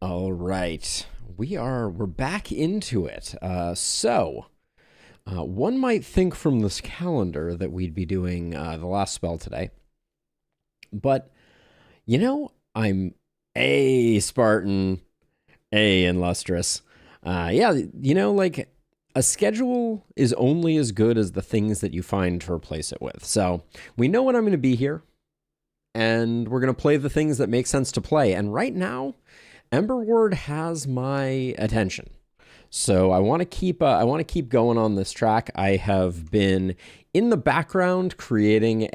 All right, we're back into it. One might think from this calendar that we'd be doing the last spell today, but I'm a Spartan, a illustrious. Yeah, like a schedule is only as good as the things that you find to replace it with. So we know when I'm going to be here, and we're going to play the things that make sense to play. And right now, Emberward has my attention. So I want to keep going on this track. I have been in the background creating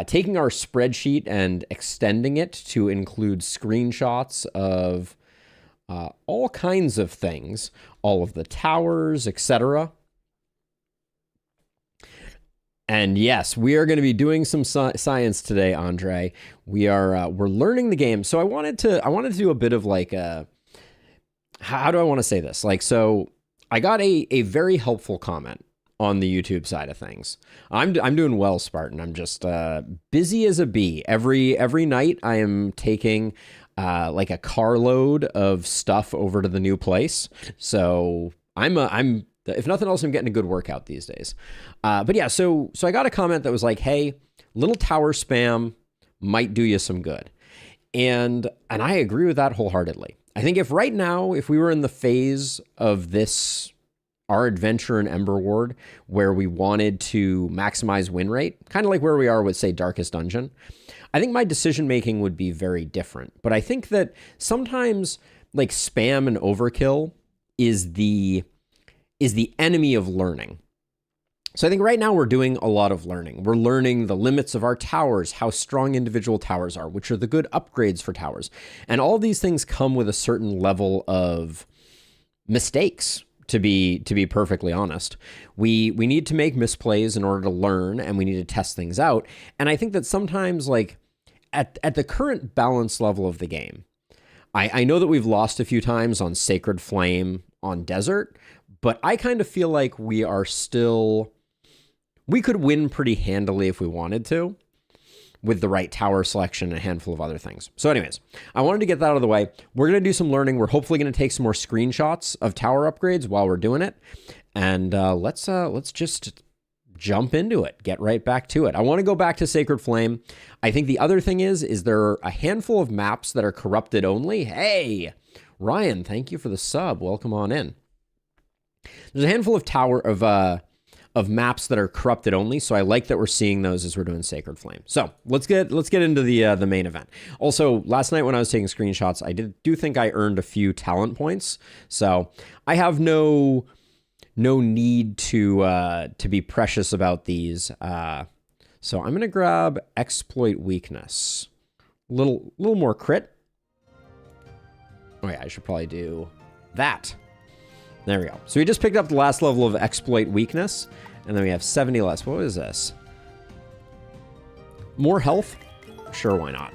taking our spreadsheet and extending it to include screenshots of all kinds of things, all of the towers, etc. And yes, we are going to be doing some science today, Andre. We're learning the game. So I wanted to do a bit of like a, how do I want to say this? Like, so I got a very helpful comment on the YouTube side of things. I'm doing well, Spartan. I'm just busy as a bee. Every night I am taking like a carload of stuff over to the new place. So I'm if nothing else, I'm getting a good workout these days. But yeah, so I got a comment that was like, hey, little tower spam might do you some good. And I agree with that wholeheartedly. I think if right now, if we were in the phase of our adventure in Emberward, where we wanted to maximize win rate, kind of like where we are with, say, Darkest Dungeon, I think my decision-making would be very different. But I think that sometimes like spam and overkill is the enemy of learning. So I think right now we're doing a lot of learning. We're learning the limits of our towers, how strong individual towers are, which are the good upgrades for towers. And all of these things come with a certain level of mistakes, to be perfectly honest. We need to make misplays in order to learn, and we need to test things out. And I think that sometimes, like, at the current balance level of the game, I know that we've lost a few times on Sacred Flame, on Desert, but I kind of feel like we could win pretty handily if we wanted to, with the right tower selection and a handful of other things. So anyways, I wanted to get that out of the way. We're going to do some learning. We're hopefully going to take some more screenshots of tower upgrades while we're doing it. And let's just jump into it, get right back to it. I want to go back to Sacred Flame. I think the other thing is there are a handful of maps that are corrupted only. Hey, Ryan, thank you for the sub. Welcome on in. There's a handful of maps that are corrupted only, so I like that we're seeing those as we're doing Sacred Flame. So let's get into the main event. Also, last night when I was taking screenshots, I do think I earned a few talent points, so I have no need to be precious about these. So I'm gonna grab Exploit Weakness, little more crit. Oh yeah, I should probably do that. There we go. So we just picked up the last level of Exploit Weakness, and then we have 70 less. What is this? More health? Sure, why not?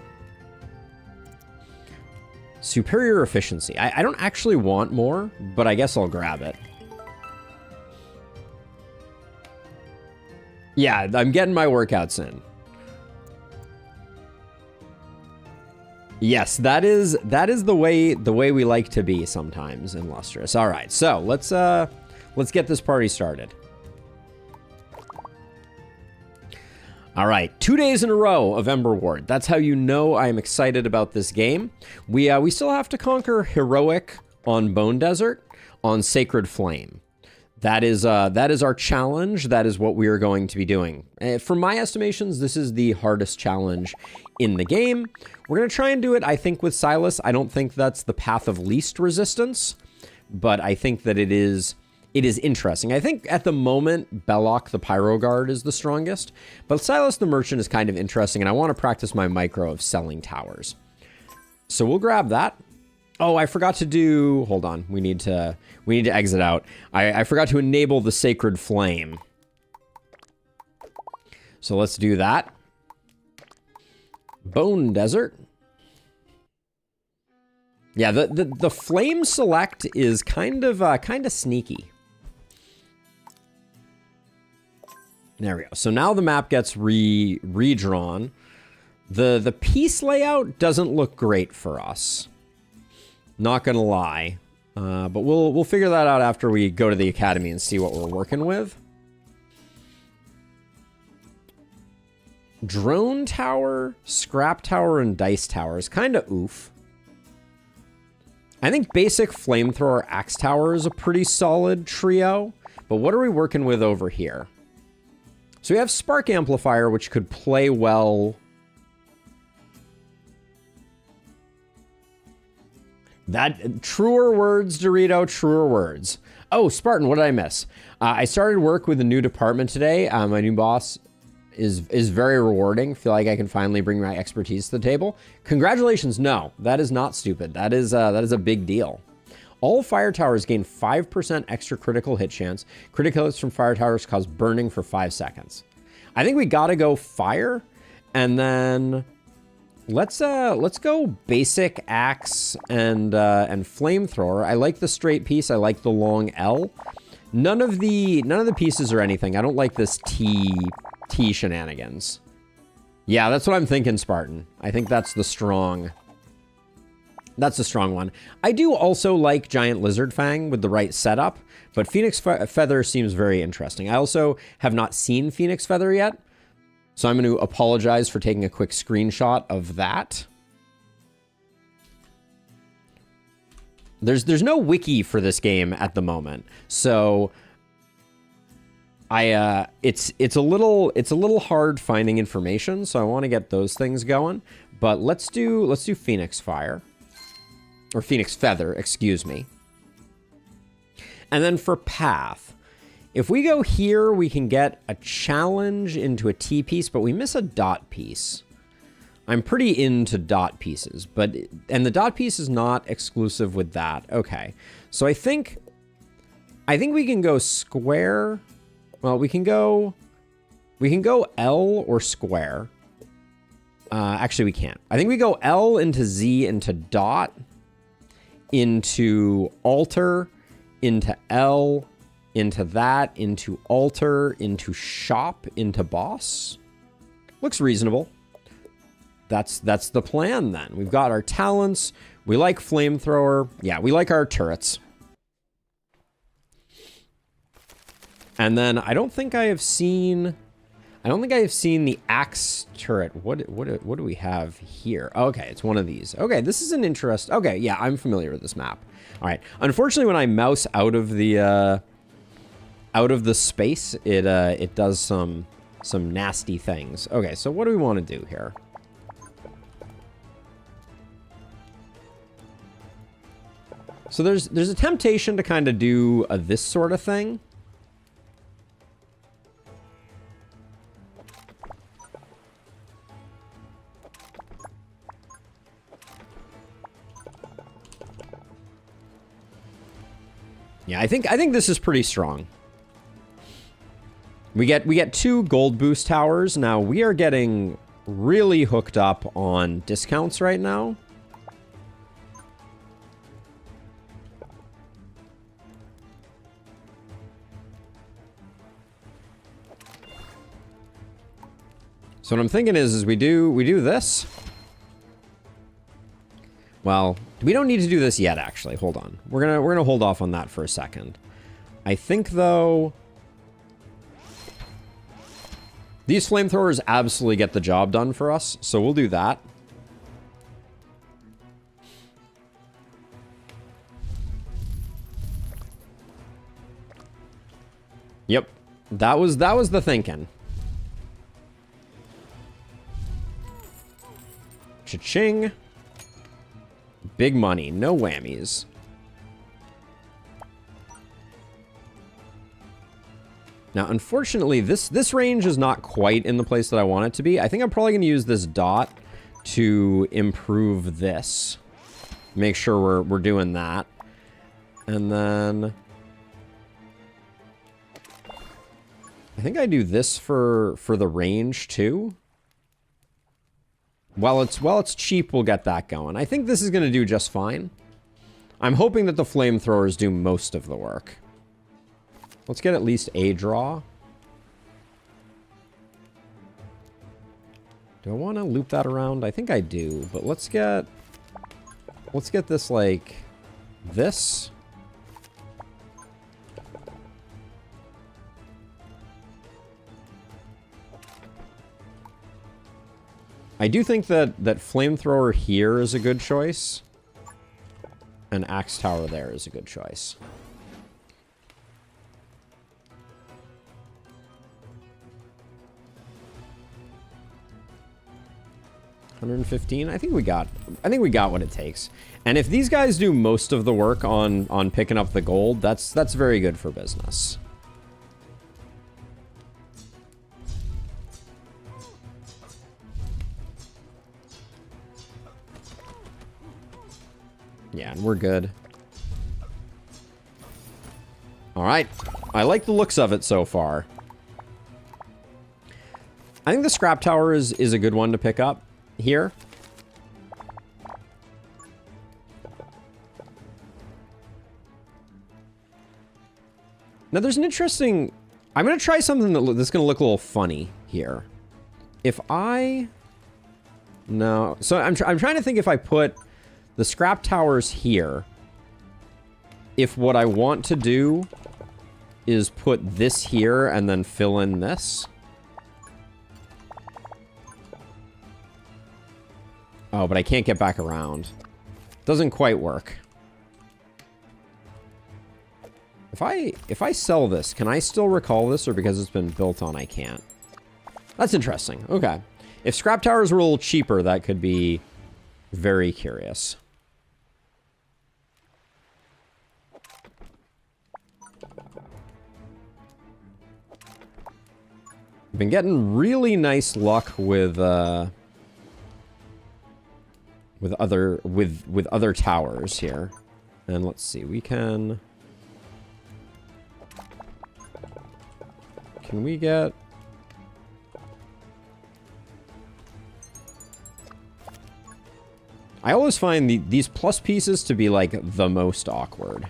Superior Efficiency. I don't actually want more, but I guess I'll grab it. Yeah, I'm getting my workouts in. Yes, that is the way we like to be sometimes in Lustrous. All right, so let's get this party started. All right, 2 days in a row of Emberward. That's how you know I'm excited about this game. We still have to conquer Heroic on Bone Desert, on Sacred Flame. That is our challenge. That is what we are going to be doing. For my estimations, this is the hardest challenge in the game. We're going to try and do it, I think, with Silas. I don't think that's the path of least resistance, but I think that it is interesting. I think at the moment, Belloc the Pyro Guard is the strongest, but Silas the Merchant is kind of interesting, and I want to practice my micro of selling towers. So we'll grab that. Oh, I forgot to do... Hold on. We need to exit out. I forgot to enable the Sacred Flame. So let's do that. Bone Desert. Yeah, the flame select is kind of sneaky. There we go. So now the map gets redrawn. The piece layout doesn't look great for us. Not gonna lie. But we'll figure that out after we go to the academy and see what we're working with. Drone tower, scrap tower, and dice tower is kind of oof. I think basic flamethrower axe tower is a pretty solid trio. But what are we working with over here? So we have spark amplifier, which could play well. That truer words, Dorito, truer words. Oh, Spartan, what did I miss? I started work with a new department today. My new boss is very rewarding. Feel like I can finally bring my expertise to the table. Congratulations. No, that is not stupid. That is a big deal. All fire towers gain 5% extra critical hit chance. Critical hits from fire towers cause burning for 5 seconds. I think we gotta go fire, and then let's go basic axe and flamethrower. I like the straight piece. I like the long L. None of the pieces or anything. I don't like this T shenanigans. Yeah, that's what I'm thinking, Spartan. I think that's the strong one. I do also like Giant Lizard Fang with the right setup, but Phoenix Feather seems very interesting. I also have not seen Phoenix Feather yet, so I'm going to apologize for taking a quick screenshot of that. There's no wiki for this game at the moment, so it's a little hard finding information, so I want to get those things going. But let's do Phoenix Fire. Or Phoenix Feather, excuse me. And then for Path, if we go here, we can get a challenge into a T piece, but we miss a dot piece. I'm pretty into dot pieces, and the dot piece is not exclusive with that. Okay, so I think we can go square. Well, we can go L or square. Actually, we can't. I think we go L into Z into dot, into altar, into L, into that, into altar, into shop, into boss. Looks reasonable. That's the plan then. We've got our talents. We like flamethrower. Yeah, we like our turrets. And then I don't think I have seen the axe turret. What do we have here? Okay, it's one of these. Okay, this is an interest. Okay, yeah, I'm familiar with this map. All right. Unfortunately, when I mouse out of the space, it does some nasty things. Okay, so what do we want to do here? So there's a temptation to kind of do this sort of thing. Yeah, I think this is pretty strong. We get 2 gold boost towers. Now we are getting really hooked up on discounts right now. So what I'm thinking is we do this. Well, we don't need to do this yet, actually. Hold on. We're gonna hold off on that for a second. I think, though, these flamethrowers absolutely get the job done for us, so we'll do that. Yep. That was the thinking. Cha-ching. Big money, no whammies. Now, unfortunately, this range is not quite in the place that I want it to be. I think I'm probably going to use this dot to improve this. Make sure we're doing that. And then I think I do this for the range too. While it's cheap, we'll get that going. I think this is going to do just fine. I'm hoping that the flamethrowers do most of the work. Let's get at least a draw. Do I want to loop that around? I think I do, but let's get this, like, this. I do think that flamethrower here is a good choice. And axe tower there is a good choice. $115. I think we got what it takes. And if these guys do most of the work on picking up the gold, that's very good for business. Yeah, and we're good. All right. I like the looks of it so far. I think the scrap tower is a good one to pick up here. Now there's an interesting... I'm going to try something that's going to look a little funny here. If I... No. So I'm trying to think if I put the scrap towers here, if what I want to do is put this here and then fill in this. Oh, but I can't get back around. Doesn't quite work. If I sell this, can I still recall this, or because it's been built on, I can't? That's interesting. Okay. If scrap towers were a little cheaper, that could be very curious. Been getting really nice luck with other towers here. And let's see, we can we get... I always find these plus pieces to be like the most awkward.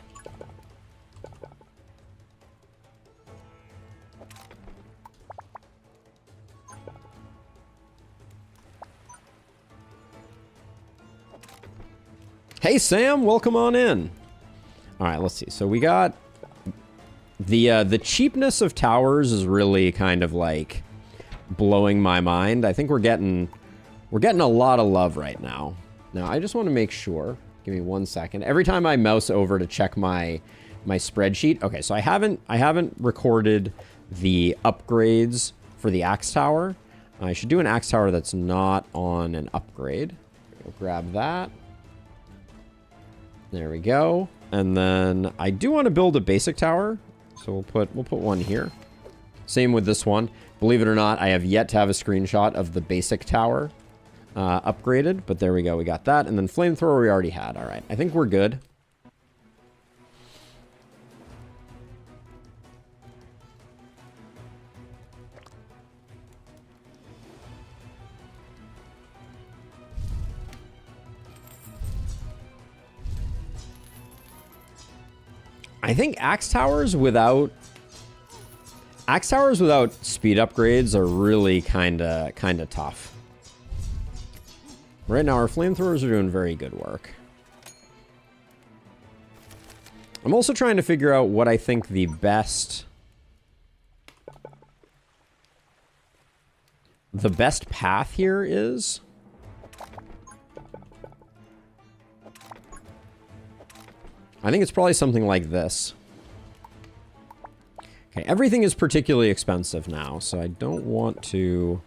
Hey Sam, welcome on in. All right, let's see. So we got the cheapness of towers is really kind of like blowing my mind. I think we're getting a lot of love right now. Now I just want to make sure. Give me 1 second. Every time I mouse over to check my spreadsheet. Okay, so I haven't recorded the upgrades for the axe tower. I should do an axe tower that's not on an upgrade. We'll grab that. There we go. And then I do want to build a basic tower. So we'll put one here. Same with this one. Believe it or not, I have yet to have a screenshot of the basic tower upgraded. But there we go. We got that. And then flamethrower we already had. All right. I think we're good. I think axe towers without speed upgrades are really kind of tough. Right now our flamethrowers are doing very good work. I'm also trying to figure out what I think the best path here is. I think it's probably something like this. Okay, everything is particularly expensive now, so I don't want to...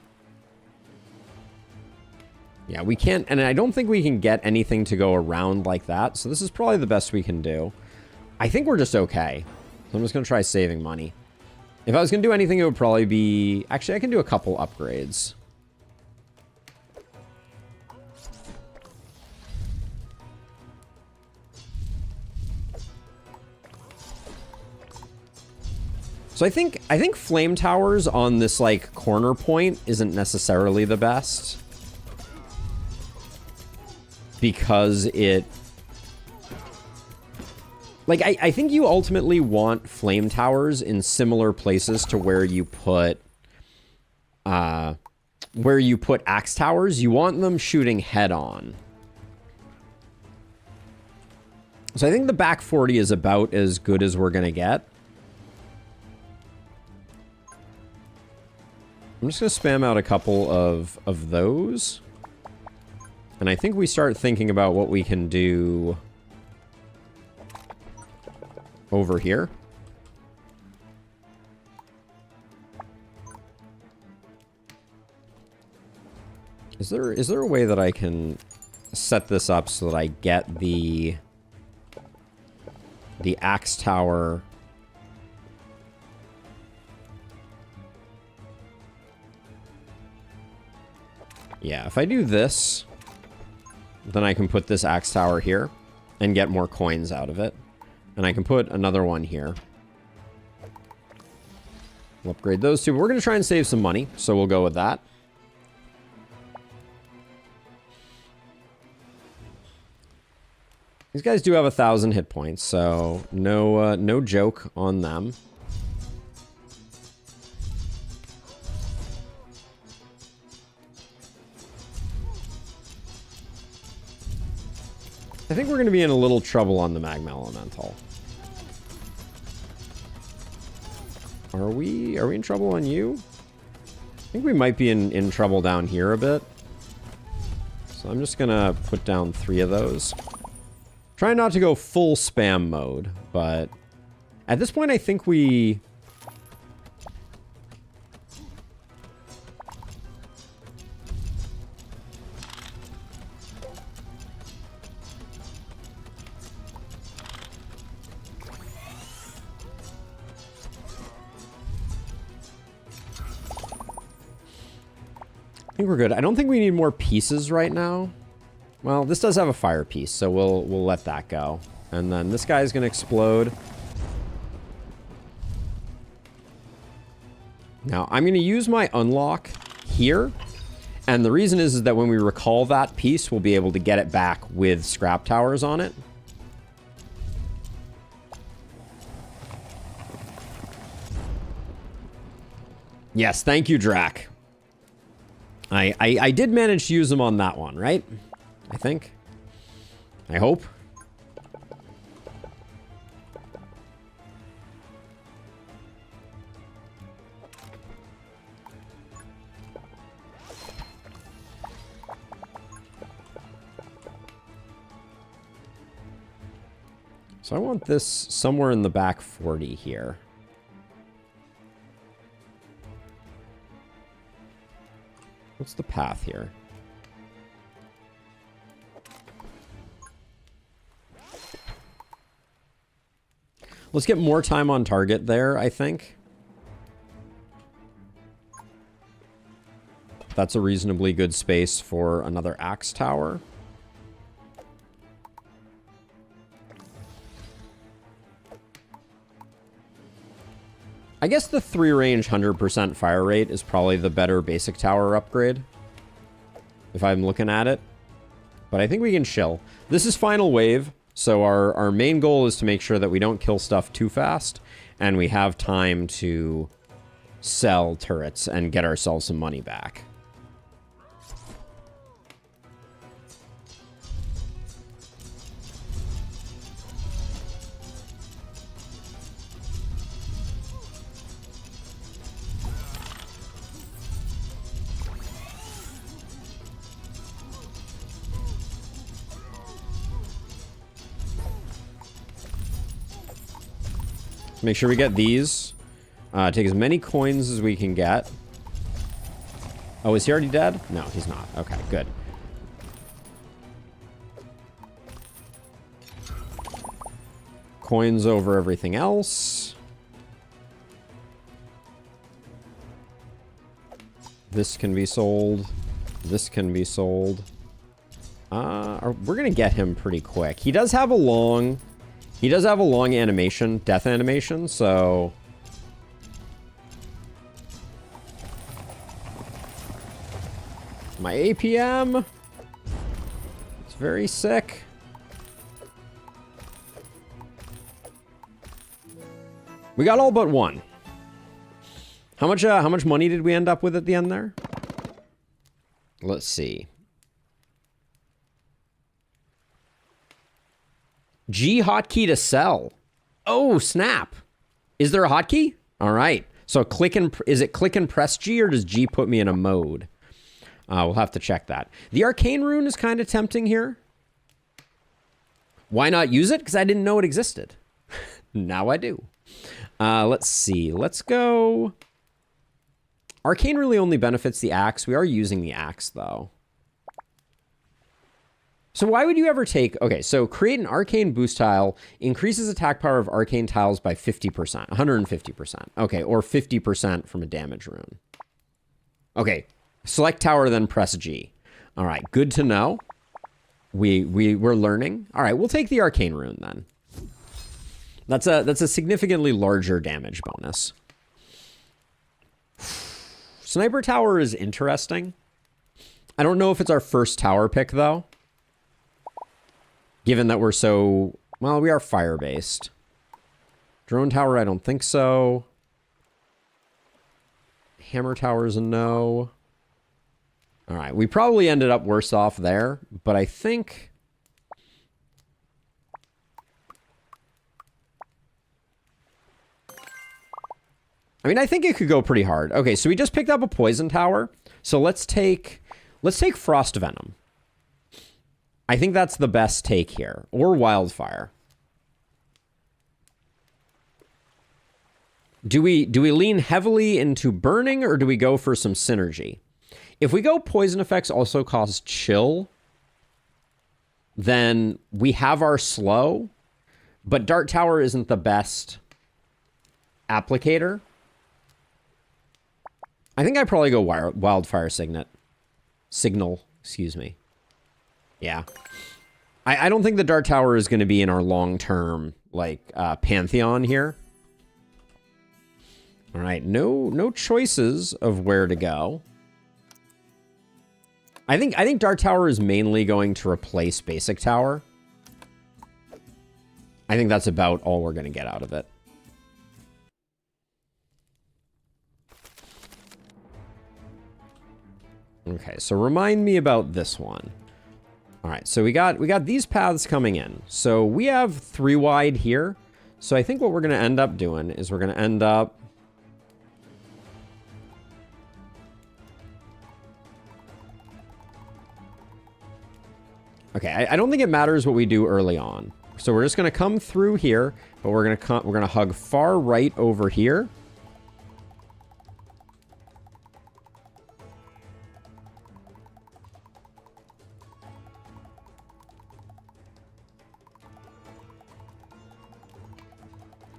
Yeah, we can't... And I don't think we can get anything to go around like that, so this is probably the best we can do. I think we're just okay. So I'm just going to try saving money. If I was going to do anything, it would probably be... Actually, I can do a couple upgrades. So I think flame towers on this like corner point isn't necessarily the best, because it like I think you ultimately want flame towers in similar places to where you put axe towers. You want them shooting head on. So I think the back 40 is about as good as we're going to get. I'm just going to spam out a couple of those. And I think we start thinking about what we can do over here. Is there a way that I can set this up so that I get the axe tower? Yeah, if I do this, then I can put this axe tower here and get more coins out of it. And I can put another one here. We'll upgrade those two. But we're going to try and save some money, so we'll go with that. These guys do have 1,000 hit points, so no joke on them. I think we're going to be in a little trouble on the Magma Elemental. Are we in trouble on you? I think we might be in trouble down here a bit. So I'm just going to put down 3 of those. Try not to go full spam mode, but at this point I think we... I think we're good. I don't think we need more pieces right now. Well, this does have a fire piece, so we'll let that go. And then this guy's going to explode. Now, I'm going to use my unlock here. And the reason is that when we recall that piece, we'll be able to get it back with scrap towers on it. Yes, thank you, Drac. I did manage to use them on that one, right? I think. I hope. So I want this somewhere in the back 40 here. What's the path here? Let's get more time on target there, I think. That's a reasonably good space for another axe tower. I guess the 3-range 100% fire rate is probably the better basic tower upgrade, if I'm looking at it. But I think we can chill. This is final wave. So our main goal is to make sure that we don't kill stuff too fast, and we have time to sell turrets and get ourselves some money back. Make sure we get these. Take as many coins as we can get. Oh, is he already dead? No, he's not. Okay, good. Coins over everything else. This can be sold. This can be sold. We're gonna get him pretty quick. He does have a long... He does have a long animation, death animation, so... My APM! It's very sick. We got all but one. How much money did we end up with at the end there? Let's see. G hotkey to sell. Oh, snap. Is there a hotkey? All right. So is it click and press G, or does G put me in a mode? We'll have to check that. The arcane rune is kind of tempting here. Why not use it? Because I didn't know it existed. Now I do. Let's see. Let's go. Arcane really only benefits the axe. We are using the axe, though. So why would you ever take... Okay, so create an arcane boost tile. Increases attack power of arcane tiles by 50%. 150%. Okay, or 50% from a damage rune. Okay, select tower, then press G. All right, good to know. We're learning. All right, we'll take the arcane rune, then. That's a significantly larger damage bonus. Sniper tower is interesting. I don't know if it's our first tower pick, though. Given that we're so... Well, we are fire-based. Drone tower, I don't think so. Hammer tower is a no. All right, we probably ended up worse off there, but I think... I think it could go pretty hard. Okay, so we just picked up a poison tower. So let's take Frost Venom. I think that's the best take here. Or Wildfire. Do we lean heavily into burning, or do we go for some synergy? If we go poison effects also cause chill, then we have our slow, but Dart Tower isn't the best applicator. I think I'd probably go Wildfire Signal, excuse me. Yeah. I don't think the Dart Tower is going to be in our long-term, like, pantheon here. All right, no choices of where to go. I think Dart Tower is mainly going to replace Basic Tower. I think that's about all we're going to get out of it. Okay, so remind me about this one. All right, so we got these paths coming in. So we have 3 wide here. So I think what we're going to end up doing is we're going to end up... Okay, I don't think it matters what we do early on. So we're just going to come through here, but we're going to hug far right over here.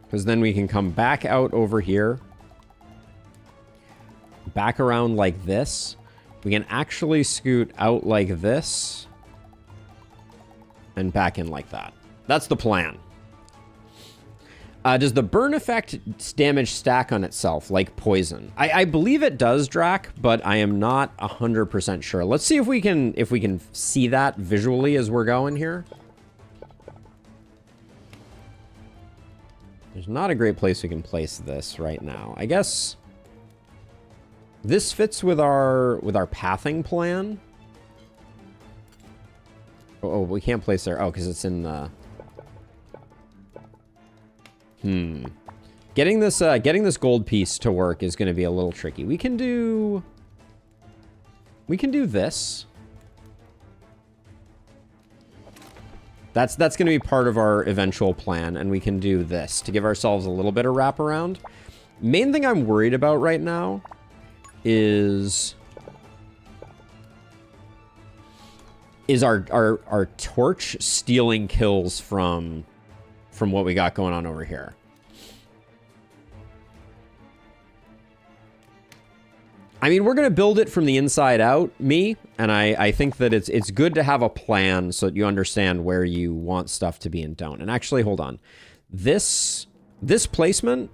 Because then we can come back out over here. Back around like this. We can actually scoot out like this. And back in like that. That's the plan. Does the burn effect damage stack on itself like poison? I believe it does, Drac, but I am not 100% sure. Let's see if we can see that visually as we're going here. There's not a great place we can place this right now. I guess this fits with our pathing plan. Oh, we can't place there. Oh, because it's in the... Getting this gold piece to work is going to be a little tricky. We can do this. That's going to be part of our eventual plan, and we can do this to give ourselves a little bit of wraparound. Main thing I'm worried about right now is our torch stealing kills from what we got going on over here. I mean, we're going to build it from the inside out, and I think that it's good to have a plan so that you understand where you want stuff to be and don't. And actually, hold on. This placement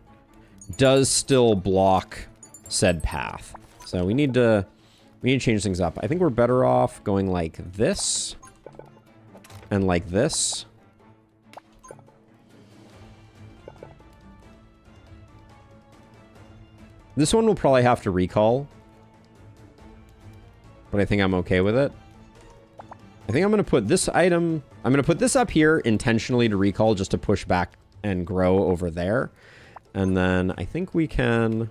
does still block said path. So we need to change things up. I think we're better off going like this and like this. This one will probably have to recall, but I think I'm okay with it. I think I'm going to put this item... I'm going to put this up here intentionally to recall just to push back and grow over there. And then I think we can...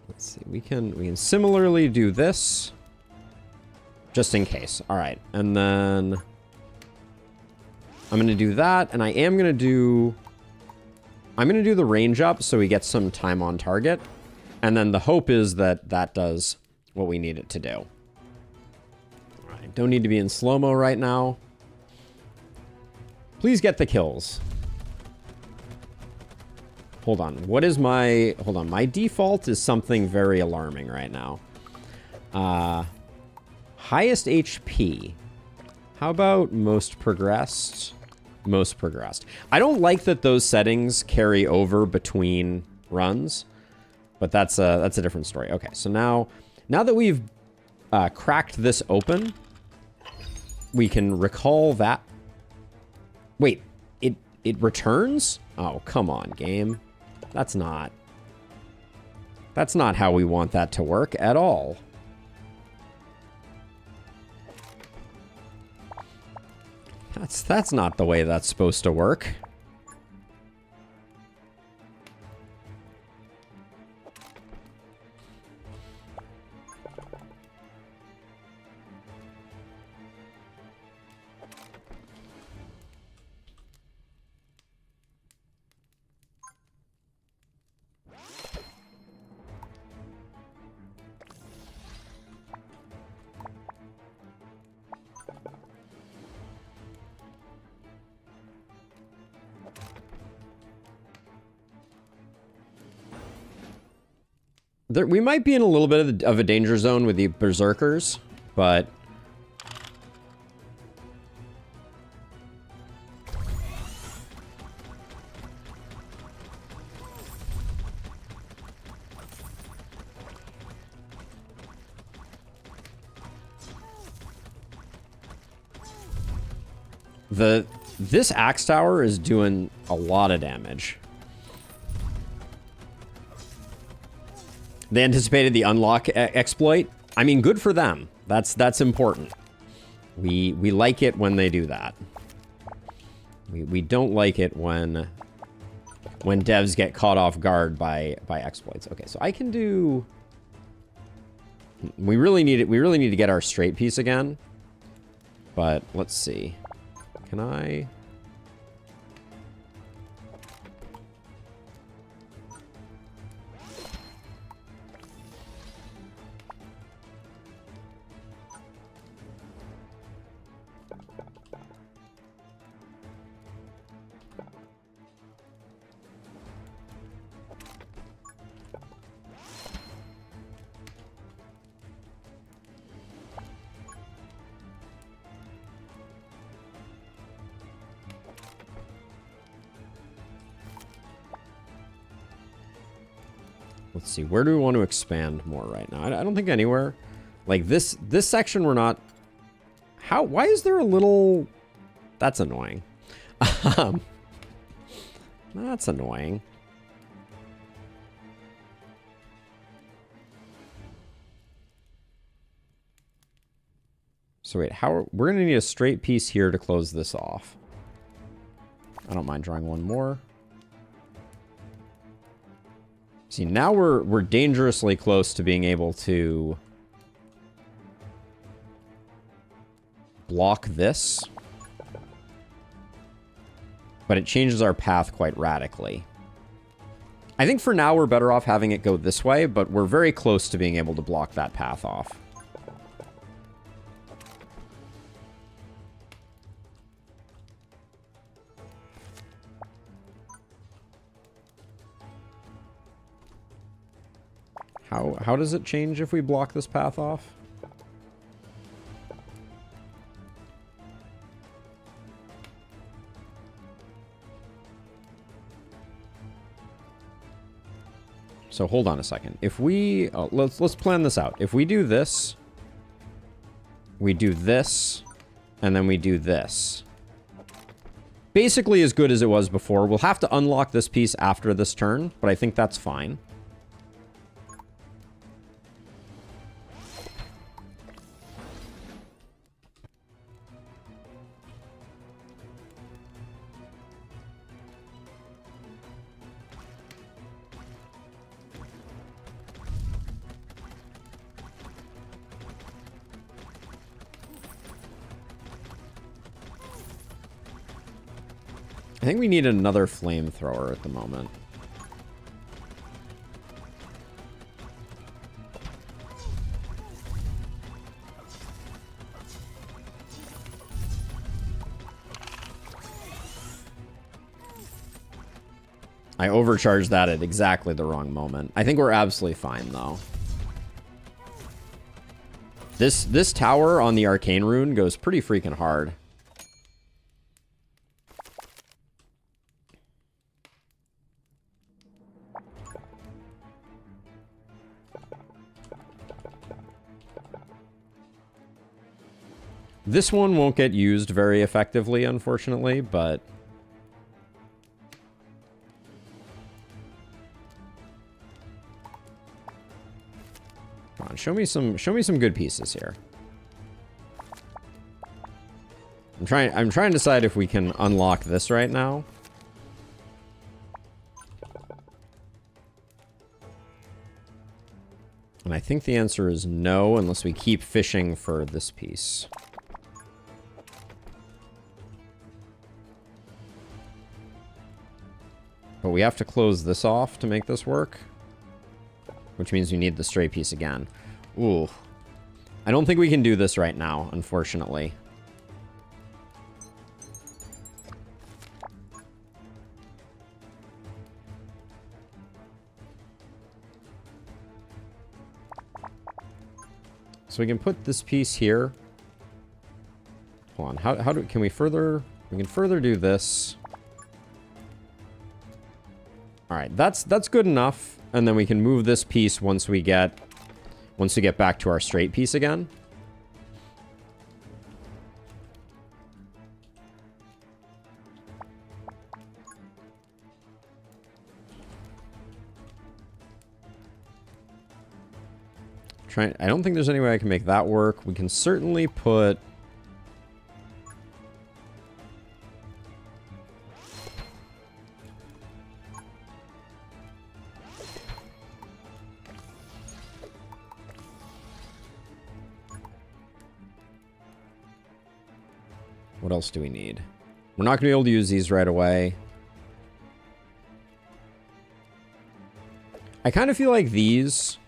Let's see. We can similarly do this. Just in case. All right. And then... I'm going to do that. And I am going to do... I'm going to do the range up so we get some time on target. And then the hope is that that does what we need it to do. All right, don't need to be in slow-mo right now. Please get the kills. Hold on. What is my... Hold on. My default is something very alarming right now. Highest HP. How about most progressed? Most progressed. I don't like that those settings carry over between runs, but that's a different story. Okay, so now that we've cracked this open, we can recall that. Wait, it returns? Oh, come on, game. That's not how we want that to work at all. That's not the way that's supposed to work. We might be in a little bit of a danger zone with the berserkers, but... This axe tower is doing a lot of damage. They anticipated the unlock exploit. I mean, good for them. That's important. We like it when they do that. We don't like it when devs get caught off guard by exploits. Okay, so I can do... We really need it. We really need to get our straight piece again. But let's see. Can I... Let's see, where do we want to expand more right now? I don't think anywhere. Like this section we're not... Why is there a little... That's annoying. That's annoying. So wait, we're going to need a straight piece here to close this off. I don't mind drawing one more. See, now we're dangerously close to being able to block this. But it changes our path quite radically. I think for now we're better off having it go this way, but we're very close to being able to block that path off. How does it change if we block this path off? So hold on a second. If we let's plan this out. If we do this, we do this, and then we do this. Basically as good as it was before. We'll have to unlock this piece after this turn, but I think that's fine. think we need another flamethrower at the moment. I overcharged that at exactly the wrong moment. I think we're absolutely fine, though. This tower on the arcane rune goes pretty freaking hard. This one won't get used very effectively, unfortunately, but... Come on, show me some good pieces here. I'm trying to decide if we can unlock this right now. And I think the answer is no, unless we keep fishing for this piece. But we have to close this off to make this work. Which means you need the stray piece again. Ooh. I don't think we can do this right now, unfortunately. So we can put this piece here. Hold on. Can we further... We can further do this. Alright, that's good enough. And then we can move this piece once we get back to our straight piece again. I don't think there's any way I can make that work. We can certainly put... What else do we need? We're not going to be able to use these right away. I kind of feel like these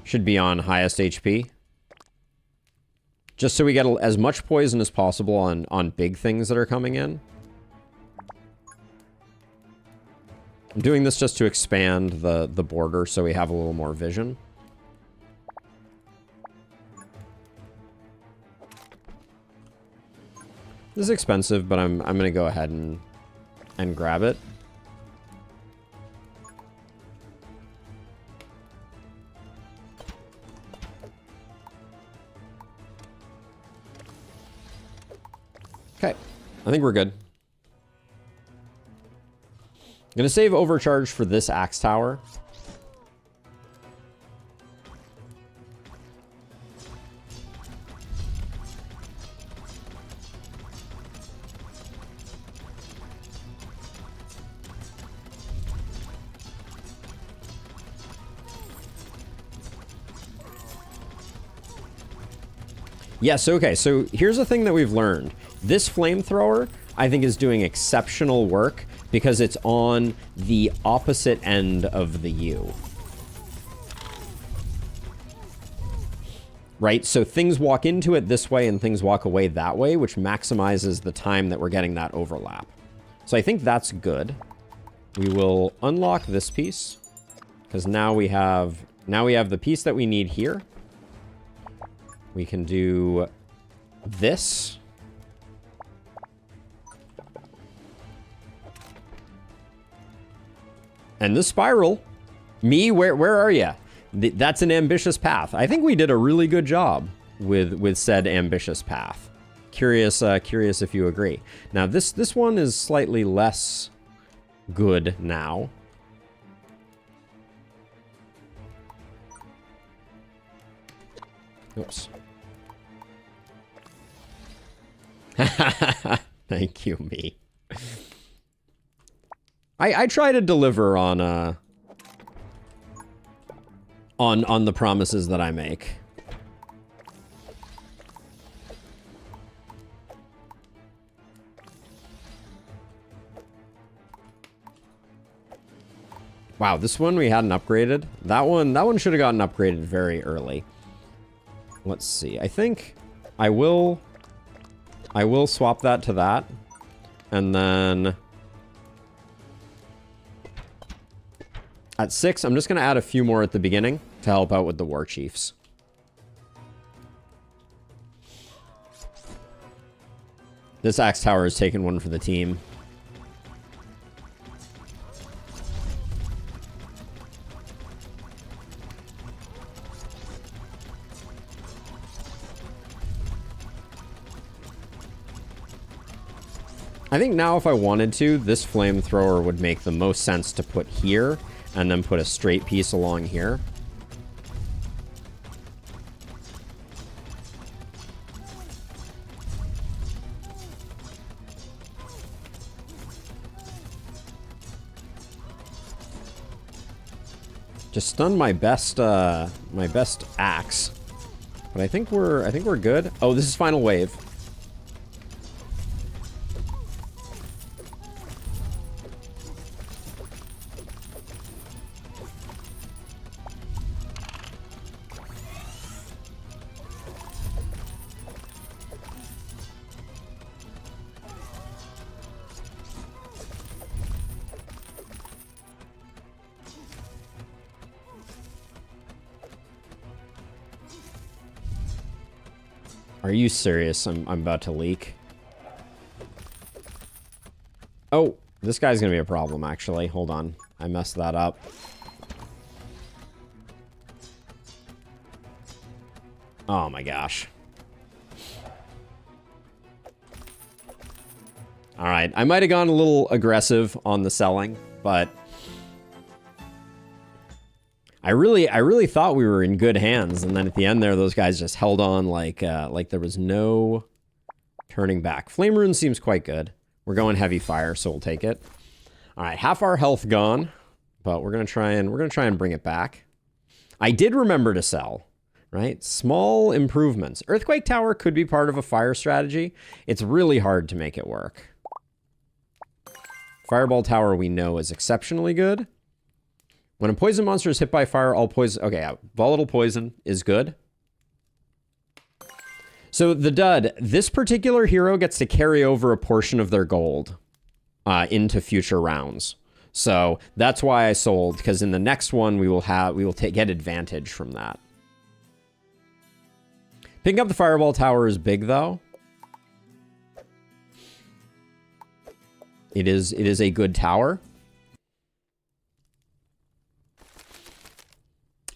should be on highest HP. Just so we get as much poison as possible on big things that are coming in. I'm doing this just to expand the border so we have a little more vision. This is expensive, but I'm gonna go ahead and grab it. Okay, I think we're good. I'm gonna save overcharge for this axe tower. Yes, okay, so here's the thing that we've learned. This flamethrower, I think, is doing exceptional work because it's on the opposite end of the U. Right, so things walk into it this way and things walk away that way, which maximizes the time that we're getting that overlap. So I think that's good. We will unlock this piece because now we have the piece that we need here. We can do this. And the spiral. Me, where are you? That's an ambitious path. I think we did a really good job with said ambitious path. Curious if you agree. Now this one is slightly less good now. Oops. Thank you, me. I try to deliver on the promises that I make. Wow, this one we hadn't upgraded. That one should have gotten upgraded very early. Let's see. I think I will swap that to that. And then at 6, I'm just going to add a few more at the beginning to help out with the war chiefs. This axe tower has taken one for the team. I think now if I wanted to, this flamethrower would make the most sense to put here and then put a straight piece along here. Just stunned my best axe. But I think we're good. Oh, this is final wave. Are you serious? I'm about to leak. Oh, this guy's gonna be a problem, actually. Hold on. I messed that up. Oh my gosh. Alright, I might have gone a little aggressive on the selling, but I really thought we were in good hands, and then at the end there, those guys just held on like there was no turning back. Flame Rune seems quite good. We're going heavy fire, so we'll take it. All right, half our health gone, but we're gonna try and bring it back. I did remember to sell, right? Small improvements. Earthquake Tower could be part of a fire strategy. It's really hard to make it work. Fireball Tower we know is exceptionally good. When a poison monster is hit by fire, all poison... Okay, yeah, volatile poison is good. So the dud, this particular hero gets to carry over a portion of their gold into future rounds. So that's why I sold, because in the next one we will get advantage from that. Picking up the Fireball Tower is big, though. It is a good tower.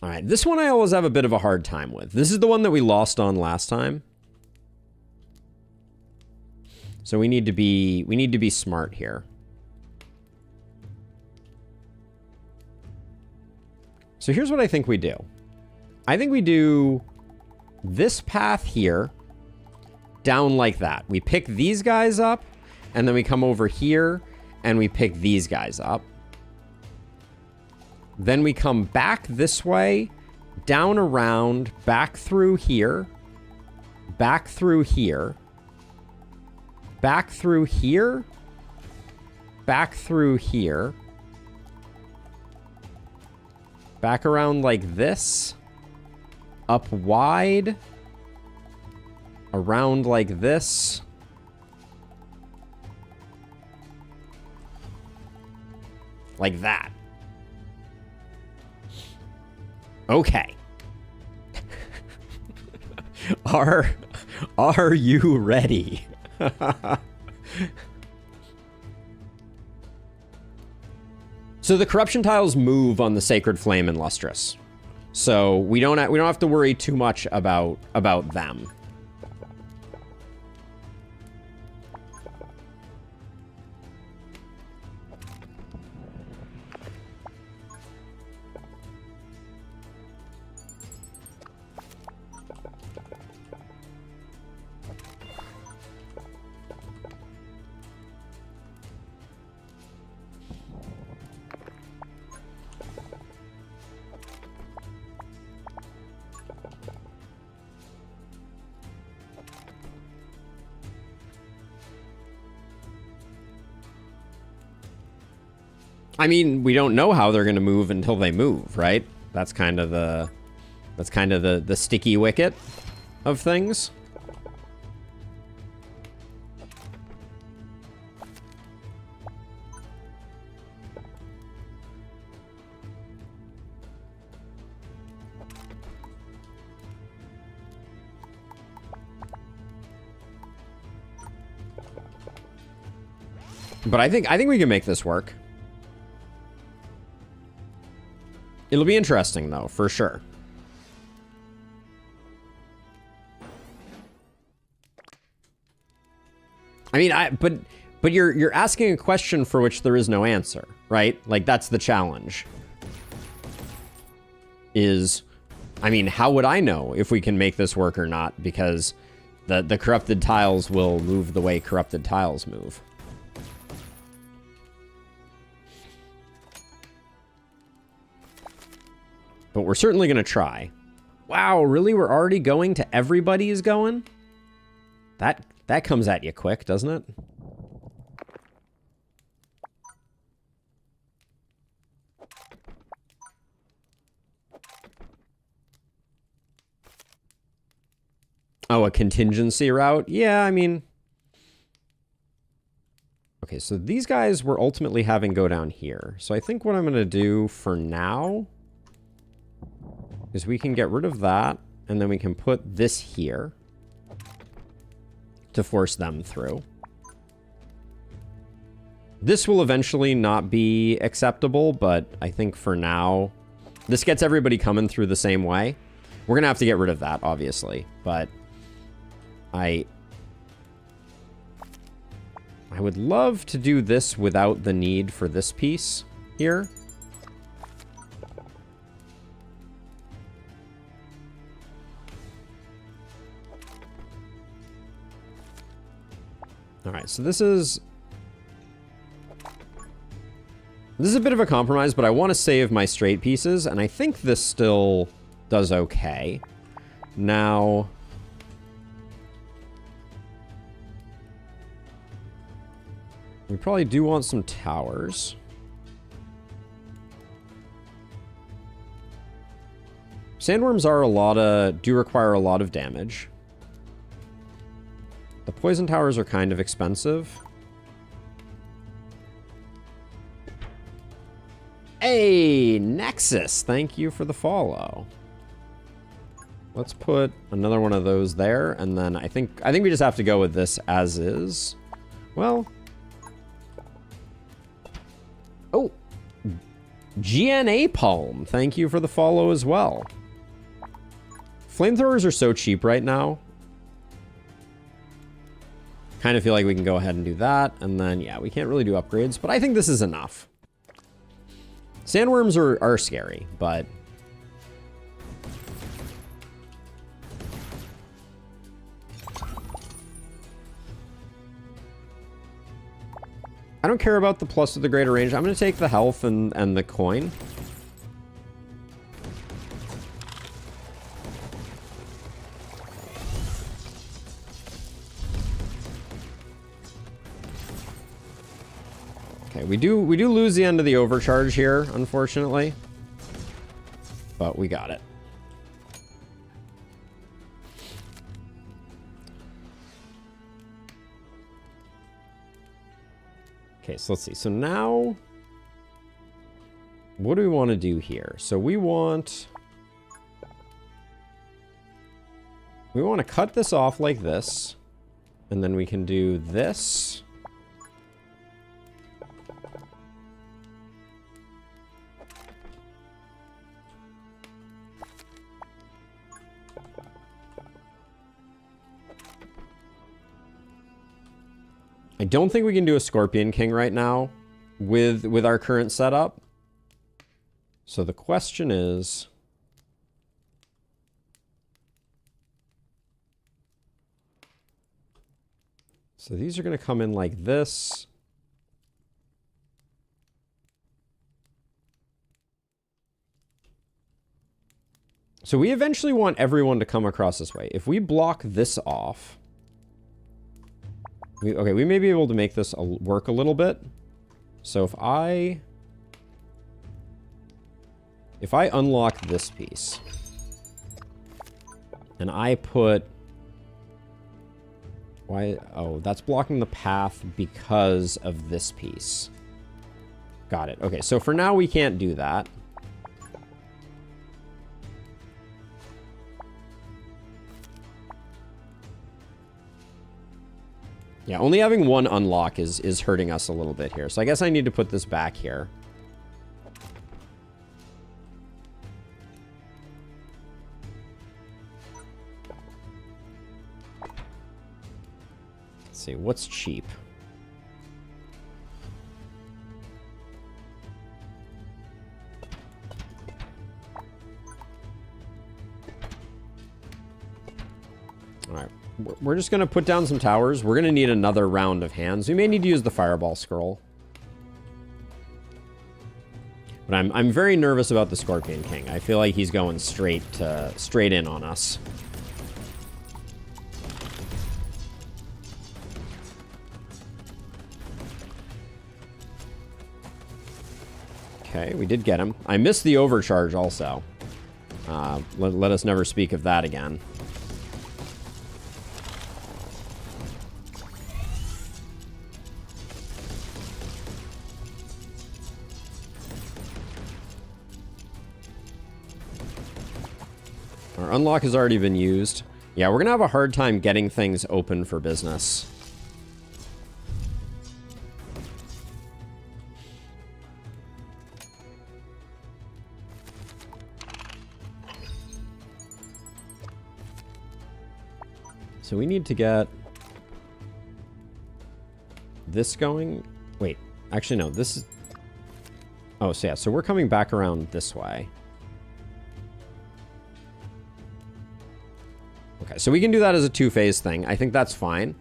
All right, this one I always have a bit of a hard time with. This is the one that we lost on last time. So we need to be smart here. So here's what I think we do. I think we do this path here down like that. We pick these guys up, and then we come over here and we pick these guys up. Then we come back this way, down around, back through here, back through here, back through here, back through here, back around like this, up wide, around like this, like that. Okay. Are you ready? So the corruption tiles move on the Sacred Flame and Lustrous. So we don't have to worry too much about them. I mean, we don't know how they're going to move until they move, right? That's kind of the sticky wicket of things. But I think we can make this work. It'll be interesting though, for sure. I mean, but you're asking a question for which there is no answer, right? Like that's the challenge. I mean, how would I know if we can make this work or not? Because the corrupted tiles will move the way corrupted tiles move. But we're certainly going to try. Wow, really? We're already going to everybody is going? That comes at you quick, doesn't it? Oh, a contingency route? Yeah, I mean... Okay, so these guys we're ultimately having go down here. So I think what I'm going to do for now... is we can get rid of that, and then we can put this here to force them through. This will eventually not be acceptable, but I think for now, this gets everybody coming through the same way. We're going to have to get rid of that, obviously, but I would love to do this without the need for this piece here. All right, so this is a bit of a compromise, but I want to save my straight pieces, and I think this still does okay. Now, we probably do want some towers. Sandworms do require a lot of damage. The poison towers are kind of expensive. Hey, Nexus, thank you for the follow. Let's put another one of those there, and then I think we just have to go with this as is. Well, oh, GNA Palm, thank you for the follow as well. Flamethrowers are so cheap right now. Kind of feel like we can go ahead and do that. And then, yeah, we can't really do upgrades, but I think this is enough. Sandworms are scary, but... I don't care about the plus of the greater range. I'm going to take the health and the coin. Okay, we do lose the end of the overcharge here, unfortunately. But we got it. Okay, so let's see. So now, what do we want to do here? So we want to cut this off like this, and then we can do this. I don't think we can do a Scorpion King right now with our current setup. So the question is... So these are going to come in like this. So we eventually want everyone to come across this way. If we block this off... Okay, we may be able to make this work a little bit. So if I if I unlock this piece, and I put... Why? Oh, that's blocking the path because of this piece. Got it. Okay, so for now we can't do that. Yeah, only having one unlock is hurting us a little bit here. So I guess I need to put this back here. Let's see, what's cheap? All right. We're just going to put down some towers. We're going to need another round of hands. We may need to use the fireball scroll. But I'm very nervous about the Scorpion King. I feel like he's going straight in on us. Okay, we did get him. I missed the overcharge also. Let us never speak of that again. Our unlock has already been used. Yeah, we're going to have a hard time getting things open for business. So we need to get this going. Wait, actually no, this is... Oh, so yeah, so we're coming back around this way. Okay, so we can do that as a two-phase thing. I think that's fine.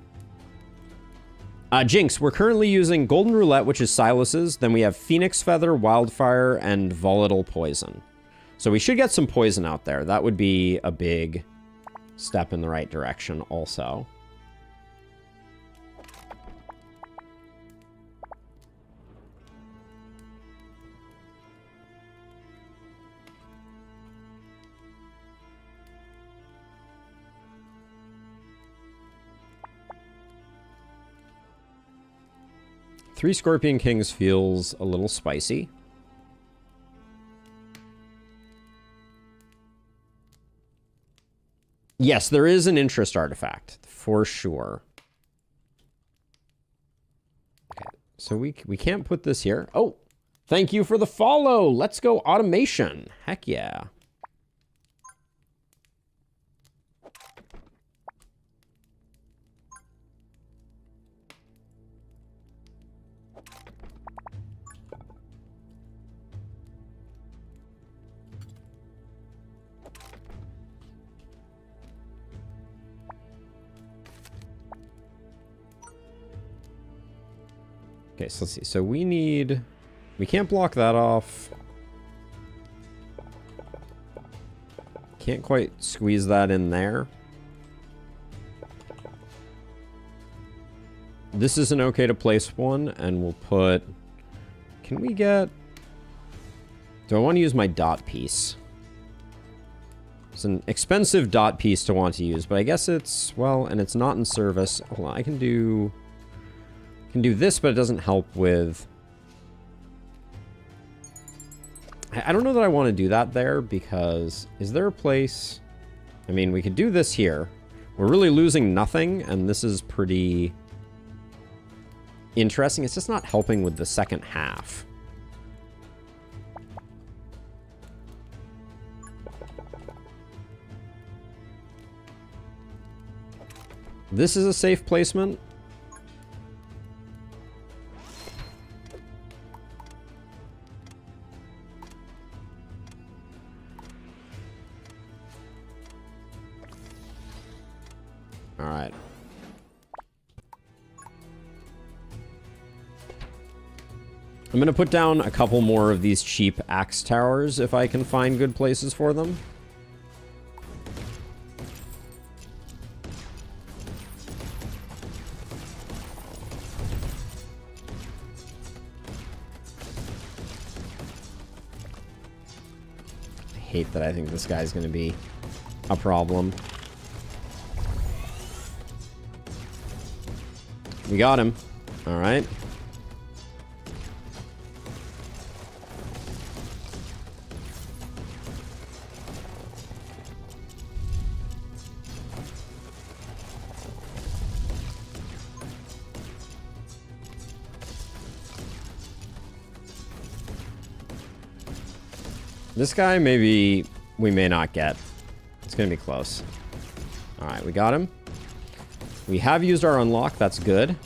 Jinx, we're currently using Golden Roulette, which is Silas's. Then we have Phoenix Feather, Wildfire, and Volatile Poison. So we should get some poison out there. That would be a big step in the right direction also. Three Scorpion Kings feels a little spicy. Yes, there is an interest artifact, for sure. Okay, so we can't put this here. Oh, thank you for the follow. Let's go automation. Heck yeah. Okay, so let's see. So we can't block that off. Can't quite squeeze that in there. This isn't okay to place one, and we'll put... Can we get... Do I want to use my dot piece? It's an expensive dot piece to want to use, but I guess it's... Well, and it's not in service. Hold on, I can do this, but it doesn't help with... I don't know that I want to do that there, because... Is there a place... I mean, we could do this here. We're really losing nothing, and this is pretty... interesting. It's just not helping with the second half. This is a safe placement. All right. I'm going to put down a couple more of these cheap axe towers if I can find good places for them. hate that I think this guy's going to be a problem. We got him. All right. This guy, maybe we may not get. It's going to be close. All right, we got him. We have used our unlock. That's good.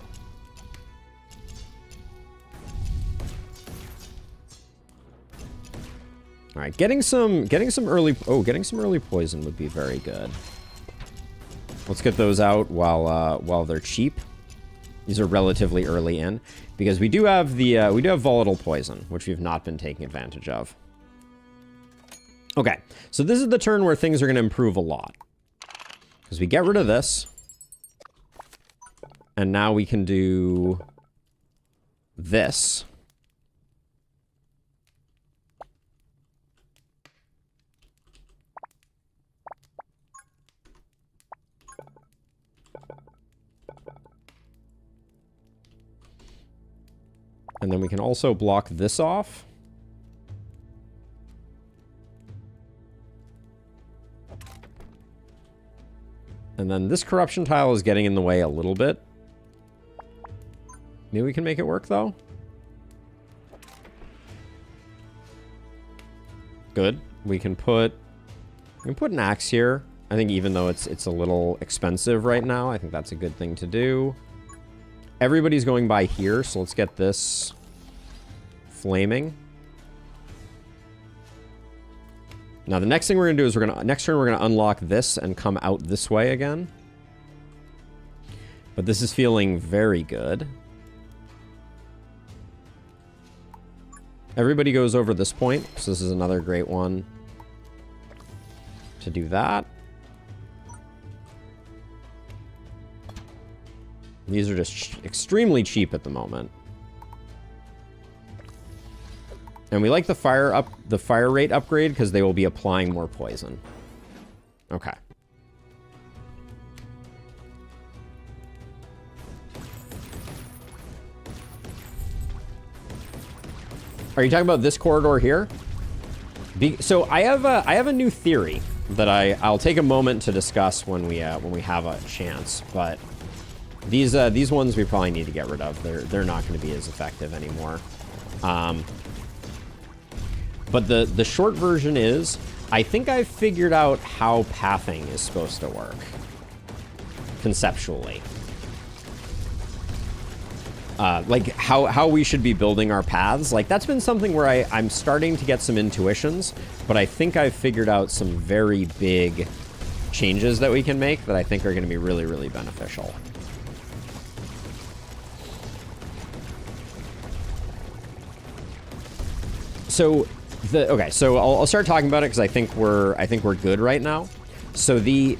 All right, getting some early poison would be very good. Let's get those out while they're cheap. These are relatively early in because we do have volatile poison, which we've not been taking advantage of. Okay, so this is the turn where things are going to improve a lot. Because we get rid of this. And now we can do this. And then we can also block this off. And then this corruption tile is getting in the way a little bit. Maybe we can make it work, though. Good. We can put an axe here. I think even though it's a little expensive right now, I think that's a good thing to do. Everybody's going by here, so let's get this flaming. Now, the next thing we're going to do is next turn we're going to unlock this and come out this way again. But this is feeling very good. Everybody goes over this point, so this is another great one to do that. These are just extremely cheap at the moment. And we like the fire rate upgrade because they will be applying more poison. Okay. Are you talking about this corridor here? So I have a new theory that I'll take a moment to discuss when we have a chance. But these ones we probably need to get rid of. They're not going to be as effective anymore. But the short version is, I think I've figured out how pathing is supposed to work. Conceptually. Like, how we should be building our paths. Like, that's been something where I'm starting to get some intuitions, but I think I've figured out some very big changes that we can make that I think are going to be really, really beneficial. So... Okay, so I'll start talking about it because I think we're good right now. So the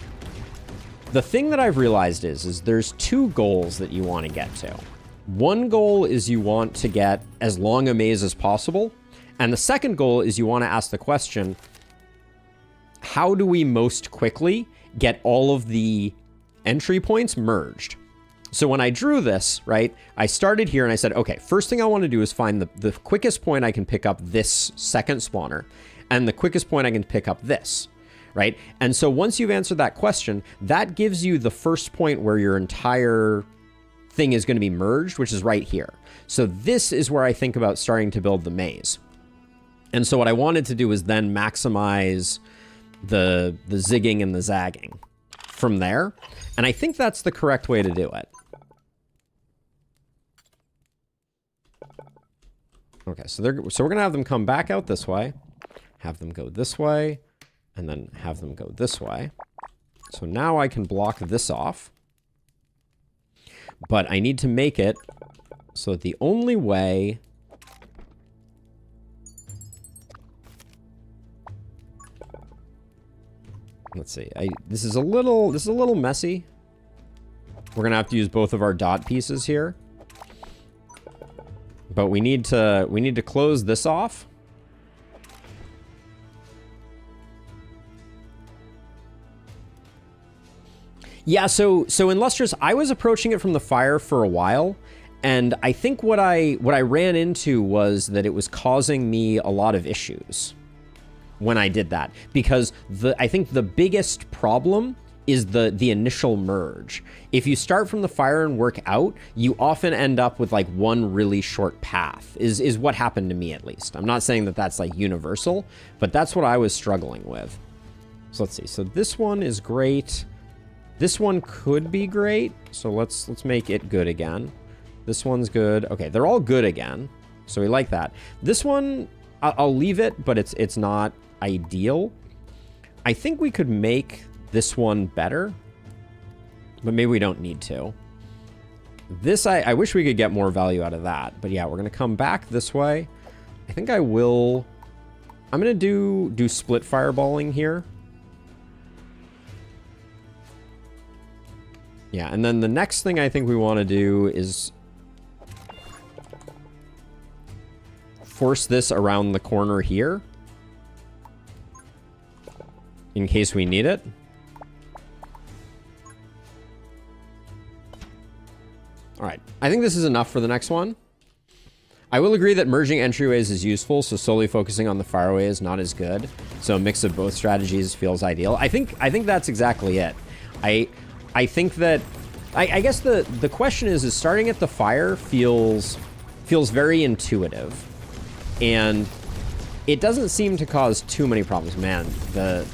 thing that I've realized is there's two goals that you want to get to. One goal is you want to get as long a maze as possible, and the second goal is you want to ask the question, how do we most quickly get all of the entry points merged? So when I drew this, right, I started here and I said, okay, first thing I want to do is find the quickest point I can pick up this second spawner and the quickest point I can pick up this, right? And so once you've answered that question, that gives you the first point where your entire thing is going to be merged, which is right here. So this is where I think about starting to build the maze. And so what I wanted to do is then maximize the zigging and the zagging from there. And I think that's the correct way to do it. Okay, so we're going to have them come back out this way, have them go this way, and then have them go this way. So now I can block this off. But I need to make it so that the only way... Let's see. This is a little messy. We're going to have to use both of our dot pieces here. But we need to close this off. Yeah, so in Lustrous, I was approaching it from the fire for a while, and I think what I ran into was that it was causing me a lot of issues when I did that, because I think the biggest problem is the initial merge. If you start from the fire and work out, you often end up with like one really short path, is what happened to me at least. I'm not saying that that's like universal, but that's what I was struggling with. So let's see. So this one is great. This one could be great. So let's make it good again. This one's good. Okay, they're all good again. So we like that. This one, I'll leave it, but it's not ideal. I think we could make this one better, but maybe we don't need to. This, I wish we could get more value out of that. But yeah, we're going to come back this way. I think I will... I'm going to do split fireballing here. Yeah, and then the next thing I think we want to do is force this around the corner here in case we need it. All right, I think this is enough for the next one. I will agree that merging entryways is useful, so solely focusing on the fireway is not as good. So a mix of both strategies feels ideal. I think that's exactly it. I think that I guess the question is starting at the fire feels very intuitive, and it doesn't seem to cause too many problems. Man, the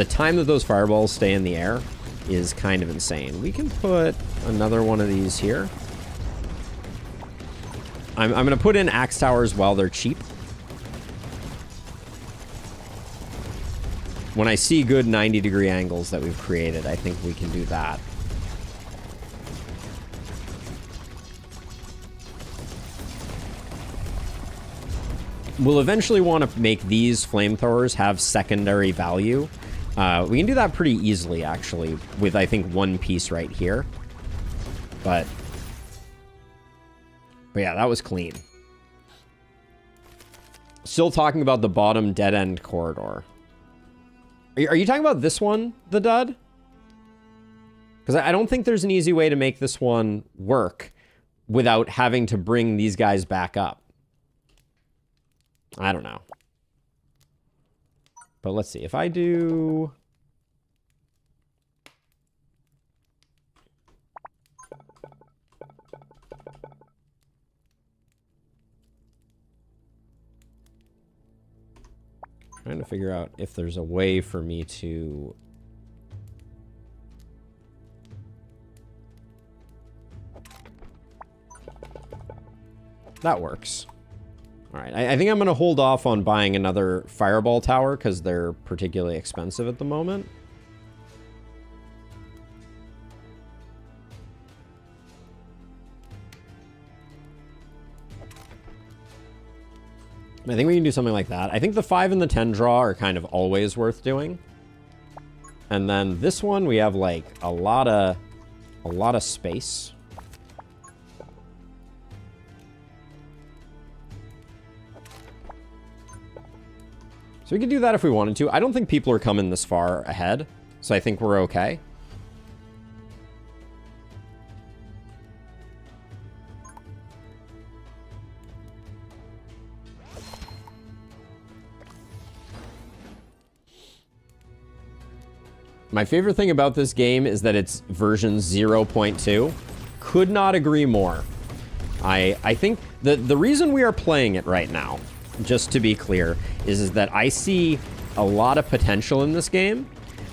time that those fireballs stay in the air is kind of insane. We can put another one of these here. I'm going to put in axe towers while they're cheap. When I see good 90-degree angles that we've created, I think we can do that. We'll eventually want to make these flamethrowers have secondary value. We can do that pretty easily, actually, with, I think, one piece right here. But yeah, that was clean. Still talking about the bottom dead-end corridor. Are you talking about this one, the dud? Because I don't think there's an easy way to make this one work without having to bring these guys back up. I don't know. But let's see. If I do... Trying to figure out if there's a way for me to... That works. All right, I think I'm going to hold off on buying another fireball tower because they're particularly expensive at the moment. I think we can do something like that. I think the 5 and the 10 draw are kind of always worth doing. And then this one, we have like a lot of space. So we could do that if we wanted to. I don't think people are coming this far ahead, so I think we're okay. My favorite thing about this game is that it's version 0.2. Could not agree more. I think the reason we are playing it right now, just to be clear, is that I see a lot of potential in this game,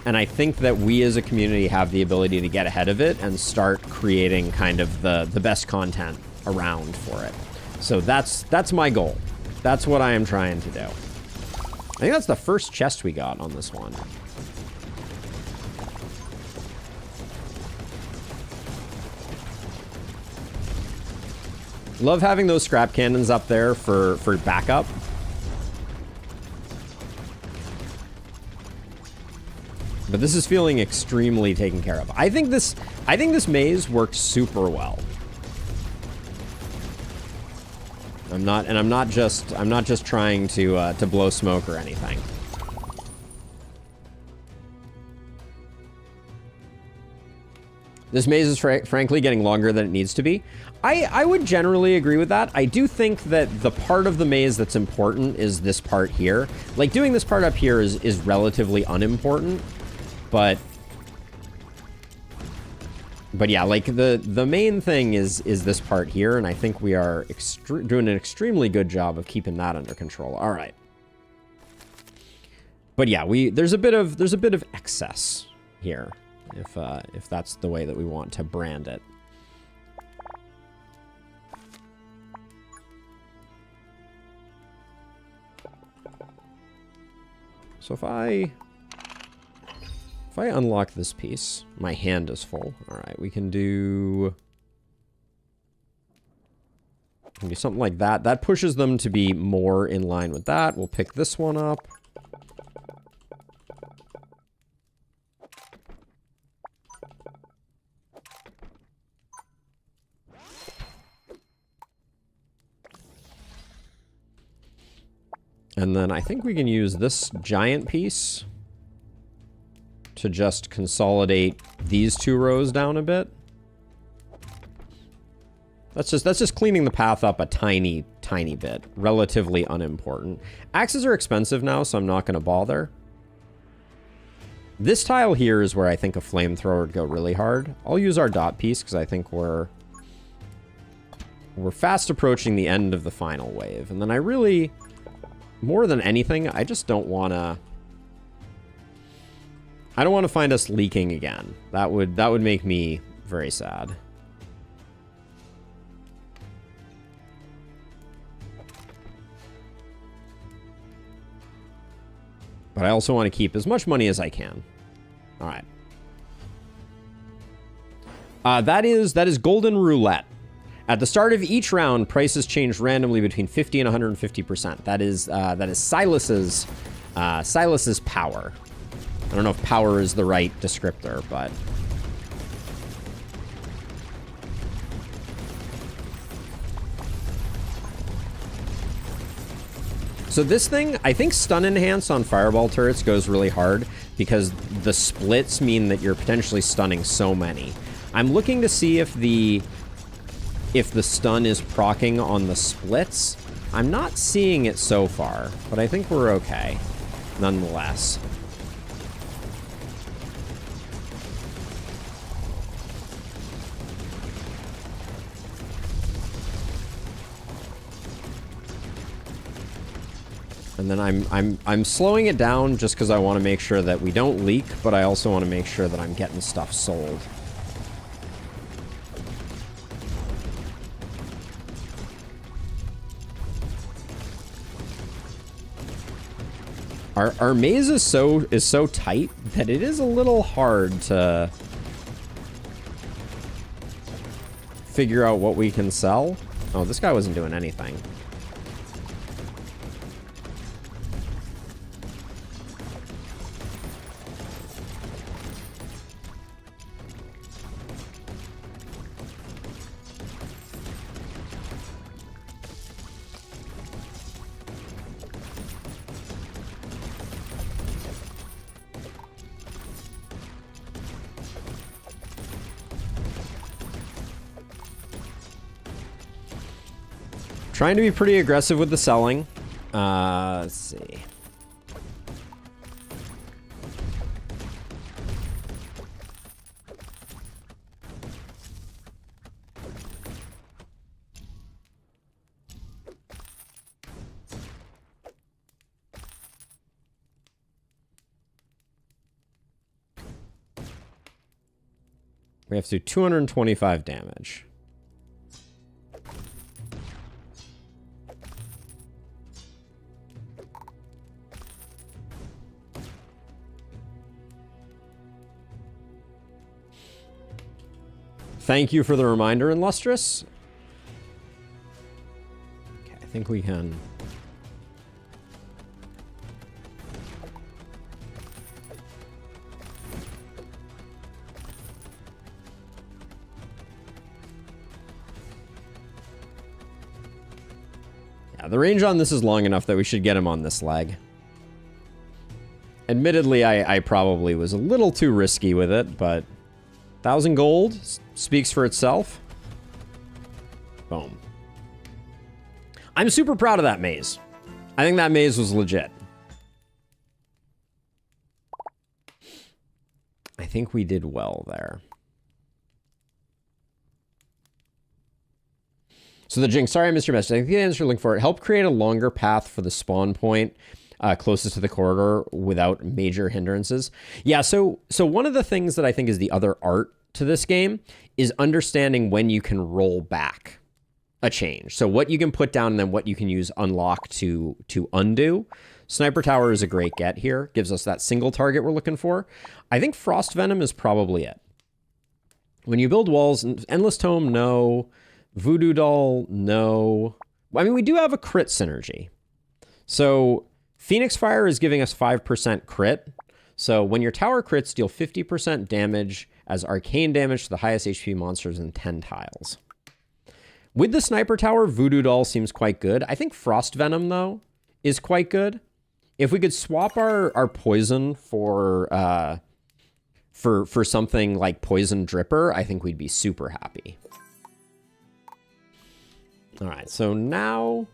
and I think that we as a community have the ability to get ahead of it and start creating kind of the best content around for it. So that's my goal. That's what I am trying to do. I think that's the first chest we got on this one. Love having those scrap cannons up there for backup. But this is feeling extremely taken care of. I think this maze worked super well. I'm not just trying to blow smoke or anything. This maze is frankly getting longer than it needs to be. I would generally agree with that. I do think that the part of the maze that's important is this part here. Like, doing this part up here is relatively unimportant, but yeah, like, the main thing is this part here, and I think we are doing an extremely good job of keeping that under control. All right. But yeah, there's a bit of excess here, if that's the way that we want to brand it. So if I unlock this piece, my hand is full. All right, we can do something like that. That pushes them to be more in line with that. We'll pick this one up. And then I think we can use this giant piece to just consolidate these two rows down a bit. That's just cleaning the path up a tiny bit. Relatively unimportant. Axes are expensive now, so I'm not going to bother. This tile here is where I think a flamethrower would go really hard. I'll use our dot piece because I think we're fast approaching the end of the final wave. And then I really, more than anything, I just don't want to... I don't want to find us leaking again. That would make me very sad. But I also want to keep as much money as I can. All right. That is Golden Roulette. At the start of each round, prices change randomly between 50 and 150%. That is Silas's power. I don't know if power is the right descriptor, but... So this thing, I think stun enhance on fireball turrets goes really hard because the splits mean that you're potentially stunning so many. I'm looking to see if the stun is proccing on the splits. I'm not seeing it so far, but I think we're okay nonetheless. And then I'm slowing it down just because I want to make sure that we don't leak, but I also want to make sure that I'm getting stuff sold. Our maze is so tight that it is a little hard to figure out what we can sell. Oh, this guy wasn't doing anything. Trying to be pretty aggressive with the selling. Let's see. We have to do 225 damage. Thank you for the reminder, Illustrious. Okay, I think we can... Yeah, the range on this is long enough that we should get him on this leg. Admittedly, I probably was a little too risky with it, but... 1,000 gold speaks for itself. Boom. I'm super proud of that maze. I think that maze was legit. I think we did well there. So the Jinx, sorry I missed your message. I think the answer you're looking for, help create a longer path for the spawn point closest to the corridor without major hindrances. Yeah, so one of the things that I think is the other art to this game is understanding when you can roll back a change. So what you can put down and then what you can use unlock to undo. Sniper Tower is a great get here. Gives us that single target we're looking for. I think Frost Venom is probably it. When you build walls, Endless Tome, no. Voodoo Doll, no. I mean, we do have a crit synergy. So Phoenix Fire is giving us 5% crit. So when your tower crits, deal 50% damage as arcane damage to the highest HP monsters in 10 tiles. With the Sniper Tower, Voodoo Doll seems quite good. I think Frost Venom, though, is quite good. If we could swap our poison for something like Poison Dripper, I think we'd be super happy. All right, so now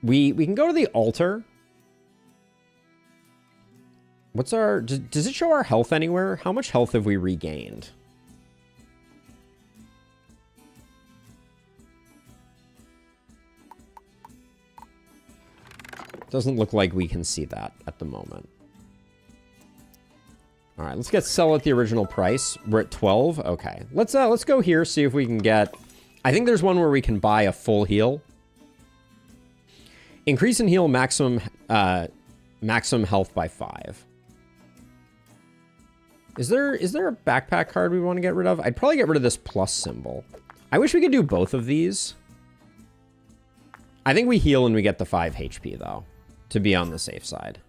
we can go to the altar. What's our... Does it show our health anywhere? How much health have we regained? Doesn't look like we can see that at the moment. All right, let's sell at the original price. We're at 12. Okay, let's go here, see if we can get... I think there's one where we can buy a full heal. Increase in heal maximum health by 5. Is there a backpack card we want to get rid of? I'd probably get rid of this plus symbol. I wish we could do both of these. I think we heal and we get the 5 HP though, to be on the safe side.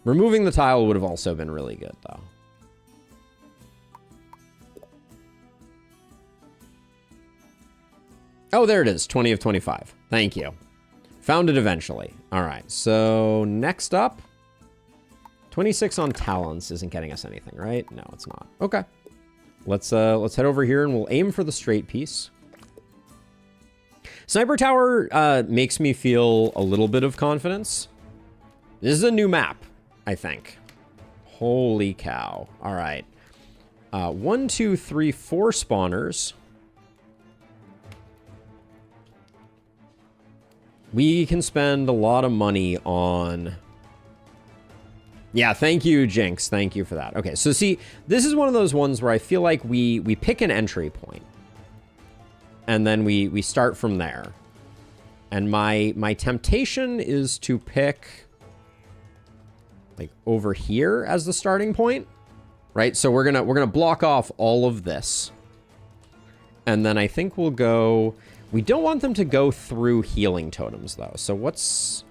Removing the tile would have also been really good though. Oh, there it is. 20 of 25. Thank you. Found it eventually. All right. So next up, 26 on talents isn't getting us anything, right? No, it's not. Okay. Let's head over here and we'll aim for the straight piece. Sniper Tower makes me feel a little bit of confidence. This is a new map, I think. Holy cow. All right. 1, 2, 3, 4 spawners. We can spend a lot of money on... Yeah, thank you, Jinx. Thank you for that. Okay, so see, this is one of those ones where I feel like we pick an entry point. And then we start from there. And my temptation is to pick... like, over here as the starting point. Right? So we're gonna block off all of this. And then I think we'll go... We don't want them to go through healing totems, though. So what's...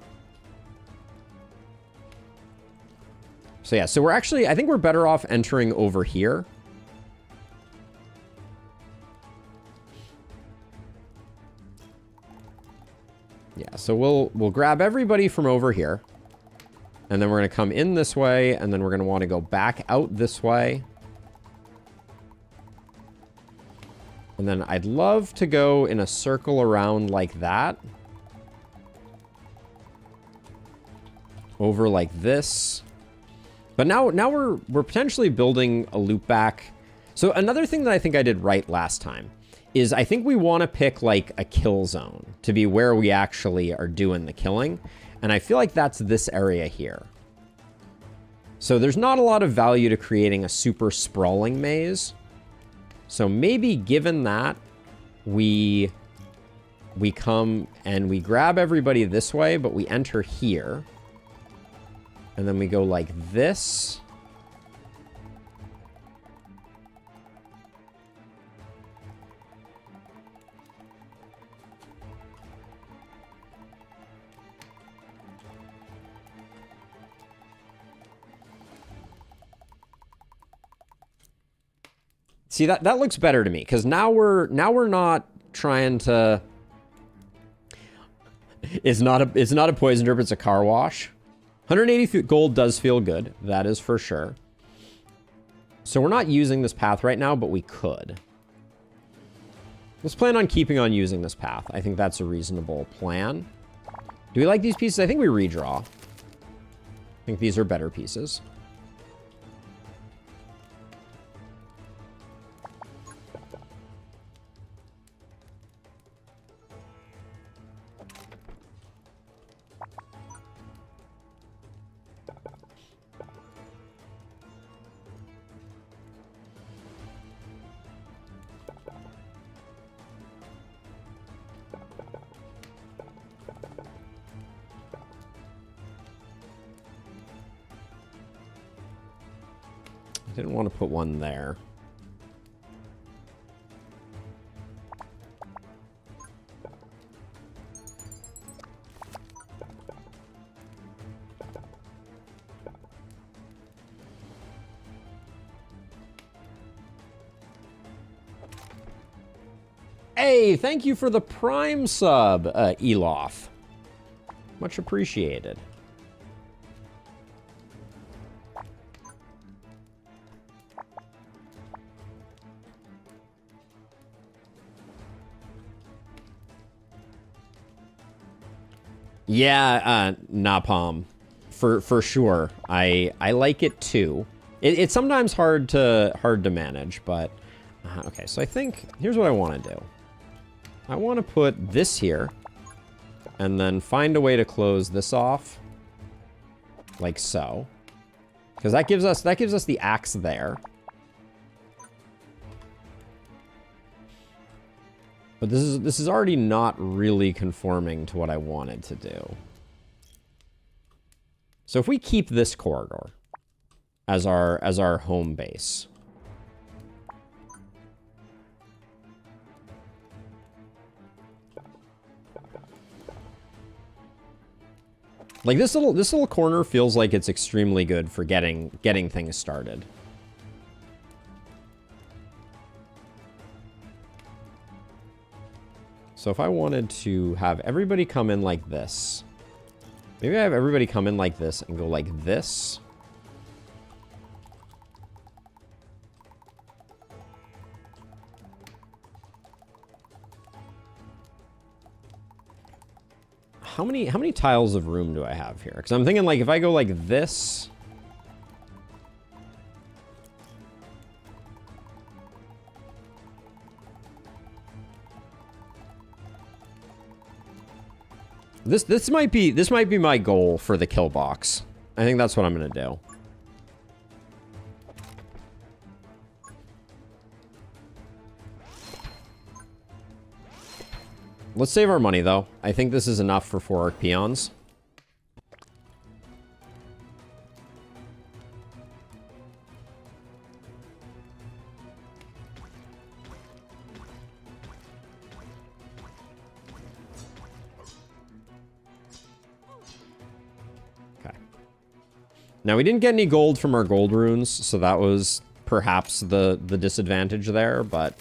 So yeah, so we're actually... I think we're better off entering over here. Yeah, so we'll grab everybody from over here. And then we're going to come in this way, and then we're going to want to go back out this way. And then I'd love to go in a circle around like that. Over like this. But now we're potentially building a loop back. So another thing that I think I did right last time is I think we want to pick like a kill zone to be where we actually are doing the killing. And I feel like that's this area here. So there's not a lot of value to creating a super sprawling maze. So maybe given that, we come and we grab everybody this way, but we enter here. And then we go like this. See, that looks better to me, because now we're not trying to... It's not a poison drip, it's a car wash. 180 gold does feel good, that is for sure. So we're not using this path right now, but we could. Let's plan on keeping on using this path. I think that's a reasonable plan. Do we like these pieces? I think we redraw. I think these are better pieces. I didn't want to put one there. Hey, thank you for the Prime sub, Elof. Much appreciated. Yeah, Napalm, for sure. I like it too. It's sometimes hard to manage, but okay. So I think here's what I want to do. I want to put this here, and then find a way to close this off, like so, because that gives us the axe there. But this is already not really conforming to what I wanted to do. So if we keep this corridor as our home base. Like this little corner feels like it's extremely good for getting things started. So if I wanted to have everybody come in like this, maybe I have everybody come in like this and go like this. How many tiles of room do I have here? Because I'm thinking like if I go like this. This might be my goal for the kill box. I think that's what I'm gonna do. Let's save our money though. I think this is enough for 4 arc peons. Now, we didn't get any gold from our gold runes, so that was perhaps the disadvantage there, but...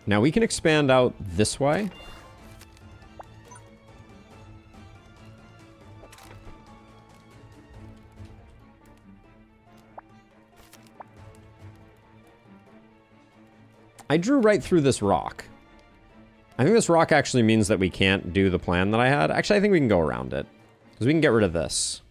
Now, we can expand out this way. I drew right through this rock. I think this rock actually means that we can't do the plan that I had. Actually, I think we can go around it. Because we can get rid of this.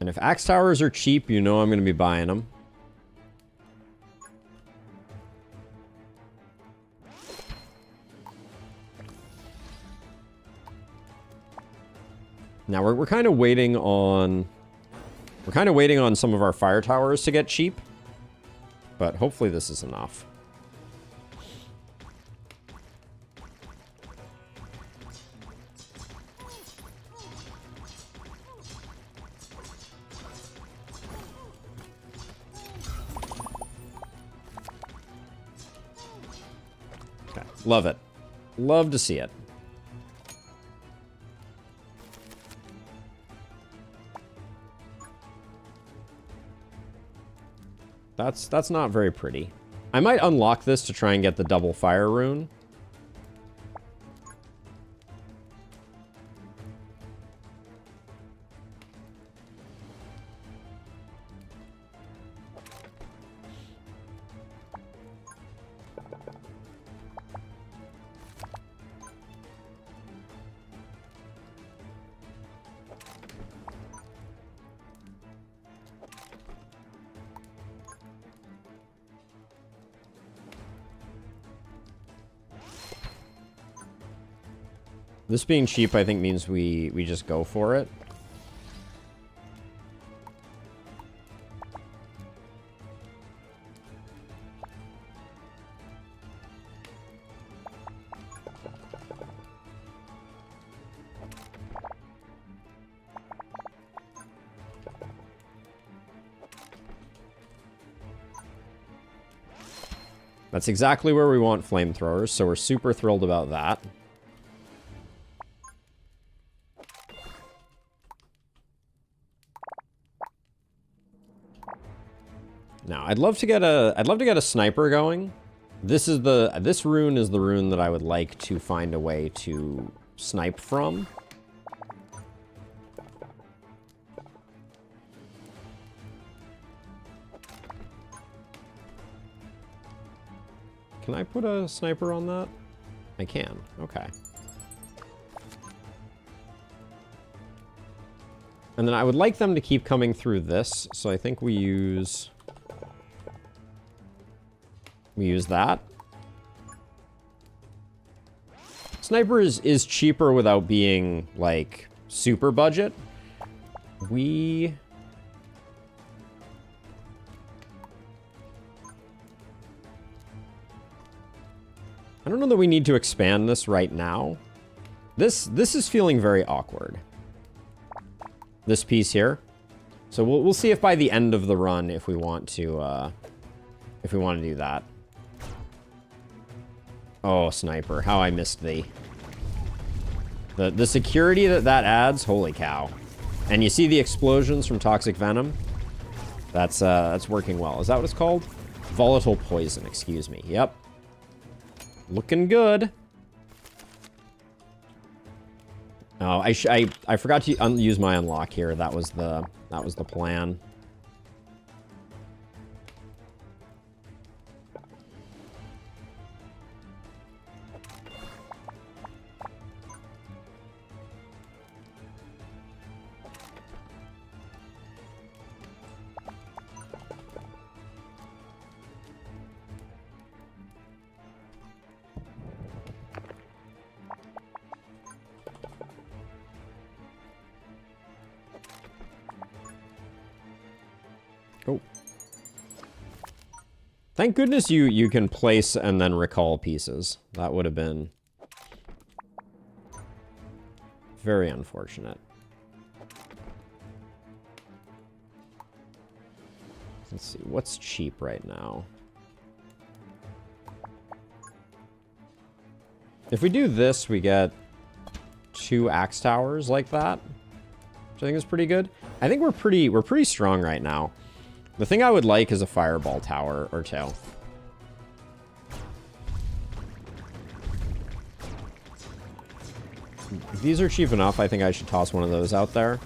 And if axe towers are cheap, you know I'm going to be buying them. Now we're kind of waiting on some of our fire towers to get cheap, but hopefully this is enough. Okay, love it. Love to see it. That's not very pretty. I might unlock this to try and get the double fire rune. This being cheap, I think, means we just go for it. That's exactly where we want flamethrowers, so we're super thrilled about that. Now, I'd love to get a sniper going. This rune is the rune that I would like to find a way to snipe from. Can I put a sniper on that? I can. Okay. And then I would like them to keep coming through this, so I think we use that. Sniper is cheaper without being, like, super budget. I don't know that we need to expand this right now. This is feeling very awkward. This piece here. So we'll see if by the end of the run if we want to do that. Oh, sniper, how I missed thee. The security that adds, holy cow. And you see the explosions from toxic venom? That's working well. Is that what it's called? Volatile poison, excuse me. Yep. Looking good. Oh, I forgot to use my unlock here. That was the plan. Oh. Thank goodness you can place and then recall pieces. That would have been very unfortunate. Let's see, what's cheap right now? If we do this, we get 2 axe towers like that, which I think is pretty good. I think we're pretty strong right now. The thing I would like is a fireball tower or 2. If these are cheap enough, I think I should toss one of those out there.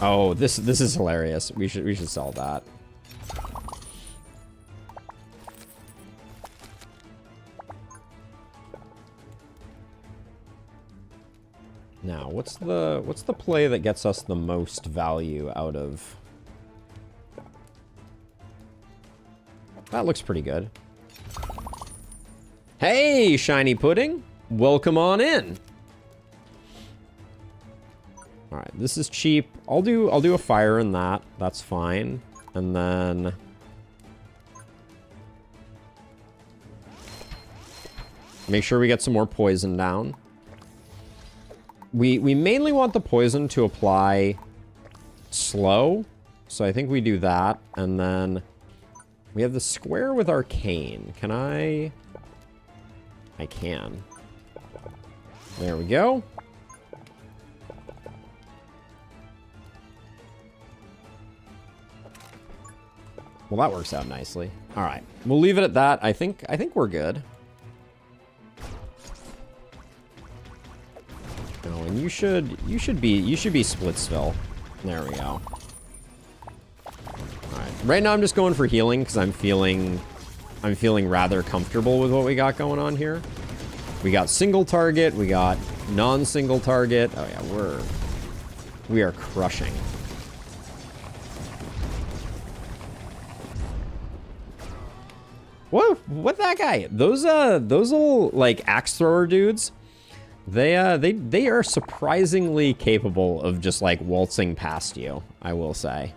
Oh, this is hilarious. We should sell that. Now, what's the play that gets us the most value out of? That looks pretty good. Hey, shiny pudding. Welcome on in. All right, this is cheap. I'll do a fire in that. That's fine. And then make sure we get some more poison down. We mainly want the poison to apply slow, so I think we do that. And then we have the square with arcane. Can I can. There we go. Well, that works out nicely. All right, we'll leave it at that. I think we're good. Oh, and you should be Splitsville. There we go. All right. Right now I'm just going for healing because I'm feeling rather comfortable with what we got going on here. We got single target, we got non-single target. Oh yeah, we are crushing. Whoa, what that guy? Those little like axe thrower dudes, they are surprisingly capable of just like waltzing past you, I will say.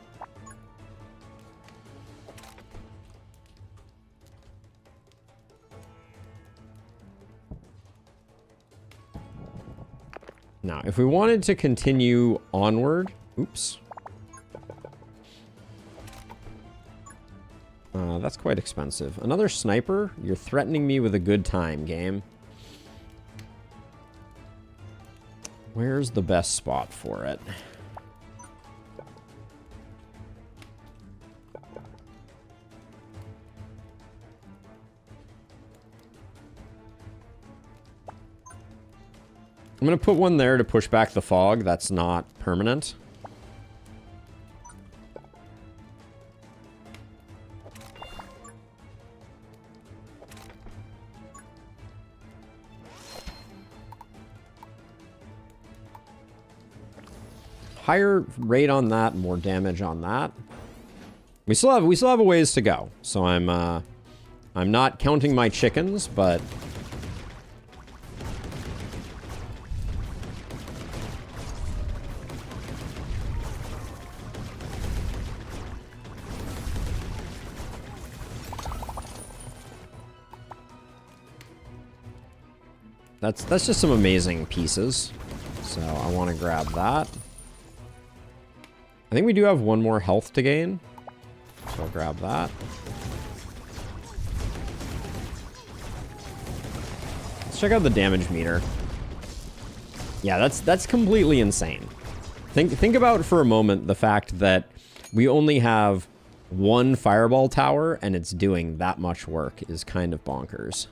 Now, if we wanted to continue onward, oops. That's quite expensive. Another sniper? You're threatening me with a good time, game. Where's the best spot for it? I'm going to put one there to push back the fog. That's not permanent. Higher rate on that, more damage on that. We still have a ways to go. So I'm not counting my chickens, but that's just some amazing pieces. So I want to grab that. I think we do have one more health to gain. So I'll grab that. Let's check out the damage meter. Yeah, that's completely insane. Think about for a moment the fact that we only have one fireball tower and it's doing that much work is kind of bonkers.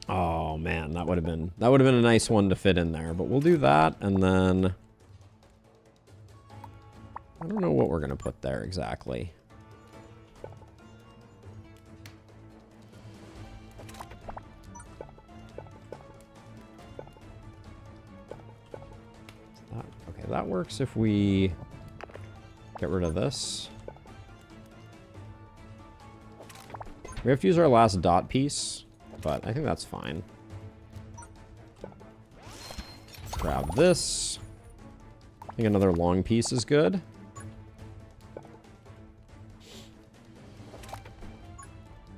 Oh man, that would have been a nice one to fit in there, but we'll do that, and then I don't know what we're gonna put there exactly. Okay, that works if we get rid of this. We have to use our last dot piece, but I think that's fine. Grab this. I think another long piece is good.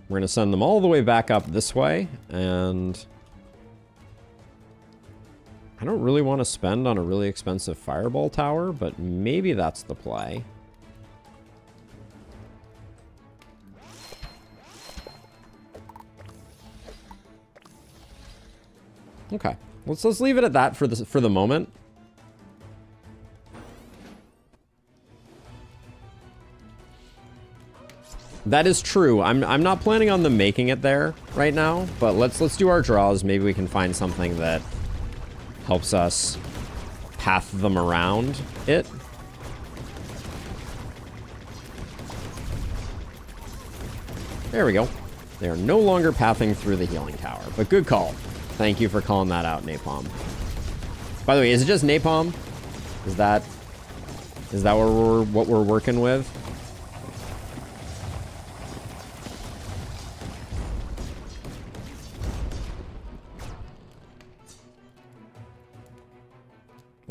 We're going to send them all the way back up this way, and I don't really want to spend on a really expensive fireball tower, but maybe that's the play. Okay, let's leave it at that for the moment. That is true. I'm not planning on them making it there right now, but let's do our draws. Maybe we can find something that helps us path them around it. There we go. They are no longer pathing through the healing tower, but good call. Thank you for calling that out, Napalm. By the way, is it just Napalm? Is that what we're working with?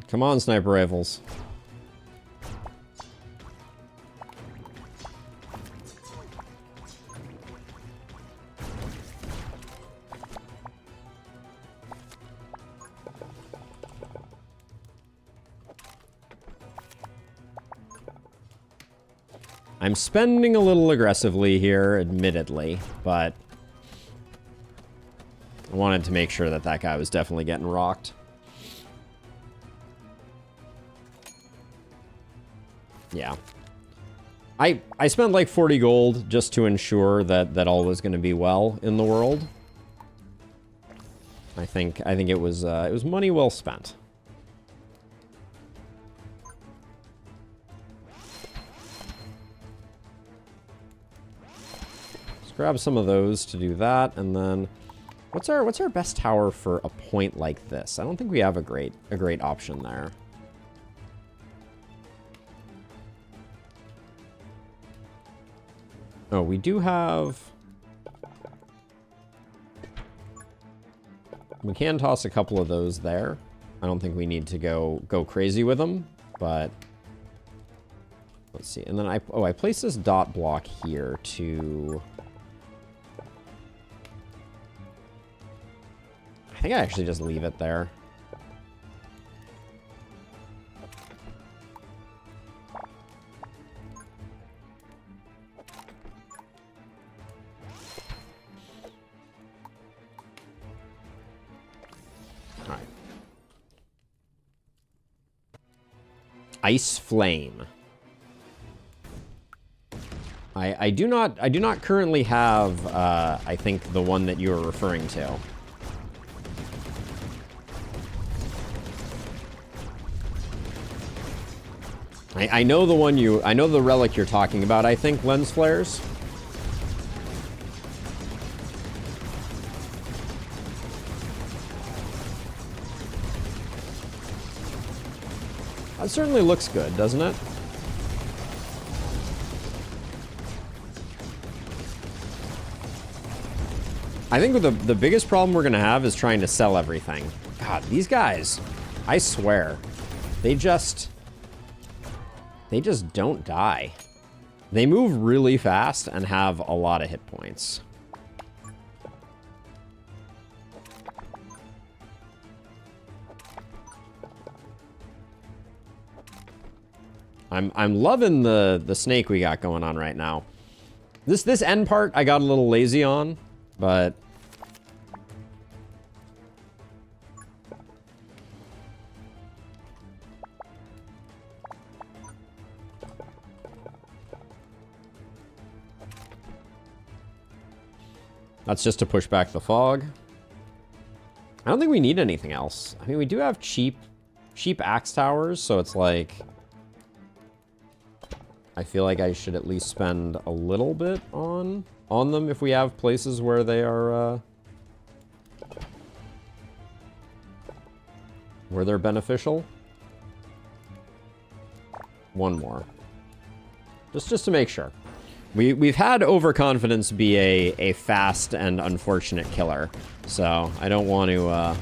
Come on, sniper rifles. I'm spending a little aggressively here, admittedly, but I wanted to make sure that that guy was definitely getting rocked. Yeah. I spent like 40 gold just to ensure that all was going to be well in the world. I think it was money well spent. Let's grab some of those to do that, and then what's our best tower for a point like this? I don't think we have a great option there. Oh, we do have... We can toss a couple of those there. I don't think we need to go crazy with them, but... Let's see. And then I placed this dot block here to... I think I actually just leave it there. Ice Flame. I do not currently have I think the one that you are referring to. I know the one I know the relic you're talking about, I think, lens flares. That certainly looks good, doesn't it? I think the biggest problem we're going to have is trying to sell everything. God, these guys, I swear, they just don't die. They move really fast and have a lot of hit points. I'm loving the snake we got going on right now. This end part I got a little lazy on, but that's just to push back the fog. I don't think we need anything else. I mean, we do have cheap axe towers, so it's like I feel like I should at least spend a little bit on them if we have places where they are where they're beneficial. One more. Just to make sure. We've had overconfidence be a fast and unfortunate killer, so I don't want to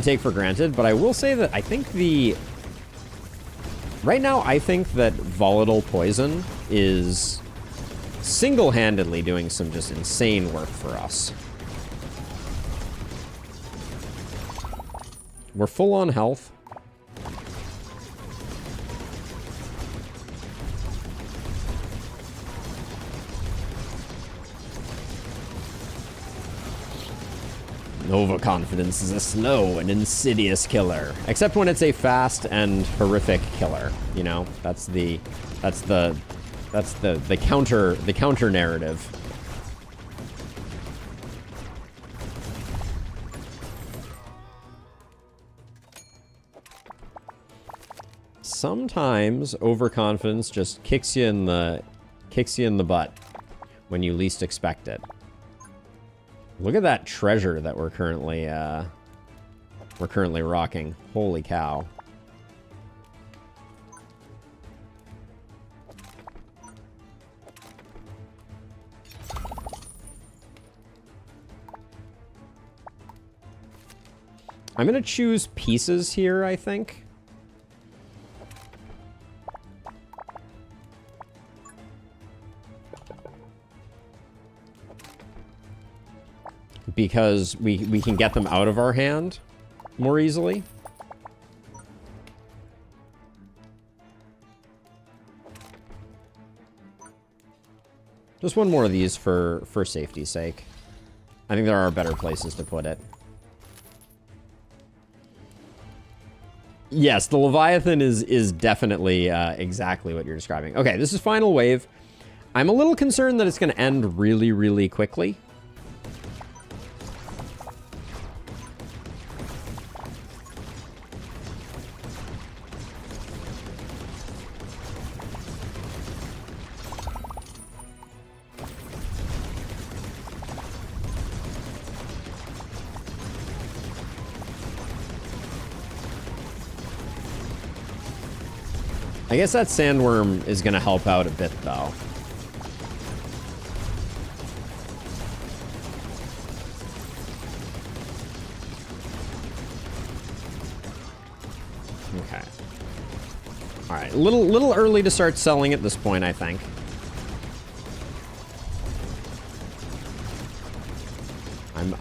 take for granted, but I will say that I think right now I think that volatile poison is single-handedly doing some just insane work for us. We're full on health. Overconfidence is a slow and insidious killer. Except when it's a fast and horrific killer, you know? That's the counter narrative. Sometimes overconfidence just kicks you in the butt when you least expect it. Look at that treasure that we're currently rocking. Holy cow. I'm gonna choose pieces here, I think. Because we can get them out of our hand more easily. Just one more of these for safety's sake. I think there are better places to put it. Yes, the Leviathan is definitely exactly what you're describing. Okay, this is final wave. I'm a little concerned that it's going to end really, really quickly. I guess that sandworm is going to help out a bit, though. Okay. All right, a little early to start selling at this point, I think.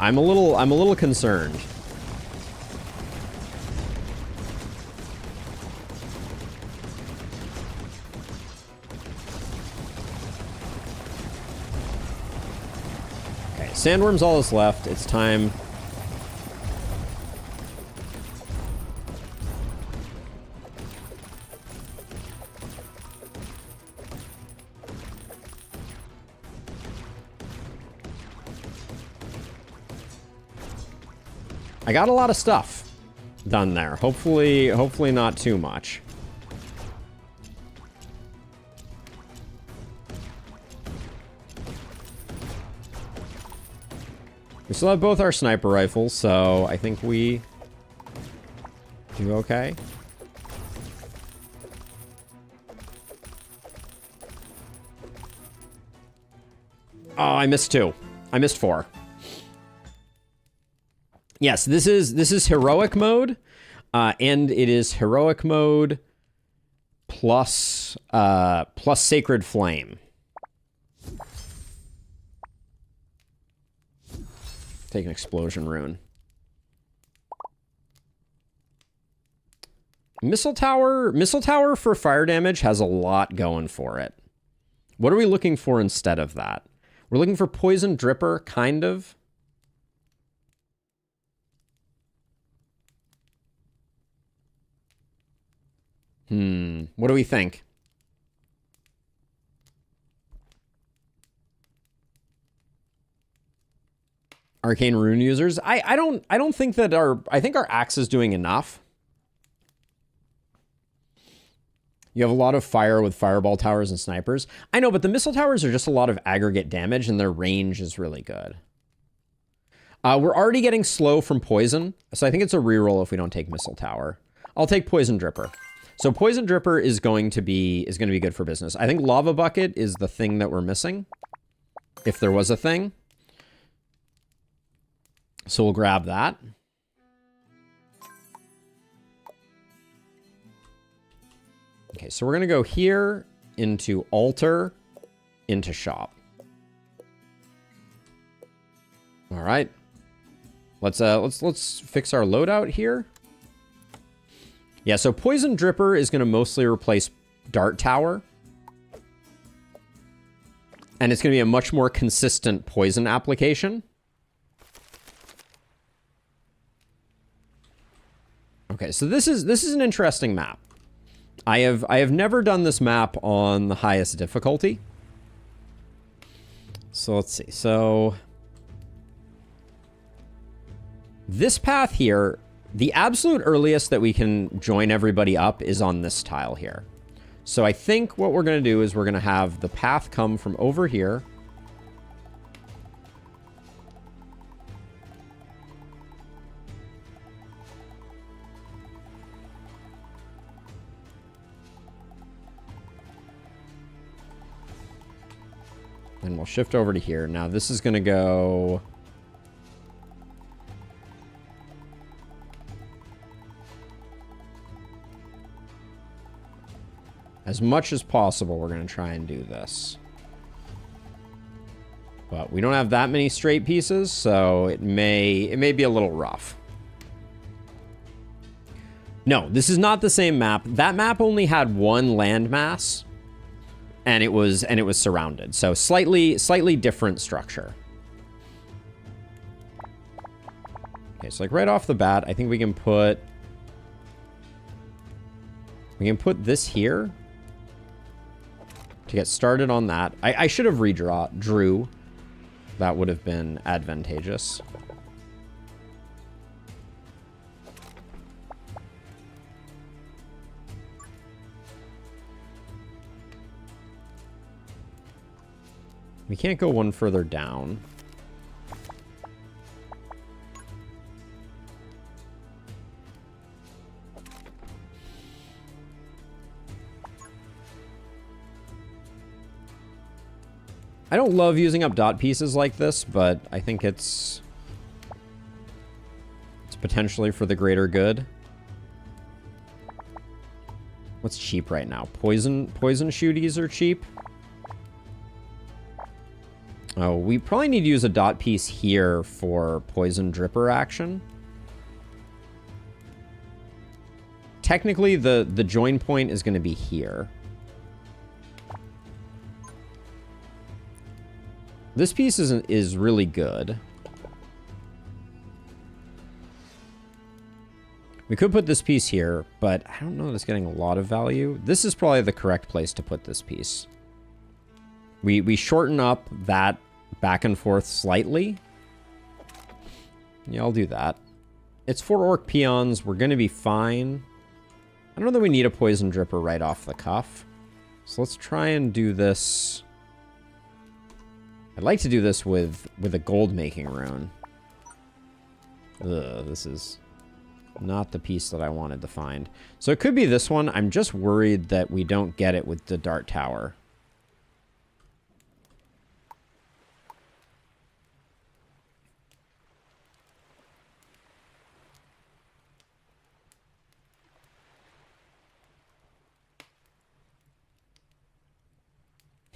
I'm a little concerned. Sandworm's all that's left. It's time. I got a lot of stuff done there. Hopefully not too much. We still have both our sniper rifles, so I think we do okay. Oh, I missed 2. I missed 4. Yes, this is heroic mode, and it is heroic mode plus sacred flame. Take an explosion rune. Missile tower for fire damage has a lot going for it. What are we looking for instead of that? We're looking for poison dripper, kind of. What do we think? Arcane rune users. I don't think that I think our axe is doing enough. You have a lot of fire with fireball towers and snipers. I know, but the missile towers are just a lot of aggregate damage and their range is really good. We're already getting slow from poison, so I think it's a reroll if we don't take missile tower. I'll take poison dripper. So poison dripper is going to be good for business. I think lava bucket is the thing that we're missing, if there was a thing. So we'll grab that. Okay, so we're gonna go here into altar, into shop. All right, let's fix our loadout here. Yeah, so poison dripper is gonna mostly replace dart tower, and it's gonna be a much more consistent poison application. Okay, so this is an interesting map. I have never done this map on the highest difficulty. So let's see. So this path here, the absolute earliest that we can join everybody up is on this tile here. So I think what we're going to do is we're going to have the path come from over here. And we'll shift over to here. Now this is going to go... As much as possible, we're going to try and do this. But we don't have that many straight pieces, so it may be a little rough. No, this is not the same map. That map only had one landmass. and it was surrounded. So slightly different structure. Okay, so like right off the bat, I think we can put this here to get started on that. I should have drew. That would have been advantageous. We can't go one further down. I don't love using up dot pieces like this, but I think it's potentially for the greater good. What's cheap right now? Poison shooties are cheap. Oh, we probably need to use a dot piece here for poison dripper action. Technically, the join point is going to be here. This piece is really good. We could put this piece here, but I don't know that it's getting a lot of value. This is probably the correct place to put this piece. We shorten up that back and forth slightly. Yeah, I'll do that. It's 4 orc peons. We're going to be fine. I don't know that we need a poison dripper right off the cuff. So let's try and do this. I'd like to do this with a gold making rune. Ugh, this is not the piece that I wanted to find. So it could be this one. I'm just worried that we don't get it with the dart tower.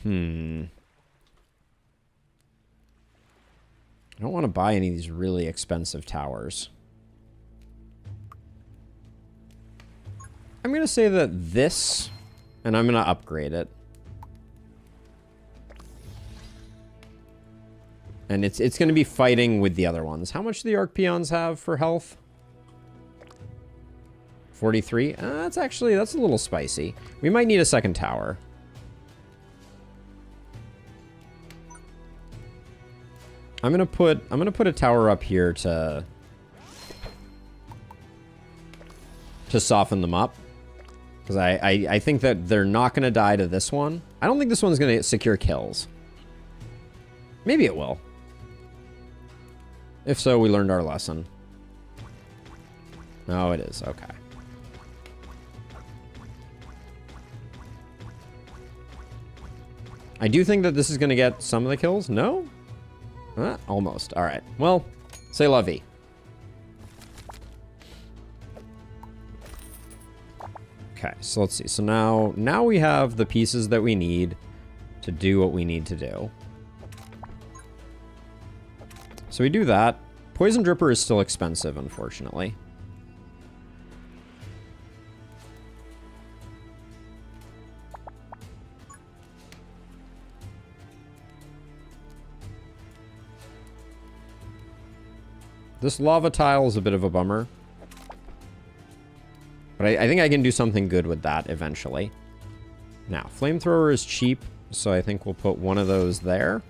I don't want to buy any of these really expensive towers. I'm going to say that this, and I'm going to upgrade it. And it's going to be fighting with the other ones. How much do the orc peons have for health? 43? That's a little spicy. We might need a second tower. I'm gonna put a tower up here to soften them up, because I think that they're not gonna die to this one. I don't think this one's gonna secure kills. Maybe it will. If so, we learned our lesson. Oh, it is. Okay. I do think that this is gonna get some of the kills. No? Almost. All right. Well, c'est la vie. Okay, so let's see. So now we have the pieces that we need to do what we need to do. So we do that. Poison dripper is still expensive, unfortunately. This lava tile is a bit of a bummer. But I think I can do something good with that eventually. Now, flamethrower is cheap, so I think we'll put one of those there.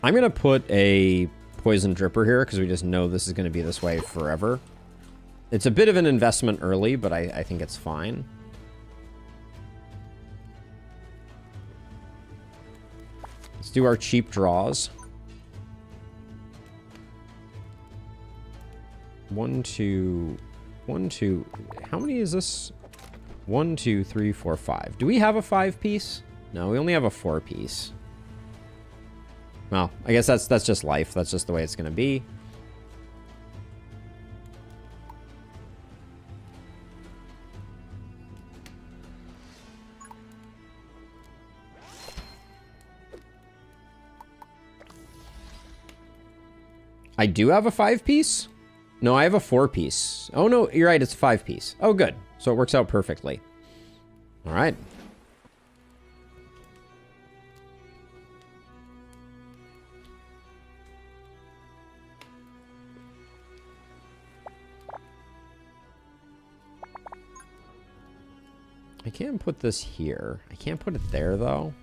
I'm going to put a poison dripper here, because we just know this is going to be this way forever. It's a bit of an investment early, but I think it's fine. Let's do our cheap draws. 1, 2, 1, 2. How many is this? 1, 2, 3, 4, 5. Do we have a 5-piece? No, we only have a 4-piece. Well, I guess that's just life. That's just the way it's going to be. I do have a 5-piece? No, I have a 4-piece. Oh, no, you're right. It's a 5-piece. Oh, good. So it works out perfectly. All right. I can put this here. I can't put it there, though.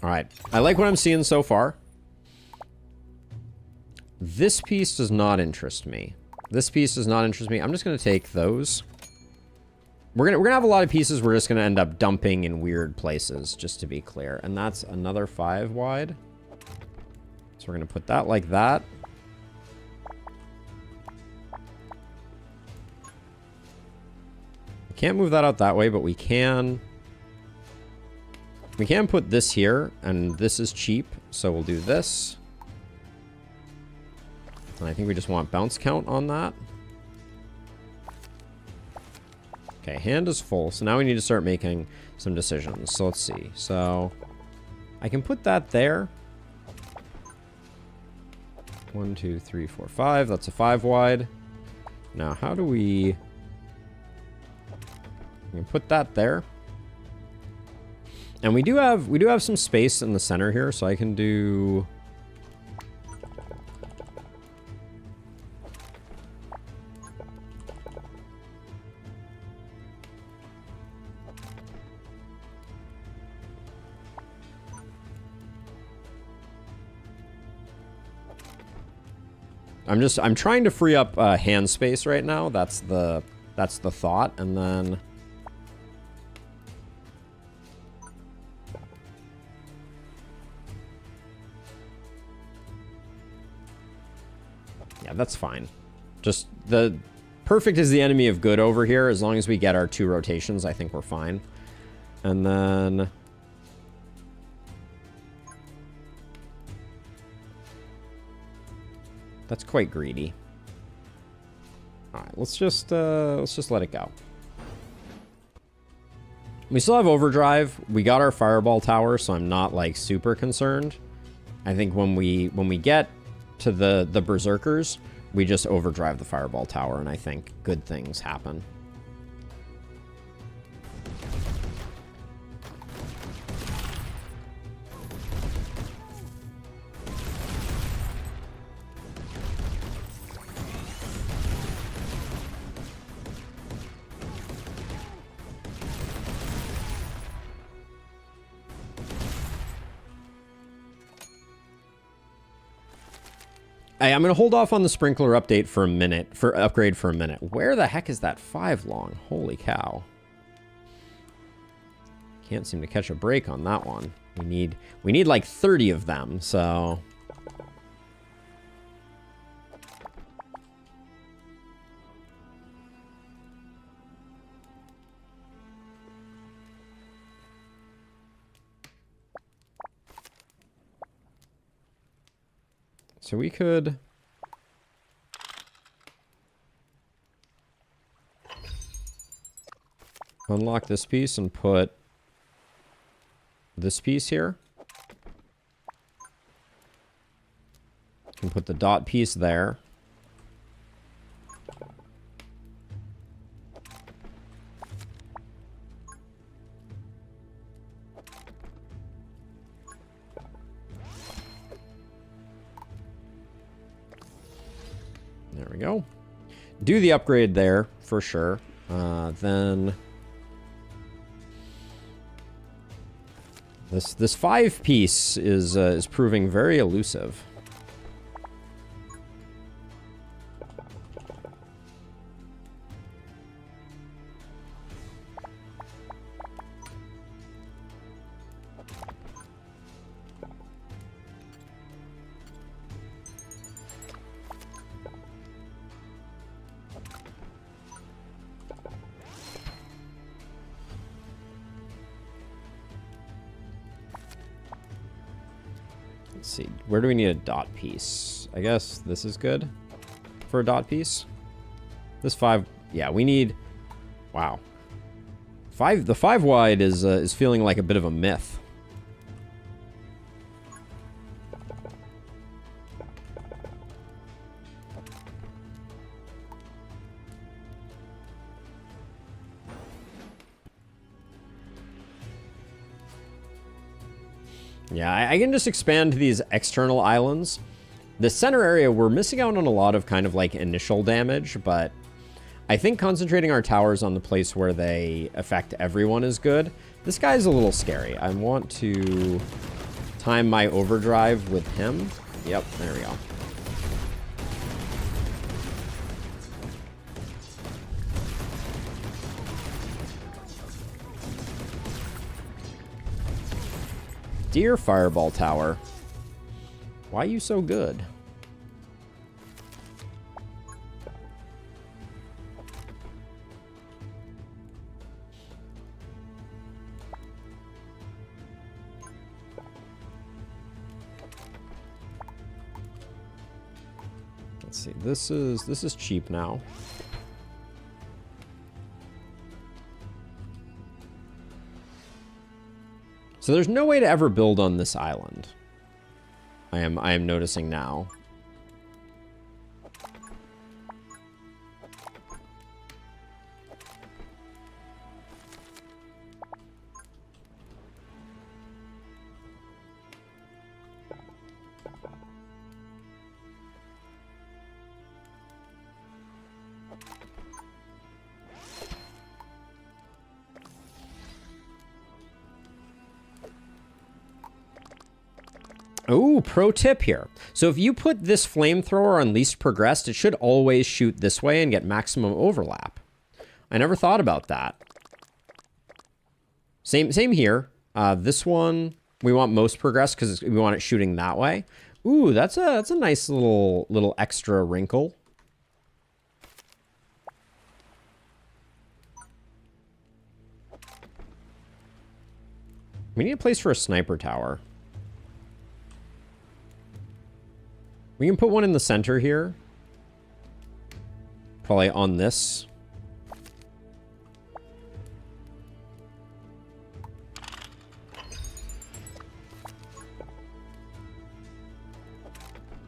All right. I like what I'm seeing so far. This piece does not interest me. This piece does not interest me. I'm just going to take those. We're gonna have a lot of pieces we're just going to end up dumping in weird places, just to be clear. And that's another 5 wide. So we're going to put that like that. We can't move that out that way, but we can... We can put this here, and this is cheap, so we'll do this. And I think we just want bounce count on that. Okay, hand is full, so now we need to start making some decisions. So let's see. So I can put that there. 1, 2, 3, 4, 5. That's a 5 wide. Now, how do we... We can put that there. And we do have some space in the center here, so I can do... I'm trying to free up hand space right now. That's the thought, and then... Yeah, that's fine. Just the perfect is the enemy of good over here. As long as we get our 2 rotations, I think we're fine. And then... That's quite greedy. All right, let's just let it go. We still have overdrive. We got our fireball tower, so I'm not like super concerned. I think when we get to the berserkers, we just overdrive the fireball tower, and I think good things happen. Hey, I'm going to hold off on the sprinkler update for a minute, upgrade for a minute. Where the heck is that 5 long? Holy cow. Can't seem to catch a break on that one. We need like 30 of them, so... So we could... unlock this piece and put this piece here. And put the dot piece there. There we go. Do the upgrade there for sure. Then this 5 piece is proving very elusive. Let's see. Where do we need a dot piece? I guess this is good for a dot piece. This 5, yeah, we need. Wow, the 5 wide is feeling like a bit of a myth. Yeah, I can just expand these external islands. The center area, we're missing out on a lot of kind of like initial damage, but I think concentrating our towers on the place where they affect everyone is good. This guy's a little scary. I want to time my overdrive with him. Yep, there we go. Dear Fireball Tower, why are you so good? Let's see. This is cheap now. So there's no way to ever build on this island. I am noticing now. Oh, pro tip here. So if you put this flamethrower on least progressed, it should always shoot this way and get maximum overlap. I never thought about that. Same here. This one, we want most progressed because we want it shooting that way. Ooh, that's a nice little extra wrinkle. We need a place for a sniper tower. We can put one in the center here. Probably on this.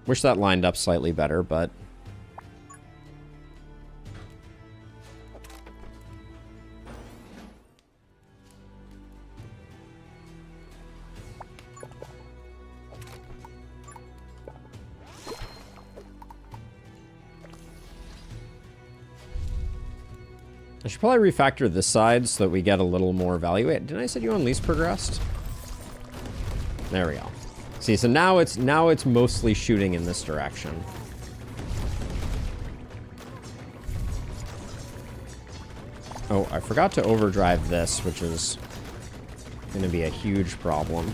Wish that lined up slightly better, but... I should probably refactor this side so that we get a little more value. Wait, didn't I set you on least progressed? There we go. See, so now it's mostly shooting in this direction. Oh, I forgot to overdrive this, which is going to be a huge problem.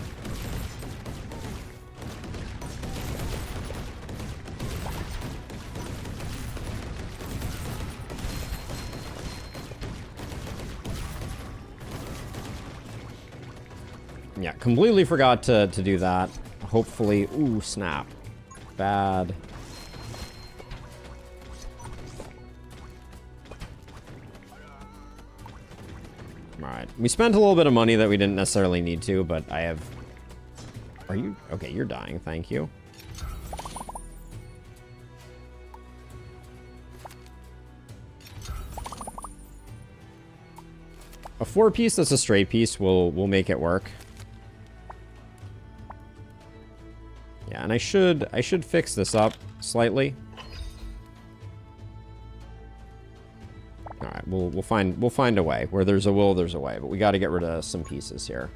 Yeah, completely forgot to do that. Hopefully... Ooh, snap. Bad. Alright. We spent a little bit of money that we didn't necessarily need to, but I have... Are you... Okay, you're dying. Thank you. A 4-piece that's a straight piece will make it work. Yeah, and I should fix this up slightly. All right, we'll find a way. Where there's a will, there's a way. But we got to get rid of some pieces here.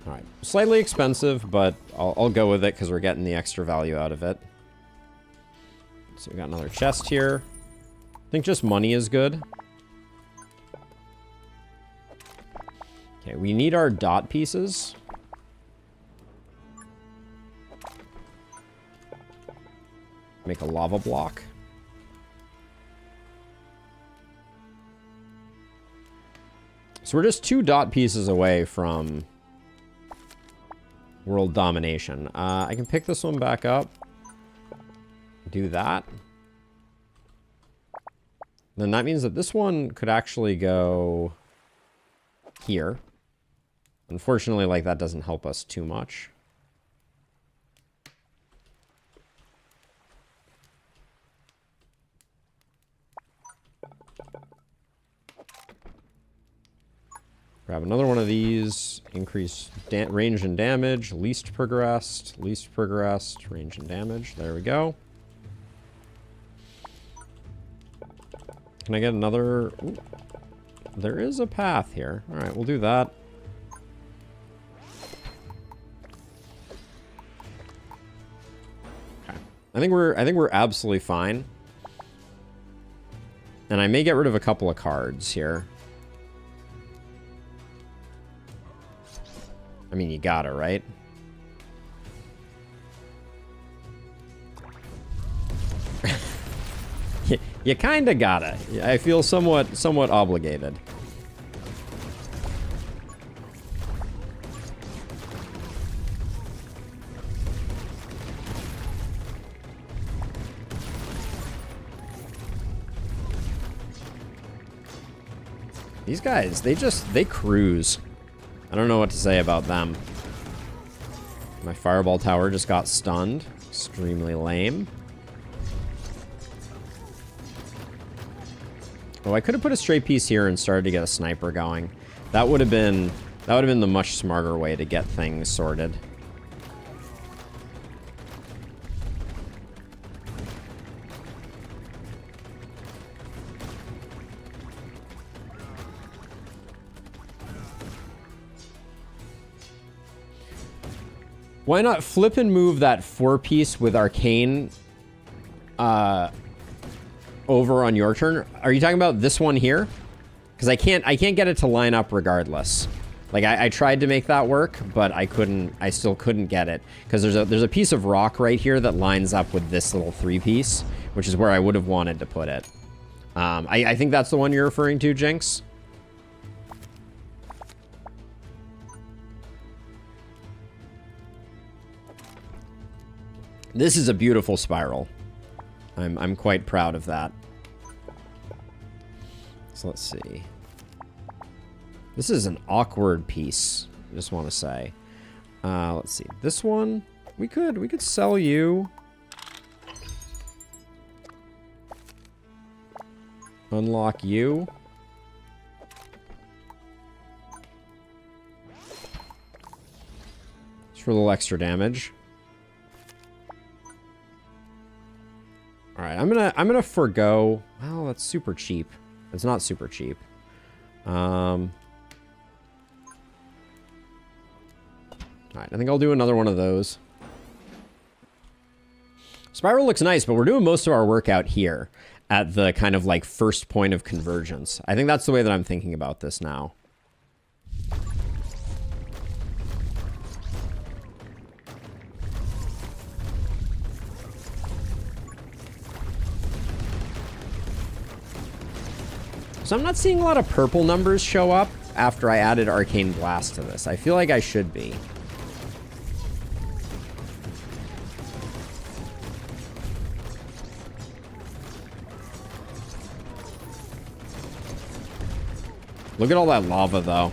All right, slightly expensive, but I'll go with it because we're getting the extra value out of it. So we got another chest here. I think just money is good. Okay, we need our dot pieces. Make a lava block. So we're just 2 dot pieces away from world domination. I can pick this one back up. Do that. Then that means that this one could actually go here. Unfortunately, like, that doesn't help us too much. Grab another one of these. Increase range and damage. Least progressed. Least progressed. Range and damage. There we go. Can I get another... Ooh, there is a path here. Alright, we'll do that. Okay. I think we're absolutely fine. And I may get rid of a couple of cards here. I mean, you gotta, right? You kinda gotta. I feel somewhat obligated. These guys, they cruise. I don't know what to say about them. My fireball tower just got stunned. Extremely lame. Oh, I could have put a straight piece here and started to get a sniper going. That would have been the much smarter way to get things sorted. Why not flip and move that 4-piece with arcane over on your turn? Are you talking about this one here? Because I can't get it to line up regardless. Like I tried to make that work, but I still couldn't get it. Because there's a piece of rock right here that lines up with this little 3-piece, which is where I would have wanted to put it. I think that's the one you're referring to, Jinx. This is a beautiful spiral. I'm quite proud of that. So let's see. This is an awkward piece, I just want to say. Let's see. This one, we could sell you. Unlock you. Just for a little extra damage. All right, I'm gonna forgo. Well, that's super cheap. It's not super cheap. All right, I think I'll do another one of those. Spiral looks nice, but we're doing most of our work out here at the kind of like first point of convergence. I think that's the way that I'm thinking about this now. So I'm not seeing a lot of purple numbers show up after I added Arcane Blast to this. I feel like I should be. Look at all that lava, though.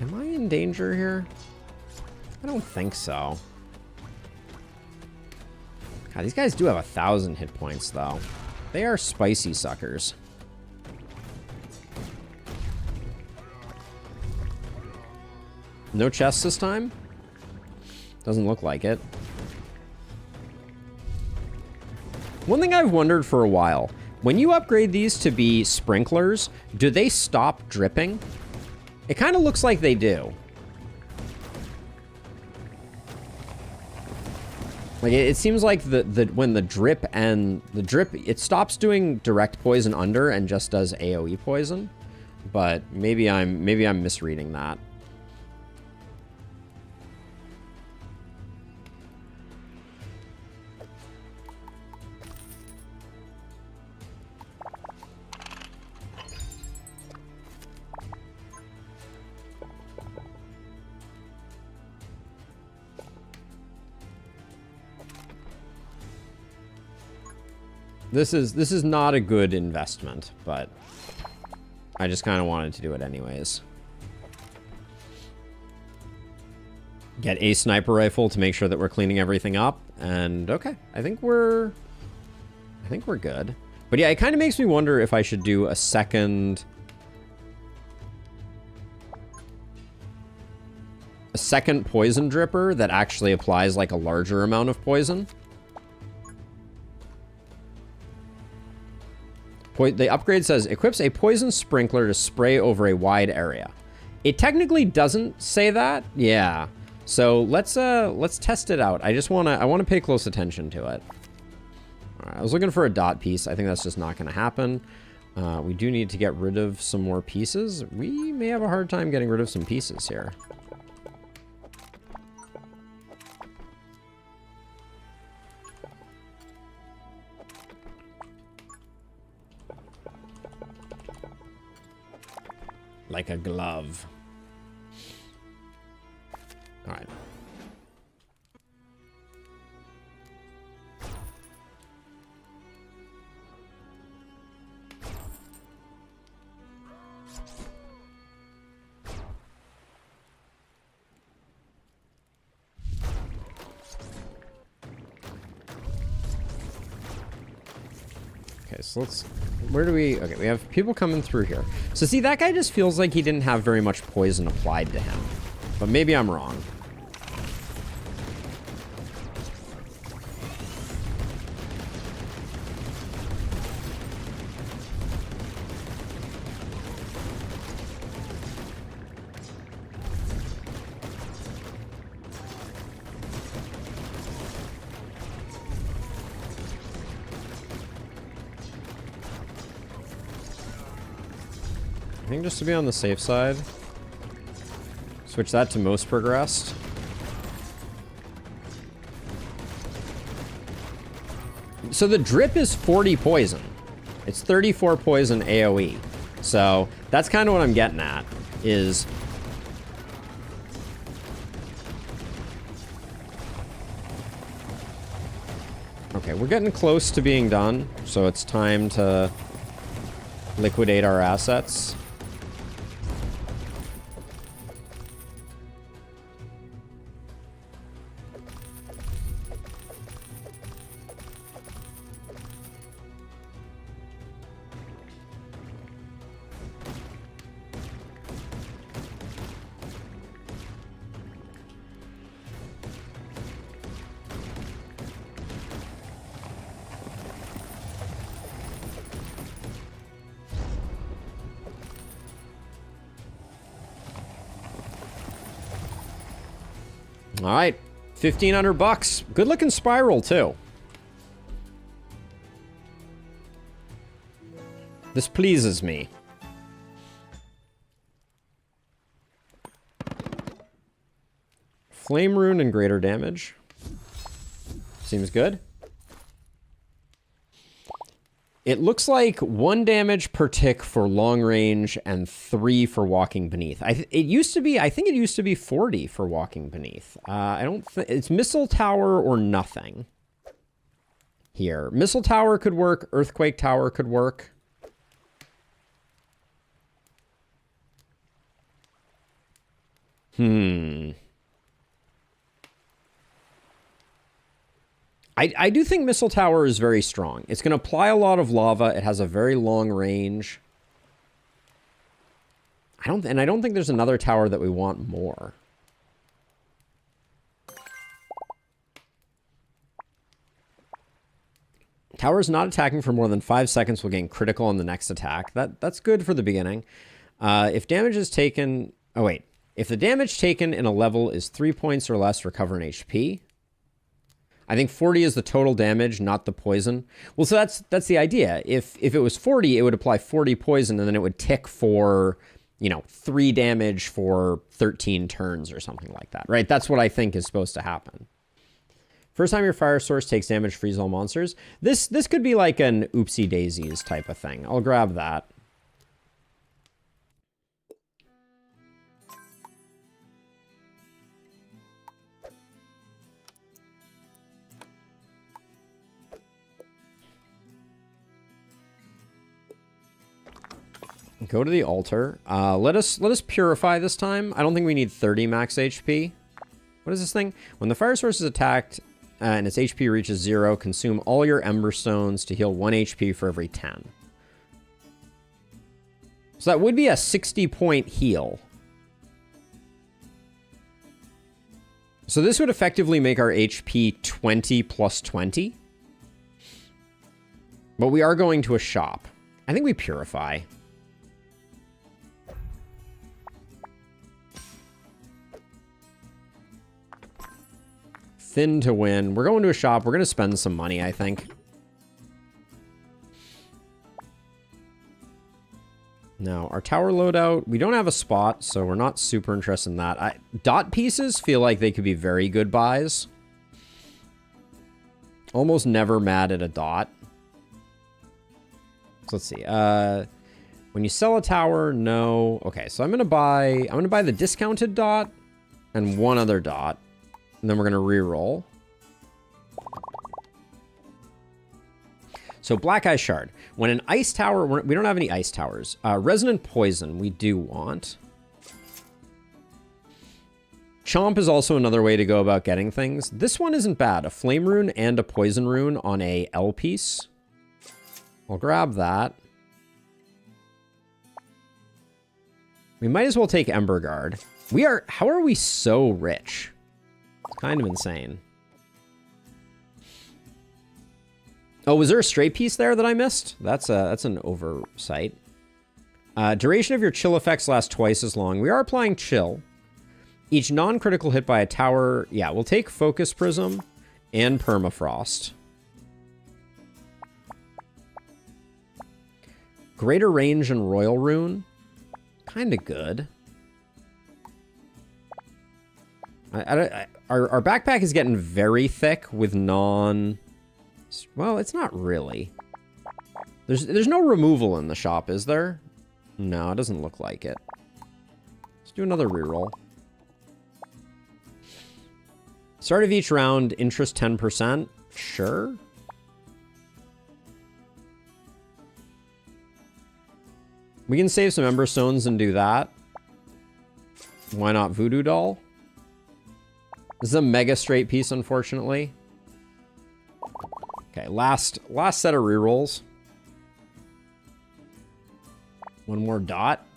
Am I in danger here? I don't think so. God, these guys do have 1,000 hit points, though. They are spicy suckers. No chests this time? Doesn't look like it. One thing I've wondered for a while, when you upgrade these to be sprinklers, do they stop dripping? It kind of looks like they do. Like it seems like when the drip it stops doing direct poison under and just does AoE poison, but maybe I'm misreading that. This is not a good investment, but I just kind of wanted to do it anyways. Get a sniper rifle to make sure that we're cleaning everything up, and okay, I think we're think we're good. But yeah, it kind of makes me wonder if I should do a second poison dripper that actually applies like a larger amount of poison. The upgrade says equips a poison sprinkler to spray over a wide area. It technically doesn't say that. Yeah. So let's test it out. I want to pay close attention to it. All right, I was looking for a dot piece. I think that's just not going to happen. We do need to get rid of some more pieces. We may have a hard time getting rid of some pieces here. Like a glove. All right. Okay, so let's... Where do we... Okay, we have people coming through here. So see, that guy just feels like he didn't have very much poison applied to him. But maybe I'm wrong. I think just to be on the safe side, switch that to most progressed. So the drip is 40 poison. It's 34 poison AoE. So that's kind of what I'm getting at, is... Okay, we're getting close to being done, so it's time to liquidate our assets. All right, 1,500 bucks. Good looking spiral too. This pleases me. Flame rune and greater damage. Seems good. It looks like 1 damage per tick for long range and 3 for walking beneath. I think it used to be 40 for walking beneath. I don't think it's missile tower or nothing. Here, missile tower could work. Earthquake tower could work. I do think Missile Tower is very strong. It's going to apply a lot of lava. It has a very long range. I don't think there's another tower that we want more. Towers not attacking for more than 5 seconds will gain critical on the next attack. That's good for the beginning. If damage is taken... Oh, wait. If the damage taken in a level is 3 points or less, recover an HP. I think 40 is the total damage, not the poison. Well, so that's the idea. If it was 40, it would apply 40 poison, and then it would tick for, 3 damage for 13 turns or something like that, right? That's what I think is supposed to happen. First time your fire source takes damage, freeze all monsters. This could be like an oopsie daisies type of thing. I'll grab that. Go to the altar. Let us purify this time. I don't think we need 30 max HP. What is this thing? When the fire source is attacked and its HP reaches 0, consume all your Ember Stones to heal 1 HP for every 10. So that would be a 60-point heal. So this would effectively make our HP 20 plus 20. But we are going to a shop. I think we purify. Thin to win. We're going to a shop. We're going to spend some money, I think. Now, our tower loadout, we don't have a spot, so we're not super interested in that. Dot pieces feel like they could be very good buys. Almost never mad at a dot. So let's see. When you sell a tower, no. Okay, so I'm gonna buy the discounted dot and one other dot. And then we're gonna re-roll. So Black Eye Shard. When an ice tower, we don't have any ice towers. Resonant Poison, we do want. Chomp is also another way to go about getting things. This one isn't bad. A Flame Rune and a Poison Rune on a L piece. I'll grab that. We might as well take Emberward. How are we so rich? It's kind of insane. Oh, was there a straight piece there that I missed? That's an oversight. Duration of your chill effects lasts twice as long. We are applying chill. Each non-critical hit by a tower... Yeah, we'll take Focus Prism and Permafrost. Greater range and Royal Rune. Kind of good. Our backpack is getting very thick with non... Well, it's not really. There's no removal in the shop, is there? No, it doesn't look like it. Let's do another reroll. Start of each round, interest 10%. Sure. We can save some Ember Stones and do that. Why not Voodoo Doll? This is a mega straight piece, unfortunately. Okay, last set of rerolls. One more dot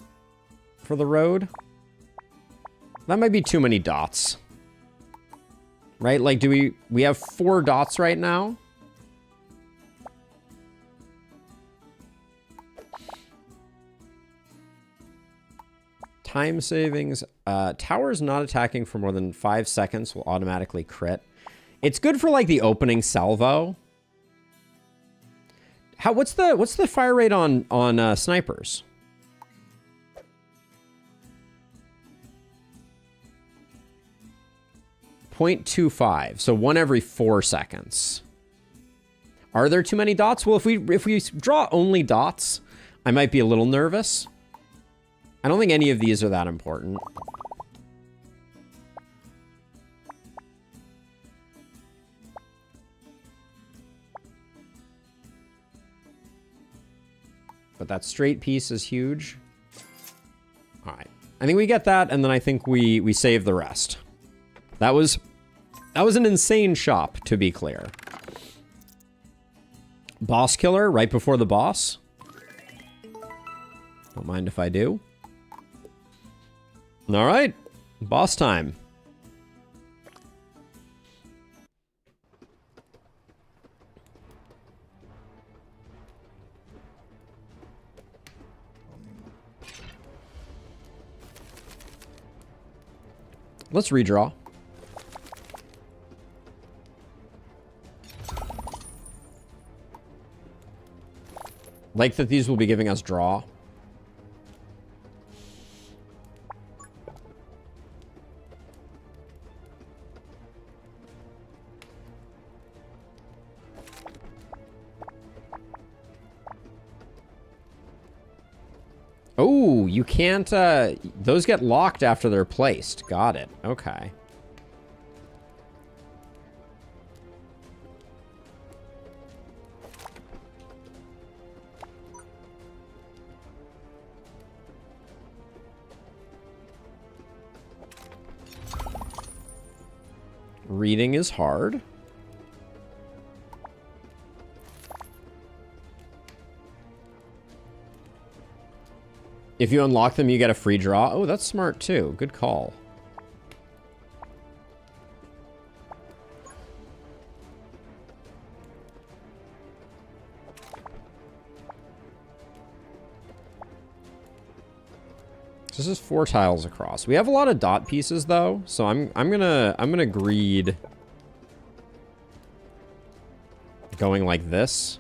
for the road. That might be too many dots. Right? Like, we have 4 dots right now. Time savings. Towers not attacking for more than 5 seconds will automatically crit. It's good for, like, the opening salvo. What's the fire rate on snipers? .25, so 1 every 4 seconds. Are there too many dots? Well, if we draw only dots, I might be a little nervous. I don't think any of these are that important. But that straight piece is huge. All right. I think we get that, and then I think we save the rest. That was an insane shop, to be clear. Boss killer right before the boss. Don't mind if I do. All right. Boss time. Let's redraw. Like that these will be giving us draw. Oh, you can't, those get locked after they're placed. Got it. Okay. Reading is hard. If you unlock them, you get a free draw. Oh, that's smart too. Good call. This is 4 tiles across. We have a lot of dot pieces though, so I'm gonna greed going like this.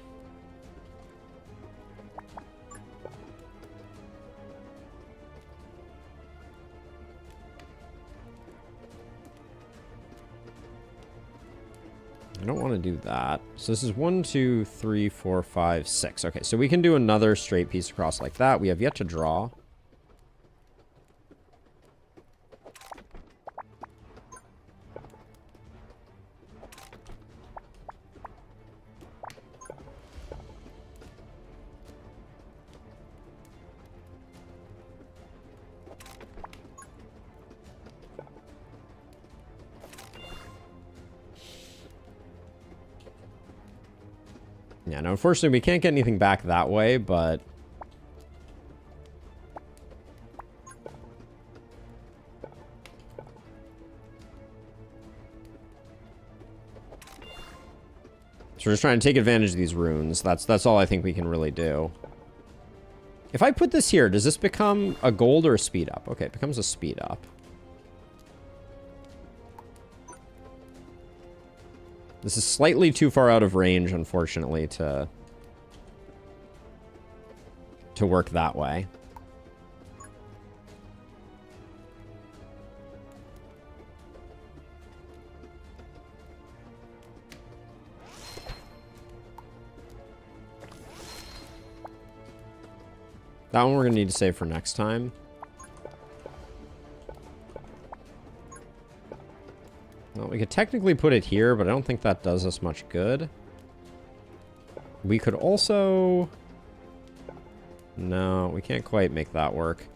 I don't want to do that. So this is 1, 2, 3, 4, 5, 6. Okay, so we can do another straight piece across like that. We have yet to draw. Yeah, no, unfortunately, we can't get anything back that way, but... So we're just trying to take advantage of these runes. That's all I think we can really do. If I put this here, does this become a gold or a speed up? Okay, it becomes a speed up. This is slightly too far out of range, unfortunately, to work that way. That one we're going to need to save for next time. Well, we could technically put it here, but I don't think that does us much good. We could also... No, we can't quite make that work.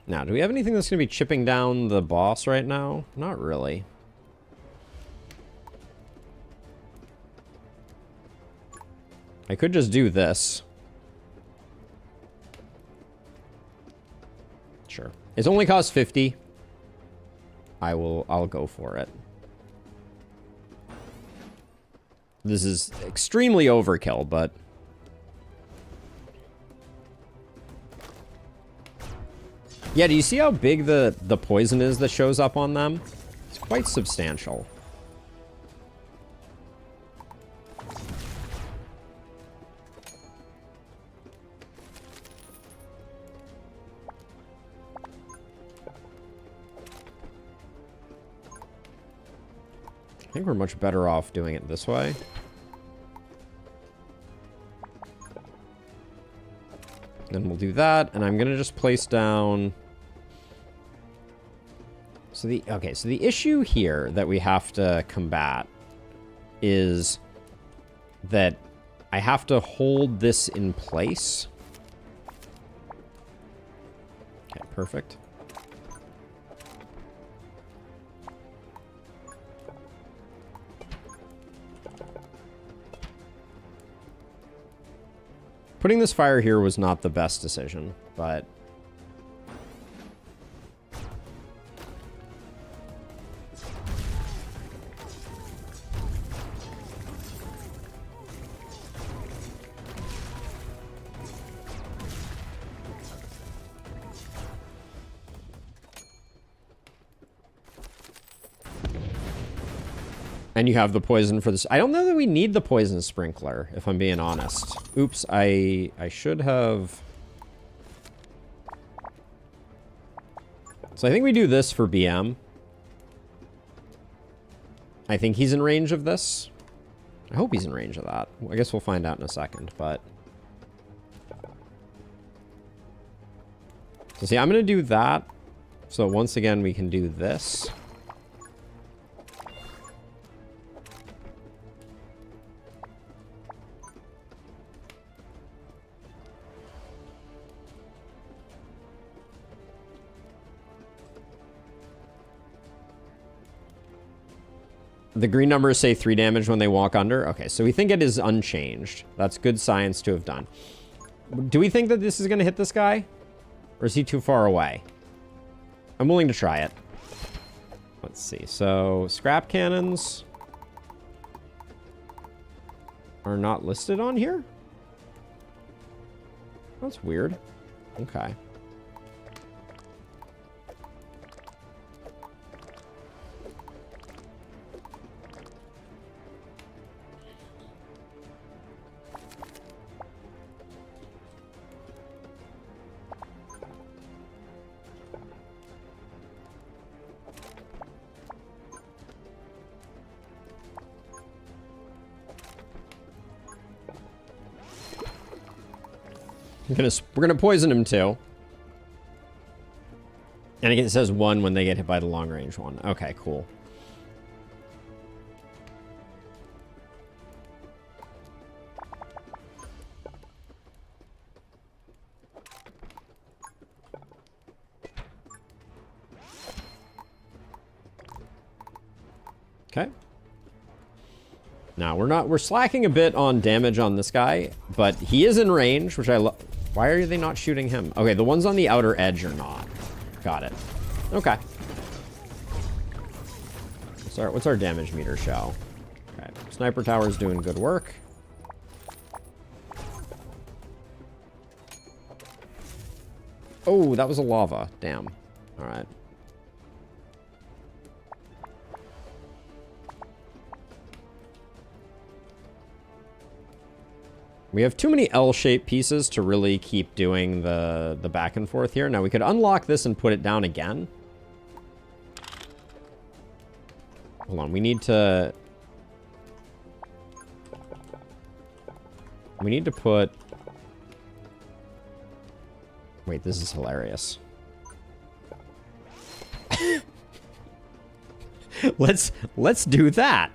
Now, do we have anything that's going to be chipping down the boss right now? Not really. I could just do this. Sure. It's only cost 50. I'll go for it. This is extremely overkill, but... Yeah, do you see how big the poison is that shows up on them? It's quite substantial. I think we're much better off doing it this way. Then we'll do that, and I'm gonna just place down... So the issue here that we have to combat is that I have to hold this in place. Okay, perfect. Putting this fire here was not the best decision, but... And you have the poison for this. I don't know that we need the poison sprinkler, if I'm being honest. Oops, I should have... So I think we do this for BM. I think he's in range of this. I hope he's in range of that. I guess we'll find out in a second, but... So see, I'm going to do that. So once again, we can do this. The green numbers say 3 damage when they walk under. Okay, so we think it is unchanged. That's good science to have done. Do we think that this is going to hit this guy? Or is he too far away? I'm willing to try it. Let's see. So, scrap cannons are not listed on here? That's weird. Okay. We're gonna poison him too. And it says 1 when they get hit by the long range one. Okay, cool. Okay. Now we're slacking a bit on damage on this guy, but he is in range, which I love. Why are they not shooting him? Okay, the ones on the outer edge are not. Got it. Okay. What's our damage meter show? Okay, sniper tower's doing good work. Oh, that was a lava. Damn. All right. We have too many L-shaped pieces to really keep doing the back and forth here. Now, we could unlock this and put it down again. Hold on, we need to put... Wait, this is hilarious. Let's do that.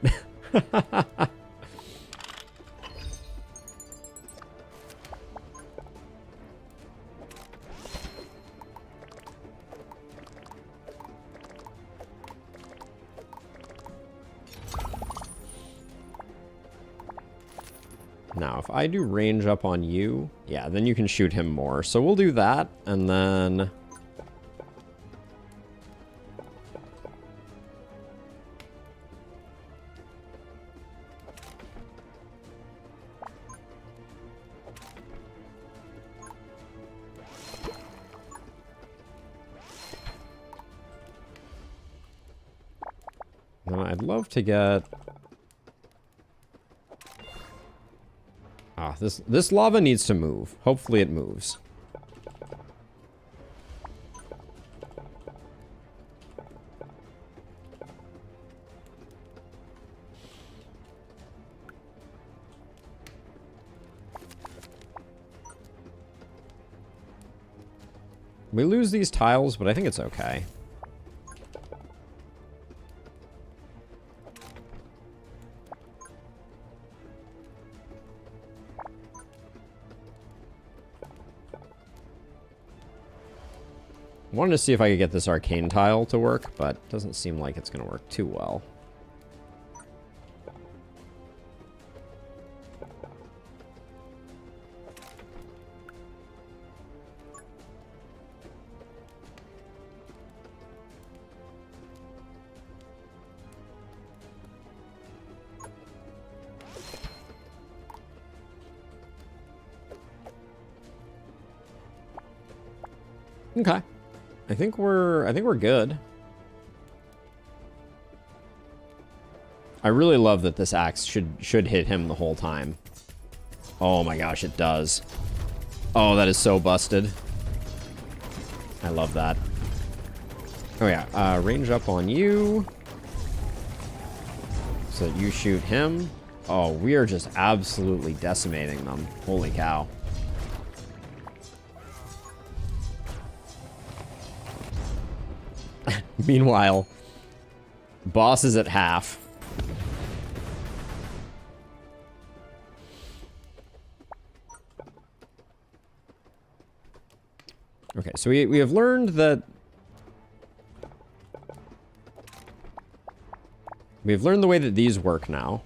Now, if I do range up on you, yeah, then you can shoot him more. So we'll do that, and then... Now, I'd love to get... Ah, this lava needs to move. Hopefully it moves. We lose these tiles, but I think it's okay. Wanted to see if I could get this arcane tile to work, but it doesn't seem like it's going to work too well. Okay. I think we're good. I really love that this axe should hit him the whole time. Oh my gosh, it does. Oh, that is so busted. I love that. Oh yeah, range up on you. So that you shoot him. Oh, we are just absolutely decimating them. Holy cow. Meanwhile, boss is at half. Okay, so we have learned that... We've learned the way that these work now.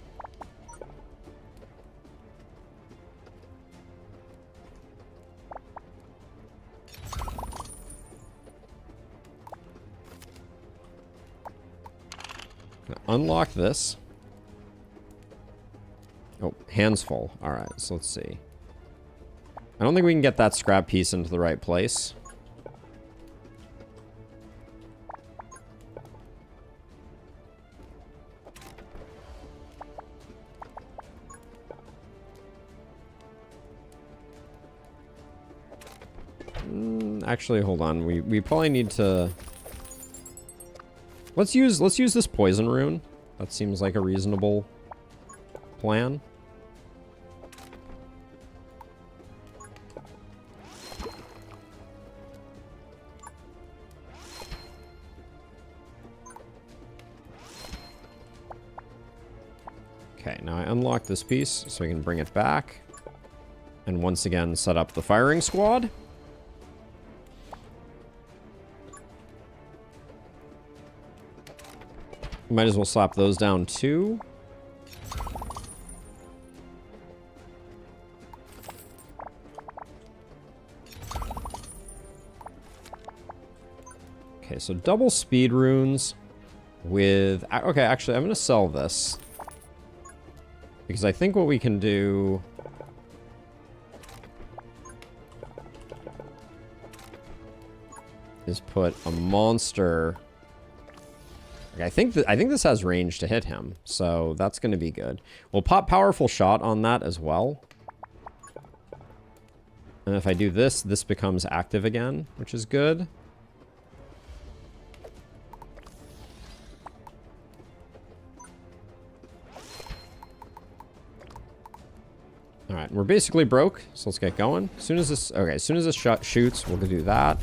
Unlock this. Oh, hands full. Alright, so let's see. I don't think we can get that scrap piece into the right place. Actually, hold on. We probably need to... Let's use this poison rune. That seems like a reasonable plan. Okay, now I unlock this piece so I can bring it back. And once again, set up the firing squad. Might as well slap those down too. Okay, so double speed runes with... Okay, actually, I'm going to sell this. Because I think what we can do... is put a monster... I think this has range to hit him, so that's going to be good. We'll pop powerful shot on that as well. And if I do this, this becomes active again, which is good. All right, we're basically broke, so let's get going. As soon as this shot shoots, we'll do that.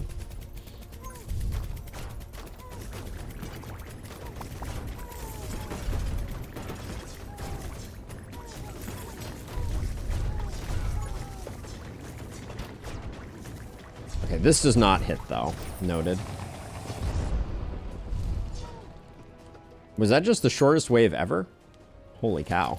This does not hit, though. Noted. Was that just the shortest wave ever? Holy cow.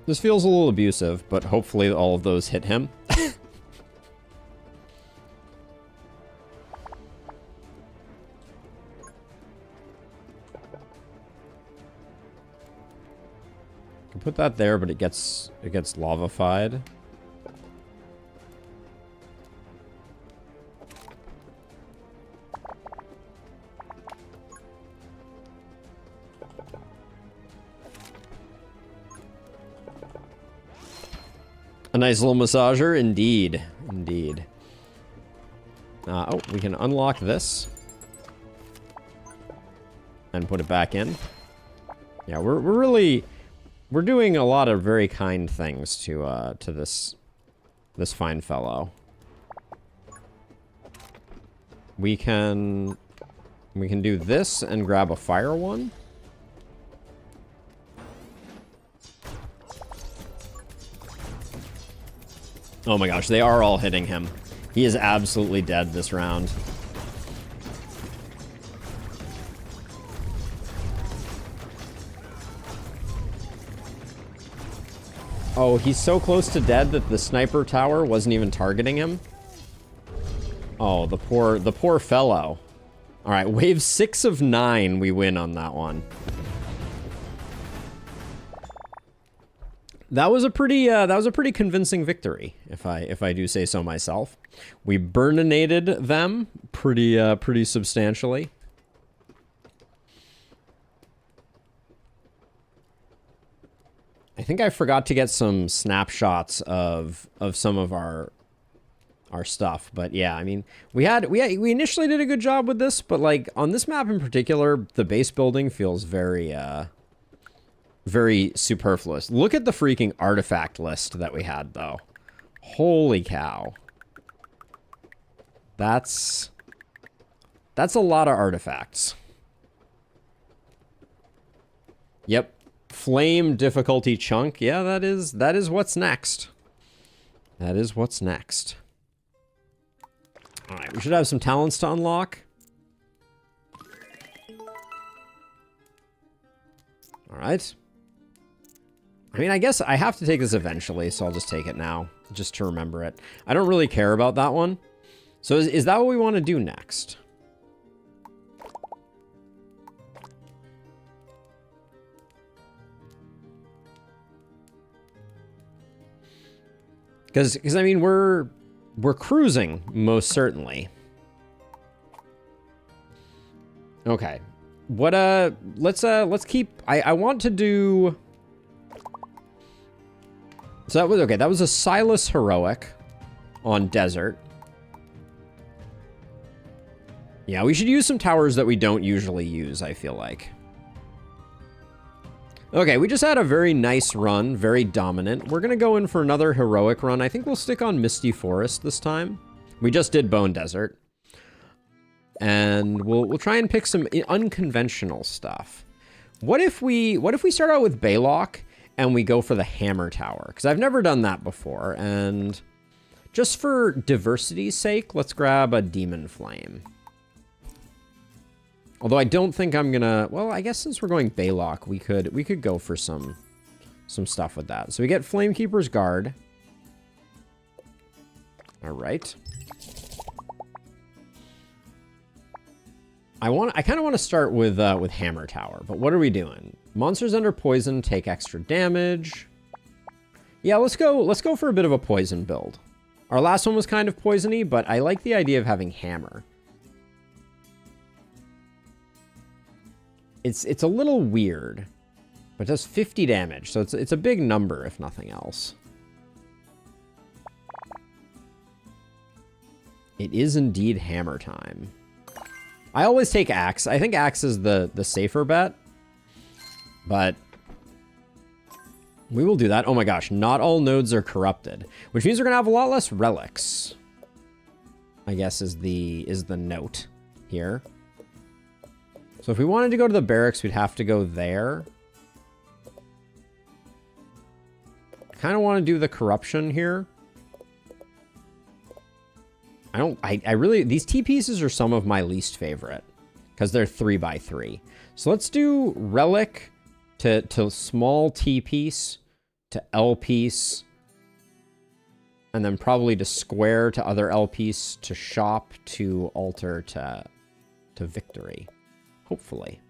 This feels a little abusive, but hopefully all of those hit him. Can put that there, but it gets lava-fied. A nice little massager, indeed. Indeed. Oh, we can unlock this. And put it back in. Yeah, we're doing a lot of very kind things to this fine fellow. We can do this and grab a fire one. Oh my gosh, they are all hitting him. He is absolutely dead this round. Oh, he's so close to dead that the sniper tower wasn't even targeting him. Oh, the poor fellow. All right, wave 6 of 9, we win on that one. That was a pretty convincing victory, if I do say so myself. We burninated them pretty substantially. I think I forgot to get some snapshots of some of our our stuff. But yeah, I mean, we initially did a good job with this, but like on this map in particular, the base building feels very very superfluous. Look at the freaking artifact list that we had though. Holy cow. That's a lot of artifacts. Yep. Flame difficulty chunk. Yeah, that is what's next. That is what's next. All right, we should have some talents to unlock. All right. I mean, I guess I have to take this eventually, so I'll just take it now, just to remember it. I don't really care about that one. So is that what we want to do next? Because I mean, we're cruising, most certainly. Okay. What, let's keep, I want to do... So that was, okay, that was a Silas Heroic on Desert. Yeah, we should use some towers that we don't usually use, I feel like. Okay, we just had a very nice run, very dominant. We're gonna go in for another heroic run. I think we'll stick on Misty Forest this time. We just did Bone Desert. And we'll try and pick some unconventional stuff. What if we start out with Balatro and we go for the Hammer Tower? Because I've never done that before, and just for diversity's sake, let's grab a Demon Flame. Although I don't think I'm gonna... Well, I guess since we're going Balatro, we could go for some stuff with that. So we get Flamekeeper's Guard. All right. I kind of want to start with Hammer Tower, but what are we doing? Monsters under poison take extra damage. Yeah, let's go for a bit of a poison build. Our last one was kind of poisony, but I like the idea of having Hammer. It's a little weird, but it does 50 damage, so it's a big number if nothing else. It is indeed Hammer time. I always take Axe. I think Axe is the safer bet, but we will do that. Oh my gosh, not all nodes are corrupted, which means we're gonna have a lot less relics, I guess is the note here. So if we wanted to go to the barracks, we'd have to go there. Kind of want to do the corruption here. I really, these T pieces are some of my least favorite because they're 3x3. So let's do relic to small T piece to L piece, and then probably to square to other L piece to shop to altar to victory. Hopefully.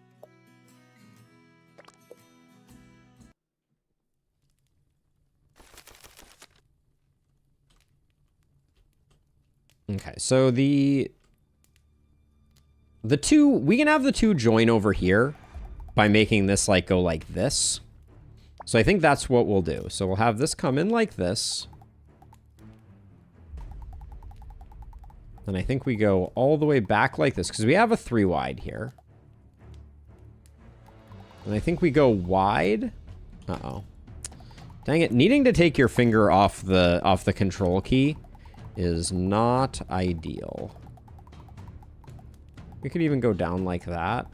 Okay, so the two, we can have the two join over here by making this like go like this. So I think that's what we'll do. So we'll have this come in like this. And I think we go all the way back like this because we have a 3 wide here. And I think we go wide. Uh-oh. Dang it, needing to take your finger off the control key is not ideal. We could even go down like that.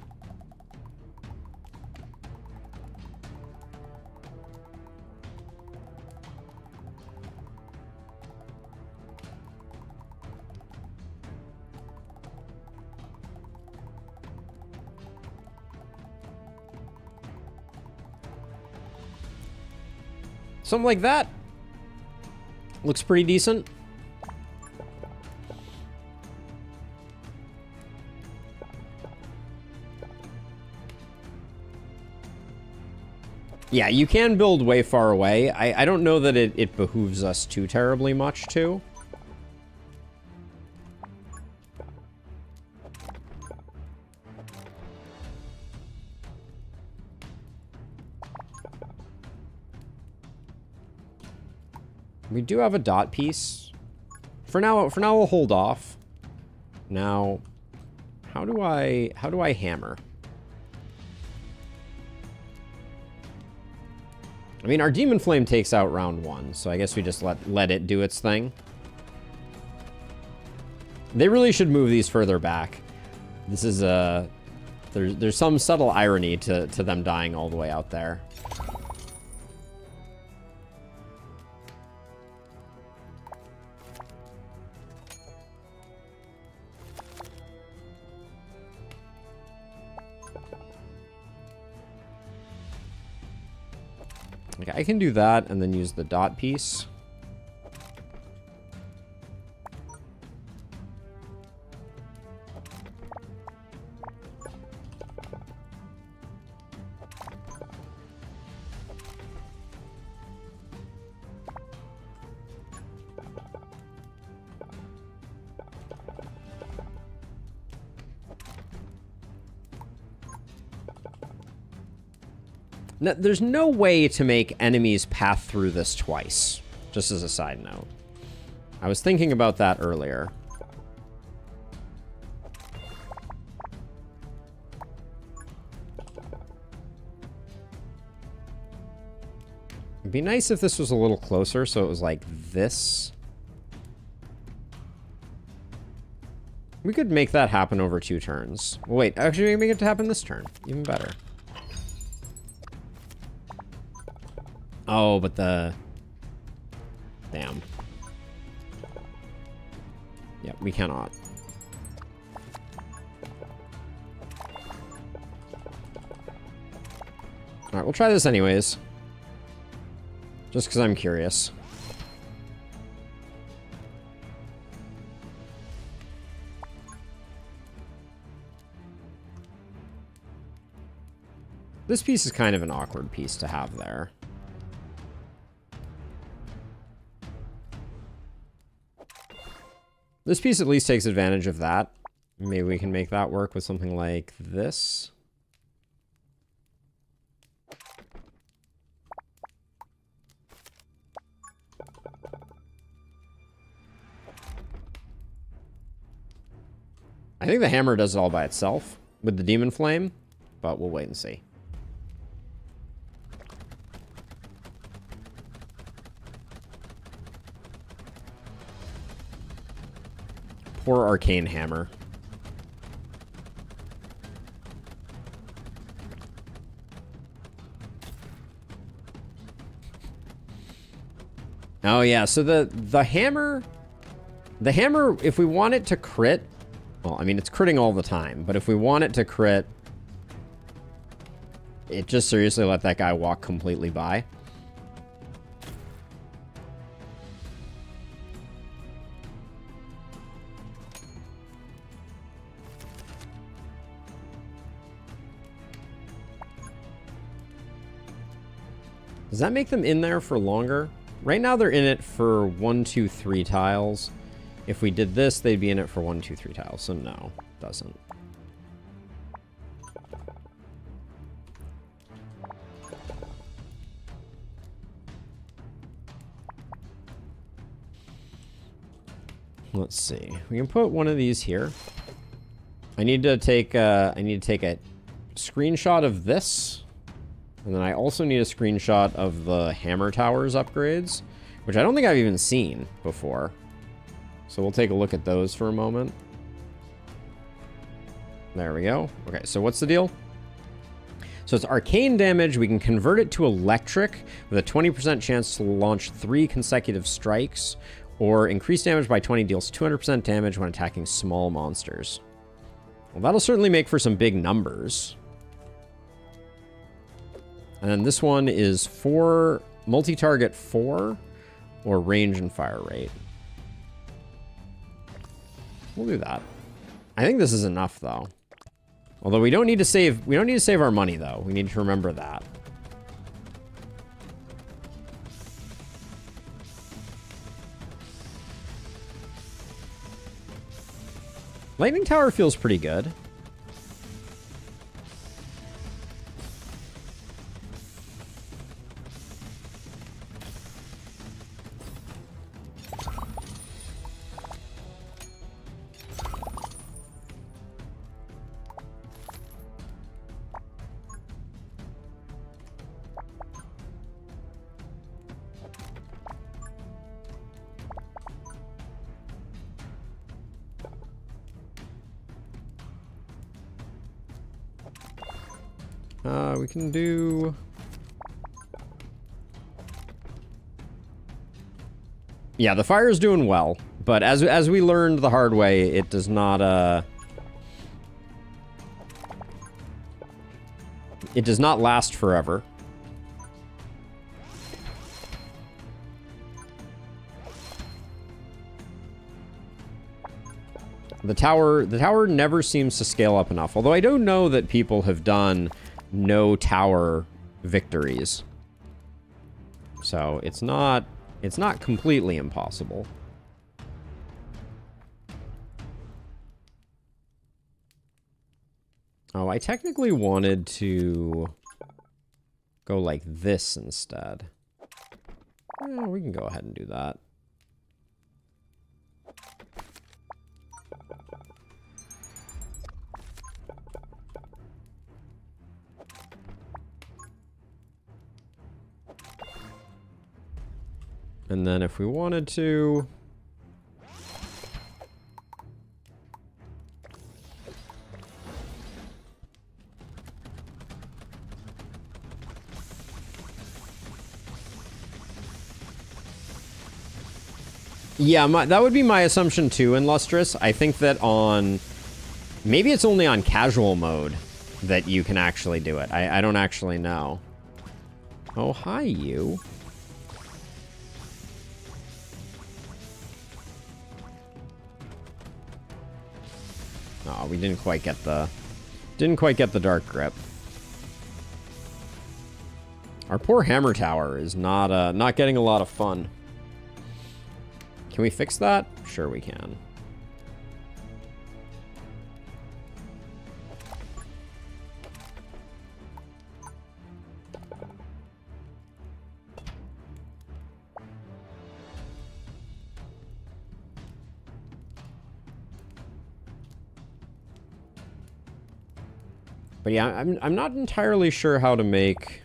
Something like that. Looks pretty decent. Yeah, you can build way far away. I don't know that it behooves us too terribly much to. We do have a dot piece. For now we'll hold off. Now, how do I hammer? I mean, our Demon Flame takes out round 1, so I guess we just let it do its thing. They really should move these further back. This is there's some subtle irony to them dying all the way out there. Okay, I can do that and then use the dot piece. Now, there's no way to make enemies path through this twice, just as a side note. I was thinking about that earlier. It'd be nice if this was a little closer, so it was like this. We could make that happen over 2 turns. Well, wait, actually, we can make it happen this turn. Even better. Oh, but the... Damn. Yeah, we cannot. Alright, we'll try this anyways. Just because I'm curious. This piece is kind of an awkward piece to have there. This piece at least takes advantage of that. Maybe we can make that work with something like this. I think the hammer does it all by itself with the Demon Flame, but we'll wait and see. Poor Arcane Hammer. Oh yeah, so the hammer, if we want it to crit, well, I mean, it's critting all the time, but if we want it to crit, it just seriously let that guy walk completely by. Does that make them in there for longer? Right now they're in it for 1, 2, 3 tiles. If we did this, they'd be in it for 1, 2, 3 tiles. So no, it doesn't. Let's see. We can put one of these here. I need to take a screenshot of this. And then I also need a screenshot of the Hammer Towers upgrades, which I don't think I've even seen before. So we'll take a look at those for a moment. There we go. Okay, so what's the deal? So it's arcane damage. We can convert it to electric with a 20% chance to launch 3 consecutive strikes, or increase damage by 20, deals 200% damage when attacking small monsters. Well, that'll certainly make for some big numbers. And then this one is 4 multi-target 4 or range and fire rate. We'll do that. I think this is enough though. Although we don't need to save our money though. We need to remember that. Lightning Tower feels pretty good. We can do... Yeah, the fire is doing well, but as we learned the hard way, it does not, it does not last forever. The tower never seems to scale up enough, although I don't know that people have done no tower victories. So it's not completely impossible. Oh, I technically wanted to go like this instead. We can go ahead and do that. And then if we wanted to... Yeah, that would be my assumption too in Lustrous. I think that on... Maybe it's only on casual mode that you can actually do it. I don't actually know. Oh, hi, you. Oh, we didn't quite get the dark grip. Our poor hammer tower is not getting a lot of fun. Can we fix that? Sure we can. But yeah, I'm not entirely sure how to make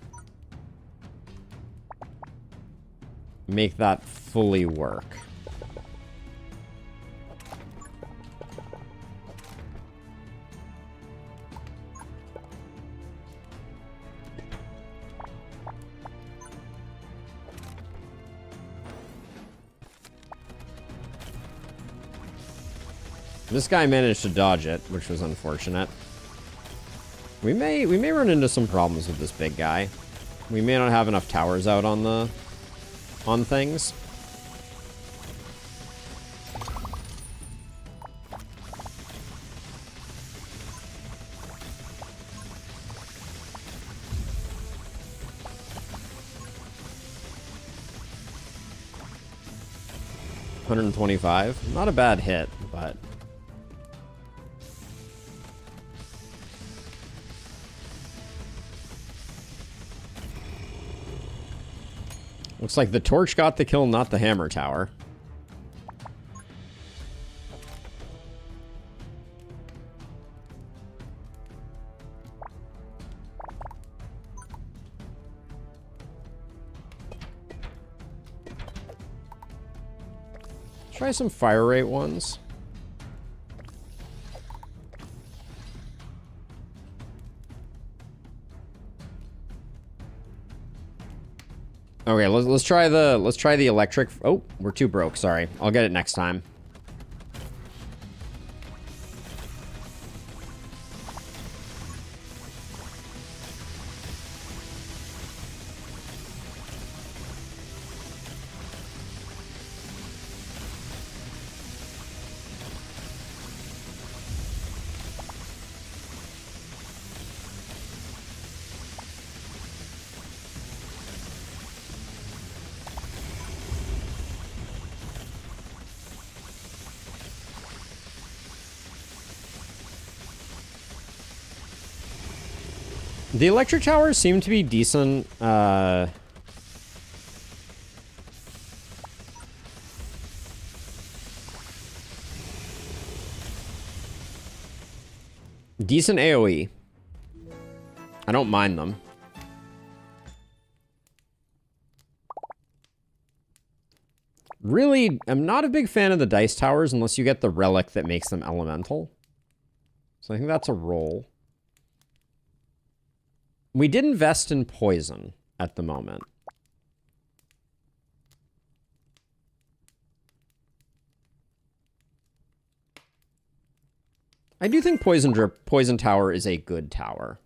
that fully work. This guy managed to dodge it, which was unfortunate. We may run into some problems with this big guy. We may not have enough towers out on things. $125. Not a bad hit, but... Looks like the torch got the kill, not the hammer tower. Try some fire rate ones. Okay, let's try the electric. Oh, we're too broke. Sorry, I'll get it next time. The electric towers seem to be decent, decent AoE. I don't mind them. Really, I'm not a big fan of the dice towers unless you get the relic that makes them elemental. So I think that's a roll. We did invest in poison at the moment. I do think Poison Tower is a good tower.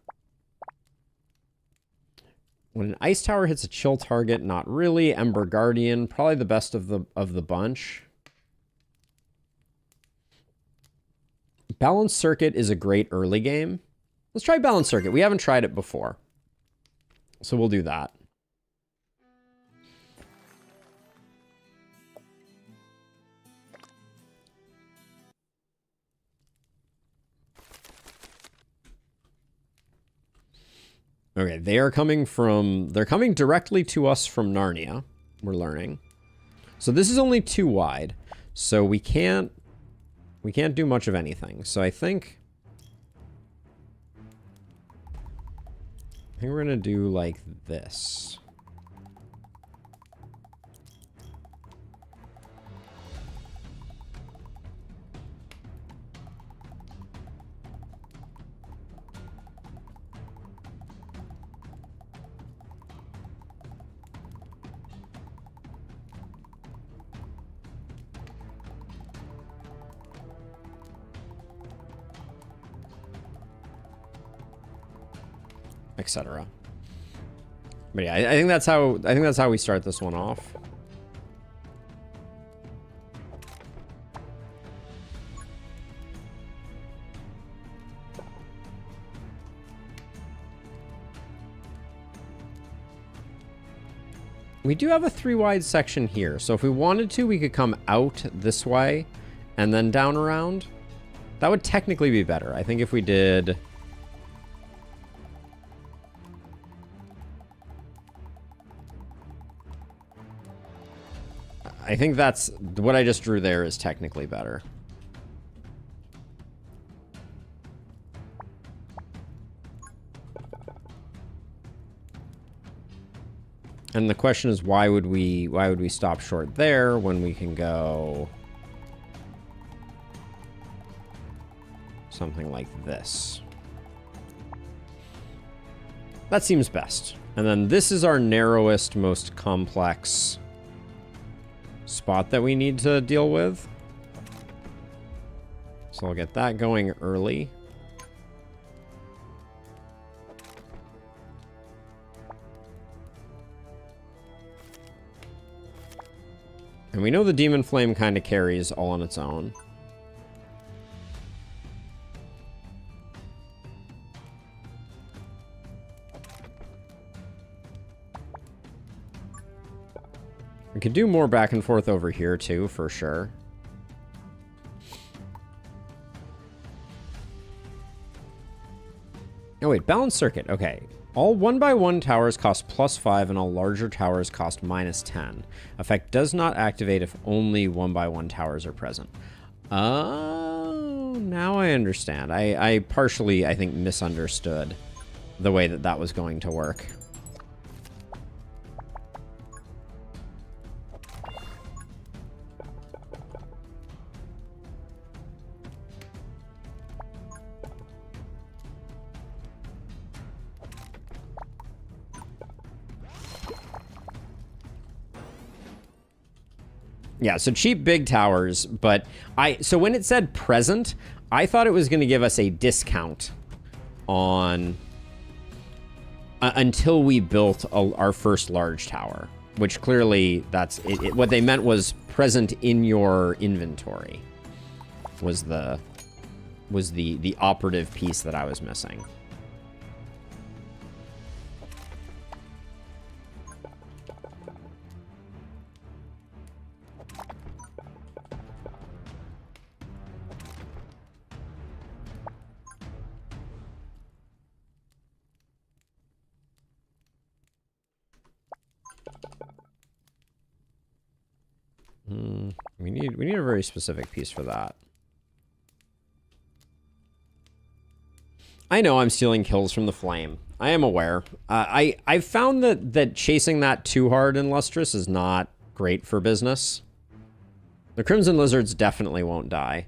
When an ice tower hits a chill target, not really. Emberward, probably the best of the bunch. Balanced Circuit is a great early game. Let's try Balanced Circuit. We haven't tried it before. So we'll do that. Okay, they're coming directly to us from Narnia, we're learning. So this is only 2 wide, so we can't do much of anything. So I think we're gonna do like this. Etc. But yeah, I think that's how we start this one off. We do have a 3 wide section here, so if we wanted to, we could come out this way and then down around. That would technically be better. I think if we did... I think that's what I just drew there is technically better. And the question is, why would we stop short there when we can go something like this? That seems best. And then this is our narrowest, most complex spot that we need to deal with. So I'll get that going early. And we know the Demon Flame kind of carries all on its own. We could do more back and forth over here too, for sure. Oh wait, Balanced Circuit. Okay. All 1x1 towers cost +5 and all larger towers cost -10. Effect does not activate if only 1x1 towers are present. Oh, now I understand. I partially, I think, misunderstood the way that that was going to work. Yeah, so cheap big towers, but so when it said present, I thought it was going to give us a discount on until we built our first large tower, which clearly that's what they meant was present in your inventory was the operative piece that I was missing. We need a very specific piece for that. I know I'm stealing kills from the flame. I am aware. I've found that chasing that too hard in Lustrous is not great for business. The Crimson Lizards definitely won't die.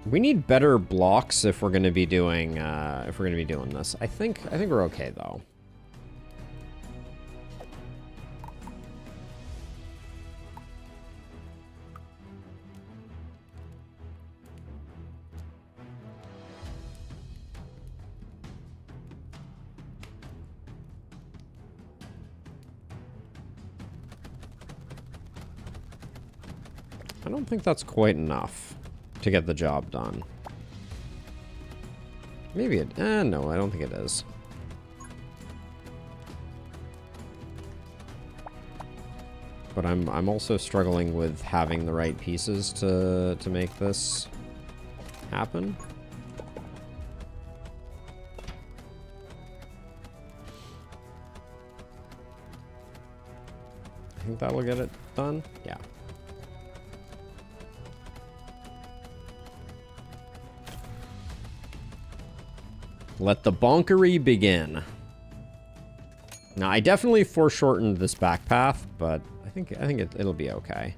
We need better blocks if we're going to be doing this. I think we're okay though. I don't think that's quite enough to get the job done. Maybe it... no, I don't think it is. But I'm also struggling with having the right pieces to make this happen. I think that'll get it done. Yeah. Let the bonkery begin. Now, I definitely foreshortened this back path, but I think it'll be okay.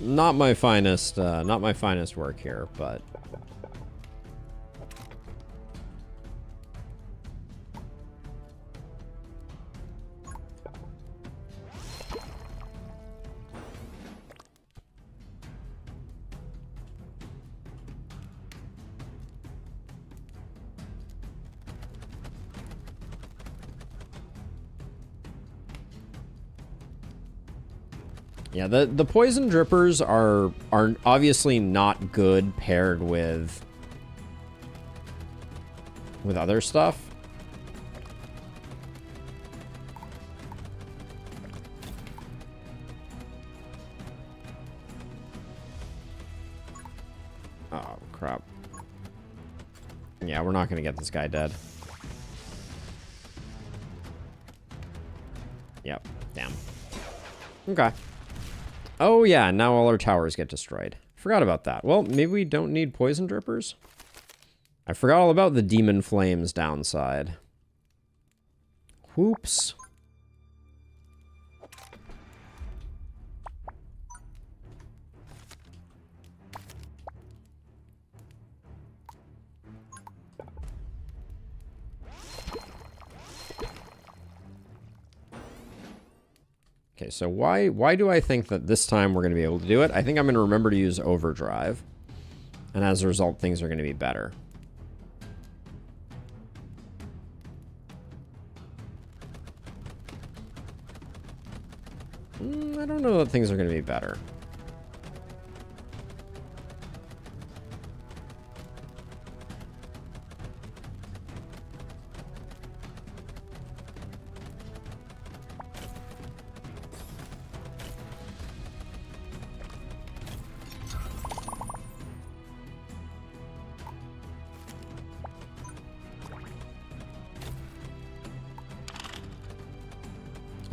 Not my finest work here, but yeah, the poison drippers are obviously not good paired with other stuff. Oh, crap. Yeah, we're not gonna get this guy dead. Yep, damn. Okay. Oh yeah, now all our towers get destroyed. Forgot about that. Well, maybe we don't need poison drippers. I forgot all about the demon flames downside. Whoops. Okay, so why do I think that this time we're going to be able to do it? I think I'm going to remember to use overdrive. And as a result, things are going to be better. I don't know that things are going to be better.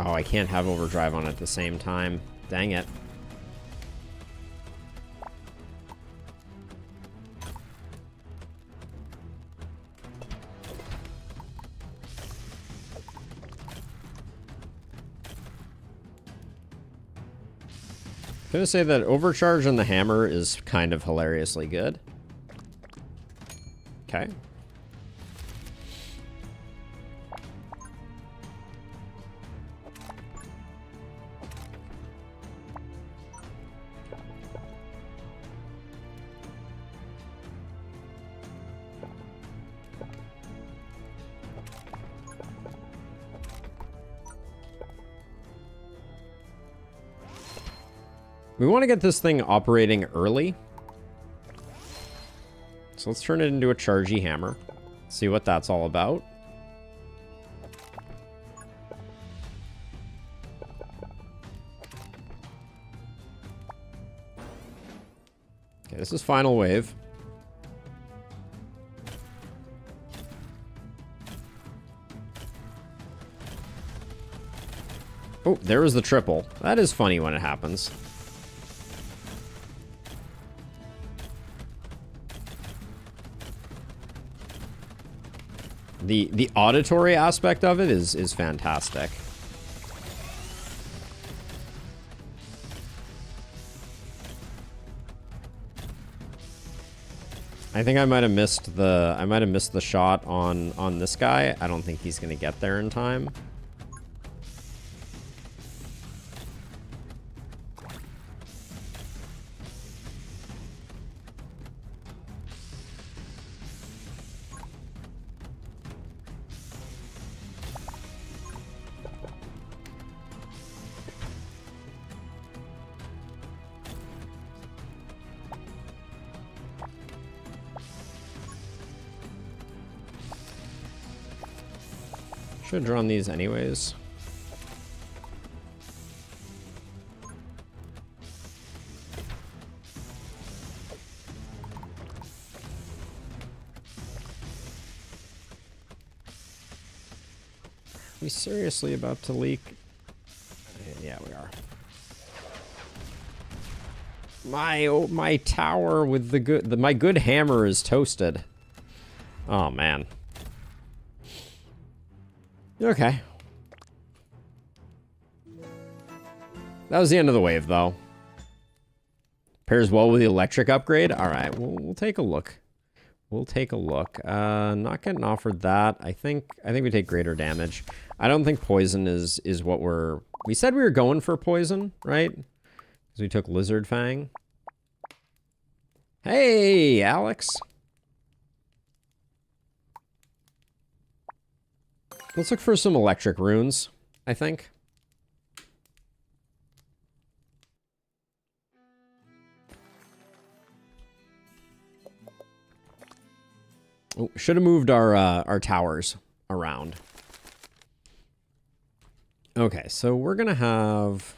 Oh, I can't have overdrive on at the same time. Dang it. I'm gonna say that overcharge on the hammer is kind of hilariously good. Okay. We want to get this thing operating early. So let's turn it into a chargy hammer. See what that's all about. Okay, this is final wave. Oh, there was the triple. That is funny when it happens. The auditory aspect of it is fantastic. I think I might have missed the shot on this guy. I don't think he's gonna get there in time. Should have drawn these anyways. Are we seriously about to leak? Yeah, we are. My tower with my good hammer is toasted. Oh man. Okay. That was the end of the wave, though. Pairs well with the electric upgrade. All right, we'll take a look. We'll take a look. Not getting offered that. I think we take greater damage. I don't think poison is what we said we were going for poison, right? Because we took Lizard Fang. Hey, Alex. Let's look for some electric runes, I think. Oh, should have moved our towers around. Okay, so we're gonna have...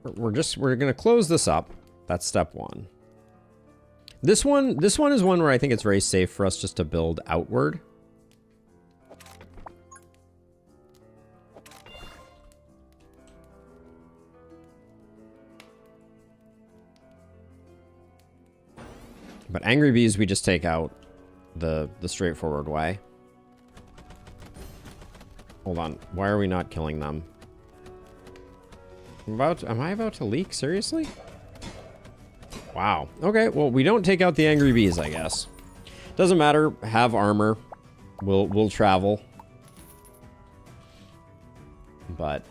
We're gonna close this up. That's step one. This one is one where I think it's very safe for us just to build outward. But Angry Bees, we just take out the straightforward way. Hold on. Why are we not killing them? Am I about to leak? Seriously? Wow. Okay, well, we don't take out the Angry Bees, I guess. Doesn't matter. Have armor. We'll travel. But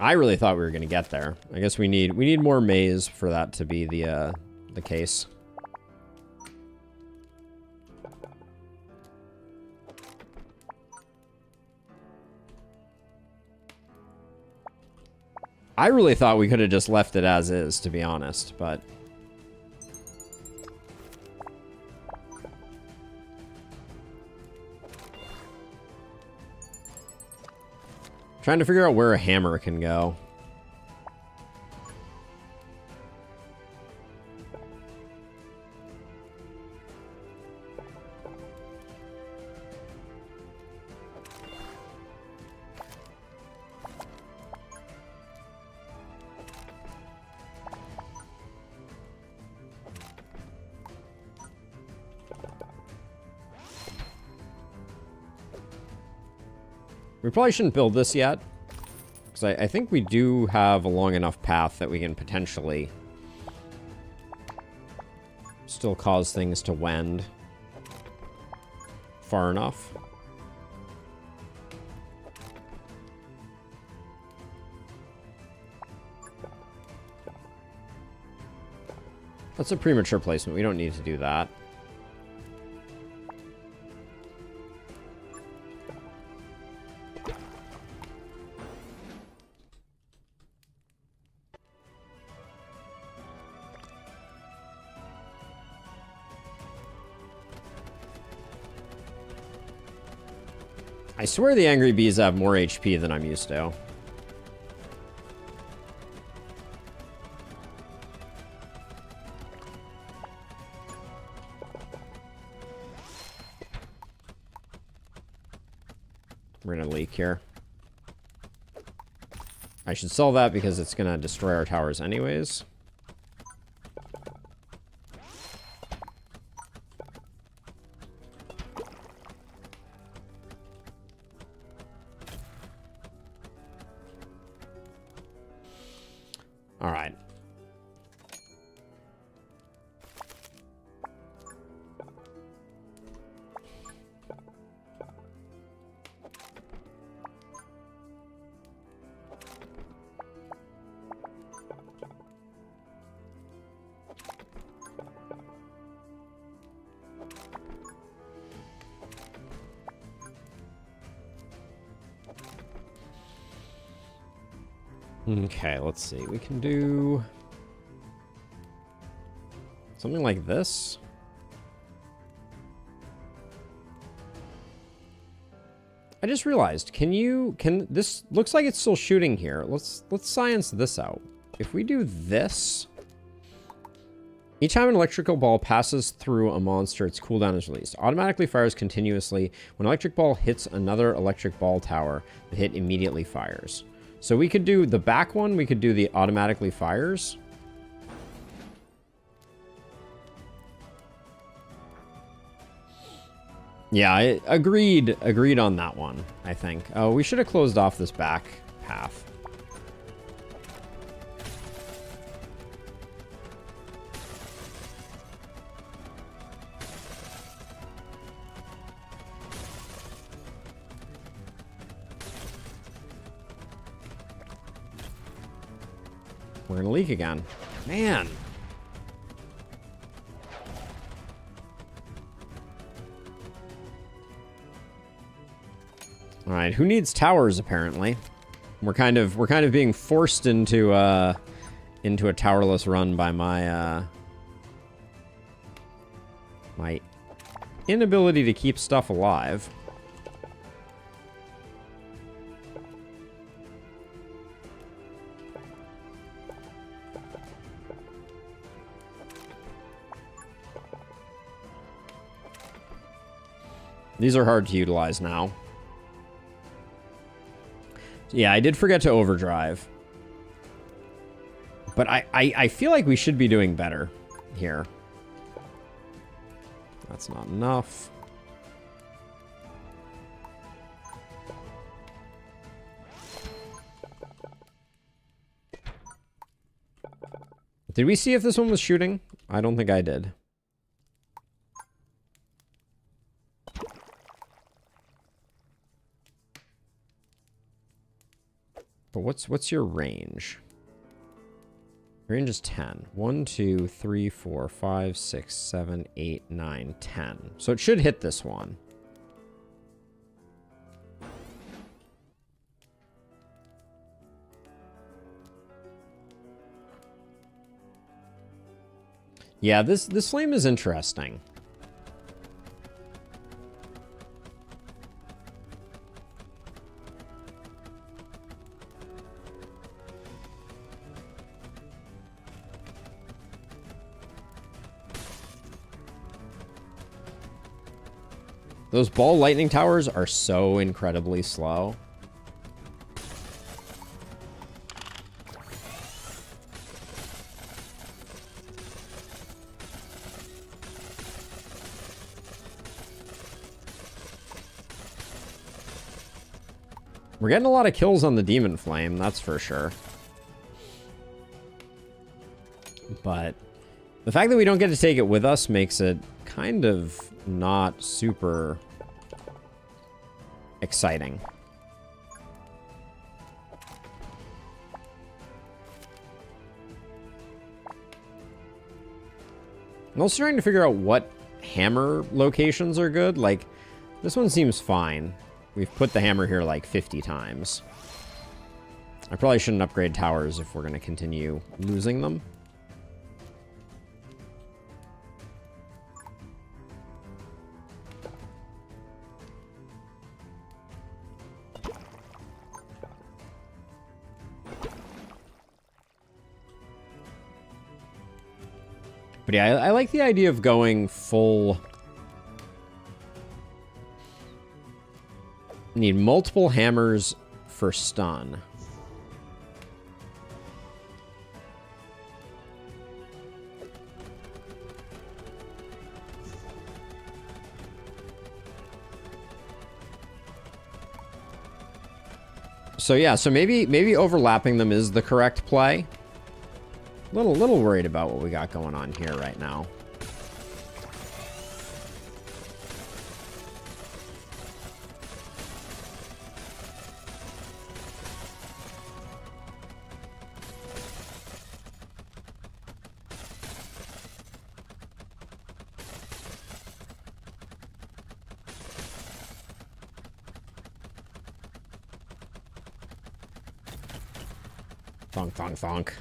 I really thought we were going to get there. I guess we need more maze for that to be the case. I really thought we could have just left it as is, to be honest, but... Trying to figure out where a hammer can go. We probably shouldn't build this yet, because I think we do have a long enough path that we can potentially still cause things to wend far enough. That's a premature placement. We don't need to do that. I swear the Angry Bees have more HP than I'm used to. We're gonna leak here. I should sell that because it's gonna destroy our towers anyways. All right. Okay, let's see. We can do something like this. I just realized, can this looks like it's still shooting here. Let's science this out. If we do this, each time an electrical ball passes through a monster, its cooldown is released. Automatically fires continuously. When an electric ball hits another electric ball tower, the hit immediately fires. So we could do the back one, we could do the automatically fires. Yeah, I agreed on that one, I think. Oh, we should have closed off this back path. We're gonna leak again. Man. All right, who needs towers apparently? We're kind of being forced into a towerless run by my my inability to keep stuff alive. These are hard to utilize now. Yeah, I did forget to overdrive. But I feel like we should be doing better here. That's not enough. Did we see if this one was shooting? I don't think I did. But what's your range? Range is 10. 1, 2, 3, 4, 5, 6, 7, 8, 9, 10. So it should hit this one. Yeah, this flame is interesting. Those ball lightning towers are so incredibly slow. We're getting a lot of kills on the demon flame, that's for sure. But the fact that we don't get to take it with us makes it kind of not super exciting. I'm also trying to figure out what hammer locations are good. Like, this one seems fine. We've put the hammer here like 50 times. I probably shouldn't upgrade towers if we're going to continue losing them. But yeah, I like the idea of going full Need multiple hammers for stun. So yeah, so maybe overlapping them is the correct play. Little worried about what we got going on here right now. Thonk, thonk, thonk.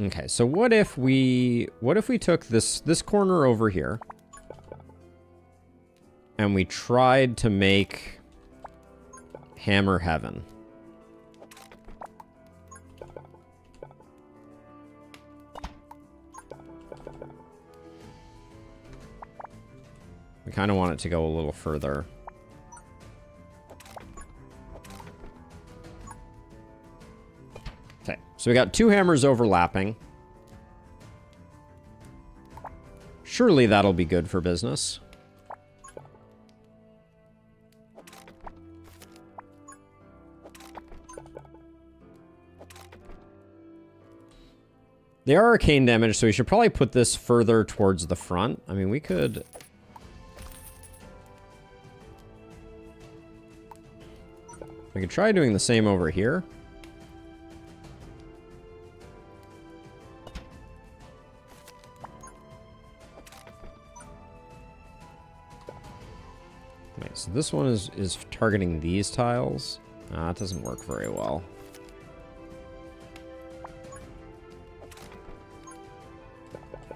Okay, so what if we took this corner over here and we tried to make Hammer Heaven? We kind of want it to go a little further. Okay, so we got two hammers overlapping. Surely that'll be good for business. They are arcane damage, so we should probably put this further towards the front. I mean, we could... We could try doing the same over here. Okay, so this one is targeting these tiles. That doesn't work very well.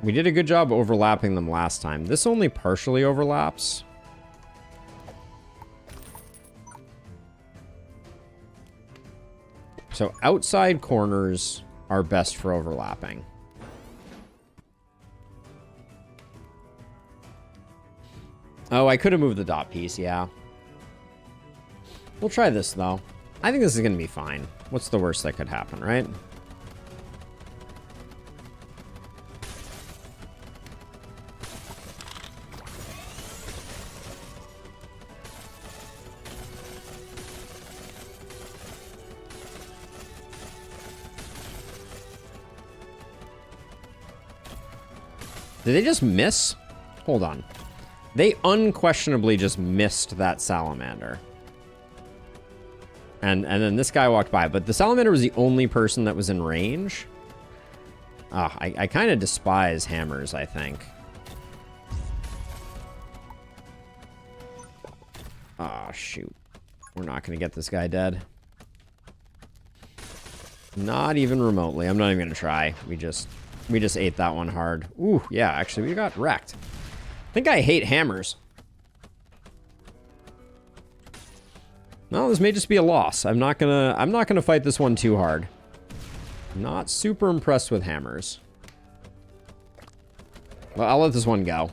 We did a good job overlapping them last time. This only partially overlaps. So outside corners are best for overlapping. Oh, I could have moved the dot piece, yeah. We'll try this, though. I think this is going to be fine. What's the worst that could happen, right? Did they just miss? Hold on. They unquestionably just missed that salamander. And then this guy walked by. But the salamander was the only person that was in range. I kind of despise hammers, I think. Ah, shoot. We're not going to get this guy dead. Not even remotely. I'm not even going to try. We just ate that one hard. Ooh, yeah, actually, we got wrecked. I think I hate hammers. No, this may just be a loss. I'm not gonna fight this one too hard. Not super impressed with hammers. Well, I'll let this one go.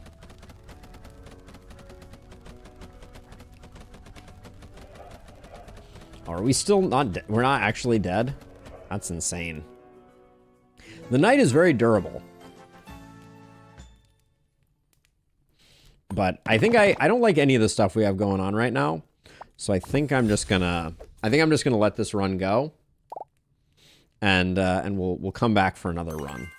Are we still not we're not actually dead? That's insane. The knight is very durable. But I think I don't like any of the stuff we have going on right now. So I think I'm just gonna let this run go. And we'll come back for another run.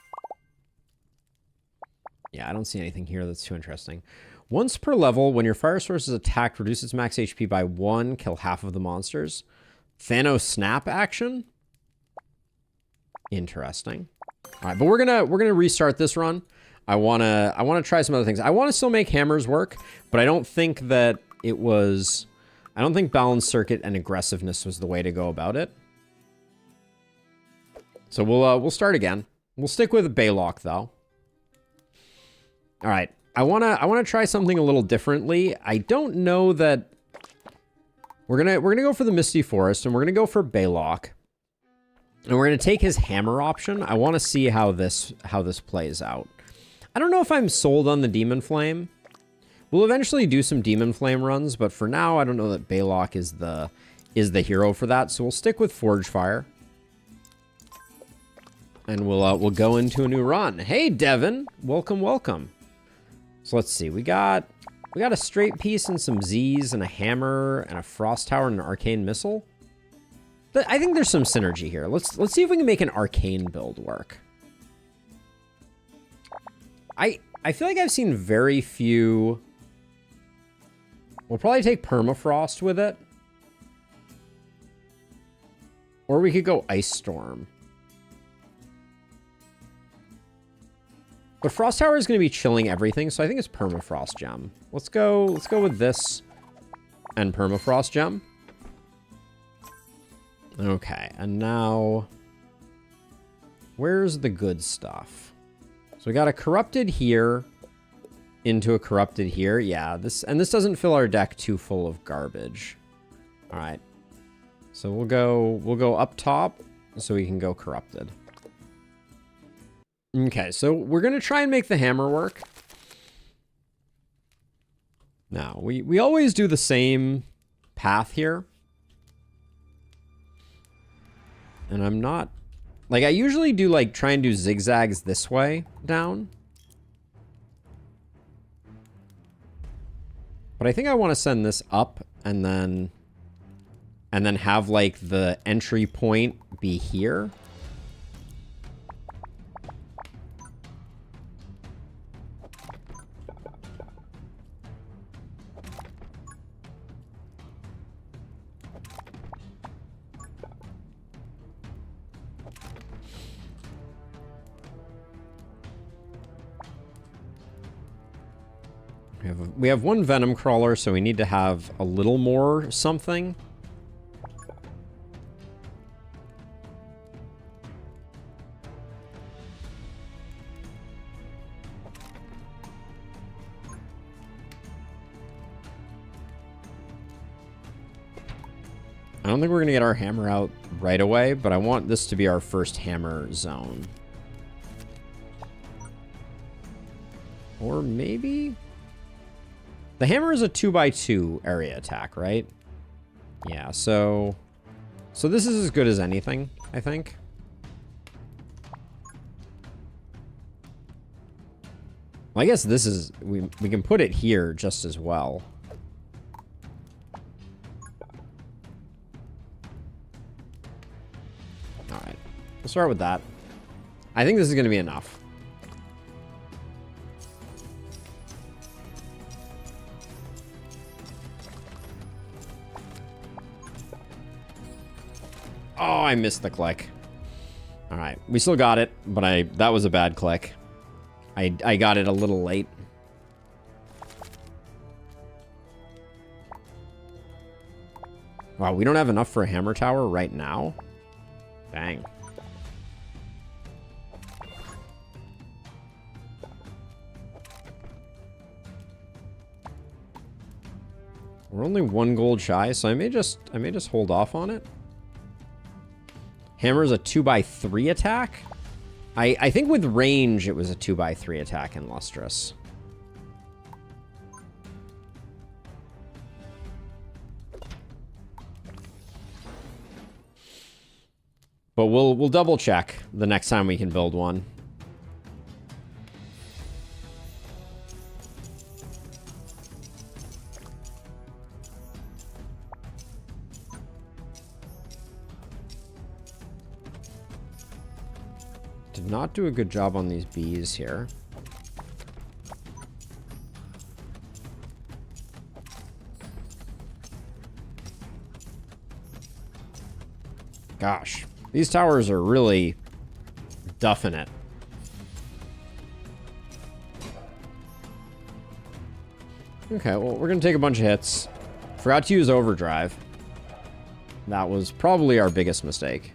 Yeah, I don't see anything here that's too interesting. Once per level, when your fire source is attacked, reduce its max HP by 1, kill half of the monsters. Thanos snap action. Interesting. All right, but we're gonna restart this run. I wanna try some other things. I want to still make hammers work, but I don't think that it was. I don't think balance circuit and aggressiveness was the way to go about it. So we'll start again. We'll stick with Baylock though. All right, I wanna try something a little differently. I don't know that we're gonna go for the Misty Forest and we're gonna go for Baylock. And we're going to take his hammer option. I want to see how this plays out. I don't know if I'm sold on the Demon Flame. We'll eventually do some Demon Flame runs, but for now, I don't know that Balok is the hero for that. So we'll stick with Forge Fire. And we'll go into a new run. Hey, Devin. Welcome, welcome. So let's see. We got a straight piece and some Z's and a hammer and a Frost Tower and an Arcane Missile. I think there's some synergy here. Let's see if we can make an Arcane build work. I feel like I've seen very few. We'll probably take Permafrost with it. Or we could go Ice Storm. But Frost Tower is going to be chilling everything, so I think it's Permafrost Gem. Let's go with this and Permafrost Gem. Okay, and now where's the good stuff? So we got a Corrupted here into a Corrupted here. Yeah, this doesn't fill our deck too full of garbage. All right. So we'll go up top so we can go Corrupted. Okay, so we're going to try and make the hammer work. Now, we always do the same path here. And I'm not... Like, I usually do, like, try and do zigzags this way down. But I think I want to send this up and then have, like, the entry point be here. We have one Venom Crawler, so we need to have a little more something. I don't think we're going to get our hammer out right away, but I want this to be our first hammer zone. Or maybe... The hammer is a 2x2 area attack, right? Yeah, so this is as good as anything, I think. Well, I guess this is... We can put it here just as well. Alright. We'll start with that. I think this is going to be enough. Oh, I missed the click. All right, we still got it, but that was a bad click. I got it a little late. Wow, we don't have enough for a hammer tower right now? Dang. We're only 1 gold shy, so I may just hold off on it. Hammer is a 2x3 attack. I think with range, it was a 2x3 attack in Lustrous. But we'll double check the next time we can build one. Did not do a good job on these bees here. Gosh, these towers are really duffing it. Okay, well, we're going to take a bunch of hits. Forgot to use overdrive. That was probably our biggest mistake.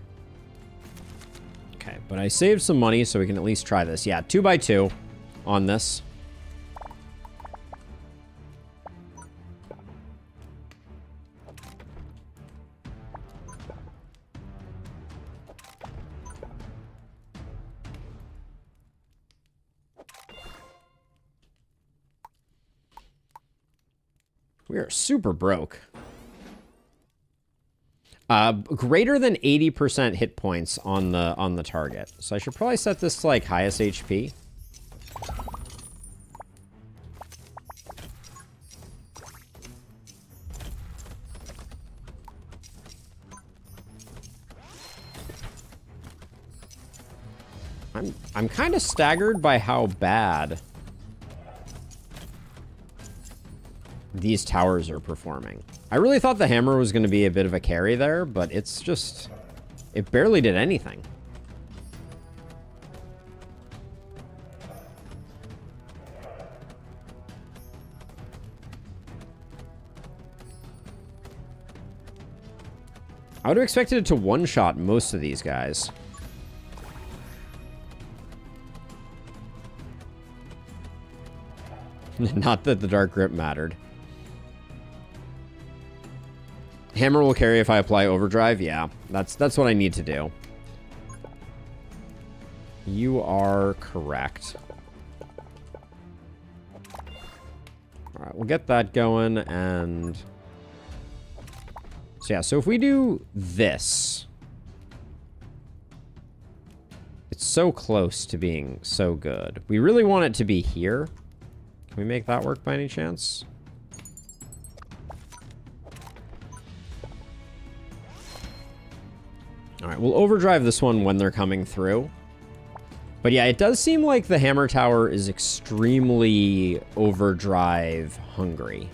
Okay, but I saved some money so we can at least try this. Yeah, 2x2 on this. We are super broke. Greater than 80% hit points on the target. So I should probably set this to like highest HP. I'm kind of staggered by how bad these towers are performing. I really thought the hammer was going to be a bit of a carry there, but it's just... it barely did anything. I would have expected it to one-shot most of these guys. Not that the Dark Grip mattered. Hammer will carry if I apply overdrive. Yeah, that's what I need to do. You are correct. All right, we'll get that going, and so yeah. So if we do this, it's so close to being so good. We really want it to be here. Can we make that work by any chance? All right, we'll overdrive this one when they're coming through. But yeah, it does seem like the hammer tower is extremely overdrive hungry.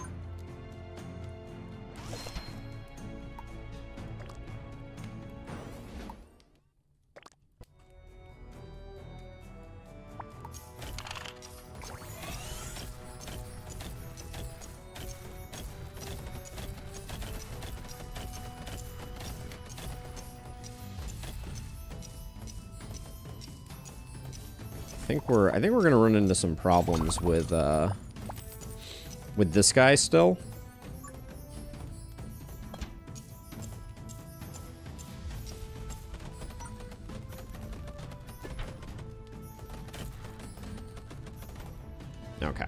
I think we're gonna run into some problems with this guy still. Okay.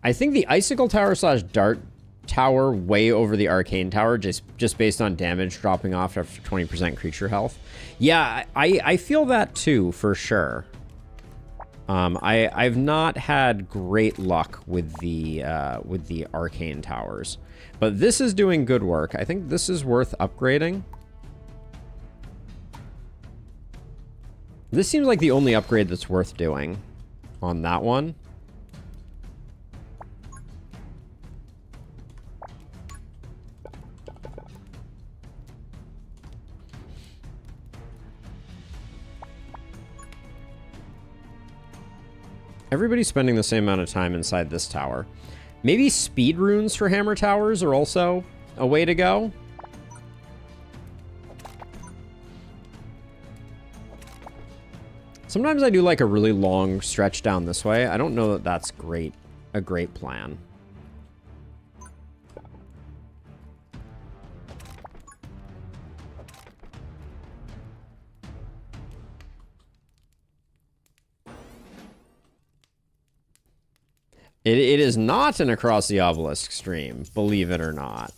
I think the icicle tower slash dart tower way over the arcane tower just based on damage dropping off after 20% creature health. Yeah, I feel that too, for sure. I've not had great luck with the arcane towers, but this is doing good work. I think this is worth upgrading. This seems like the only upgrade that's worth doing on that one. Everybody's spending the same amount of time inside this tower. Maybe speed runes for hammer towers are also a way to go. Sometimes I do like a really long stretch down this way. I don't know that that's a great plan. It is not an Across the Obelisk stream, believe it or not.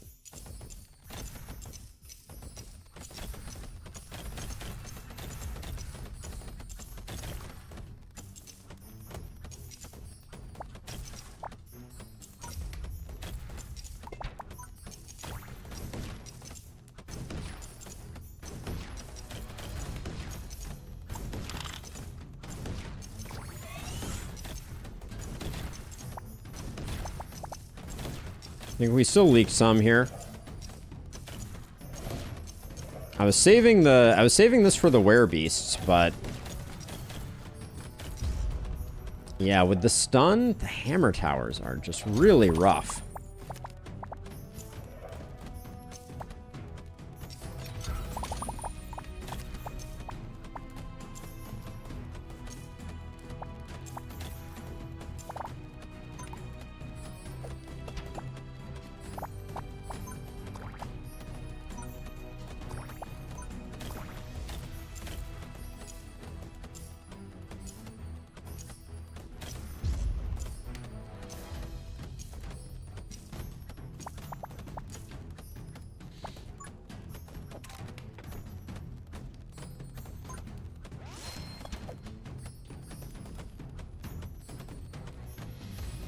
I think we still leaked some here. I was saving this for the werebeasts, but yeah, with the stun, the hammer towers are just really rough.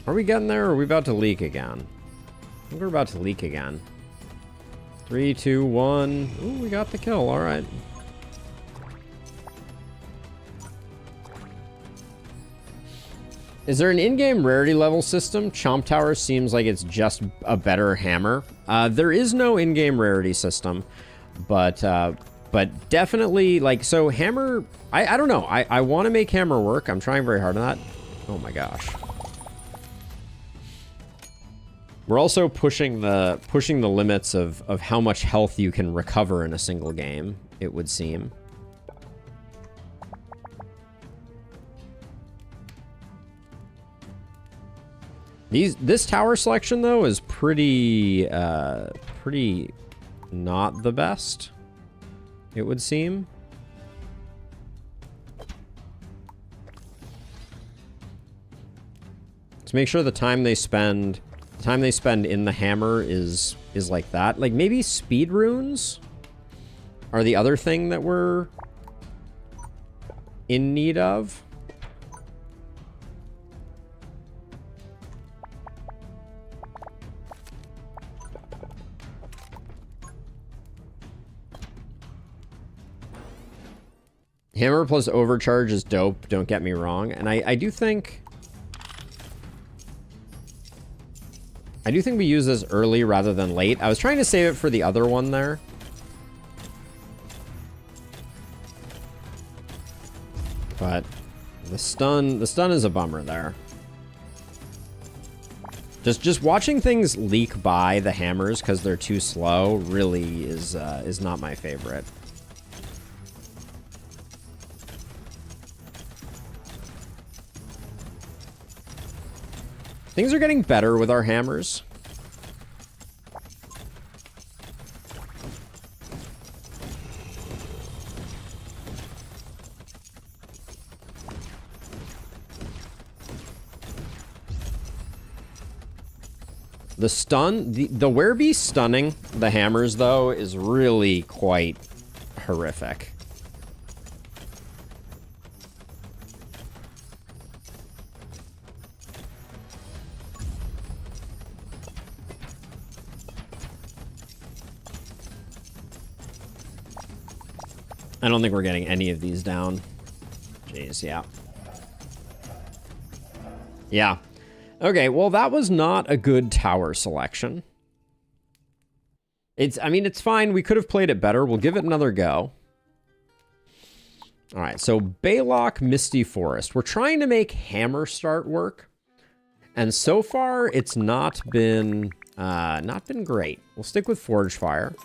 Are we getting there, or are we about to leak again? I think we're about to leak again. 3, 2, 1. Ooh, we got the kill. All right. Is there an in-game rarity level system? Chomp Tower seems like it's just a better hammer. There is no in-game rarity system, but definitely, like, so hammer, I don't know. I want to make hammer work. I'm trying very hard on that. Oh my gosh. We're also pushing the limits of how much health you can recover in a single game, it would seem. This tower selection, though, is pretty not the best, it would seem. To make sure the time they spend in the hammer is like that. Like, maybe speed runes are the other thing that we're in need of. Hammer plus overcharge is dope, don't get me wrong. And I do think we use this early rather than late. I was trying to save it for the other one there. But the stun is a bummer there. Just watching things leak by the hammers because they're too slow really is not my favorite. Things are getting better with our hammers. The stun, the Werebeast stunning the hammers, though, is really quite horrific. I don't think we're getting any of these down. Jeez, yeah. Yeah. Okay, well, that was not a good tower selection. I mean, it's fine. We could have played it better. We'll give it another go. All right, so Baylock, Misty Forest. We're trying to make Hammer start work. And so far, it's not been great. We'll stick with Forge Fire.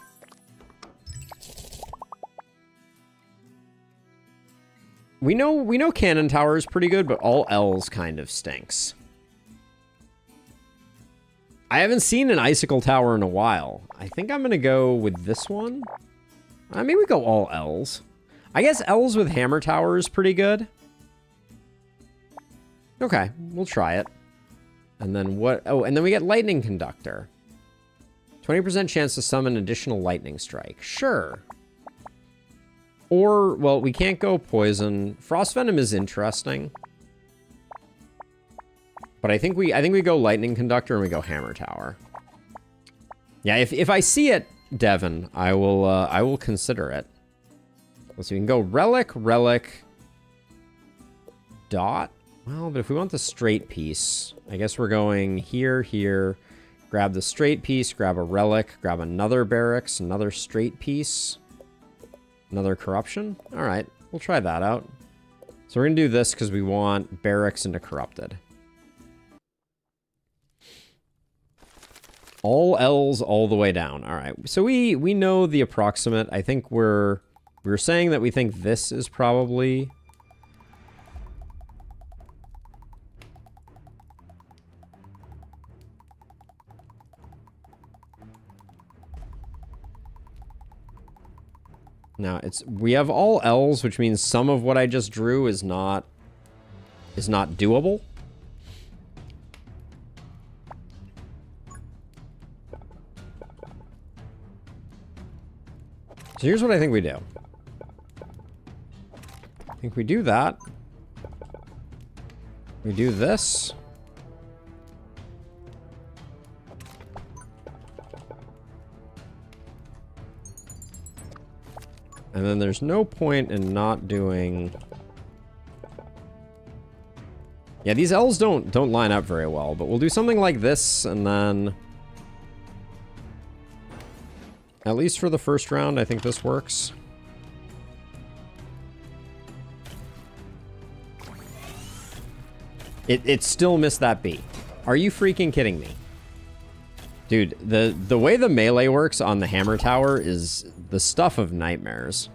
We know Cannon Tower is pretty good, but all L's kind of stinks. I haven't seen an Icicle Tower in a while. I think I'm going to go with this one. Maybe we go all L's. I guess L's with Hammer Tower is pretty good. Okay, we'll try it. And then what? Oh, and then we get Lightning Conductor. 20% chance to summon additional Lightning Strike. Sure. Or, well, we can't go Poison. Frost Venom is interesting. But I think we go Lightning Conductor and we go Hammer Tower. Yeah, if I see it, Devin, I will consider it. Let's see, we can go Relic, Dot. Well, but if we want the straight piece, I guess we're going here. Grab the straight piece, grab a Relic, grab another Barracks, another straight piece. Another Corruption? All right, we'll try that out. So we're going to do this because we want Barracks into Corrupted. All L's all the way down. All right, so we know the approximate. I think we were saying that we think this is probably... Now, we have all L's, which means some of what I just drew is not doable. So here's what I think we do. I think we do that. We do this. And then there's no point in not doing... Yeah, these L's don't line up very well, but we'll do something like this, and then... At least for the first round, I think this works. It still missed that B. Are you freaking kidding me? Dude, the way the melee works on the hammer tower is the stuff of nightmares.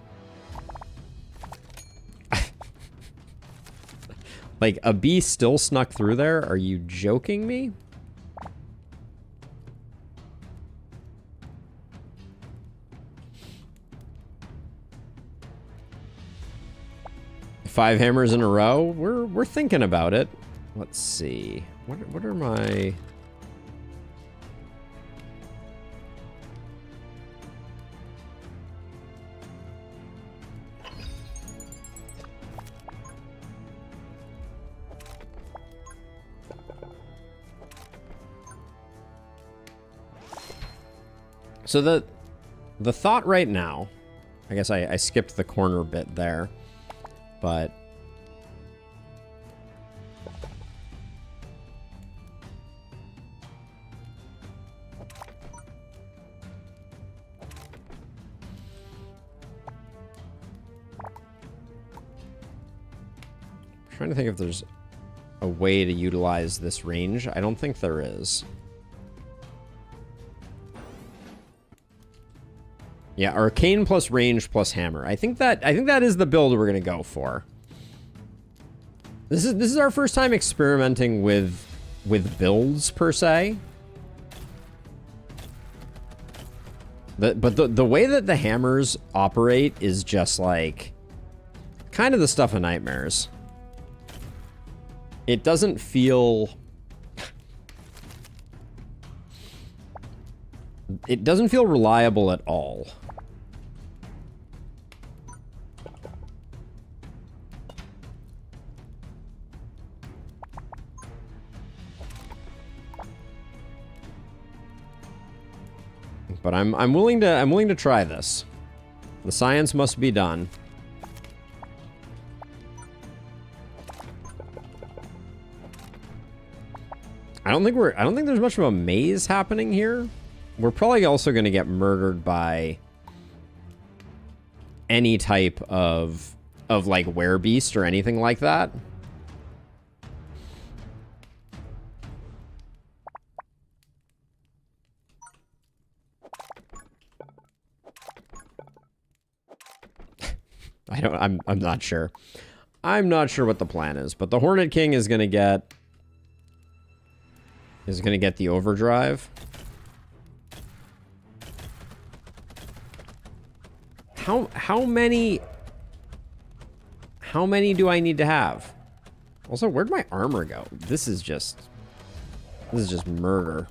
Like, a bee still snuck through there? Are you joking me? Five hammers in a row? We're thinking about it. Let's see. What are my... So the thought right now, I guess I skipped the corner bit there, but I'm trying to think if there's a way to utilize this range. I don't think there is. Yeah, arcane plus range plus hammer. I think that is the build we're gonna go for. This is our first time experimenting with builds per se. But the way that the hammers operate is just like kind of the stuff of nightmares. It doesn't feel... It doesn't feel reliable at all. But I'm willing to try this. The science must be done. I don't think there's much of a maze happening here. We're probably also going to get murdered by any type of like werebeast or anything like that. I'm not sure. I'm not sure what the plan is, but the Hornet King is going to get the overdrive. How many do I need to have? Also, where'd my armor go? This is just murder.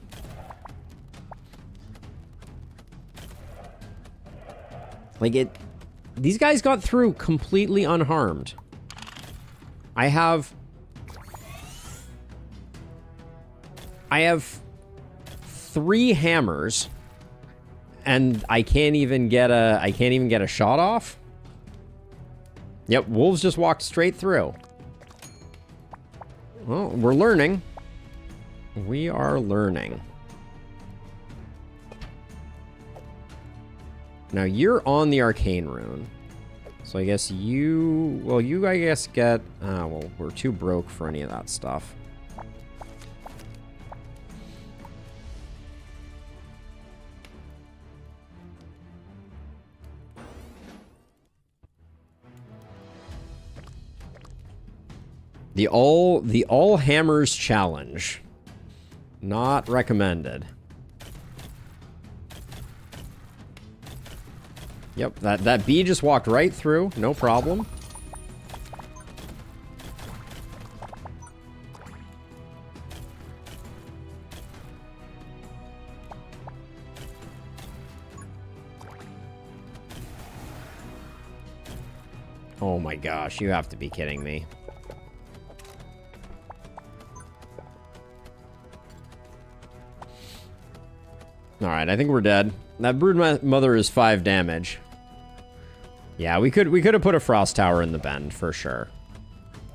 Like these guys got through completely unharmed. I have 3 hammers, and I can't even get a shot off. Yep, wolves just walked straight through. Well, we're learning. We are learning. Now you're on the arcane rune. So I guess you I guess get, well, we're too broke for any of that stuff. The all hammers challenge. Not recommended. Yep, that bee just walked right through, no problem. Oh my gosh, you have to be kidding me. Alright, I think we're dead. That brood mother is 5 damage. Yeah, we could have put a frost tower in the bend for sure.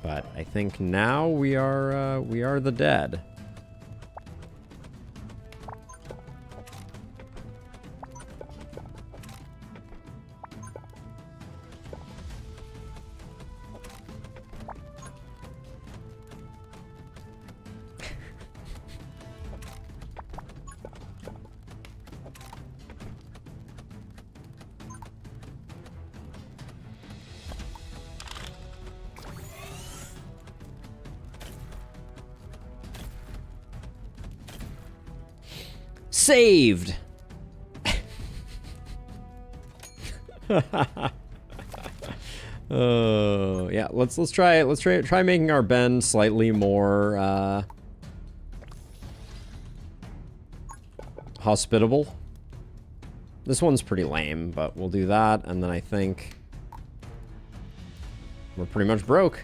But I think now we are the dead. Saved. Yeah, let's try making our bend slightly more hospitable. This one's pretty lame, but we'll do that, and then I think we're pretty much broke.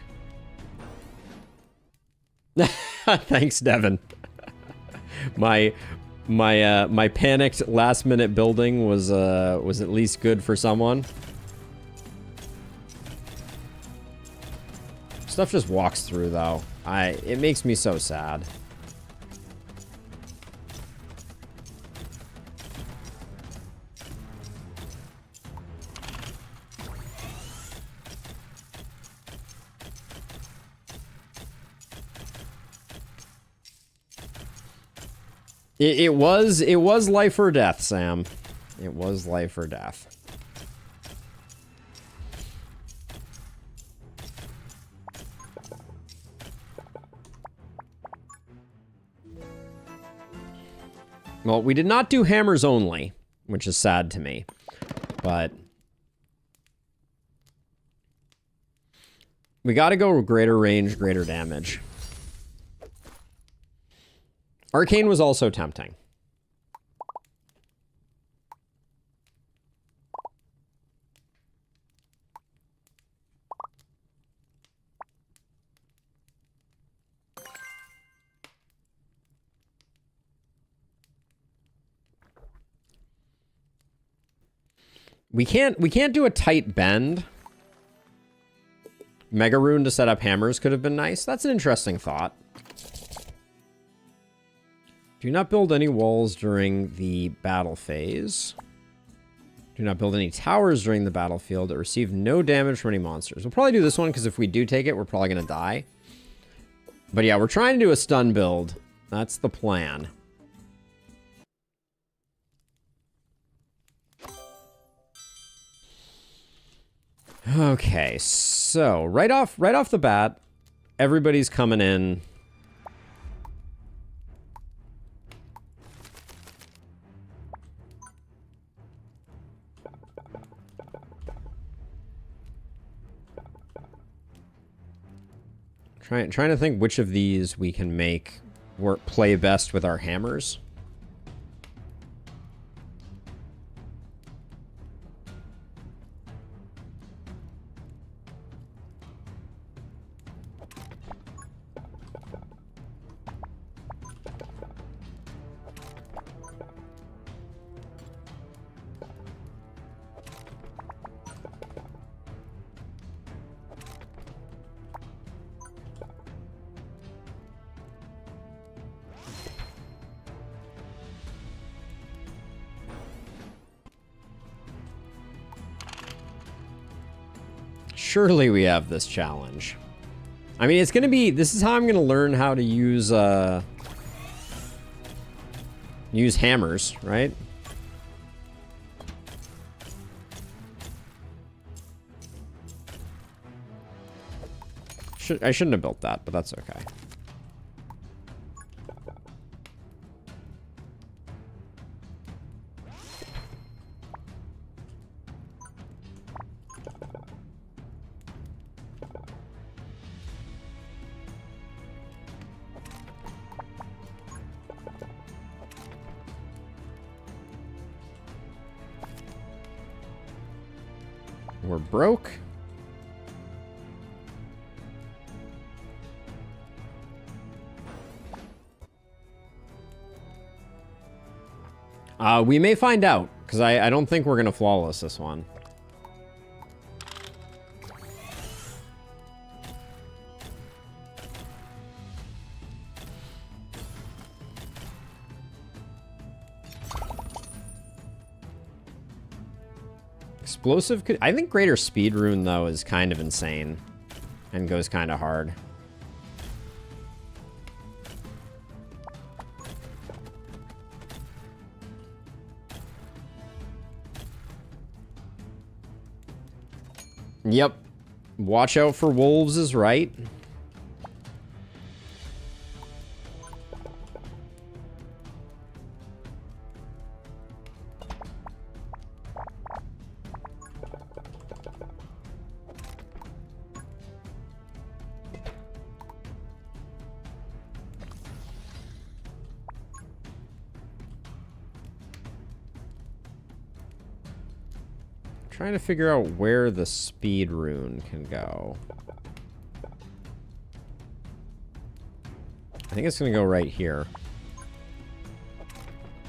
Thanks, Devin. My panicked last minute building was at least good for someone. Stuff just walks through though. It makes me so sad. It was life or death, Sam. It was life or death. Well, we did not do hammers only, which is sad to me, but we got to go greater range, greater damage. Arcane was also tempting. We can't do a tight bend. Mega Rune to set up hammers could have been nice. That's an interesting thought. Do not build any walls during the battle phase. Do not build any towers during the battlefield. Receive no damage from any monsters. We'll probably do this one because if we do take it, we're probably going to die. But yeah, we're trying to do a stun build. That's the plan. Okay, so right off the bat, everybody's coming in. Trying to think which of these we can make play best with our hammers. Surely we have this challenge. I mean, it's gonna be, this is how I'm gonna learn how to use hammers, right? I shouldn't have built that, but that's okay. We're broke. We may find out, because I don't think we're going to flawless this one. Explosive could... I think Greater Speed Rune, though, is kind of insane. And goes kind of hard. Yep. Watch out for wolves is right. Trying to figure out where the speed rune can go. I think it's going to go right here.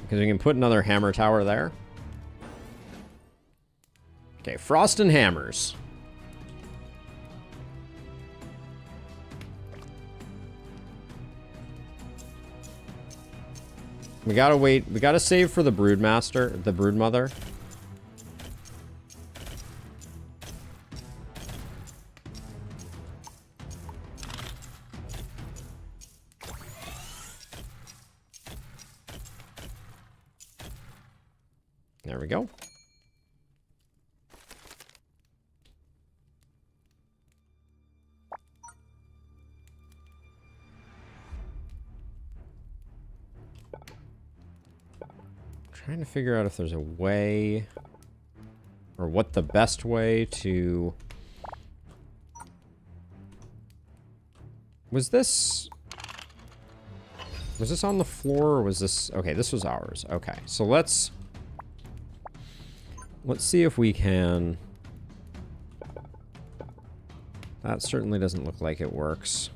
Because we can put another hammer tower there. Okay, frost and hammers. We gotta wait. We gotta save for the broodmaster, the broodmother. There we go. Trying to figure out if there's a way, or what the best way to... Was this on the floor, or was this... Okay, this was ours. Okay, so let's see if we can... That certainly doesn't look like it works.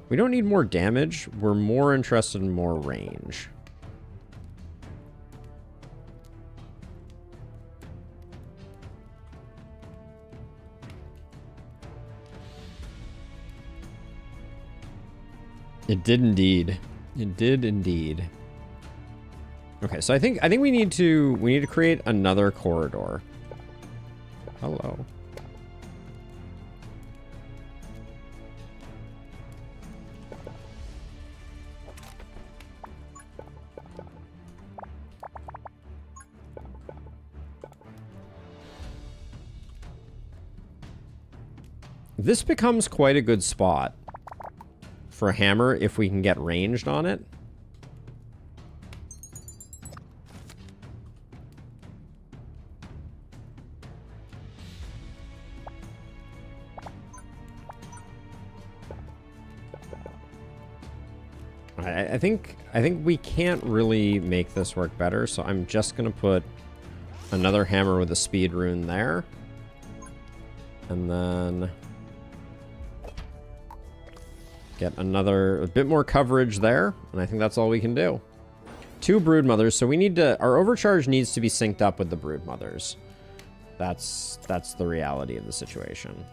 We don't need more damage. We're more interested in more range. It did indeed. It did indeed. Okay, so I think we need to create another corridor. Hello. This becomes quite a good spot for a hammer if we can get ranged on it. I think we can't really make this work better, so I'm just gonna put another hammer with a speed rune there. And then get a bit more coverage there, and I think that's all we can do. 2 broodmothers, so we need to... Our overcharge needs to be synced up with the broodmothers. That's the reality of the situation.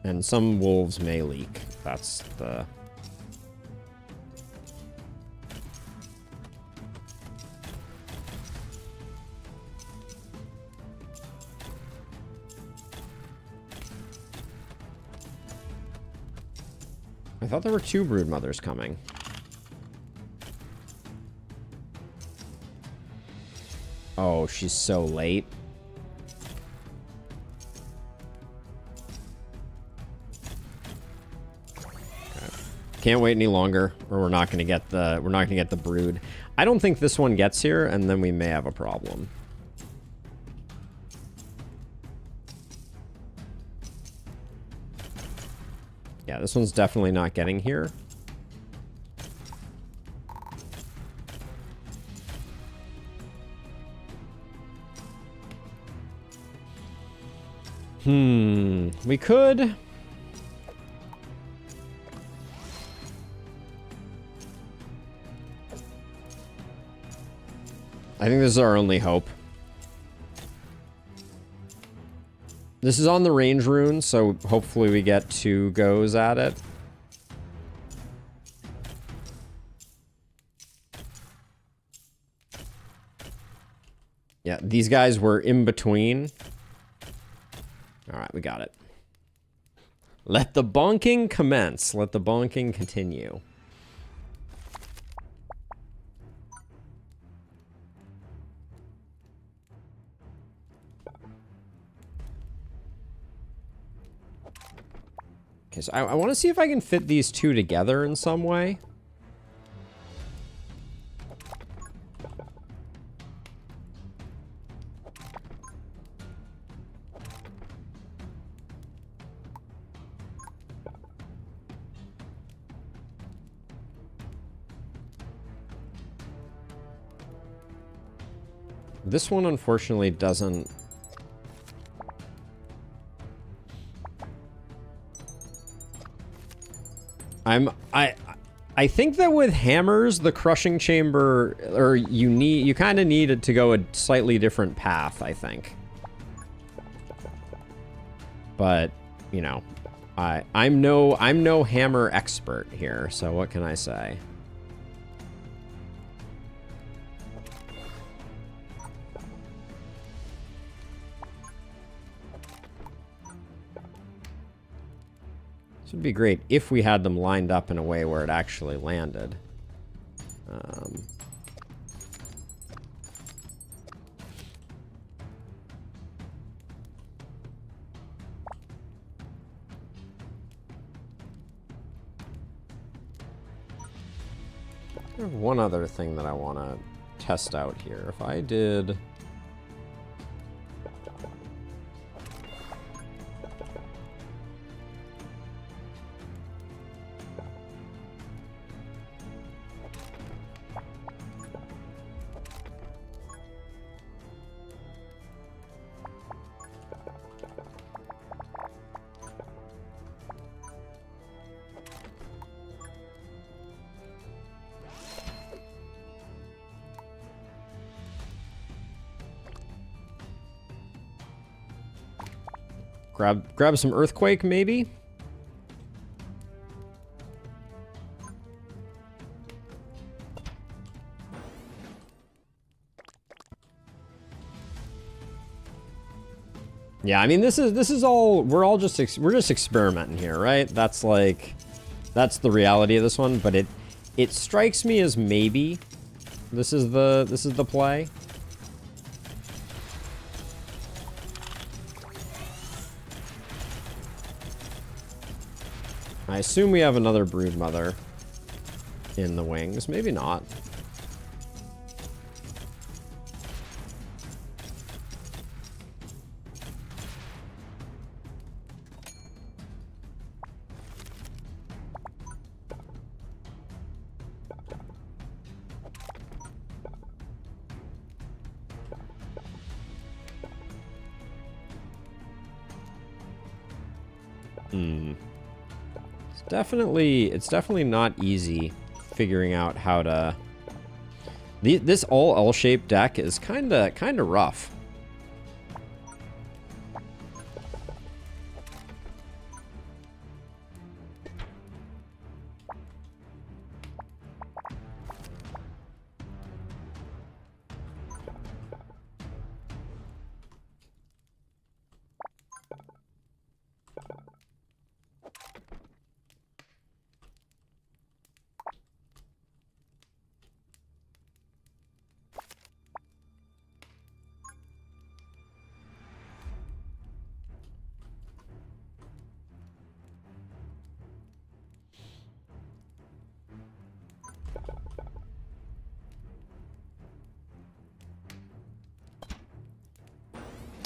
And some wolves may leak. That's the... I thought there were 2 broodmothers coming. Oh, she's so late. Okay. Can't wait any longer, or we're not gonna get the brood. I don't think this one gets here, and then we may have a problem. Yeah, this one's definitely not getting here. We could... I think this is our only hope. This is on the range rune, so hopefully we get 2 goes at it. Yeah, these guys were in between. All right, we got it. Let the bonking commence. Let the bonking continue. Okay, so I want to see if I can fit these 2 together in some way. This one, unfortunately, doesn't... I think that with hammers, the crushing chamber, or you kind of need it to go a slightly different path, I think. But, you know, I'm no hammer expert here, so what can I say? This would be great if we had them lined up in a way where it actually landed. I have one other thing that I want to test out here. If I did... Grab some earthquake, maybe? Yeah, I mean, this is all, we're just experimenting here, right? That's the reality of this one, but it strikes me as maybe this is the play. I assume we have another broodmother in the wings. Maybe not. It's definitely not easy figuring out how to... This all L-shaped deck is kind of rough.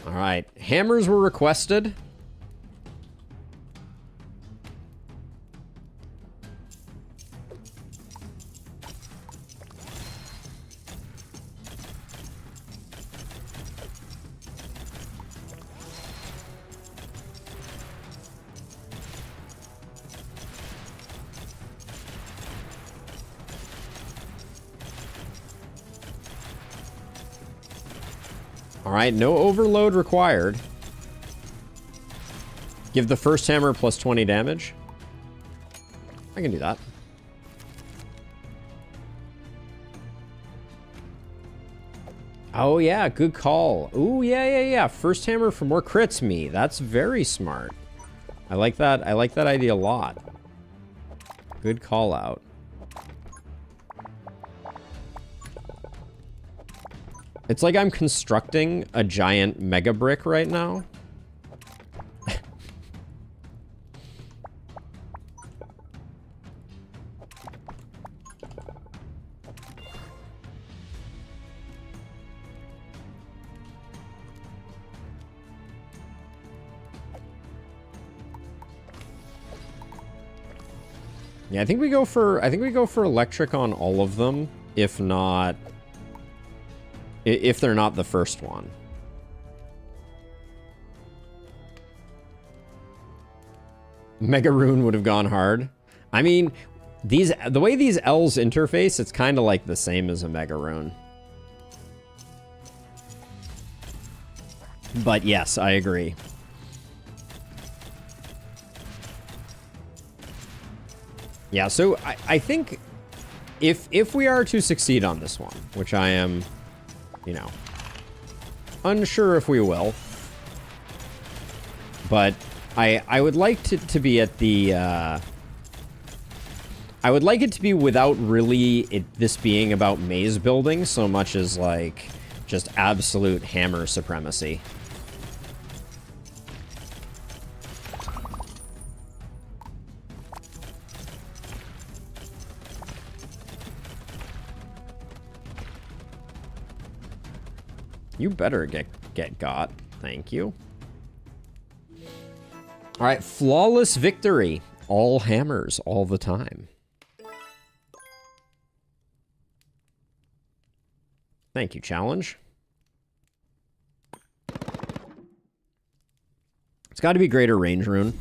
All right, hammers were requested. All right, no overload required. Give the first hammer plus 20 damage. I can do that. Oh yeah, good call. Ooh, yeah. First hammer for more crits me. That's very smart. I like that. I like that idea a lot. Good call out. It's like I'm constructing a giant mega brick right now. Yeah, I think we go for electric on all of them, if they're not the first one. Mega Rune would have gone hard. I mean, the way these L's interface, it's kind of like the same as a Mega Rune. But yes, I agree. Yeah, so I think if we are to succeed on this one, which I am, you know, unsure if we will, but I would like to be at the, I would like it to be without really this being about maze building so much as like just absolute hammer supremacy. You better get got. Thank you. All right, flawless victory. All hammers all the time. Thank you, challenge. It's got to be greater range rune.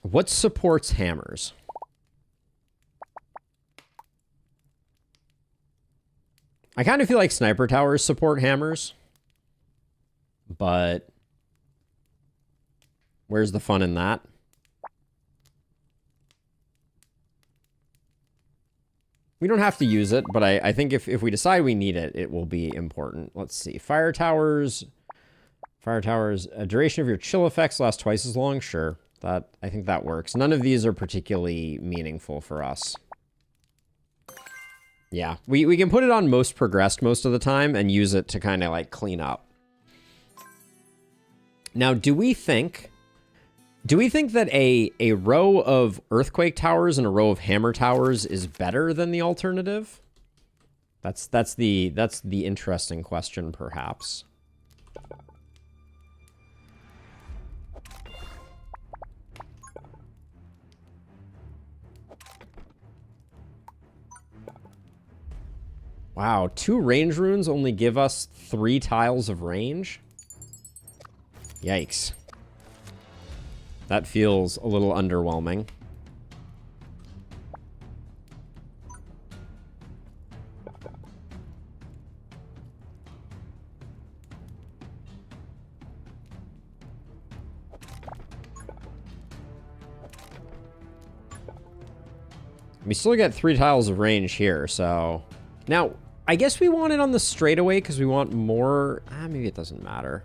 What supports hammers? I kind of feel like sniper towers support hammers, but where's the fun in that? We don't have to use it, but I think if we decide we need it, it will be important. Let's see. Fire towers, a duration of your chill effects lasts twice as long. Sure, I think that works. None of these are particularly meaningful for us. Yeah, we can put it on most progressed most of the time and use it to kind of like clean up. Now, do we think that a row of earthquake towers and a row of hammer towers is better than the alternative? That's the interesting question, perhaps. Wow, 2 range runes only give us 3 tiles of range? Yikes. That feels a little underwhelming. We still get 3 tiles of range here, so... Now, I guess we want it on the straightaway because we want more... maybe it doesn't matter.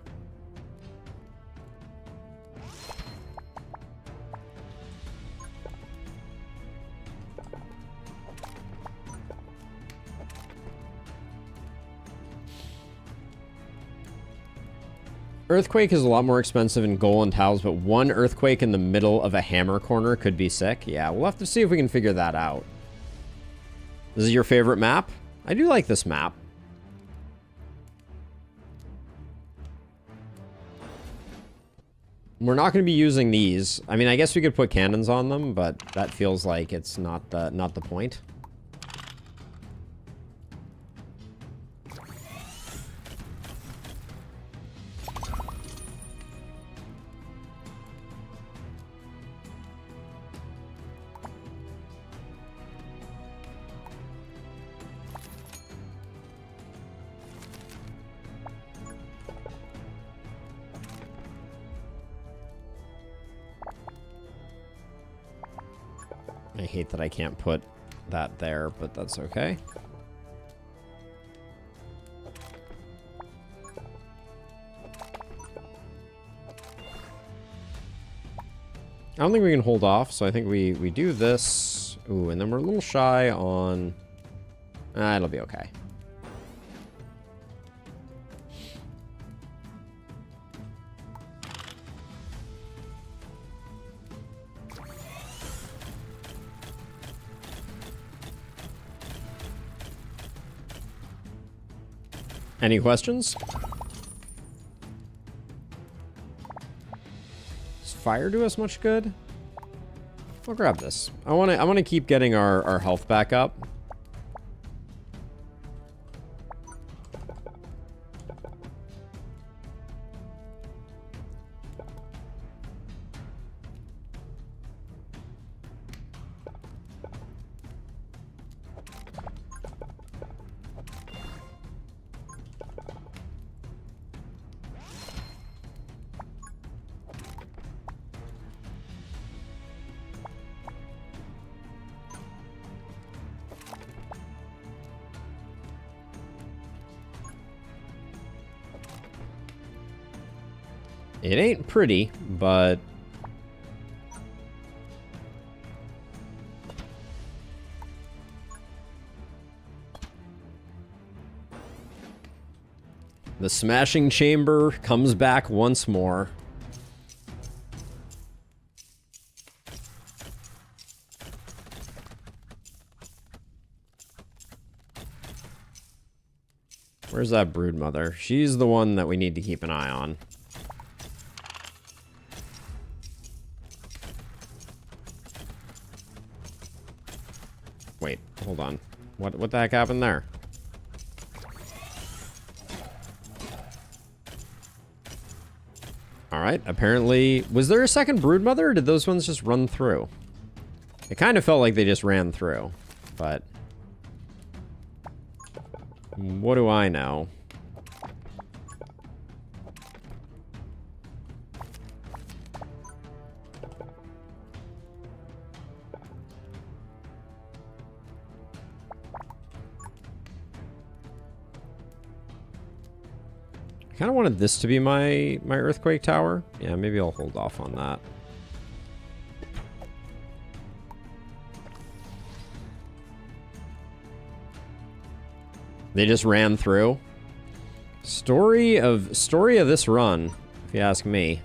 Earthquake is a lot more expensive in gold and tiles, but 1 earthquake in the middle of a hammer corner could be sick. Yeah, we'll have to see if we can figure that out. This is your favorite map? I do like this map. We're not going to be using these. I mean, I guess we could put cannons on them, but that feels like it's not the point. hate that I can't put that there, but that's okay. I don't think we can hold off, so I think we do this. Ooh, and then we're a little shy on... it'll be okay. Any questions? Does fire do us much good? I'll grab this. I wanna keep getting our health back up. It ain't pretty, but... the smashing chamber comes back once more. Where's that broodmother? She's the one that we need to keep an eye on. Wait, hold on. What the heck happened there? Alright, apparently... was there a second broodmother, or did those ones just run through? It kind of felt like they just ran through, but... what do I know? I kind of wanted this to be my earthquake tower. Yeah, maybe I'll hold off on that. They just ran through. Story of this run, if you ask me.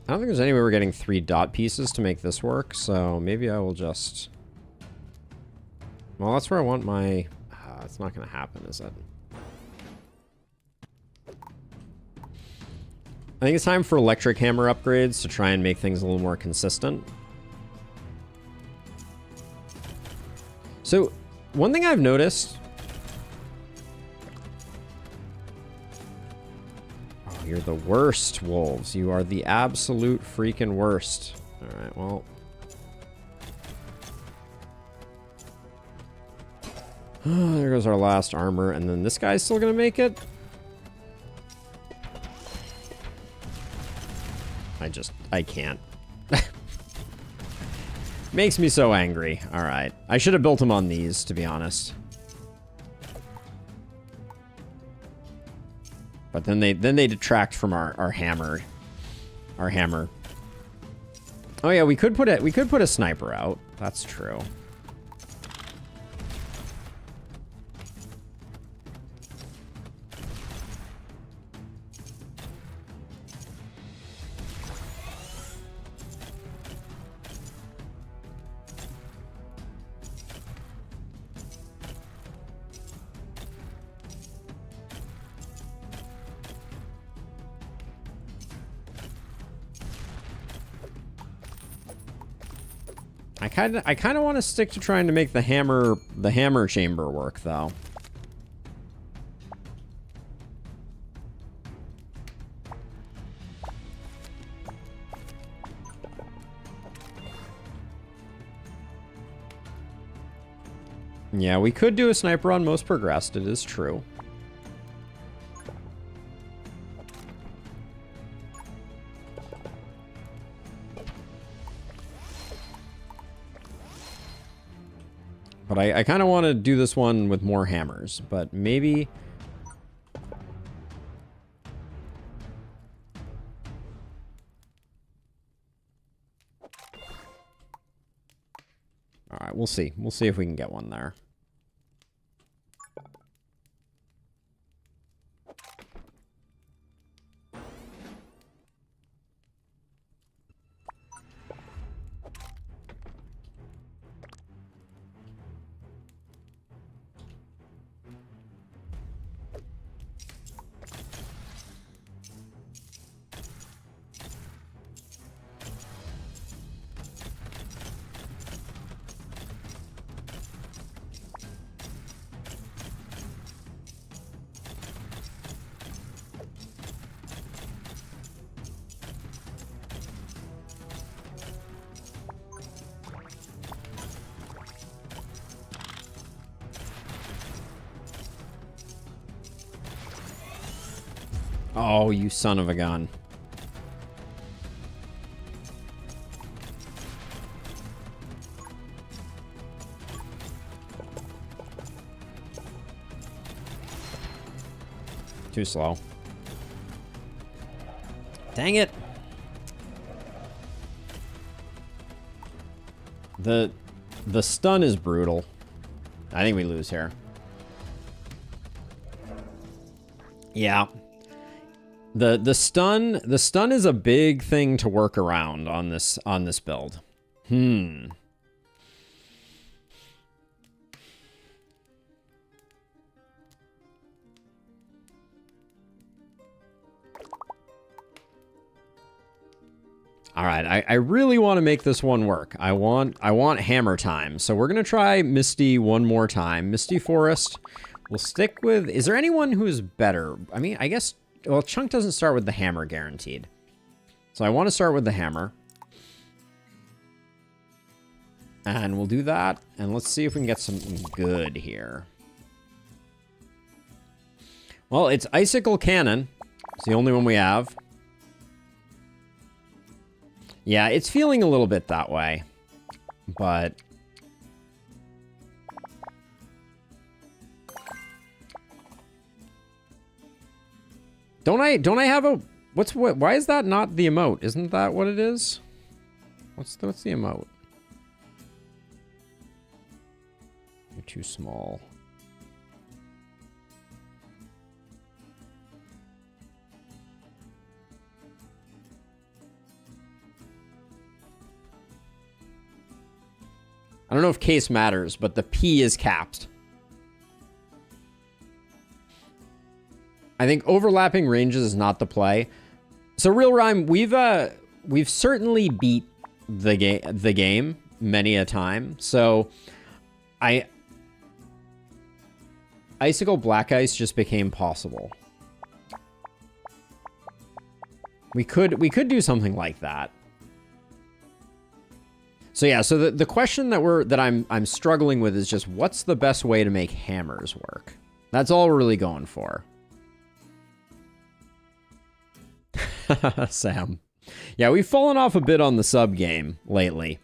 I don't think there's any way we're getting 3 dot pieces to make this work, so maybe I will just... well, that's where I want my... it's not going to happen, is it? I think it's time for electric hammer upgrades to try and make things a little more consistent. So, one thing I've noticed... oh, you're the worst, wolves. You are the absolute freaking worst. Alright, well... there goes our last armor, and then this guy's still gonna make it? I can't. Makes me so angry. Alright. I should have built him on these, to be honest. But then they detract from our hammer. Our hammer. Oh yeah, we could put a sniper out. That's true. I kind of want to stick to trying to make the hammer chamber work, though. Yeah, we could do a sniper on most progressed. It is true. But I kind of want to do this one with more hammers, but maybe... All right, we'll see. We'll see if we can get one there. Oh, you son of a gun. Too slow. Dang it. The stun is brutal. I think we lose here. Yeah. The stun is a big thing to work around on this build. All right, I really want to make this one work. I want hammer time. So we're going to try Misty one more time. Misty Forest. We'll stick with... Is there anyone who's better? I mean, I guess... Well, Chunk doesn't start with the hammer guaranteed. So I want to start with the hammer. And we'll do that. And let's see if we can get something good here. Well, it's Icicle Cannon. It's the only one we have. Yeah, it's feeling a little bit that way. But... Don't I have a... Why is that not the emote? Isn't that what it is? What's the emote? You're too small. I don't know if case matters, but the P is capped. I think overlapping ranges is not the play. So Real Rhyme, we've certainly beat the game many a time. So Icicle Black Ice just became possible. We could do something like that. So yeah, so the question that I'm struggling with is just what's the best way to make hammers work? That's all we're really going for. Sam. Yeah, we've fallen off a bit on the sub game lately.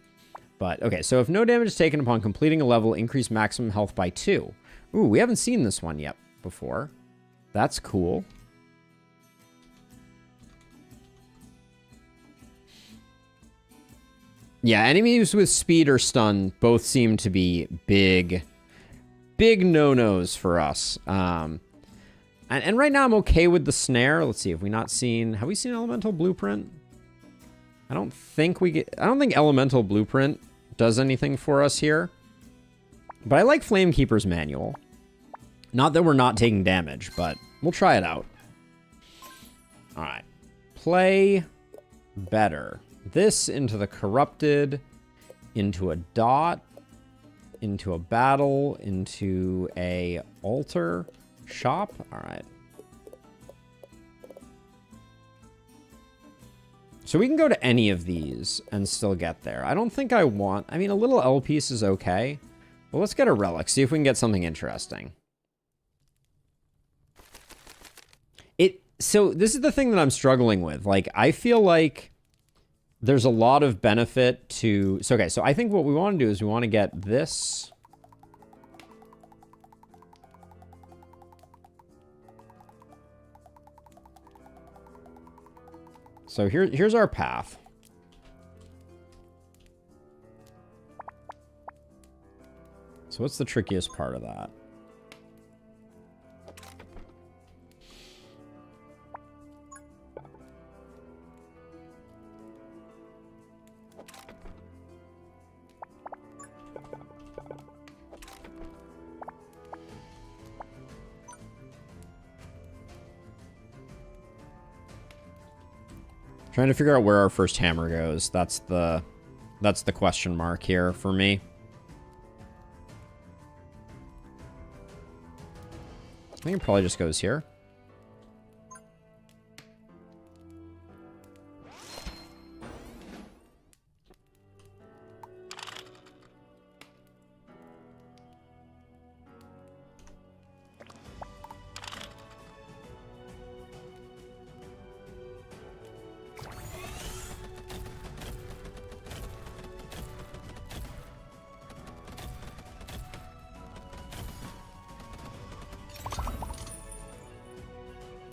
But, okay, so if no damage is taken upon completing a level, increase maximum health by 2. Ooh, we haven't seen this one yet before. That's cool. Yeah, enemies with speed or stun both seem to be big no-nos for us. And right now I'm okay with the snare. Let's see, have we seen Elemental Blueprint? I don't think Elemental Blueprint does anything for us here. But I like Flamekeeper's Manual. Not that we're not taking damage, but we'll try it out. All right. Play better. This into the Corrupted, into a dot, into a battle, into a altar. Shop? All right. So we can go to any of these and still get there. I don't think I want... I mean, a little L piece is okay. Well, let's get a relic. See if we can get something interesting. So this is the thing that I'm struggling with. Like, I feel like there's a lot of benefit to... So, okay, so I think what we want to do is we want to get this... So here's our path. So what's the trickiest part of that? Trying to figure out where our first hammer goes. That's the question mark here for me. I think it probably just goes here.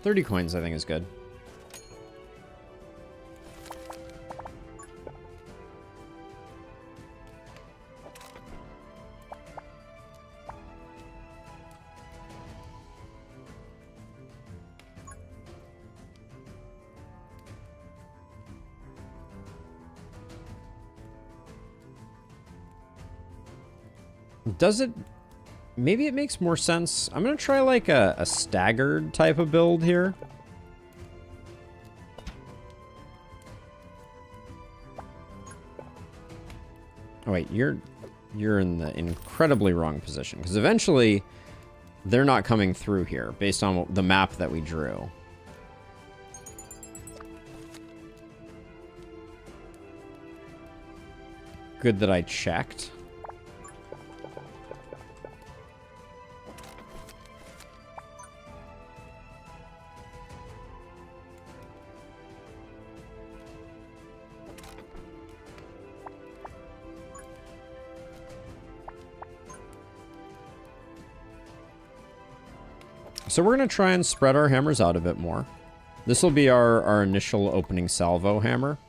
$30 I think is good. Does it... Maybe it makes more sense. I'm going to try like a staggered type of build here. Oh wait, you're in the incredibly wrong position, because eventually they're not coming through here based on the map that we drew. Good that I checked. So we're going to try and spread our hammers out a bit more. This will be our initial opening salvo hammer.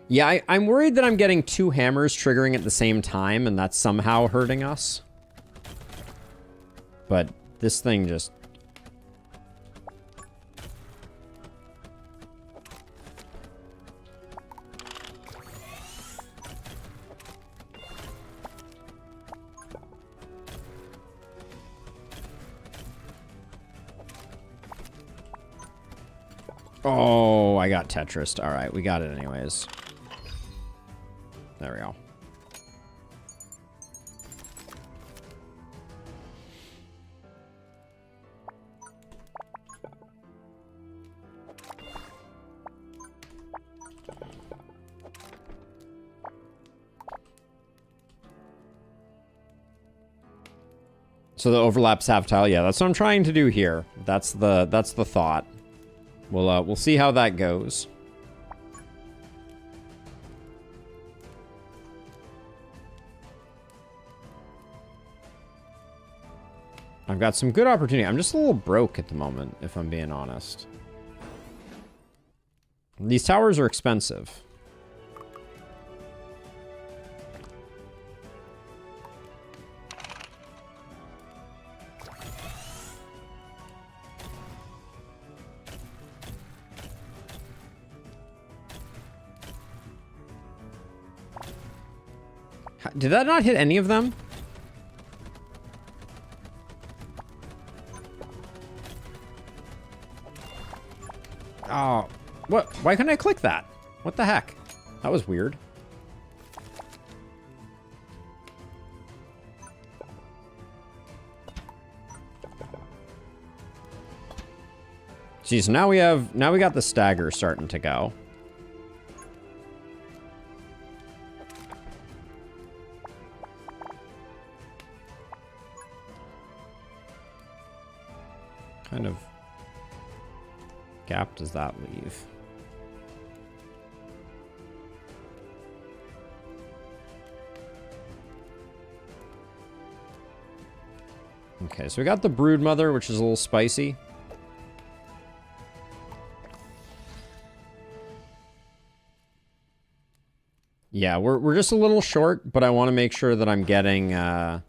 Yeah, I'm worried that I'm getting two hammers triggering at the same time, and that's somehow hurting us. But this thing just... Oh, I got Tetrised. All right, we got it anyways. There we go. So the overlaps half tile, yeah, that's what I'm trying to do here. That's the thought. We'll see how that goes. I've got some good opportunity. I'm just a little broke at the moment, if I'm being honest. These towers are expensive. Did that not hit any of them? Oh, What? Why couldn't I click that? What the heck? That was weird. Geez, now we got the stagger starting to go. Kind of gap does that leave? Okay, so we got the Broodmother, which is a little spicy. Yeah, we're just a little short, but I want to make sure that I'm getting... I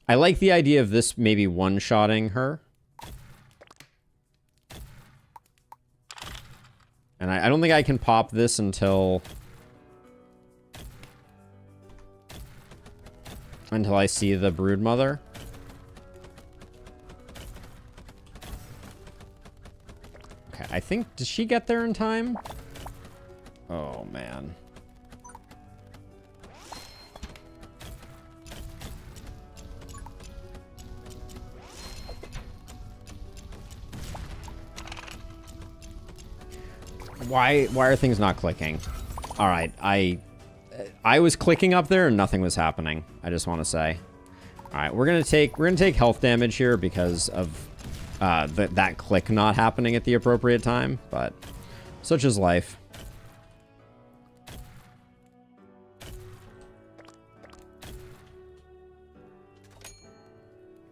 like the idea of this maybe one-shotting her. And I don't think I can pop this until I see the Broodmother. Okay, I think... Does she get there in time? Oh, man. Why are things not clicking? All right, I was clicking up there and nothing was happening. I just want to say. All right, we're gonna take health damage here because of that click not happening at the appropriate time. But such is life.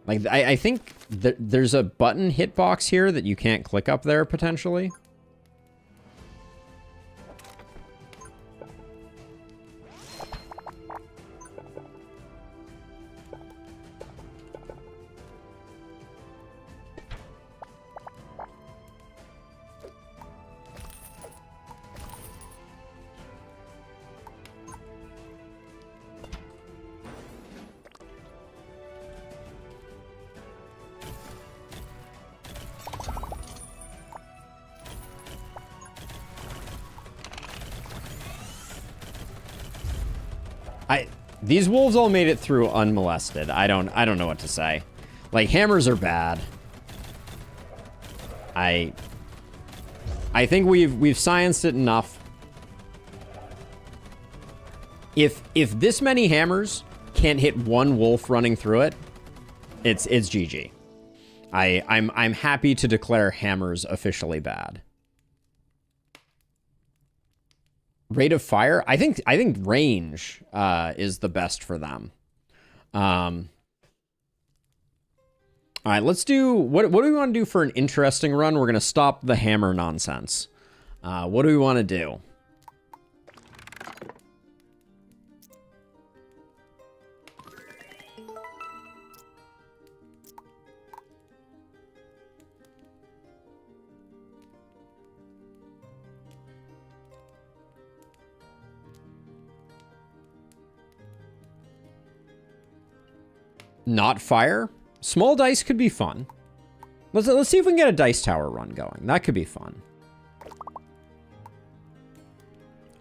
Like I think there's a button hitbox here that you can't click up there potentially. These wolves all made it through unmolested. I don't know what to say. Like, hammers are bad. I think we've scienced it enough. If this many hammers can't hit one wolf running through it, it's GG. I'm happy to declare hammers officially bad. Rate of fire? I think range is the best for them. All right, let's do... What do we want to do for an interesting run? We're going to stop the hammer nonsense. What do we want to do? Not fire? Small dice could be fun. Let's see if we can get a dice tower run going. That could be fun.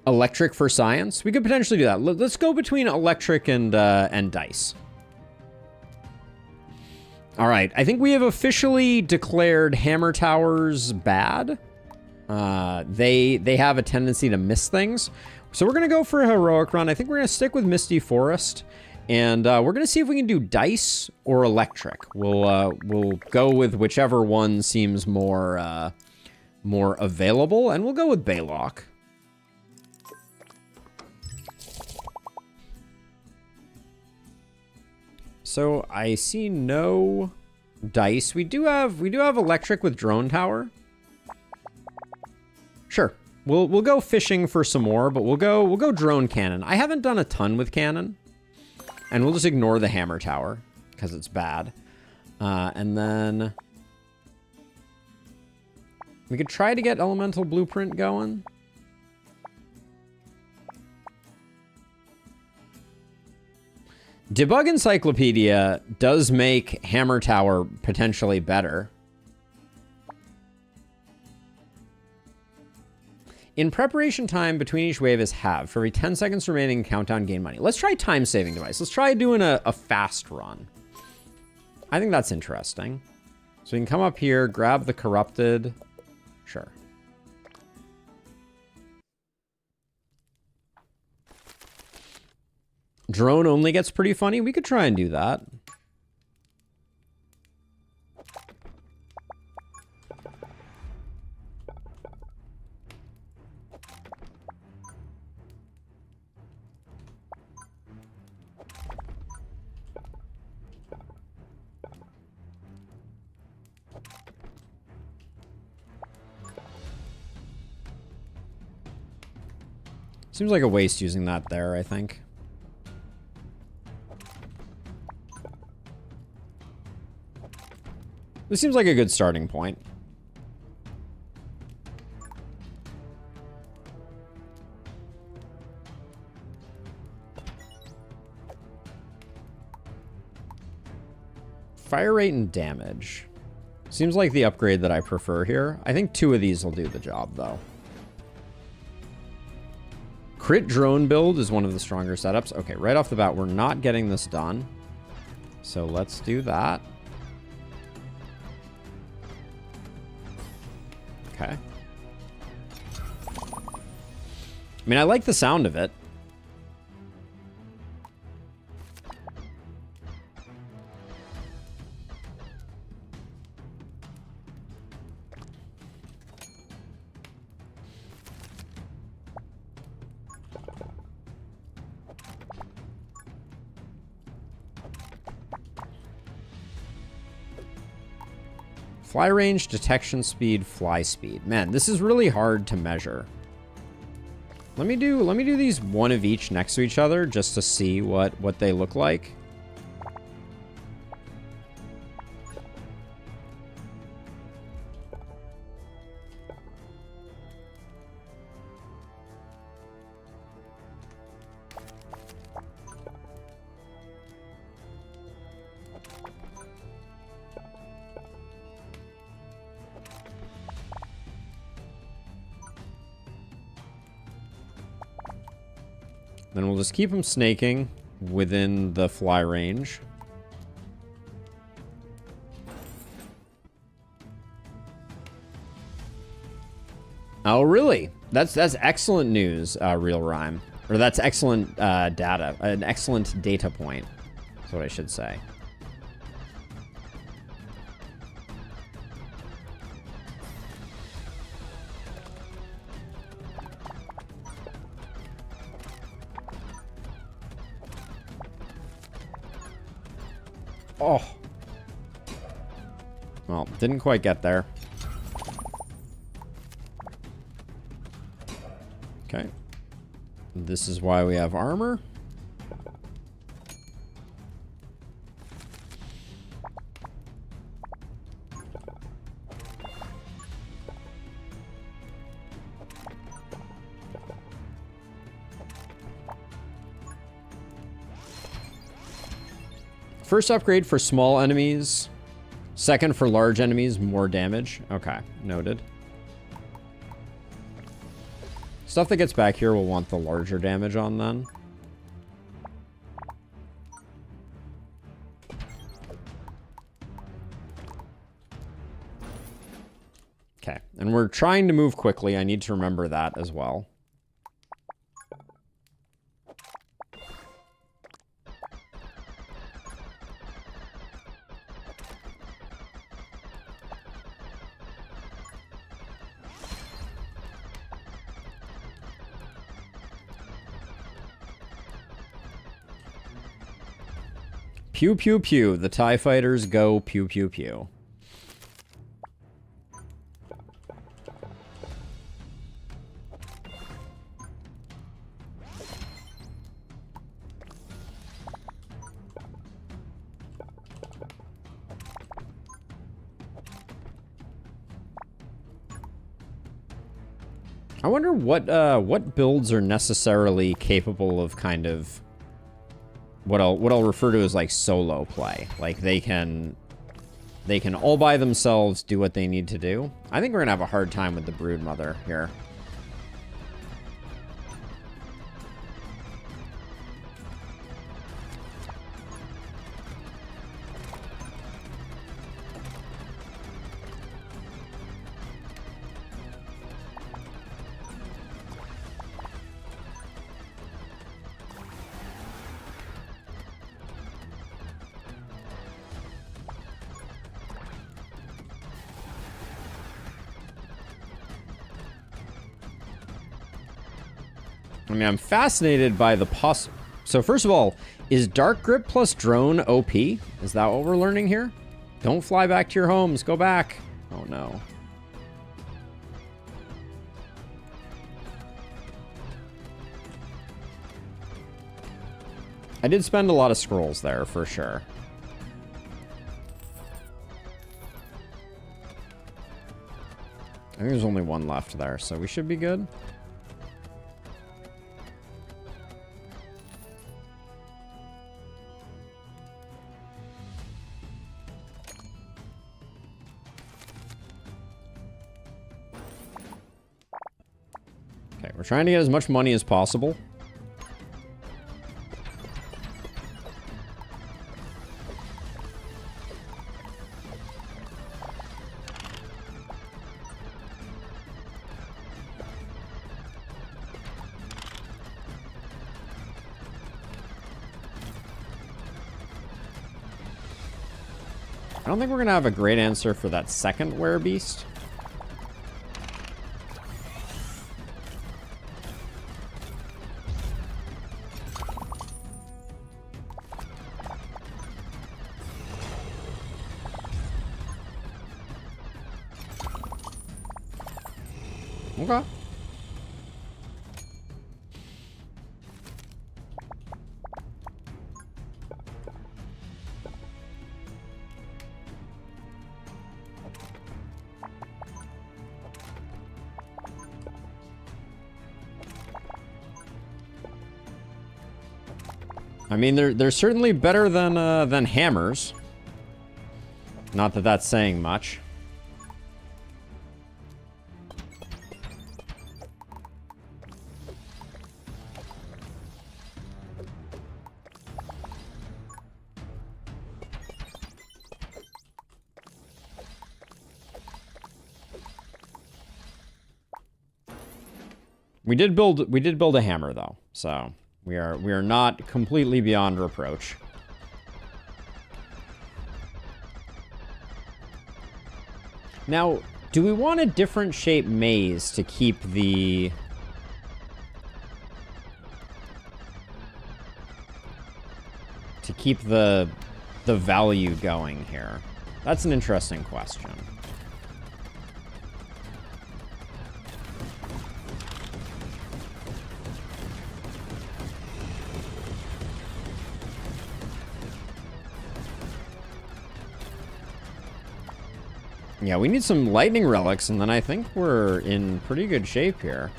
Electric for science? We could potentially do that. Let's go between electric and dice. All right. I think we have officially declared hammer towers bad. They have a tendency to miss things. So we're going to go for a heroic run. I think we're going to stick with Misty Forest. And we're going to see if we can do dice or electric. We'll go with whichever one seems more available, and we'll go with Baylock. So I see no dice. We do have electric with drone tower. Sure. We'll go fishing for some more, but we'll go drone cannon. I haven't done a ton with cannon. And we'll just ignore the hammer tower, because it's bad. And then... we could try to get elemental blueprint going. Debug Encyclopedia does make hammer tower potentially better. In preparation time between each wave is halved. For every 10 seconds remaining, countdown, gain money. Let's try time saving device. Let's try doing a fast run. I think that's interesting. So we can come up here, grab the corrupted. Sure. Drone only gets pretty funny. We could try and do that. Seems like a waste using that there, I think. This seems like a good starting point. Fire rate and damage. Seems like the upgrade that I prefer here. I think 2 of these will do the job, though. Crit drone build is one of the stronger setups. Okay, right off the bat, we're not getting this done. So let's do that. Okay. I mean, I like the sound of it. Fly range, detection speed, fly speed. Man, this is really hard to measure. Let me do these one of each next to each other just to see what they look like. Then we'll just keep them snaking within the fly range. Oh, really? That's excellent news, Real Rhyme. Or that's excellent data. An excellent data point. That's what I should say. Oh. Well, didn't quite get there. Okay. This is why we have armor. First upgrade for small enemies. Second for large enemies, more damage. Okay, noted. Stuff that gets back here will want the larger damage on then. Okay, and we're trying to move quickly. I need to remember that as well. Pew, pew, pew. The TIE fighters go pew, pew, pew. I wonder what builds are necessarily capable of kind of what I'll refer to as like solo play. Like they can all by themselves do what they need to do. I think we're gonna have a hard time with the Broodmother here. I mean, I'm fascinated by the So first of all, is Dark Grip plus Drone OP? Is that what we're learning here? Don't fly back to your homes. Go back. Oh, no. I did spend a lot of scrolls there, for sure. I think there's only one left there, so we should be good. Okay, we're trying to get as much money as possible. I don't think we're going to have a great answer for that second werebeast. Okay. I mean, they're certainly better than hammers. Not that that's saying much. We did build a hammer though, so we are not completely beyond reproach. Now, do we want a different shape maze to keep the value going here? That's an interesting question. Yeah, we need some lightning relics, and then I think we're in pretty good shape here.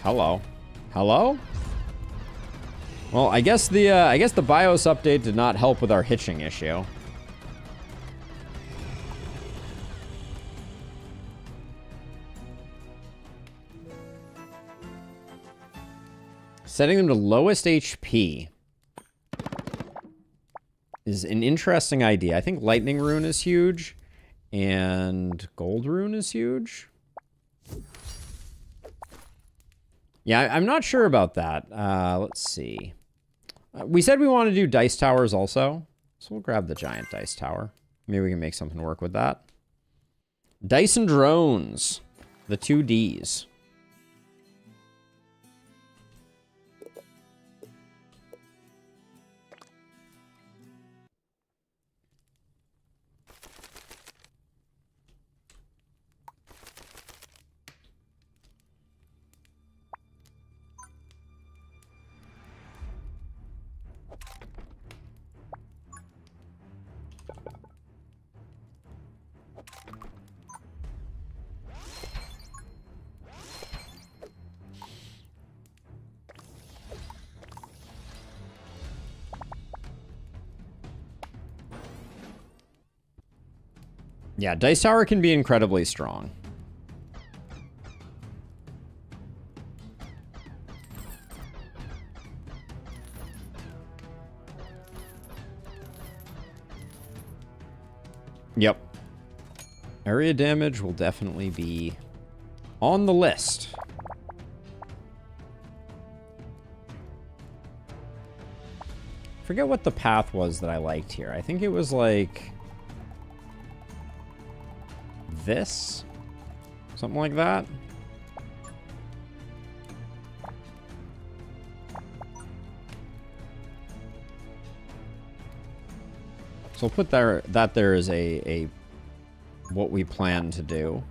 Hello. Hello? Well, I guess the BIOS update did not help with our hitching issue. Setting them to lowest HP is an interesting idea. I think Lightning Rune is huge, and Gold Rune is huge. Yeah, I'm not sure about that. Let's see. We said we want to do dice towers also, so we'll grab the giant dice tower. Maybe we can make something work with that. Dice and drones, the 2Ds. Yeah, Dice Tower can be incredibly strong. Yep. Area damage will definitely be on the list. Forget what the path was that I liked here. I think it was like... this. Something like that. So we'll put that there as a what we plan to do.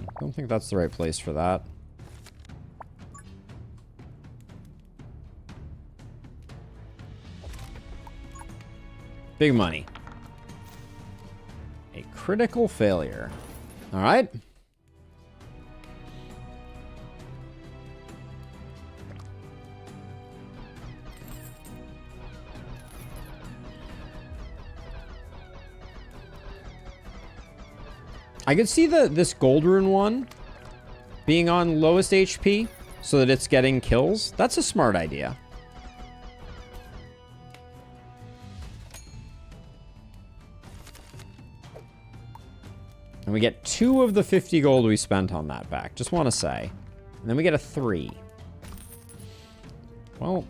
I don't think that's the right place for that. Big money. A critical failure. All right. I could see this gold rune one being on lowest HP so that it's getting kills. That's a smart idea. And we get 2 of the 50 gold we spent on that back. Just want to say. And then we get a 3. Well,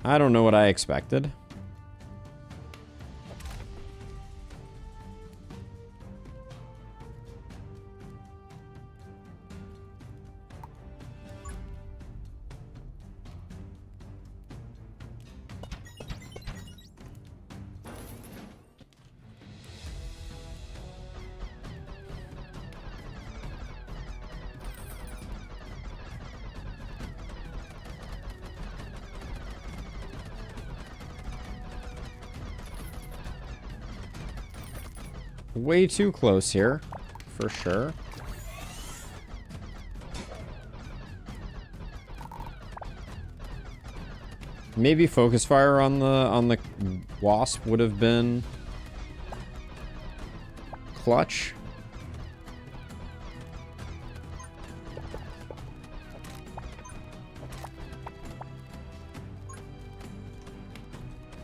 I don't know what I expected. Way too close here, for sure. Maybe focus fire on the wasp would have been clutch.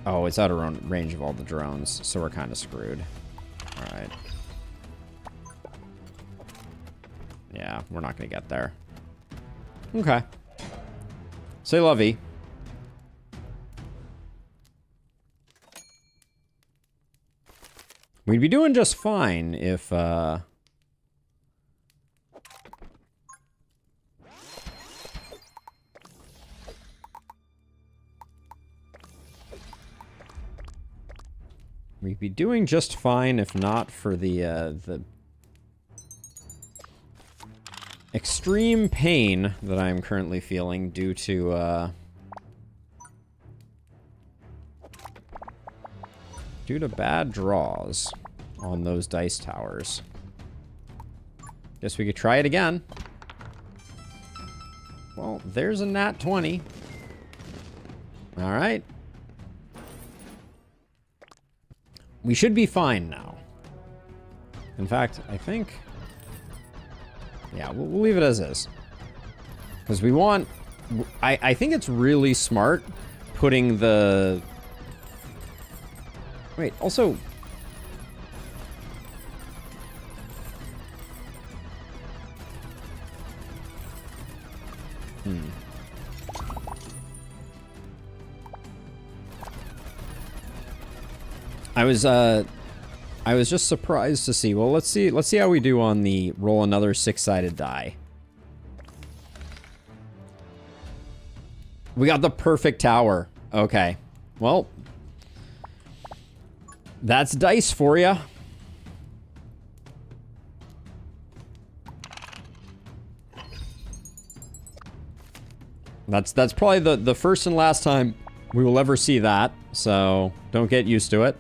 Oh, it's out of range of all the drones, so we're kind of screwed. Alright. Yeah, we're not going to get there. Okay. Say lovey. We'd be doing just fine if, we'd be doing just fine if not for the extreme pain that I'm currently feeling due to bad draws on those dice towers. Guess we could try it again. Well, there's a nat 20. All right. We should be fine now. In fact, I think... Yeah, we'll leave it as is. Because we want... I think it's really smart putting the... Wait, also... I was just surprised to see. Well, let's see how we do on the roll another 6-sided die. We got the perfect tower. Okay. Well, that's dice for you. That's probably the first and last time we will ever see that. So don't get used to it.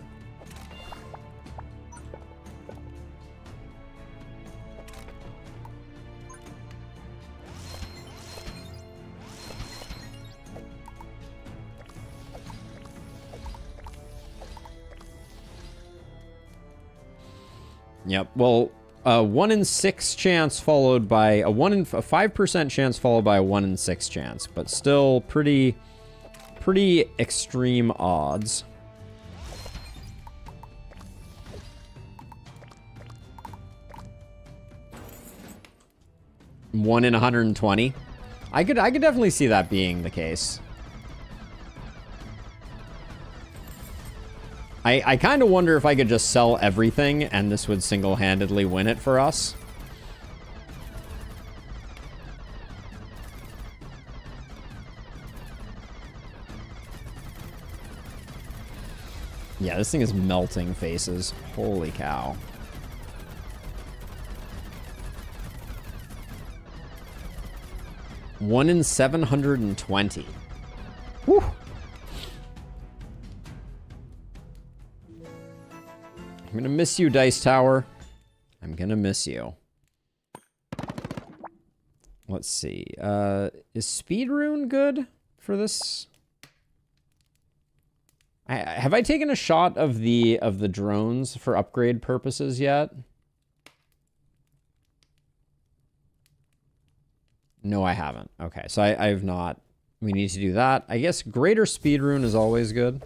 Yep. Well, 1 in 6 chance followed by a 5% chance followed by a 1 in 6 chance, but still pretty extreme odds. 1 in 120. I could definitely see that being the case. I kind of wonder if I could just sell everything and this would single-handedly win it for us. Yeah, this thing is melting faces. Holy cow. One in 720. Whew. I'm gonna miss you, Dice Tower. I'm gonna miss you. Let's see. Is Speed Rune good for this? Have I taken a shot of the drones for upgrade purposes yet? No, I haven't. Okay, so I have not. We need to do that. I guess greater speed rune is always good.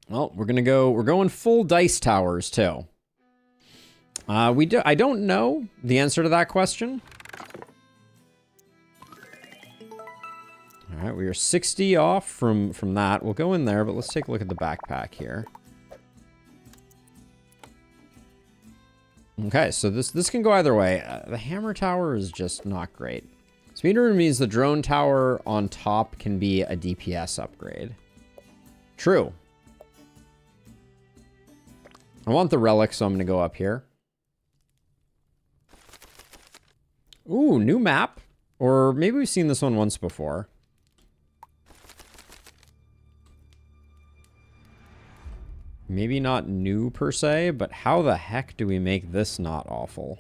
Well, we're going full dice towers too. I don't know the answer to that question. All right, we are 60 off from that. We'll go in there, but let's take a look at the backpack here. Okay, so this can go either way. The hammer tower is just not great. Speed rune means the drone tower on top can be a DPS upgrade. True. I want the relic, so I'm going to go up here. Ooh, new map. Or maybe we've seen this one once before. Maybe not new per se, but how the heck do we make this not awful?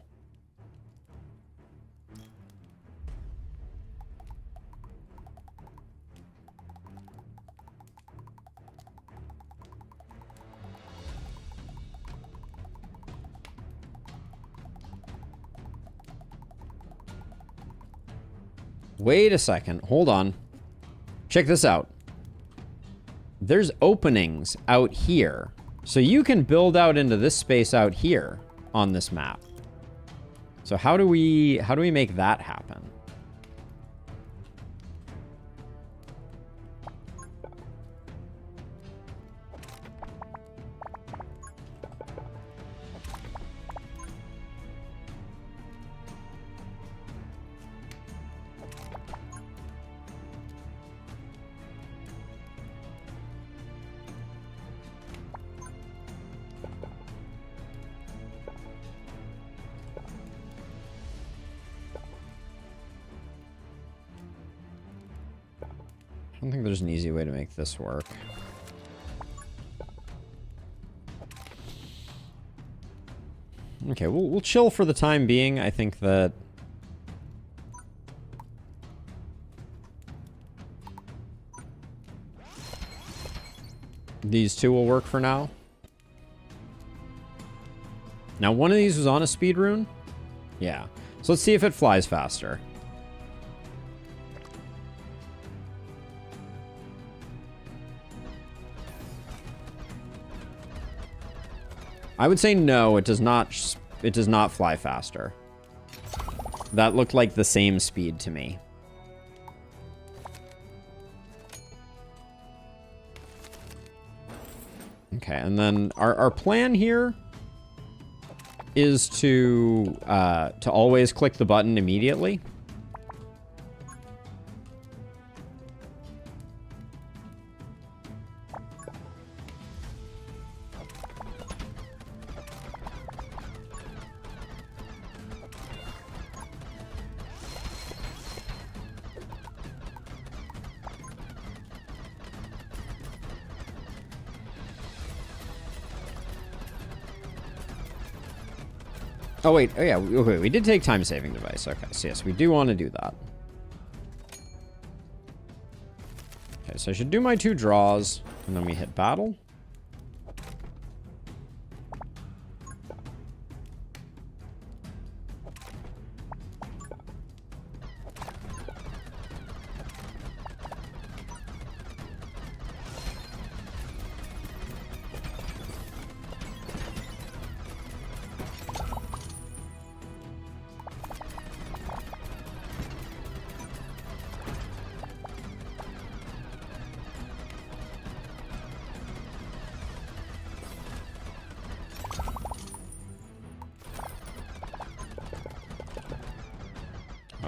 Wait a second. Hold on. Check this out. There's openings out here. So you can build out into this space out here on this map. So how do we make that happen? I don't think there's an easy way to make this work. Okay, we'll chill for the time being. I think that these two will work for now. Now, one of these was on a speed rune. Yeah. So let's see if it flies faster. I would say no, it does not fly faster. That looked like the same speed to me. Okay, and then our plan here is to always click the button immediately. Oh, wait. Oh, yeah. Okay, we did take time-saving device. Okay, so yes, we do want to do that. Okay, so I should do my 2 draws, and then we hit battle.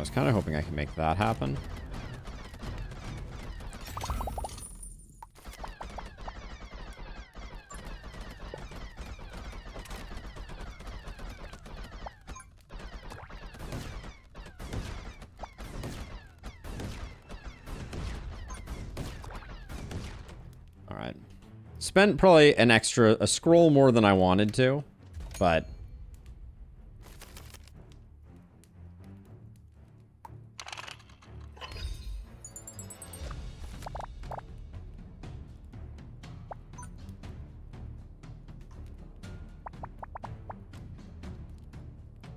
was kind of hoping I could make that happen. All right. Spent probably a scroll more than I wanted to, but...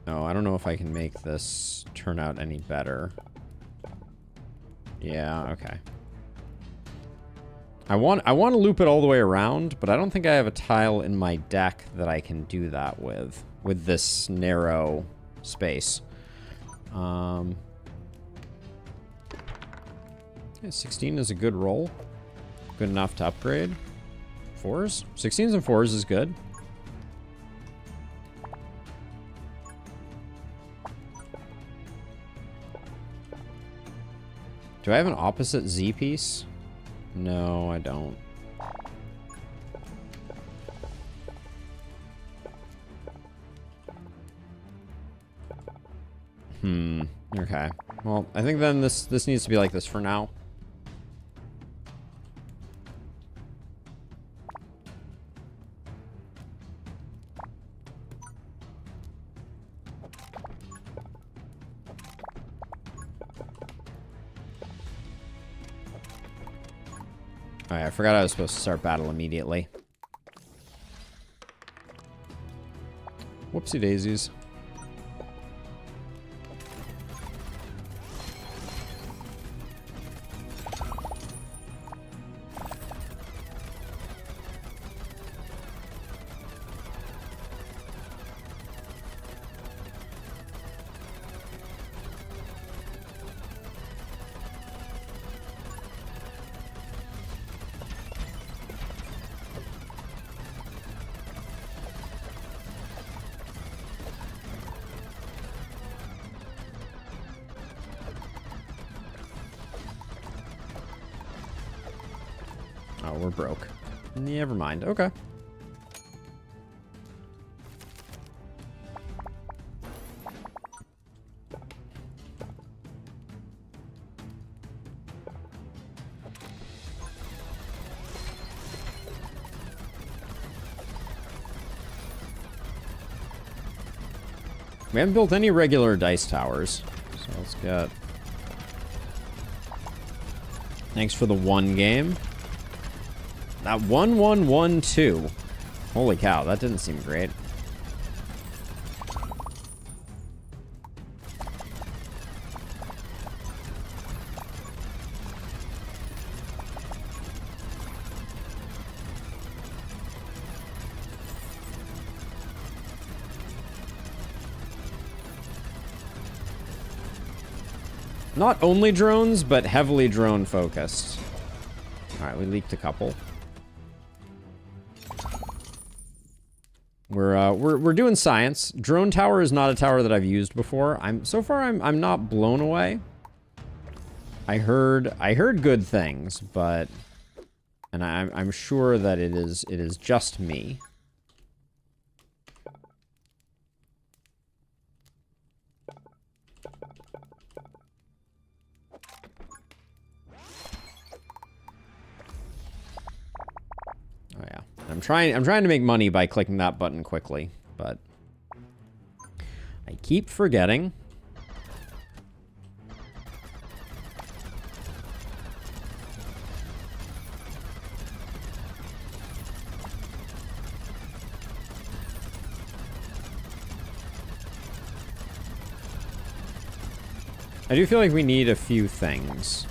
No, I don't know if I can make this turn out any better. Yeah, okay. I want to loop it all the way around, but I don't think I have a tile in my deck that I can do that with this narrow space. Yeah, 16 is a good roll. Good enough to upgrade. 4s? 16s and 4s is good. Do I have an opposite Z piece? No, I don't. Okay. Well, I think then this needs to be like this for now. Alright, I forgot I was supposed to start battle immediately. Whoopsie daisies. Oh, we're broke. Never mind. Okay. We haven't built any regular dice towers, so let's get... Thanks for the one game. That 1-1-1-2. Holy cow, that didn't seem great. Not only drones, but heavily drone focused. All right, we leaked a couple. We're doing science. Drone tower is not a tower that I've used before. So far I'm not blown away. I heard good things, but and I'm sure that it is just me. Oh yeah. I'm trying to make money by clicking that button quickly, but I keep forgetting. I do feel like we need a few things.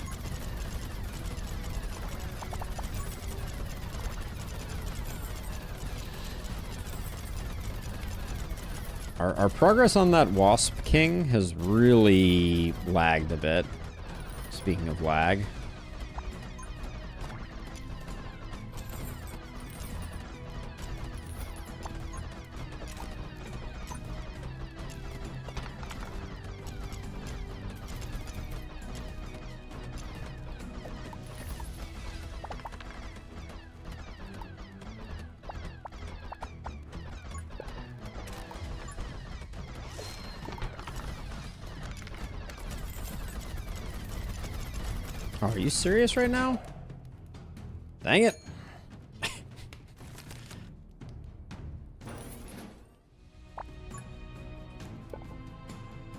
Our progress on that Wasp King has really lagged a bit. Speaking of lag. Oh, are you serious right now? Dang it.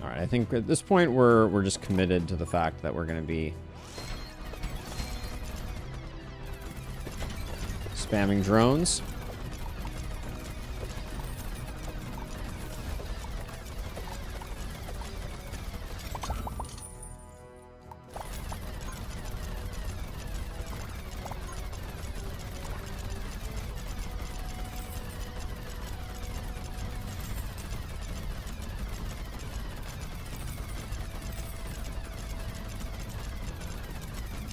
All right, I think at this point we're just committed to the fact that we're going to be spamming drones.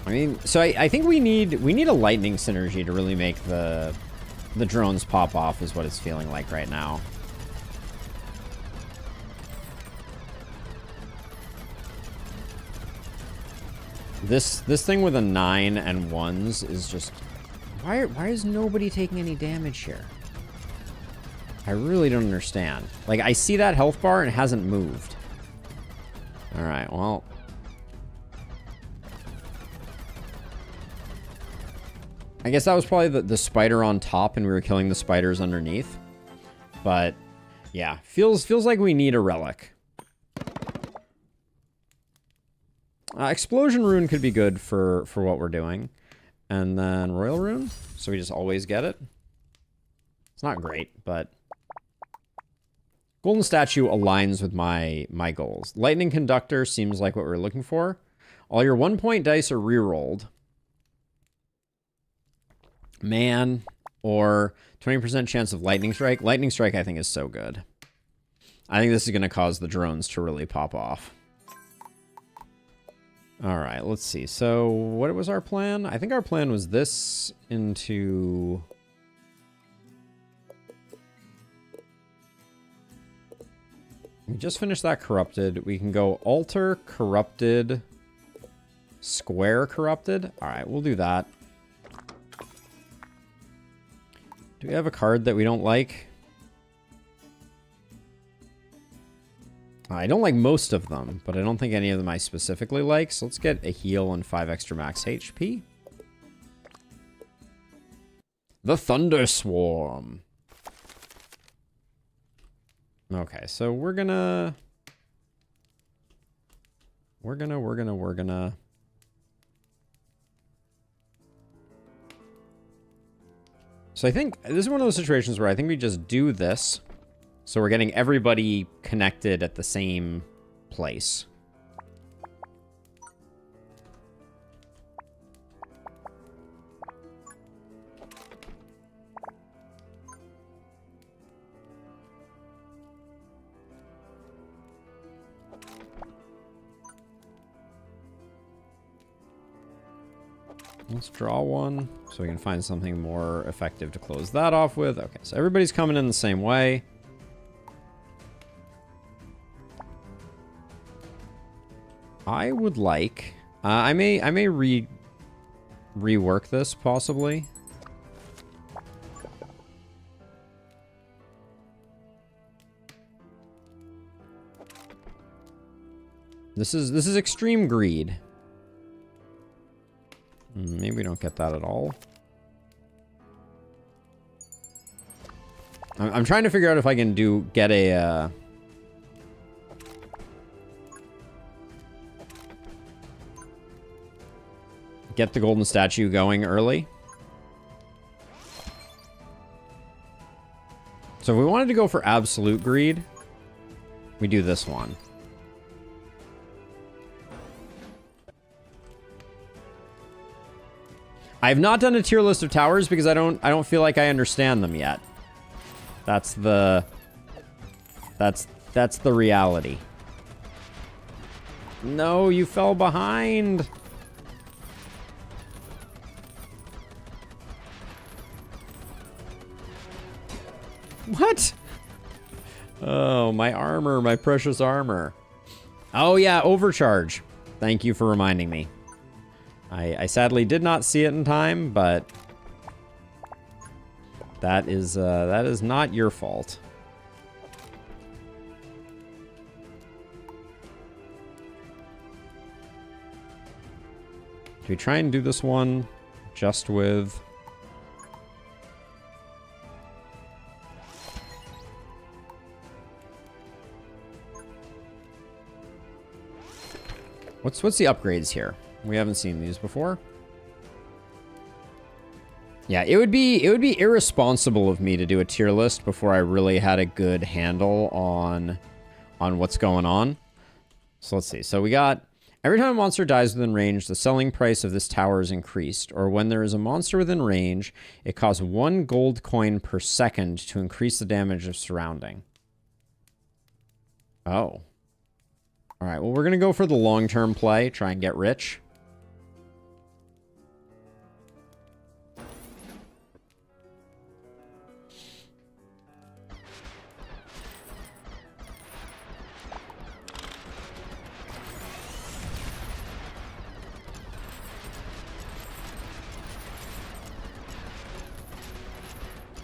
I mean, so I think we need a lightning synergy to really make the drones pop off, is what it's feeling like right now. This thing with a 9 and 1s is just, why is nobody taking any damage here? I really don't understand. Like, I see that health bar and it hasn't moved. All right, well. I guess that was probably the spider on top and we were killing the spiders underneath. But yeah, feels like we need a relic. Explosion rune could be good for what we're doing. And then royal rune, so we just always get it. It's not great, but golden statue aligns with my goals. Lightning conductor seems like what we're looking for. All your 1-point dice are rerolled. Man, or 20% chance of lightning strike. Lightning strike, I think, is so good. I think this is going to cause the drones to really pop off. All right, let's see. So what was our plan? I think our plan was this into... We just finished that corrupted. We can go altar, corrupted, square, corrupted. All right, we'll do that. Do we have a card that we don't like? I don't like most of them, but I don't think any of them I specifically like. So let's get a heal and 5 extra max HP. The Thunder Swarm. Okay, so we're gonna... So I think this is one of those situations where I think we just do this. So we're getting everybody connected at the same place. Let's draw one so we can find something more effective to close that off with. Okay, so everybody's coming in the same way. I would like... I may rework this, possibly. This is extreme greed. Maybe we don't get that at all. I'm trying to figure out if I can get a... Get the golden statue going early. So if we wanted to go for absolute greed, we do this one. I have not done a tier list of towers because I don't feel like I understand them yet. That's the reality. No, you fell behind. What? Oh, my armor, my precious armor. Oh yeah, overcharge. Thank you for reminding me. I sadly did not see it in time, but that is not your fault. Do we try and do this one just with... What's the upgrades here? We haven't seen these before. Yeah, it would be irresponsible of me to do a tier list before I really had a good handle on what's going on. So let's see. So we got every time a monster dies within range, the selling price of this tower is increased. Or when there is a monster within range, it costs 1 gold coin per second to increase the damage of surrounding. Oh. All right, well, we're going to go for the long-term play, try and get rich.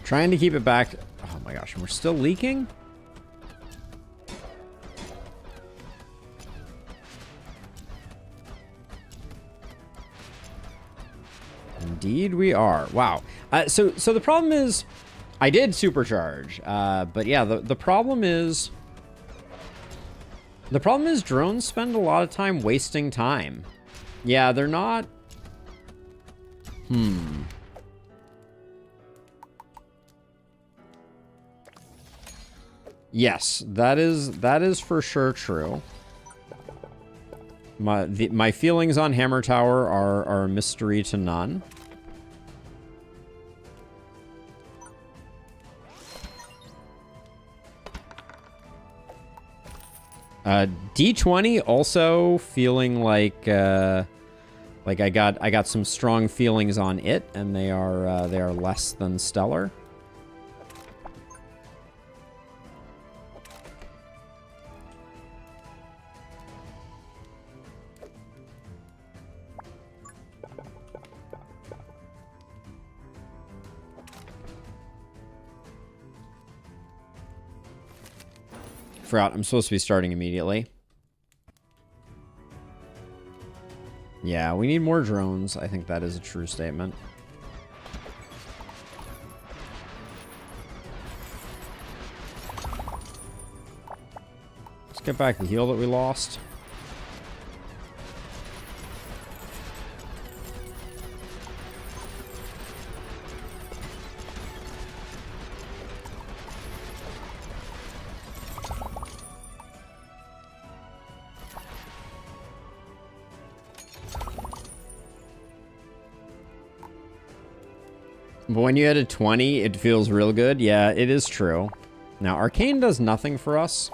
Trying to keep it back. Oh my gosh, and we're still leaking? Indeed we are. Wow. So the problem is, I did supercharge, but yeah, the problem is drones spend a lot of time wasting time. Yeah, they're not. Yes, that is for sure true. My feelings on Hammer Tower are a mystery to none. D20 also feeling like I got some strong feelings on it, and they are less than stellar. Forgot, I'm supposed to be starting immediately. Yeah, we need more drones. I think that is a true statement. Let's get back the heal that we lost. But when you hit a 20, it feels real good. Yeah, it is true. Now, Arcane does nothing for us.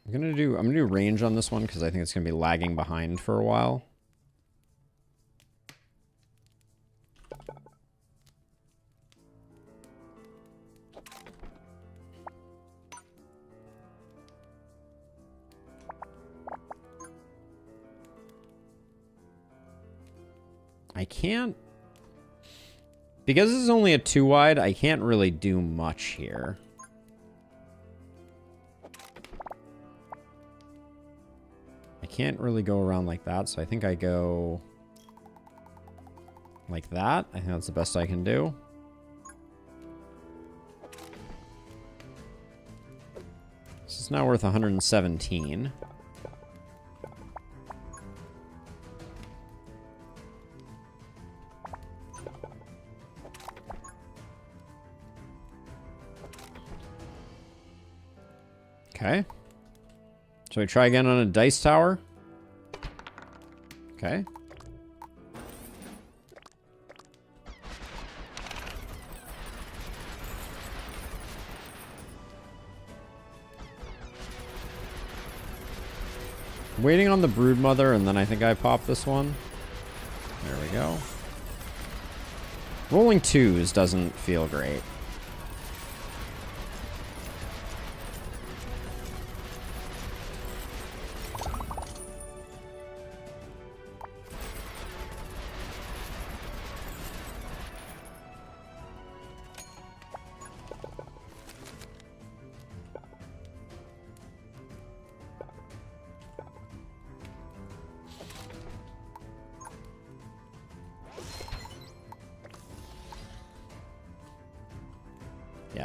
I'm gonna do range on this one because I think it's gonna be lagging behind for a while. I can't, because this is only a 2 wide, I can't really do much here. I can't really go around like that, so I think I go like that. I think that's the best I can do. This is now worth 117. Okay. So we try again on a dice tower. Okay. Waiting on the Broodmother, and then I think I pop this one. There we go. Rolling 2s doesn't feel great.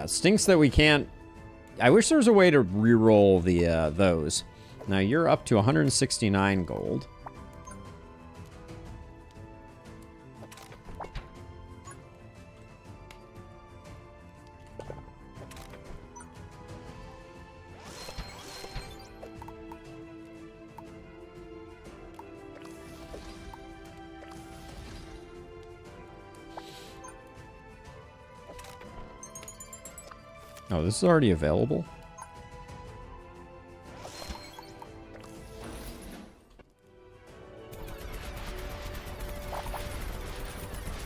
Yeah, it stinks that we can't... I wish there was a way to re-roll the those. Now you're up to 169 gold. Oh, this is already available?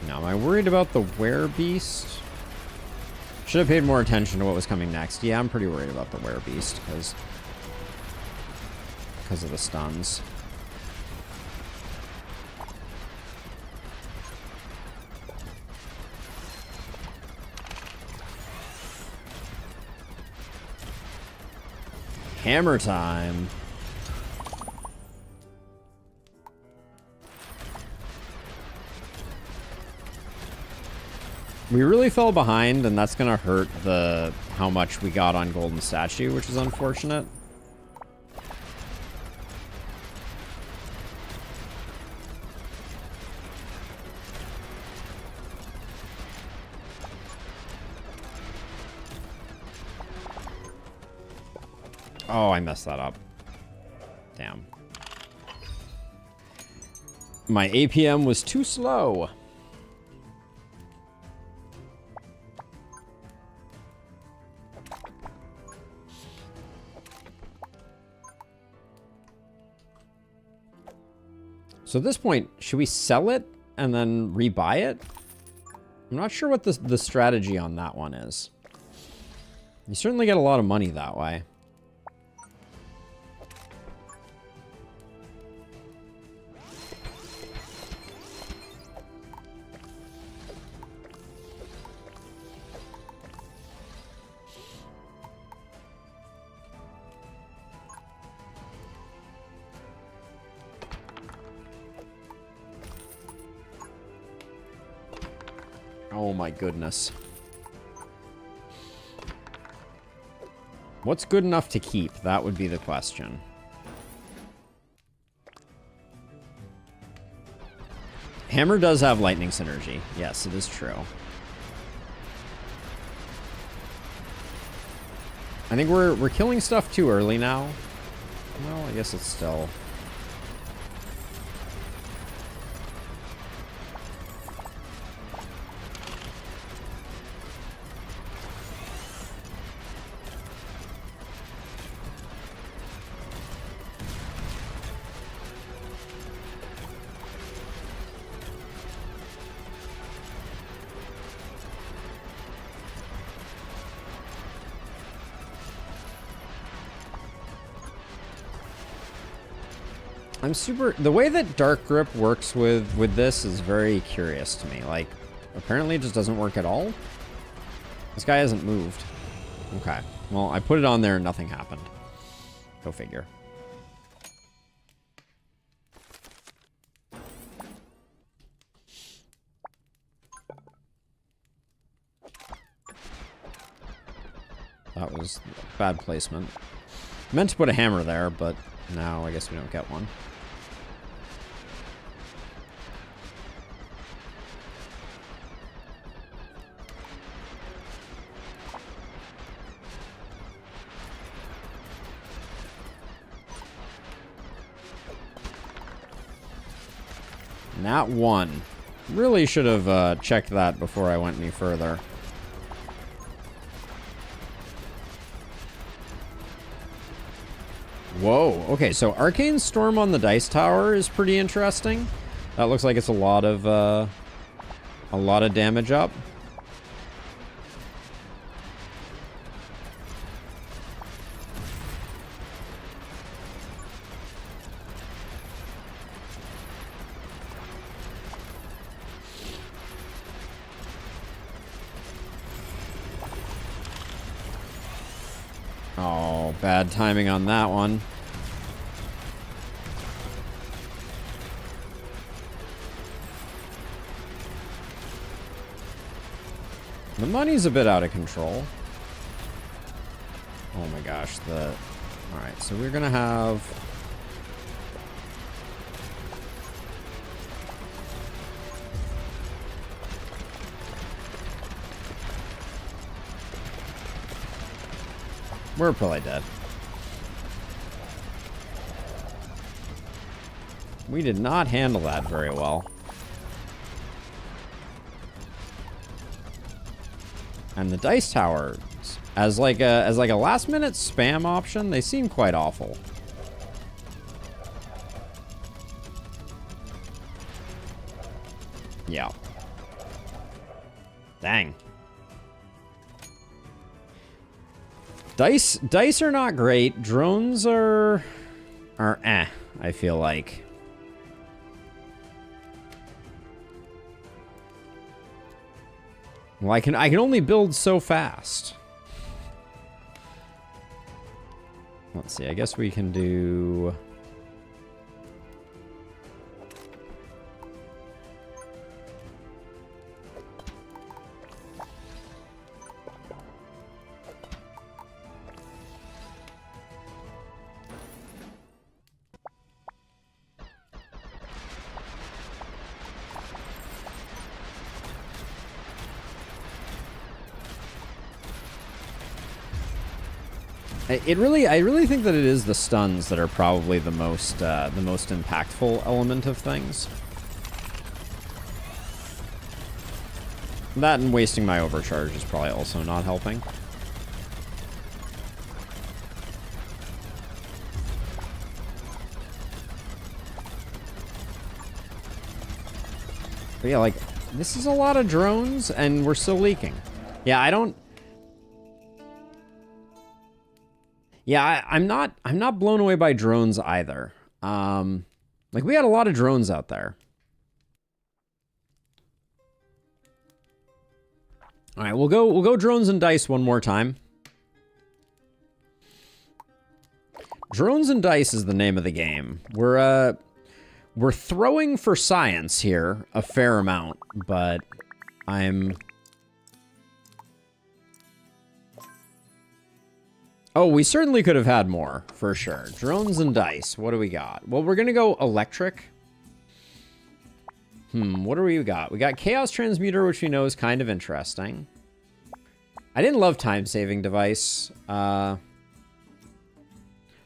Now, am I worried about the werebeast? Should have paid more attention to what was coming next. Yeah, I'm pretty worried about the werebeast because of the stuns. Hammer time. We really fell behind, and that's gonna hurt how much we got on Golden Statue, which is unfortunate. Oh, I messed that up. Damn. My APM was too slow. So at this point, should we sell it and then rebuy it? I'm not sure what the strategy on that one is. You certainly get a lot of money that way. Oh my goodness. What's good enough to keep? That would be the question. Hammer does have lightning synergy. Yes, it is true. I think we're killing stuff too early now. Well, I guess it's still... The way that Dark Grip works with this is very curious to me. Like, apparently it just doesn't work at all. This guy hasn't moved. Okay. Well, I put it on there and nothing happened. Go figure. That was bad placement. Meant to put a hammer there, but now I guess we don't get one. Nat 1. Really should have checked that before I went any further. Whoa. Okay, so Arcane Storm on the Dice Tower is pretty interesting. That looks like it's a lot of damage up. Oh, bad timing on that one. The money's a bit out of control. Oh my gosh, alright, so we're gonna have... We're probably dead. We did not handle that very well. And the dice towers, as like a last minute spam option, they seem quite awful. Yeah. Dang. Dice are not great. Drones are eh, I feel like. Well, I can only build so fast. Let's see, I guess we can do... I really think that it is the stuns that are probably the most impactful element of things. That and wasting my overcharge is probably also not helping. But yeah, like, this is a lot of drones, and we're still leaking. Yeah, I don't... Yeah, I'm not blown away by drones either. Like, we had a lot of drones out there. All right, we'll go drones and dice one more time. Drones and dice is the name of the game. We're throwing for science here a fair amount, but I'm... Oh, we certainly could have had more, for sure. Drones and dice. What do we got? Well, we're going to go electric. What do we got? We got Chaos Transmuter, which we know is kind of interesting. I didn't love Time-Saving Device.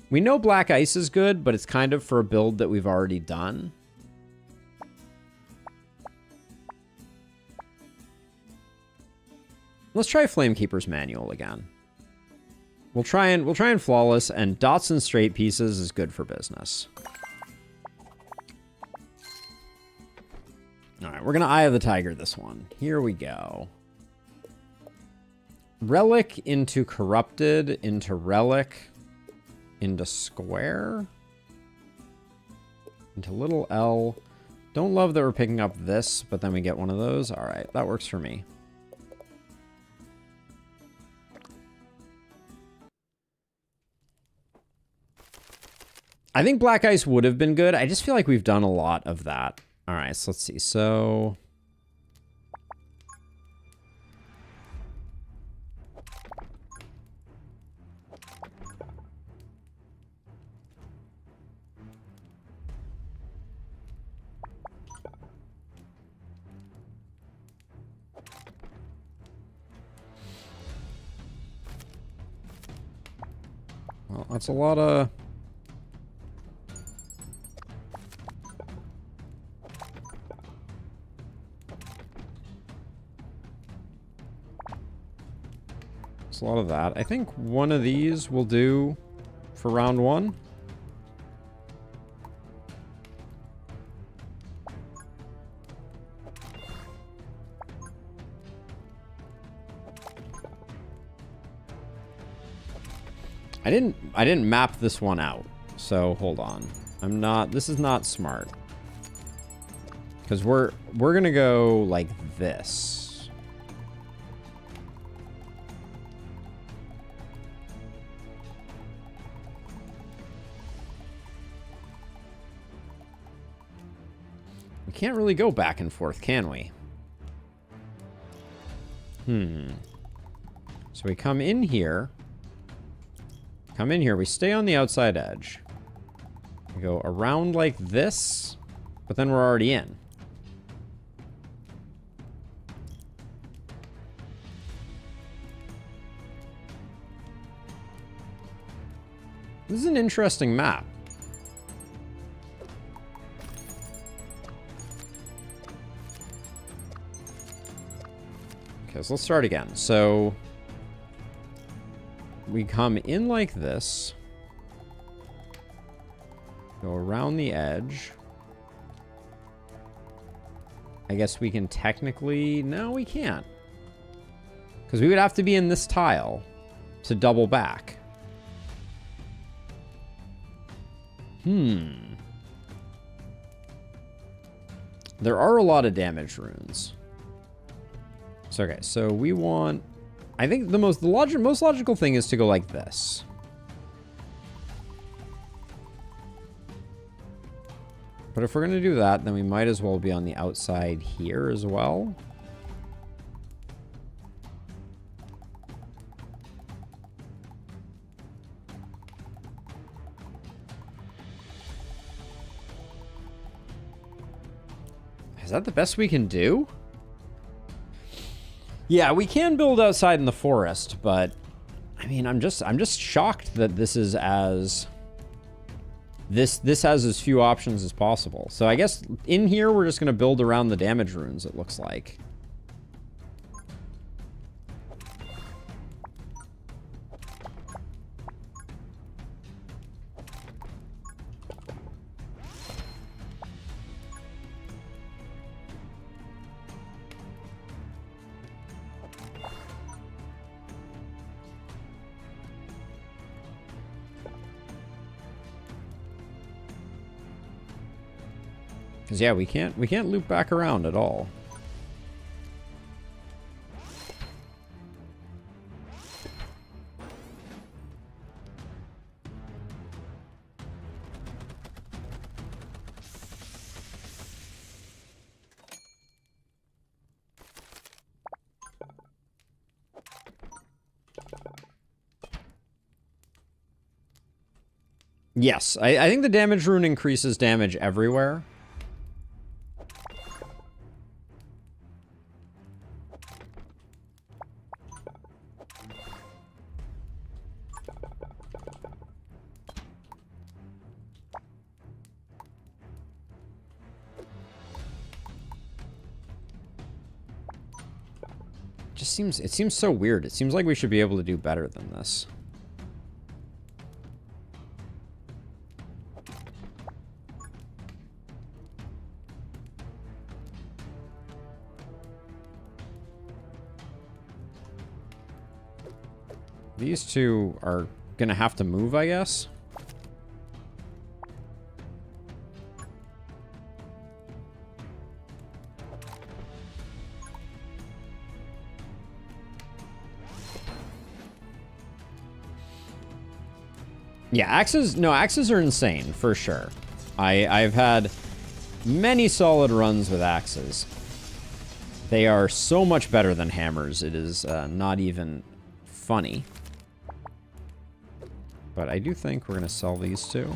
We know Black Ice is good, but it's kind of for a build that we've already done. Let's try Flamekeeper's Manual again. We'll try and flawless, and dots and straight pieces is good for business. All right, we're gonna Eye of the Tiger this one. Here we go. Relic into Corrupted, into Relic, into Square, into Little L. Don't love that we're picking up this, but then we get one of those. All right, that works for me. I think Black Ice would have been good. I just feel like we've done a lot of that. All right, so let's see. So... Well, that's a lot of... It's a lot of that. I think one of these will do for round one. I didn't map this one out. So hold on. This is not smart. Because we're gonna go like this. We can't really go back and forth, can we? So we come in here. come in here. We stay on the outside edge. We go around like this, but then we're already in. This is an interesting map. Okay, so let's start again. So we come in like this. Go around the edge. I guess we can technically... No, we can't. Because we would have to be in this tile to double back. There are a lot of damage runes. So, okay, so we want... I think the most logical thing is to go like this. But if we're going to do that, then we might as well be on the outside here as well. Is that the best we can do? Yeah, we can build outside in the forest, but I mean, I'm just shocked that this is as this has as few options as possible. So I guess in here we're just going to build around the damage runes, it looks like. Because yeah, we can't loop back around at all. Yes, I think the damage rune increases damage everywhere. It seems so weird. It seems like we should be able to do better than this. These two are gonna have to move, I guess. Yeah, axes are insane, for sure. I've had many solid runs with axes. They are so much better than hammers. It is not even funny. But I do think we're going to sell these two.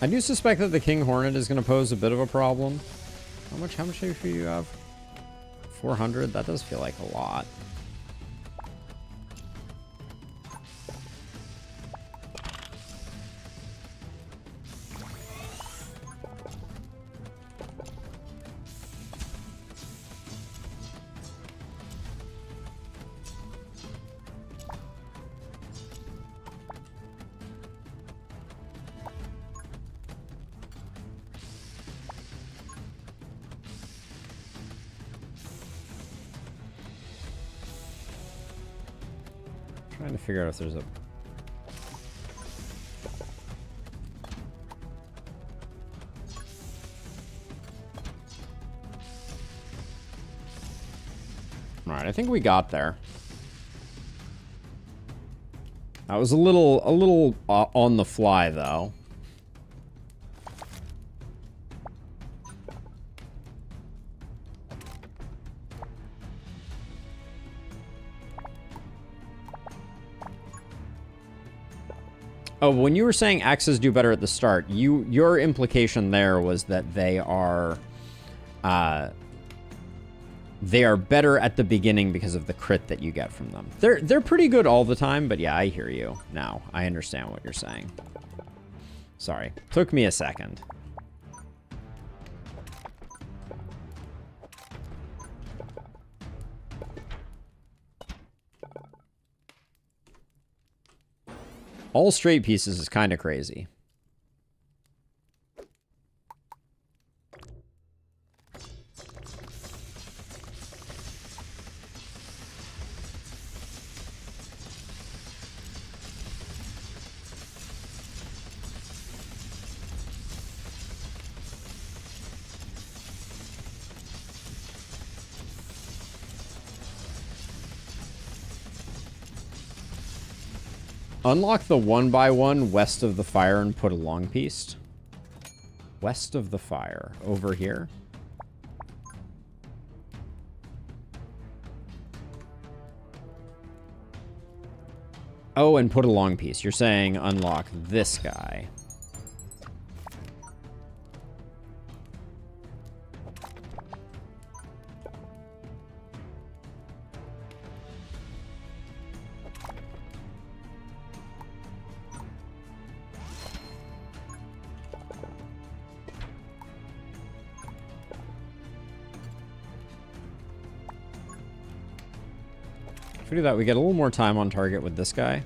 I do suspect that the King Hornet is going to pose a bit of a problem. How much HP do you have? 400? That does feel like a lot. Trying to figure out if there's a... Alright, I think we got there. That was a little on the fly, though. Oh, when you were saying axes do better at the start, your implication there was that they are better at the beginning because of the crit that you get from them. They're pretty good all the time, but yeah, I hear you now. I understand what you're saying. Sorry, took me a second. All straight pieces is kind of crazy. Unlock the 1x1 west of the fire and put a long piece. West of the fire. Over here. Oh, and put a long piece. You're saying unlock this guy. If we do that, we get a little more time on target with this guy.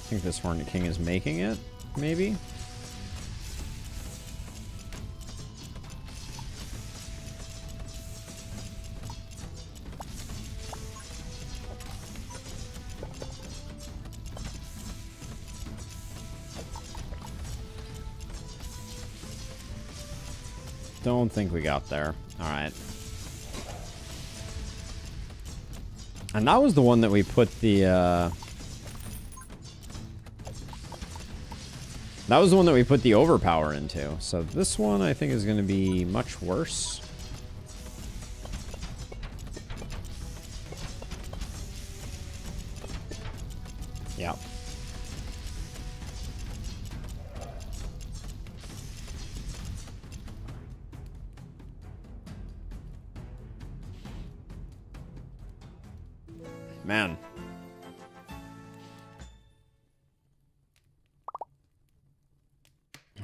I think this Hornet King is making it, maybe? Don't think we got there. Alright. And that was the one that we put the, that was the one that we put the overpower into. So this one, I think, is going to be much worse. Yeah. Man.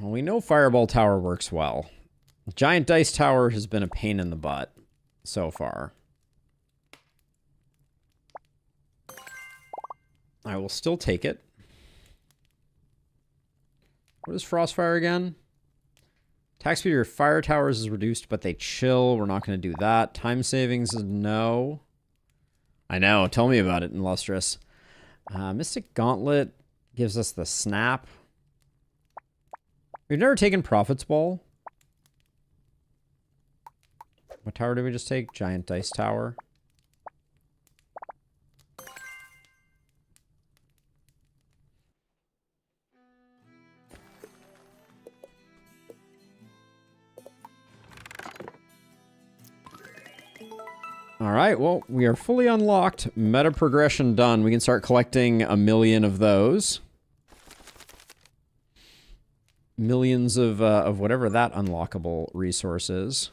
Well, we know Fireball Tower works well. Giant Dice Tower has been a pain in the butt so far. I will still take it. What is Frostfire again? Attack speed of your fire towers is reduced, but they chill. We're not going to do that. Time savings is no. I know. Tell me about it, Illustrious. Mystic Gauntlet gives us the snap. We've never taken Prophet's Ball. What tower did we just take? Giant Dice Tower. All right, well, we are fully unlocked. Meta progression done. We can start collecting 1,000,000 of those. Millions of whatever that unlockable resource is.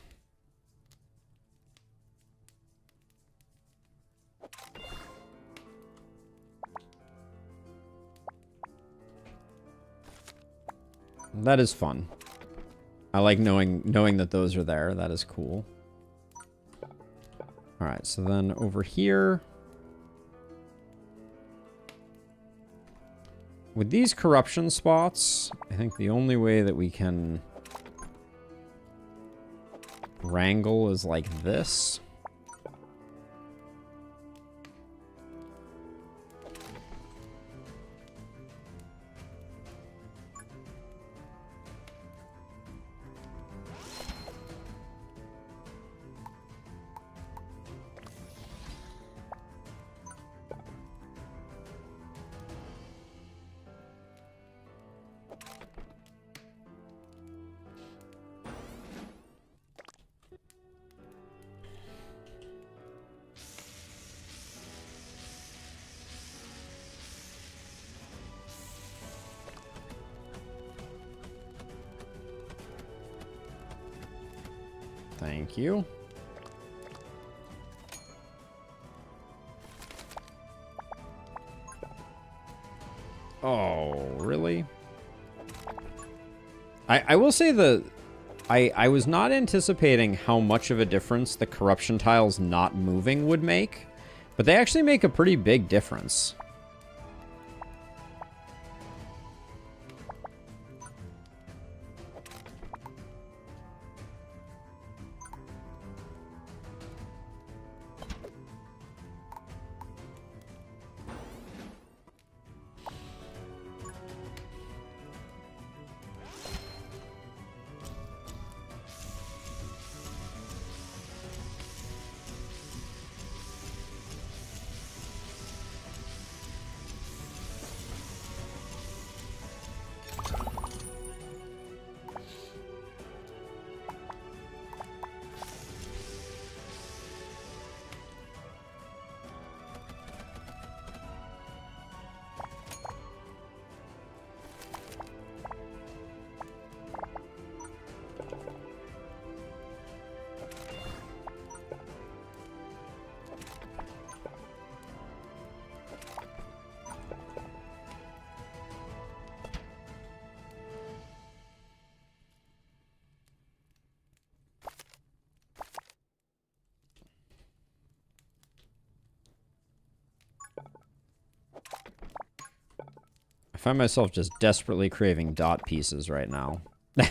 That is fun. I like knowing that those are there. That is cool. All right, so then over here, with these corruption spots, I think the only way that we can wrangle is like this. Thank you. Oh, really? I will say I was not anticipating how much of a difference the corruption tiles not moving would make, but they actually make a pretty big difference. I find myself just desperately craving dot pieces right now. But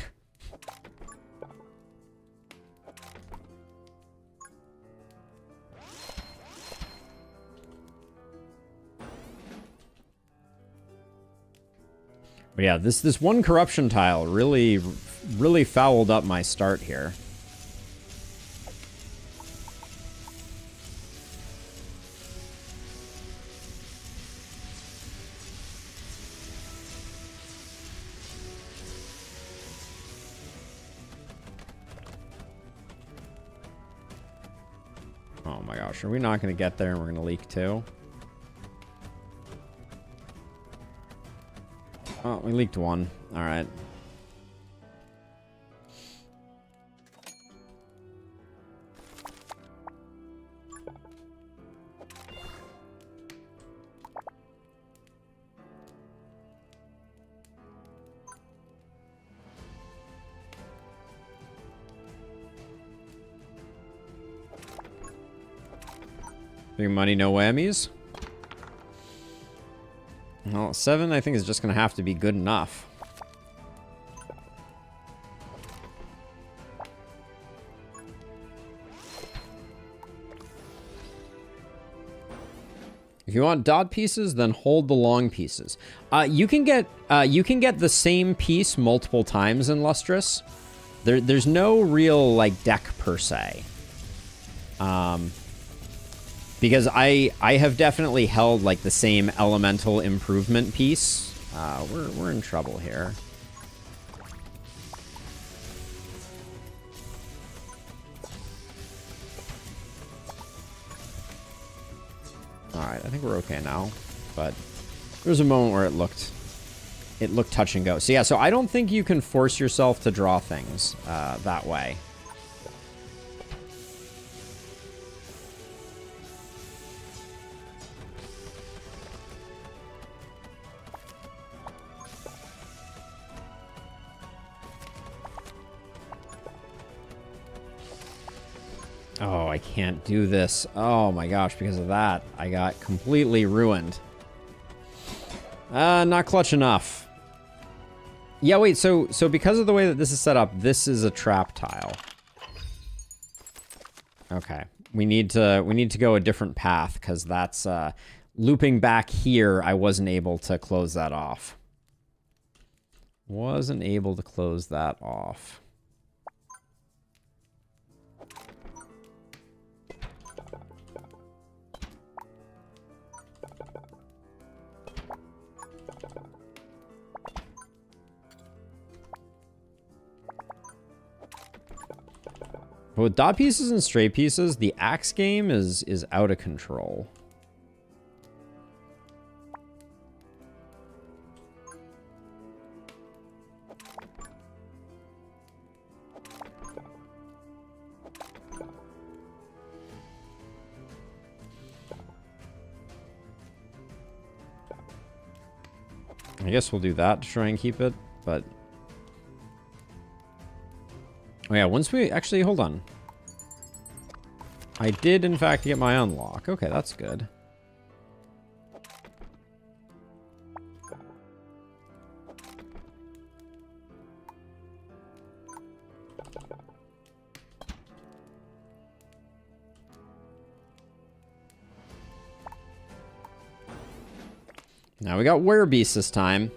yeah, this one corruption tile really fouled up my start here. Oh my gosh, are we not going to get there and we're going to leak too? Oh, we leaked one. All right. Big money, no whammies. Well, 7, I think, is just going to have to be good enough. If you want dot pieces, then hold the long pieces. You can get the same piece multiple times in Lustrous. There's no real like deck per se. Because I have definitely held like the same elemental improvement piece. We're in trouble here. Alright, I think we're okay now. But there was a moment where it looked touch and go. So yeah, so I don't think you can force yourself to draw things that way. Oh, I can't do this. Oh my gosh, because of that, I got completely ruined. Not clutch enough. Yeah, wait, so because of the way that this is set up, this is a trap tile. Okay. We need to go a different path, because that's looping back here, I wasn't able to close that off. Wasn't able to close that off. But with dot pieces and stray pieces, the axe game is out of control. I guess we'll do that to try and keep it, but... Oh yeah, once we... Actually, hold on. I did, in fact, get my unlock. Okay, that's good. Now we got werebeast this time.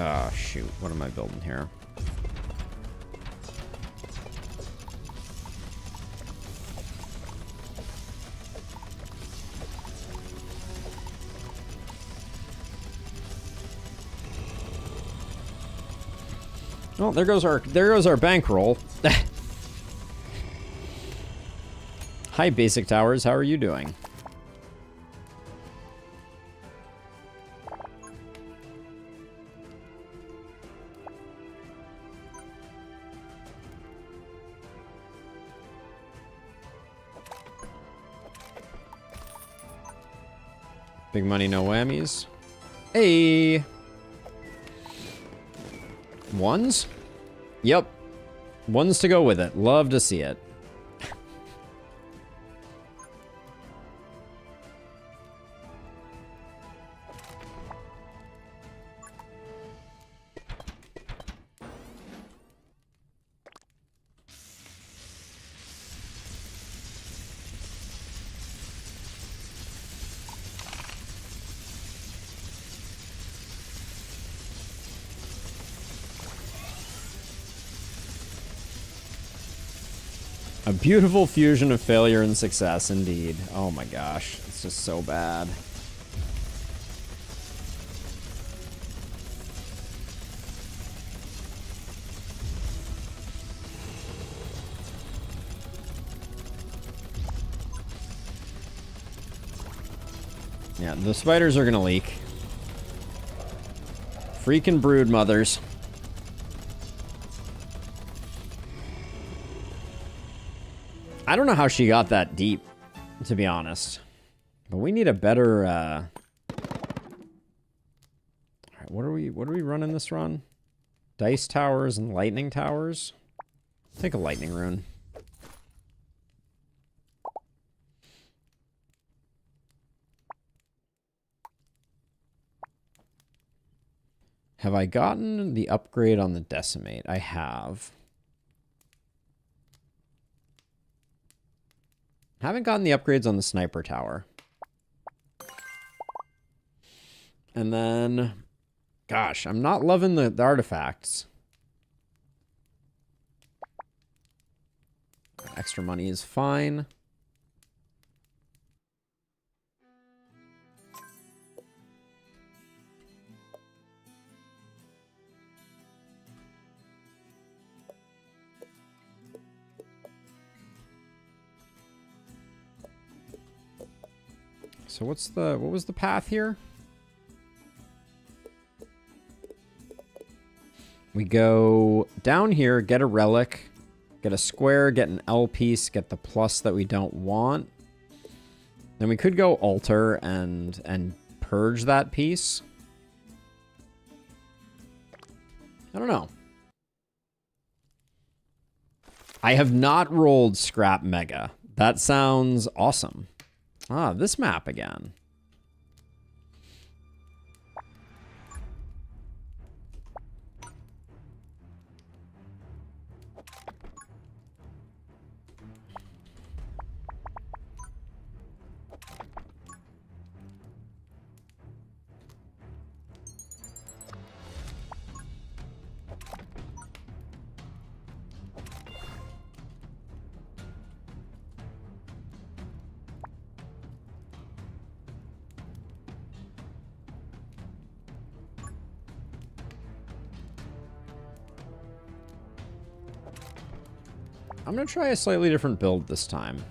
Oh, shoot. What am I building here? Well, there goes our bankroll. Hi, Basic Towers. How are you doing? Big money, no whammies. Hey! Ones? Yep. Ones to go with it. Love to see it. A beautiful fusion of failure and success, indeed. Oh my gosh, it's just so bad. Yeah, the spiders are gonna leak. Freaking brood mothers. I don't know how she got that deep, to be honest. But we need a better, Alright, what are we running this run? Dice towers and lightning towers? Take a lightning rune. Have I gotten the upgrade on the decimate? I have. Haven't gotten the upgrades on the sniper tower. And then, gosh, I'm not loving the artifacts. Extra money is fine. So what was the path here? We go down here, get a relic, get a square, get an L piece, get the plus that we don't want. Then we could go altar and purge that piece. I don't know. I have not rolled Scrap Mega. That sounds awesome. Ah, this map again. I'm going to try a slightly different build this time.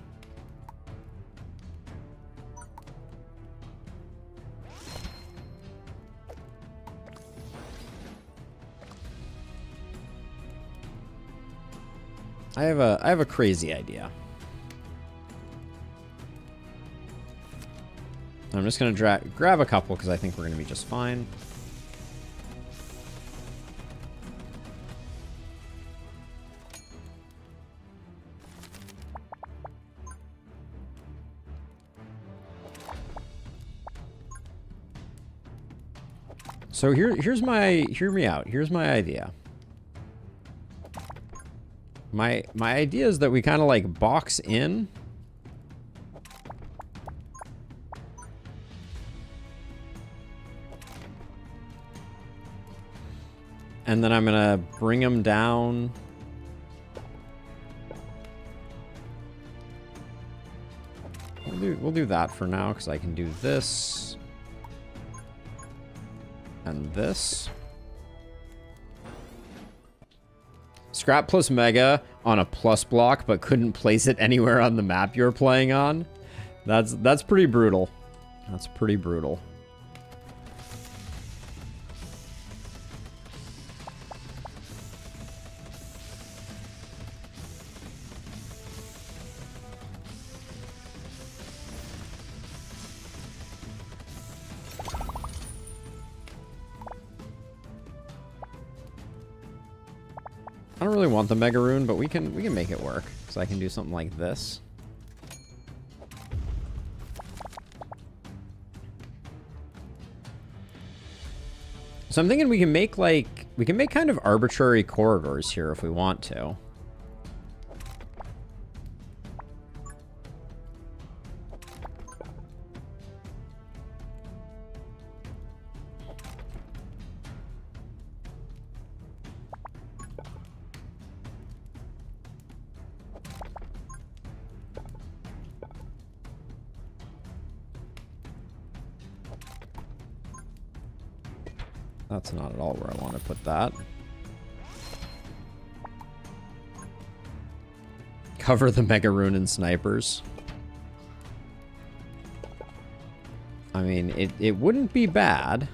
I have a crazy idea. I'm just going to grab a couple because I think we're going to be just fine. So hear me out. Here's my idea. My idea is that we kind of like box in. And then I'm gonna bring them down. We'll do that for now because I can do this. And this. Scrap plus Mega on a plus block, but couldn't place it anywhere on the map you're playing on. That's pretty brutal. That's pretty brutal. I don't really want the Mega Rune, but we can make it work. So I can do something like this. So I'm thinking we can make kind of arbitrary corridors here if we want to. That's not at all where I want to put that. Cover the Mega Rune and snipers. I mean, it wouldn't be bad.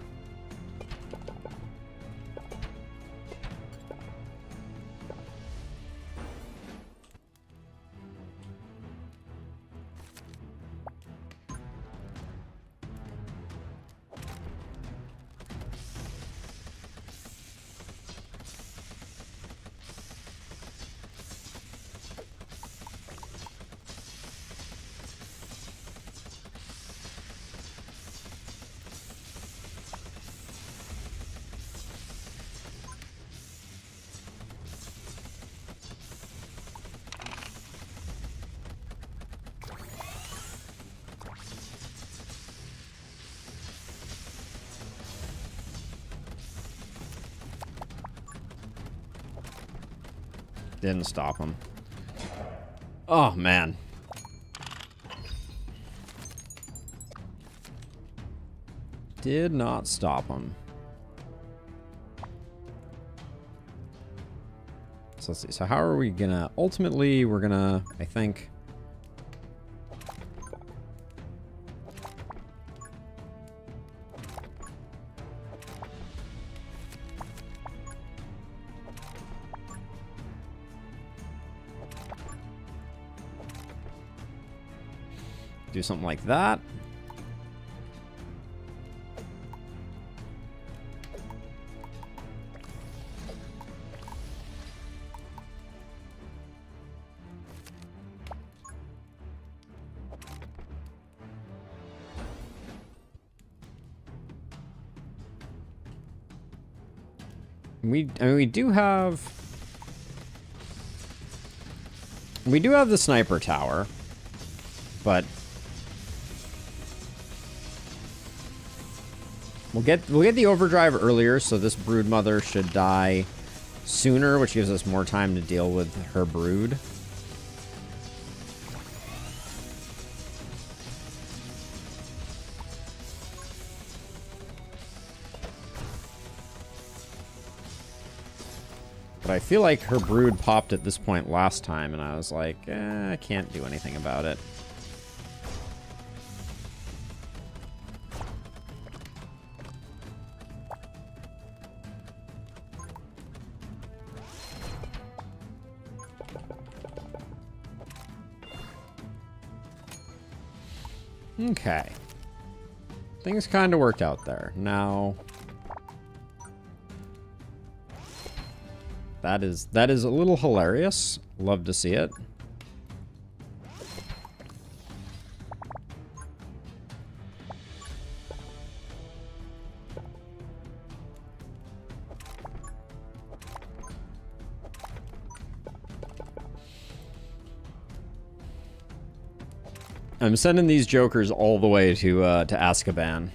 Didn't stop him. Oh, man. Did not stop him. So let's see. So how are we gonna... Ultimately, we're gonna, I think... do something like that. I mean, we do have the sniper tower, but we'll get the overdrive earlier, so this brood mother should die sooner, which gives us more time to deal with her brood. But I feel like her brood popped at this point last time, and I was like, I can't do anything about it. Okay. Things kind of worked out there. Now... That is a little hilarious. Love to see it. I'm sending these jokers all the way to Azkaban.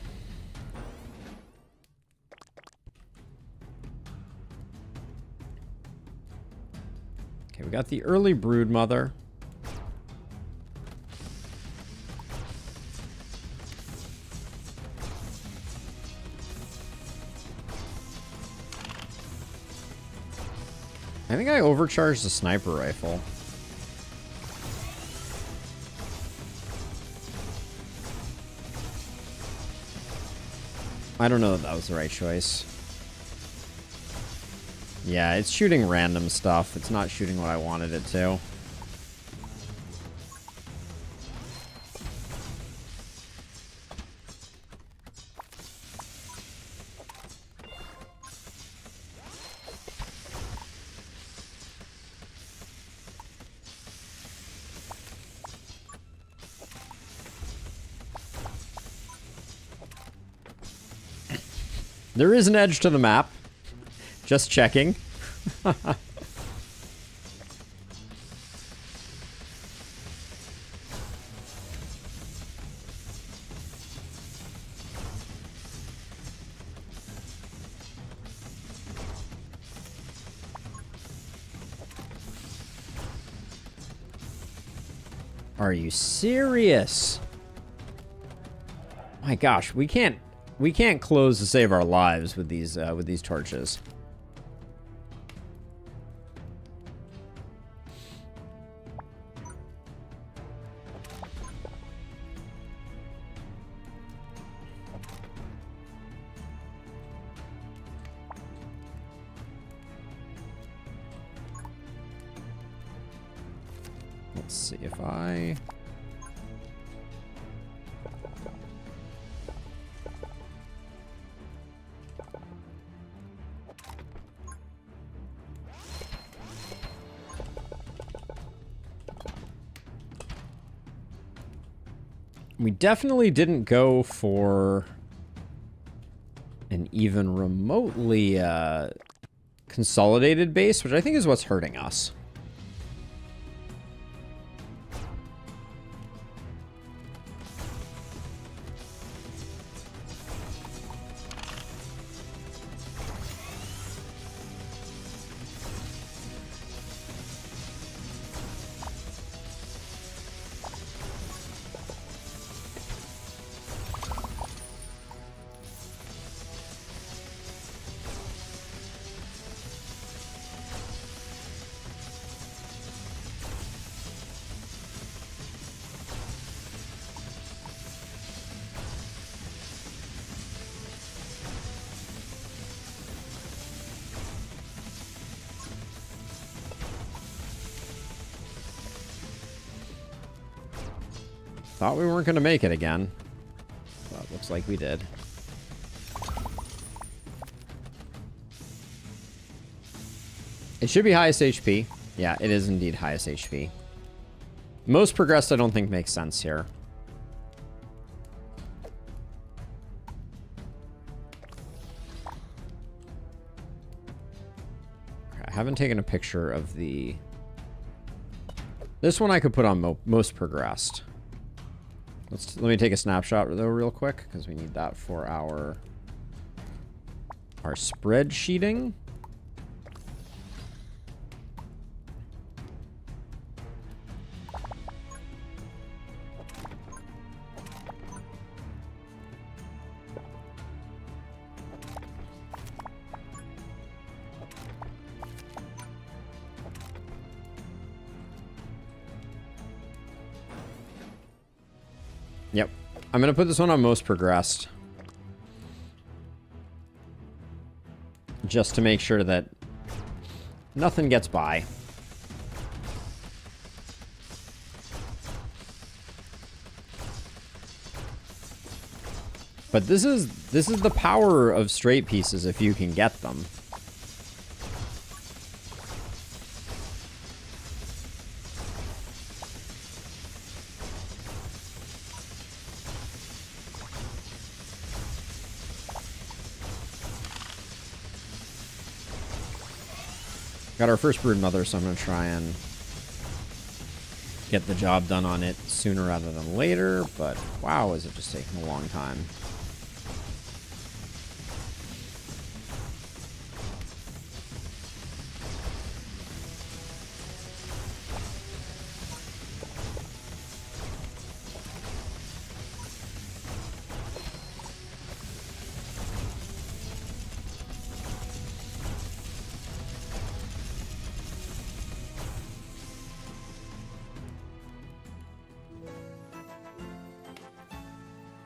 We got the early brood mother. I think I overcharged the sniper rifle. I don't know if that was the right choice. Yeah, it's shooting random stuff. It's not shooting what I wanted it to. There is an edge to the map. Just checking. Are you serious? My gosh, we can't close to save our lives with these torches. Let's see if I... We definitely didn't go for an even remotely consolidated base, which I think is what's hurting us. Thought we weren't going to make it again. But looks like we did. It should be highest HP. Yeah, it is indeed highest HP. Most progressed I don't think makes sense here. I haven't taken a picture of the... This one I could put on most progressed. Let me take a snapshot though real quick, because we need that for our spreadsheeting. Yep. I'm going to put this one on most progressed. Just to make sure that nothing gets by. But this is the power of straight pieces if you can get them. Got our first brood mother, so I'm going to try and get the job done on it sooner rather than later, but wow, is it just taking a long time.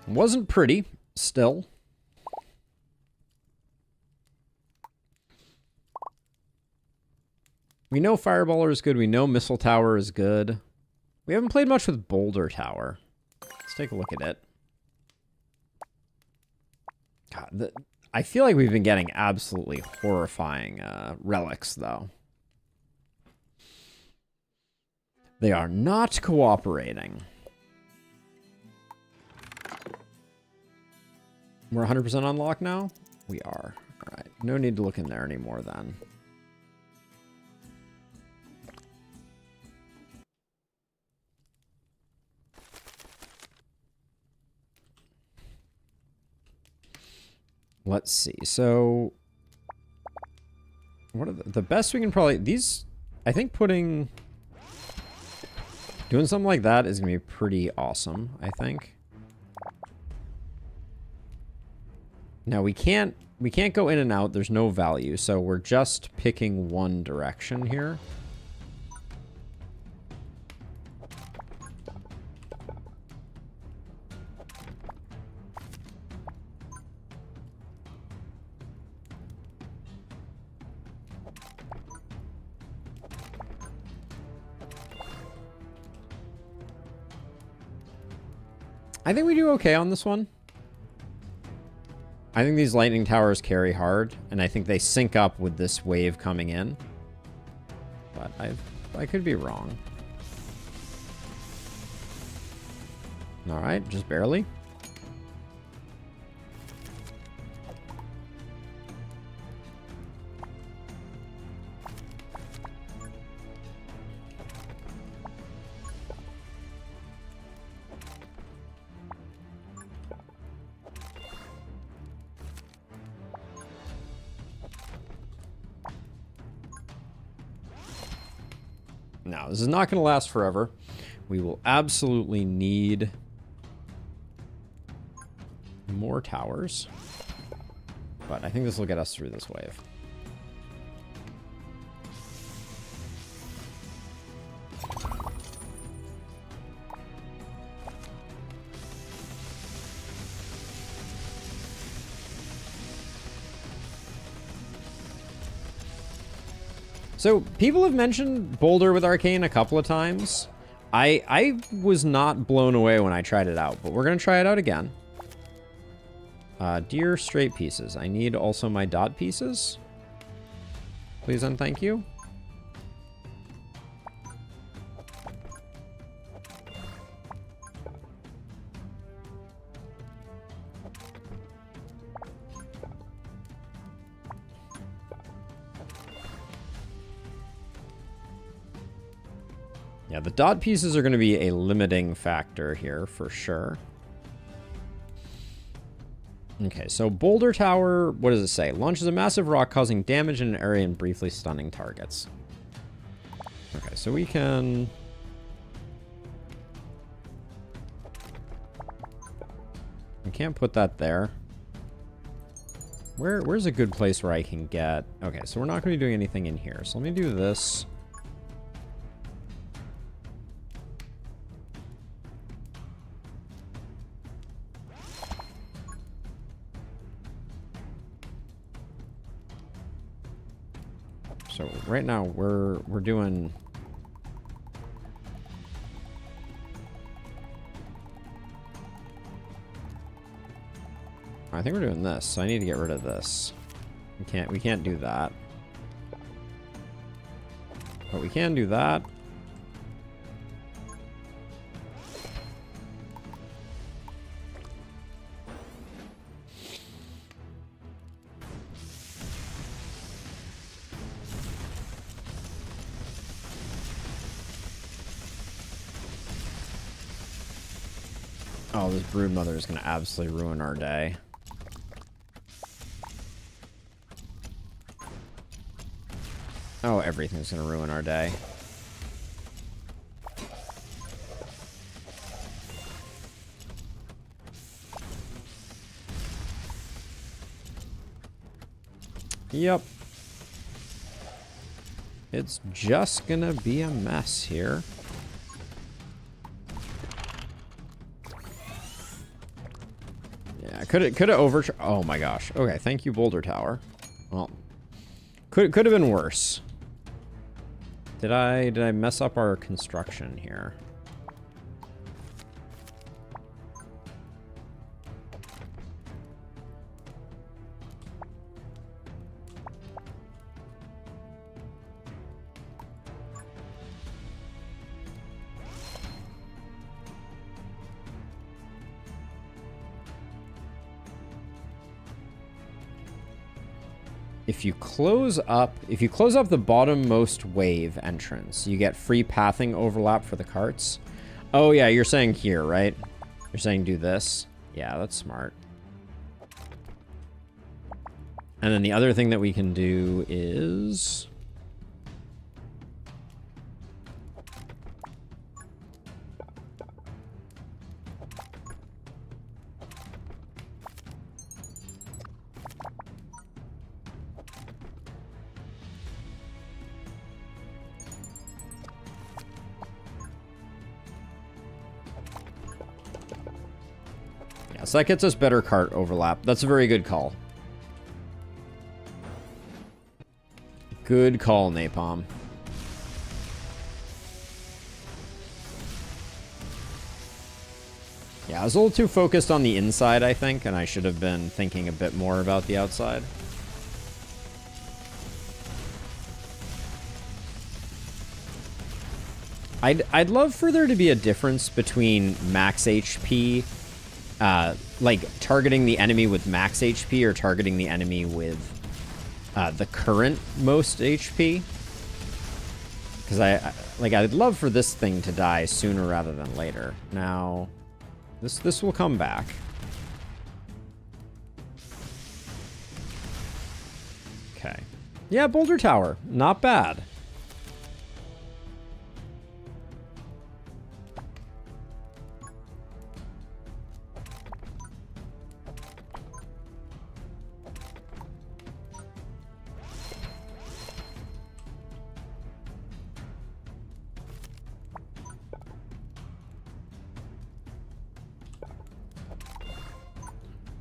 Wasn't pretty, still. We know Fireballer is good. We know Missile Tower is good. We haven't played much with Boulder Tower. Let's take a look at it. God, I feel like we've been getting absolutely horrifying relics, though. They are not cooperating. We're 100% unlocked now? We are. All right. No need to look in there anymore then. Let's see. So, what are the best we can probably... These, I think doing something like that is going to be pretty awesome, I think. Now we can't go in and out. There's no value, so we're just picking one direction here. I think we do okay on this one. I think these lightning towers carry hard, and I think they sync up with this wave coming in. But I could be wrong. All right, just barely. Now, this is not going to last forever. We will absolutely need more towers. But I think this will get us through this wave. So, people have mentioned Boulder with Arcane a couple of times. I was not blown away when I tried it out, but we're going to try it out again. Dear straight pieces, I need also my dot pieces. Please and thank you. Yeah, the dot pieces are going to be a limiting factor here for sure. Okay, so Boulder Tower, what does it say? Launches a massive rock causing damage in an area and briefly stunning targets. Okay, so we can... We can't put that there. Where's a good place where I can get... Okay, so we're not going to be doing anything in here. So let me do this. So right now we're doing... I think we're doing this, so I need to get rid of this. We can't do that. But we can do that. Oh, this broodmother is going to absolutely ruin our day. Oh, everything's going to ruin our day. Yep. It's just going to be a mess here. Yeah, could have over... Oh my gosh. Okay, thank you, Boulder Tower. Well, could have been worse. Did I mess up our construction here? If you close up the bottommost wave entrance, you get free pathing overlap for the carts. Oh yeah, you're saying here, right? You're saying do this? Yeah, that's smart. And then the other thing that we can do is... So that gets us better cart overlap. That's a very good call. Good call, Napalm. Yeah, I was a little too focused on the inside, I think, and I should have been thinking a bit more about the outside. I'd love for there to be a difference between max HP, like targeting the enemy with max HP or targeting the enemy with the current most HP. Because I'd love for this thing to die sooner rather than later. Now, this will come back. Okay. Yeah, Boulder Tower, not bad.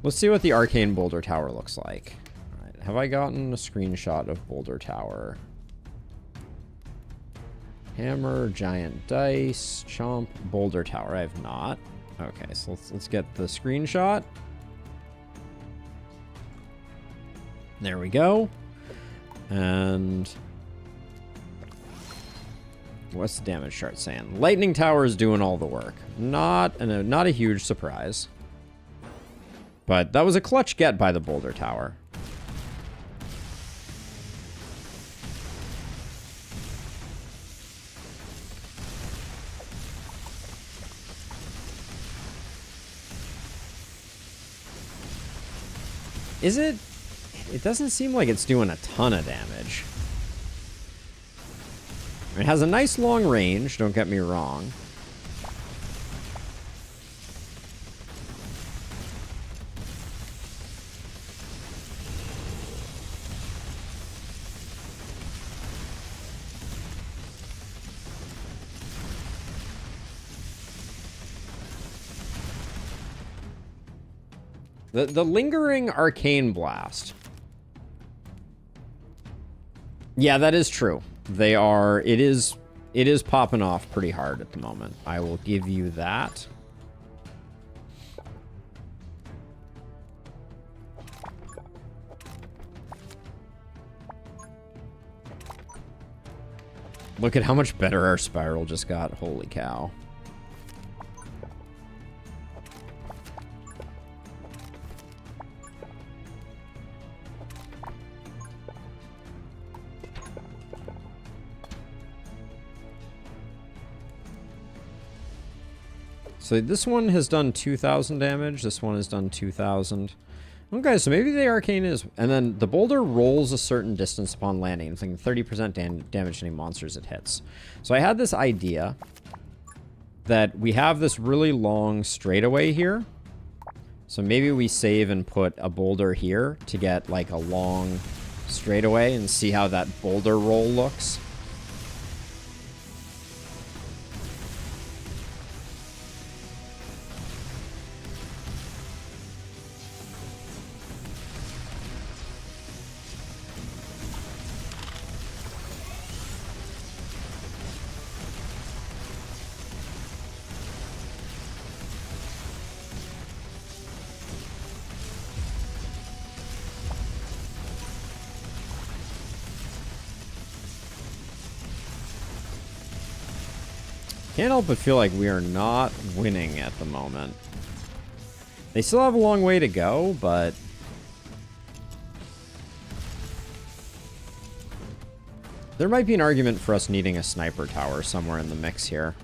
Let's see what the Arcane Boulder Tower looks like. All right, have I gotten a screenshot of Boulder Tower? Hammer, giant dice, chomp, boulder tower. I have not. Okay, so let's get the screenshot. There we go. And what's the damage chart saying? Lightning tower is doing all the work. Not a huge surprise. But that was a clutch get by the boulder tower. Is it? It doesn't seem like it's doing a ton of damage. It has a nice long range, don't get me wrong. The lingering arcane blast. Yeah, that is true. They are, it is popping off pretty hard at the moment. I will give you that. Look at how much better our spiral just got. Holy cow. So this one has done 2,000 damage. This one has done 2,000. Okay, so maybe the arcane is... And then the boulder rolls a certain distance upon landing. It's like 30% damage to any monsters it hits. So I had this idea that we have this really long straightaway here. So maybe we save and put a boulder here to get like a long straightaway and see how that boulder roll looks. Can't help but feel like we are not winning at the moment. They still have a long way to go, but... there might be an argument for us needing a sniper tower somewhere in the mix here.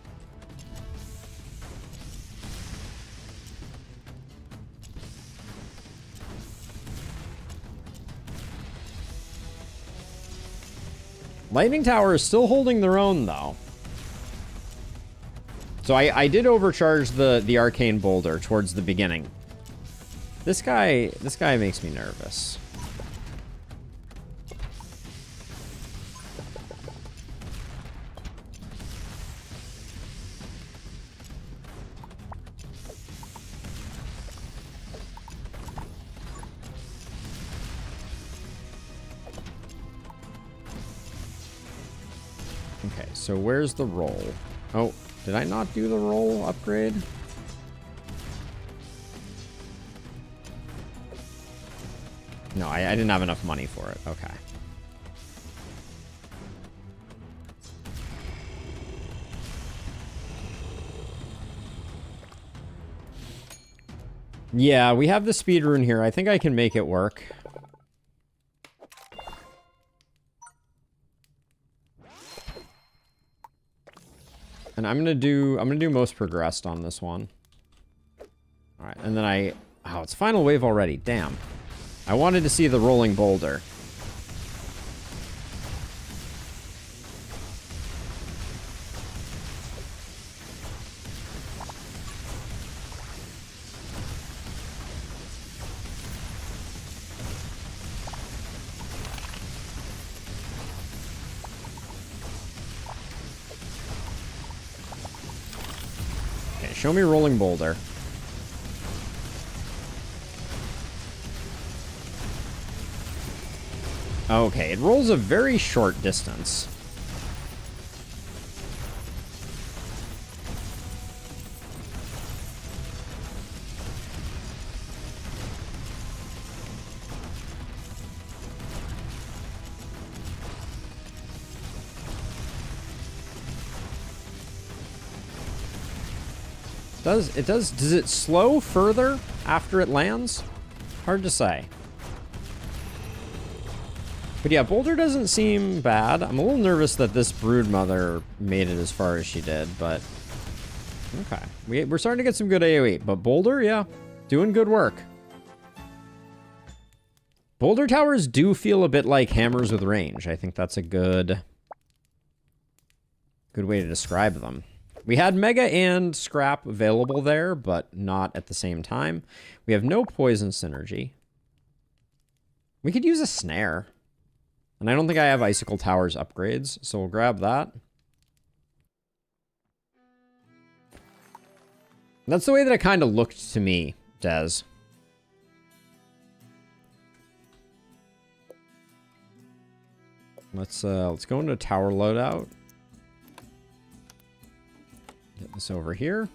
Lightning tower is still holding their own, though. So I did overcharge the arcane boulder towards the beginning. This guy makes me nervous. Okay, so where's the roll? Oh. Did I not do the roll upgrade? No, I didn't have enough money for it. Okay. Yeah, we have the speed rune here. I think I can make it work. And I'm gonna do most progressed on this one. All right, and then oh, it's final wave already. Damn. I wanted to see the rolling boulder. Show me rolling boulder. Okay, it rolls a very short distance. Does it slow further after it lands? Hard to say. But yeah, Boulder doesn't seem bad. I'm a little nervous that this Broodmother made it as far as she did, but okay. We're starting to get some good AoE, but Boulder, yeah, doing good work. Boulder towers do feel a bit like hammers with range. I think that's a good way to describe them. We had Mega and Scrap available there, but not at the same time. We have no poison synergy. We could use a snare. And I don't think I have Icicle Towers upgrades, so we'll grab that. That's the way that it kind of looked to me, Des. Let's go into tower loadout. Get this over here.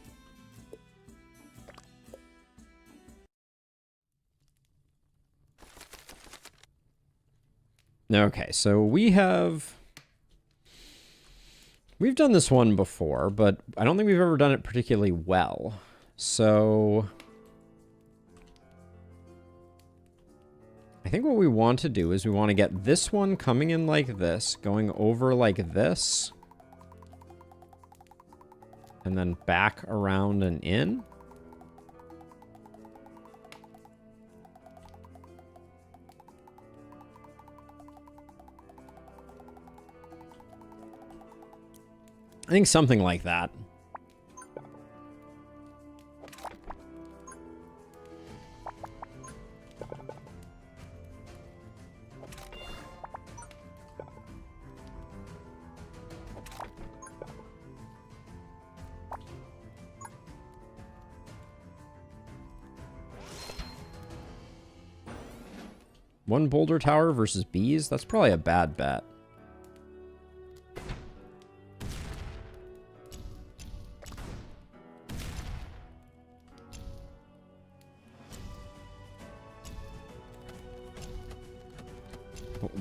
Okay, so we've done this one before, but I don't think we've ever done it particularly well. So I think what we want to do is we want to get this one coming in like this, going over like this, and then back around and in. I think something like that. One boulder tower versus bees? That's probably a bad bet.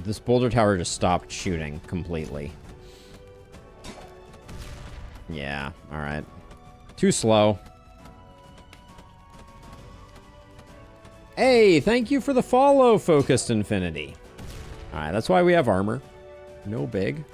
This boulder tower just stopped shooting completely. Yeah, alright. Too slow. Hey, thank you for the follow, Focused Infinity. Alright, that's why we have armor. No big.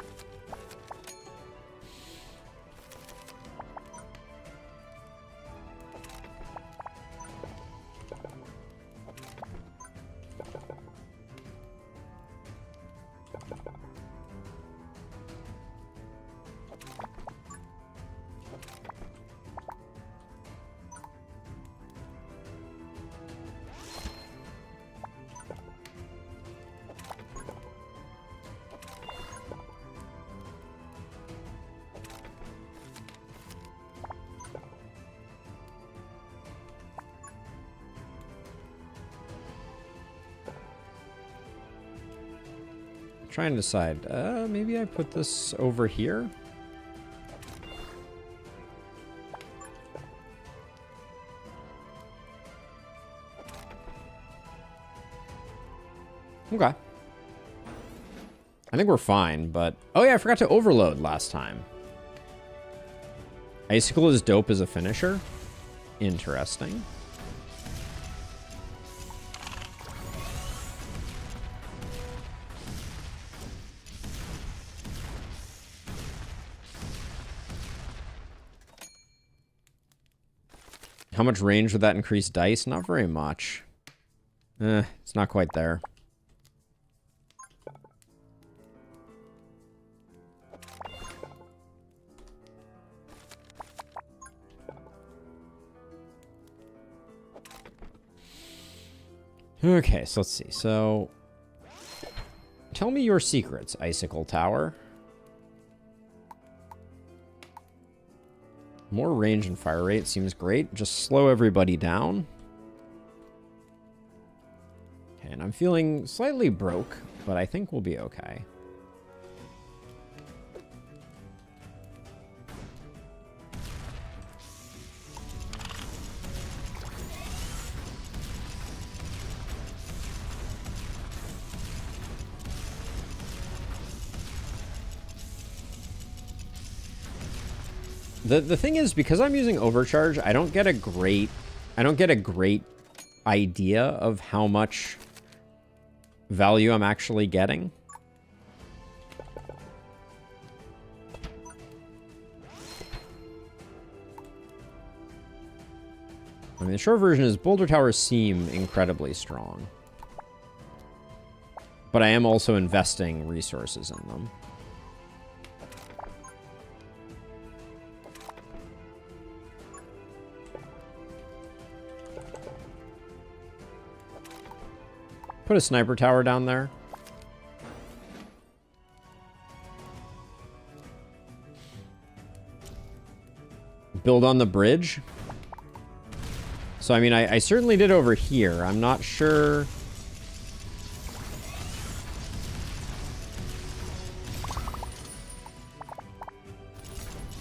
Trying to decide. Maybe I put this over here. Okay. I think we're fine, but... Oh yeah, I forgot to overload last time. Icicle is dope as a finisher. Interesting. How much range would that increase dice? Not very much. It's not quite there. Okay, so let's see. So, tell me your secrets, Icicle Tower. More range and fire rate seems great. Just slow everybody down. Okay, and I'm feeling slightly broke, but I think we'll be okay. The thing is, because I'm using overcharge, I don't get a great idea of how much value I'm actually getting. I mean, the short version is boulder towers seem incredibly strong. But I am also investing resources in them. Put a sniper tower down there. Build on the bridge. So, I mean, I certainly did over here. I'm not sure.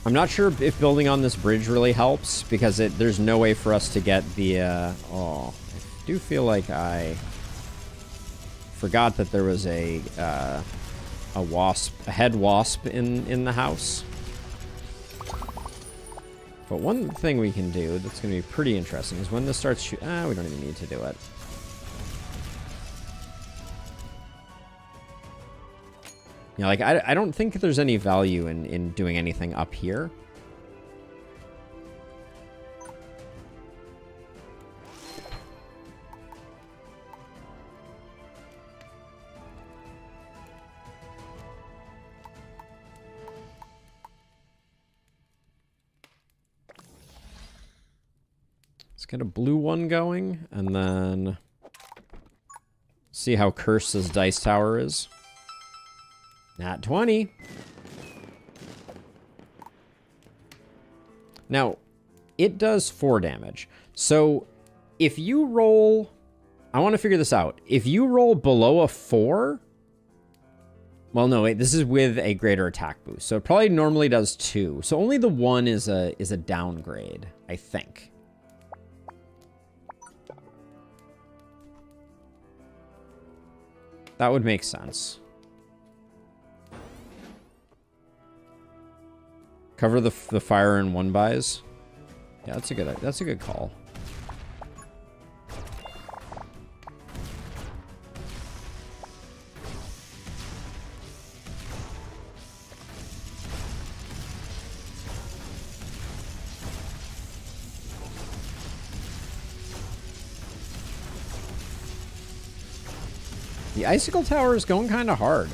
I'm not sure if building on this bridge really helps, because there's no way for us to get the, oh, I do feel like I forgot that there was a head wasp in the house. But one thing we can do that's going to be pretty interesting is when this starts shooting... we don't even need to do it. Yeah, like, I don't think there's any value in doing anything up here. Let's get a blue one going, and then see how cursed this dice tower is. Nat 20. Now, it does 4 damage. So, if you roll... I want to figure this out. If you roll below a 4... Well, no, wait, this is with a greater attack boost. So, it probably normally does 2. So, only the 1 is a downgrade, I think. That would make sense. Cover the fire in 1-buys. Yeah, that's a good call. The icicle tower is going kind of hard.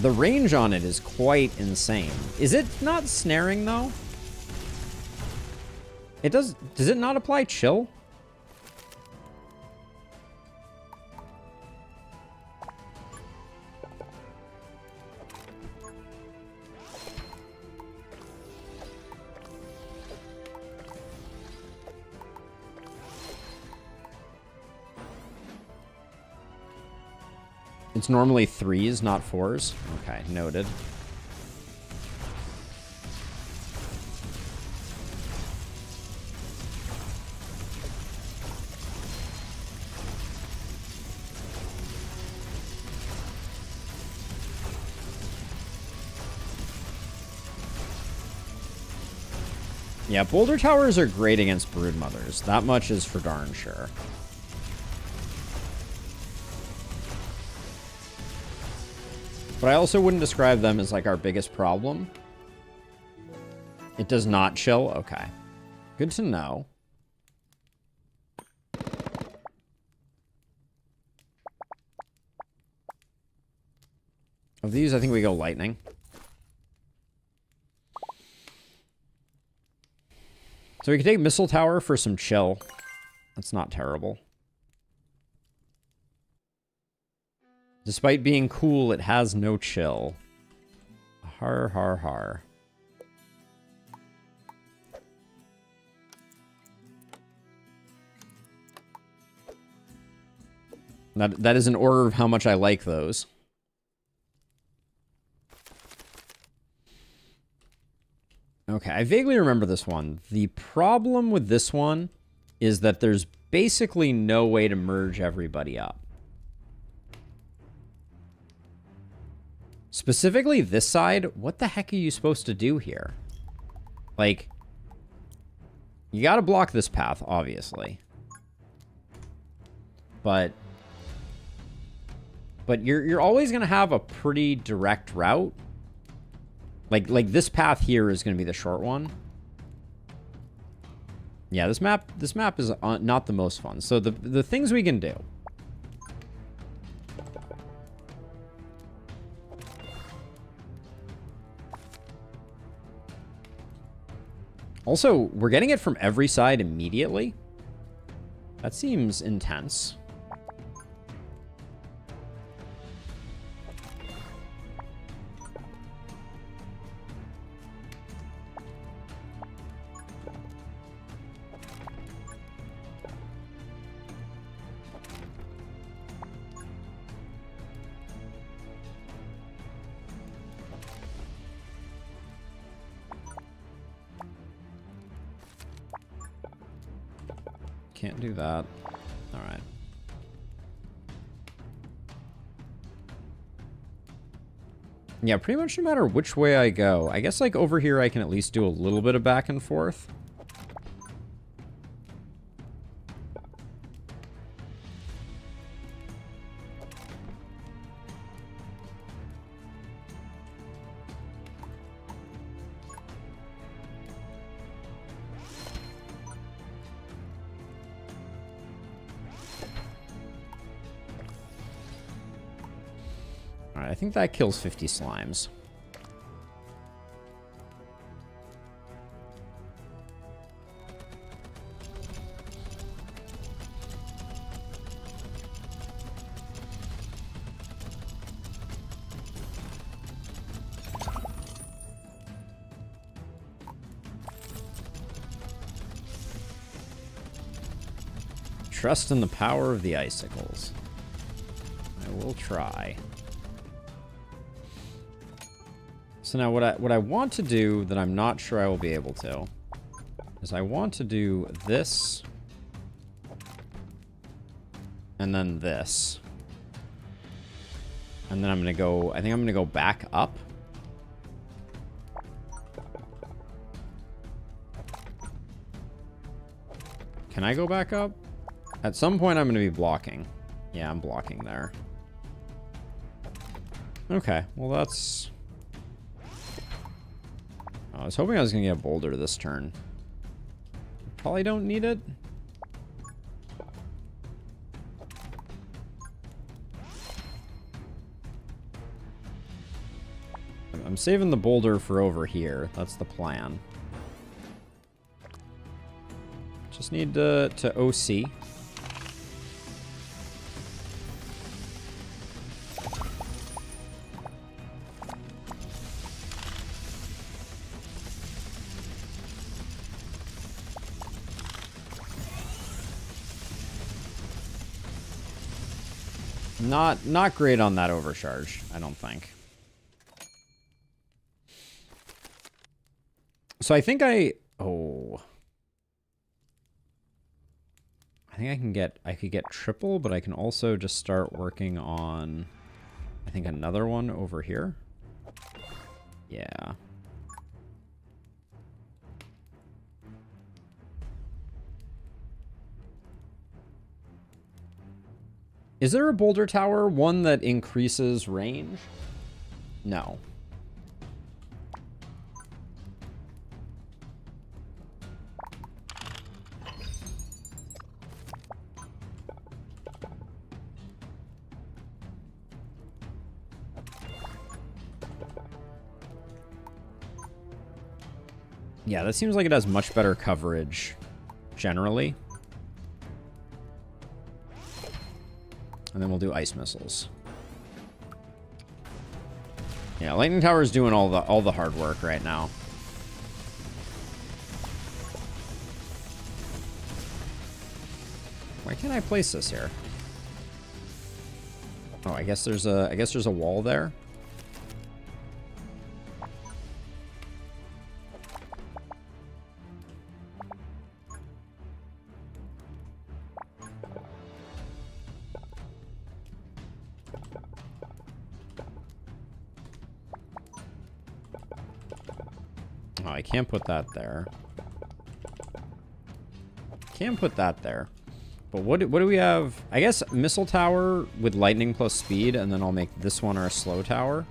The range on it is quite insane. Is it not snaring, though? It does it not apply chill? It's normally 3s, not 4s. Okay, noted. Yeah, boulder towers are great against broodmothers. That much is for darn sure. But I also wouldn't describe them as, like, our biggest problem. It does not chill? Okay. Good to know. Of these, I think we go lightning. So we can take missile tower for some chill. That's not terrible. Despite being cool, it has no chill. Har, har, har. That is an order of how much I like those. Okay, I vaguely remember this one. The problem with this one is that there's basically no way to merge everybody up. Specifically this side, what the heck are you supposed to do here? Like, you gotta block this path, obviously. But you're always gonna have a pretty direct route. Like this path here is gonna be the short one. Yeah, this map is not the most fun. So the things we can do. Also, we're getting it from every side immediately. That seems intense. Can't do that. All right. Yeah, pretty much no matter which way I go. I guess like over here I can at least do a little bit of back and forth. I think that kills 50 slimes. Trust in the power of the icicles. I will try. So now what I want to do that I'm not sure I will be able to is I want to do this and then this. And then I'm going to go, I think I'm going to go back up. Can I go back up? At some point I'm going to be blocking. Yeah, I'm blocking there. Okay, well that's... I was hoping I was going to get a boulder this turn. Probably don't need it. I'm saving the boulder for over here. That's the plan. Just need to OC. Not great on that overcharge, I don't think. So I think I think I could get triple, but I can also just start working on I think another one over here. Yeah. Is there a boulder tower, one that increases range? No. Yeah, that seems like it has much better coverage generally. And then we'll do ice missiles. Yeah, Lightning Tower is doing all the hard work right now. Why can't I place this here? Oh, I guess there's a wall there. Oh, I can't put that there. Can't put that there. But what do we have? I guess missile tower with lightning plus speed, and then I'll make this one our slow tower.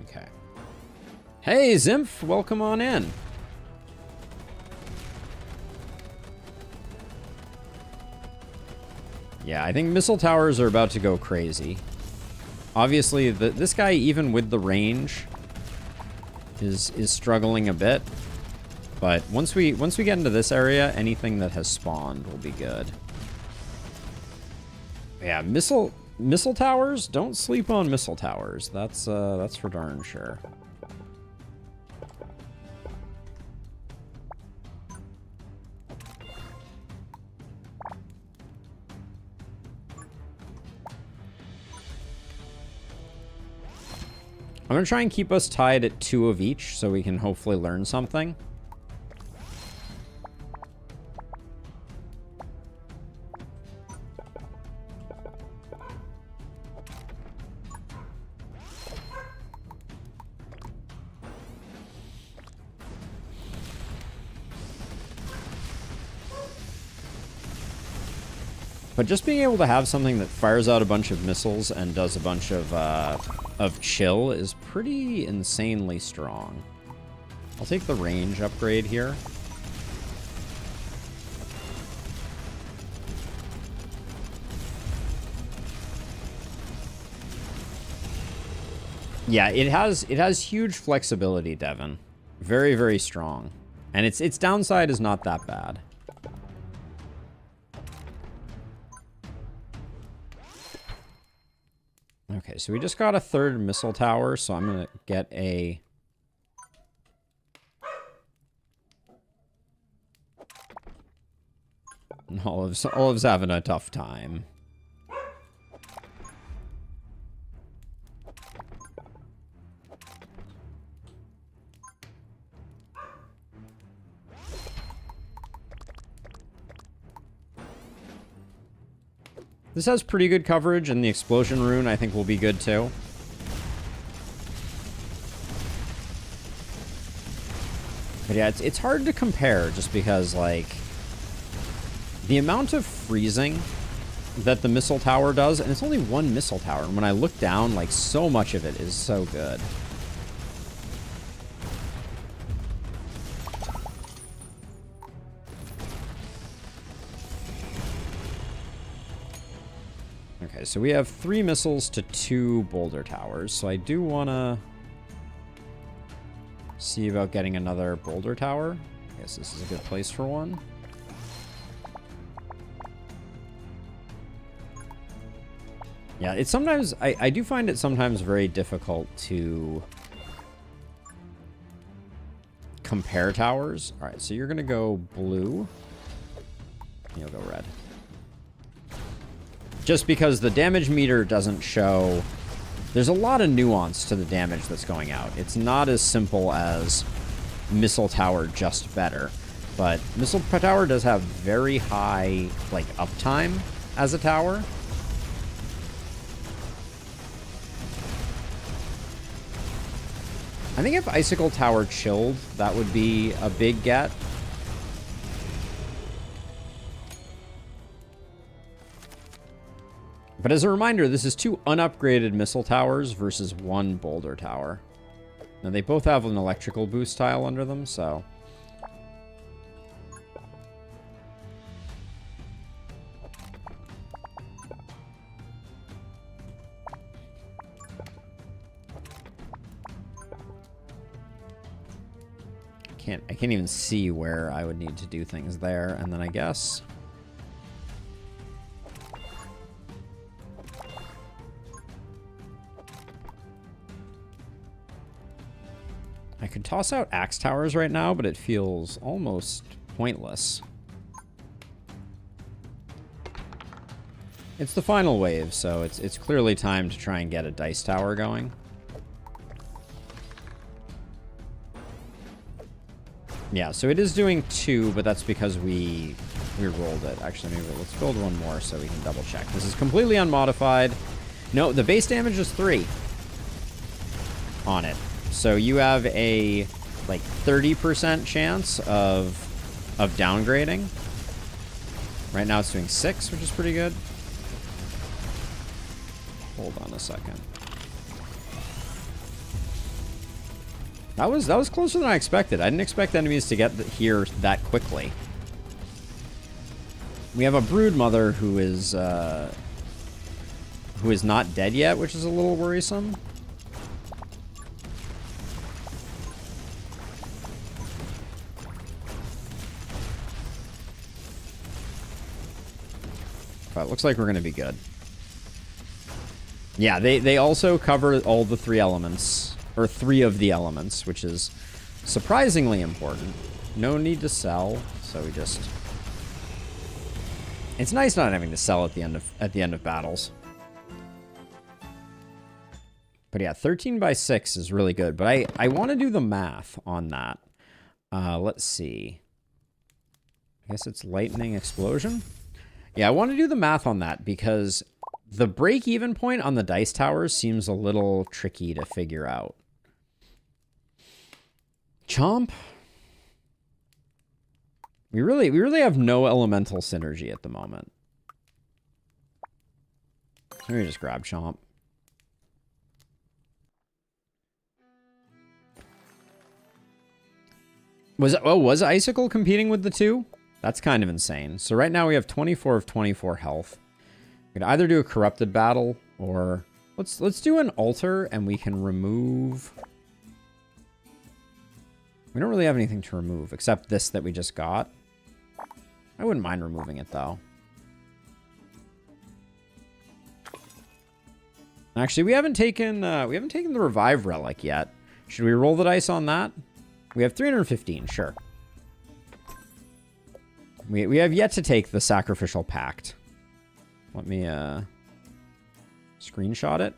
Okay. Hey, Zimph, welcome on in. Yeah, I think missile towers are about to go crazy. Obviously, this guy, even with the range, is struggling a bit. But once we get into this area, anything that has spawned will be good. Yeah, missile towers. Don't sleep on missile towers. That's for darn sure. I'm going to try and keep us tied at 2 of each so we can hopefully learn something. But just being able to have something that fires out a bunch of missiles and does a bunch of chill is pretty insanely strong. I'll take the range upgrade here. Yeah, it has huge flexibility, Devin. Very, very strong. And its downside is not that bad. Okay, so we just got a 3rd missile tower, so I'm going to get a... Olive's having a tough time. This has pretty good coverage, and the explosion rune I think will be good too. But yeah, it's hard to compare just because, like, the amount of freezing that the missile tower does, and it's only 1 missile tower, and when I look down, like, so much of it is so good. Okay, so we have 3 missiles to 2 boulder towers, so I do want to see about getting another boulder tower. I guess this is a good place for one. Yeah, it's sometimes... I do find it sometimes very difficult to compare towers. Alright, so you're going to go blue. You'll go red. Just because the damage meter doesn't show... There's a lot of nuance to the damage that's going out. It's not as simple as missile tower, just better. But missile tower does have very high, like, uptime as a tower. I think if Icicle Tower chilled, that would be a big get. But as a reminder, this is 2 unupgraded missile towers versus 1 boulder tower. Now, they both have an electrical boost tile under them, so... I can't even see where I would need to do things there, and then I guess... I could toss out axe towers right now, but it feels almost pointless. It's the final wave, so it's clearly time to try and get a dice tower going. Yeah, so it is doing 2, but that's because we rolled it. Actually, maybe let's build one more so we can double check. This is completely unmodified. No, the base damage is 3 on it. So you have a like 30% chance of downgrading. Right now it's doing 6, which is pretty good. Hold on a second. That was closer than I expected. I didn't expect enemies to get here that quickly. We have a brood mother who is not dead yet, which is a little worrisome. But it looks like we're going to be good. Yeah, they also cover all the 3 elements, or 3 of the elements, which is surprisingly important. No need to sell, so we just... It's nice not having to sell at the end of battles. But yeah, 13 by 6 is really good, but I want to do the math on that. Let's see. I guess it's lightning explosion. Yeah, I want to do the math on that because the break-even point on the dice towers seems a little tricky to figure out. Chomp. We really have no elemental synergy at the moment. Let me just grab Chomp. Was Icicle competing with the 2? That's kind of insane. So right now we have 24 of 24 health. We can either do a corrupted battle or let's do an altar and we can remove. We don't really have anything to remove except this that we just got. I wouldn't mind removing it though. Actually, we haven't taken the revive relic yet. Should we roll the dice on that? We have 315, sure. We have yet to take the sacrificial pact. Let me screenshot it.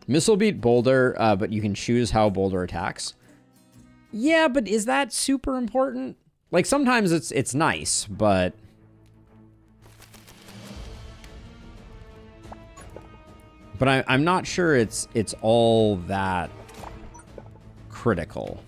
Missile beat Boulder, but you can choose how Boulder attacks. Yeah, but is that super important? Like sometimes it's nice, but I'm not sure it's all that critical.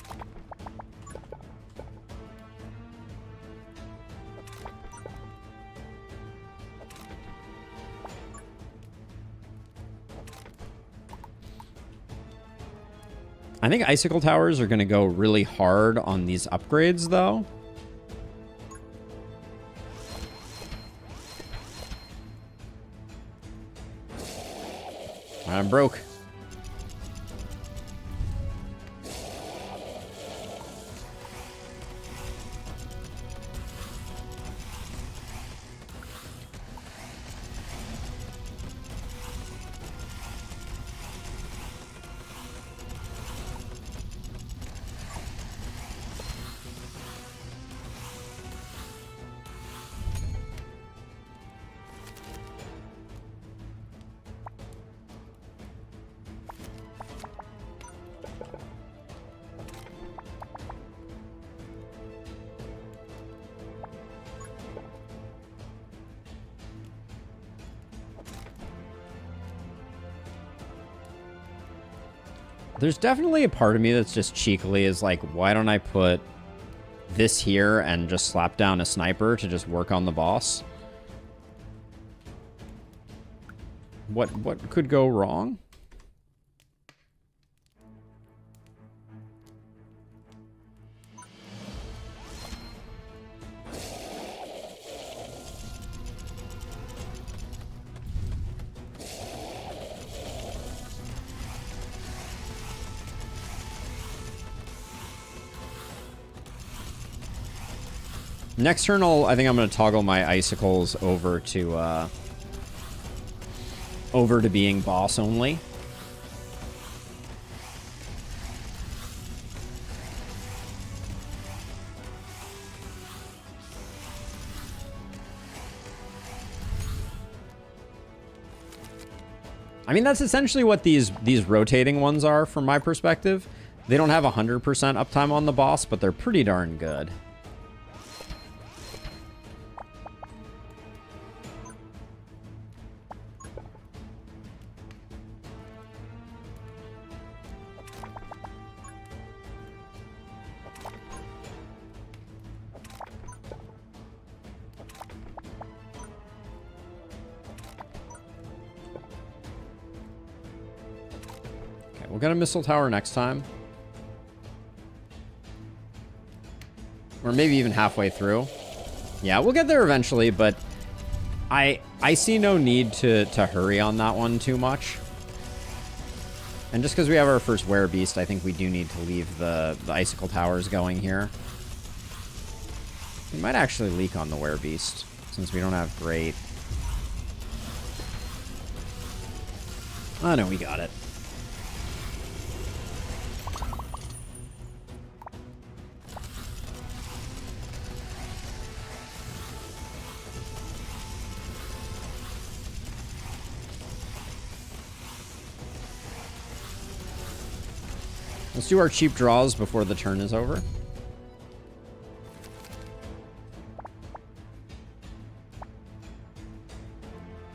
I think Icicle Towers are going to go really hard on these upgrades, though. I'm broke. There's definitely a part of me that's just cheekily is like, why don't I put this here and just slap down a sniper to just work on the boss? What could go wrong? Next turn, I think I'm going to toggle my icicles over to being boss only. I mean, that's essentially what these rotating ones are from my perspective. They don't have 100% uptime on the boss, but they're pretty darn good. We'll get a missile tower next time. Or maybe even halfway through. Yeah, we'll get there eventually, but I see no need to hurry on that one too much. And just because we have our first werebeast, I think we do need to leave the icicle towers going here. We might actually leak on the werebeast, since we don't have great. Oh no, we got it. Let's do our cheap draws before the turn is over.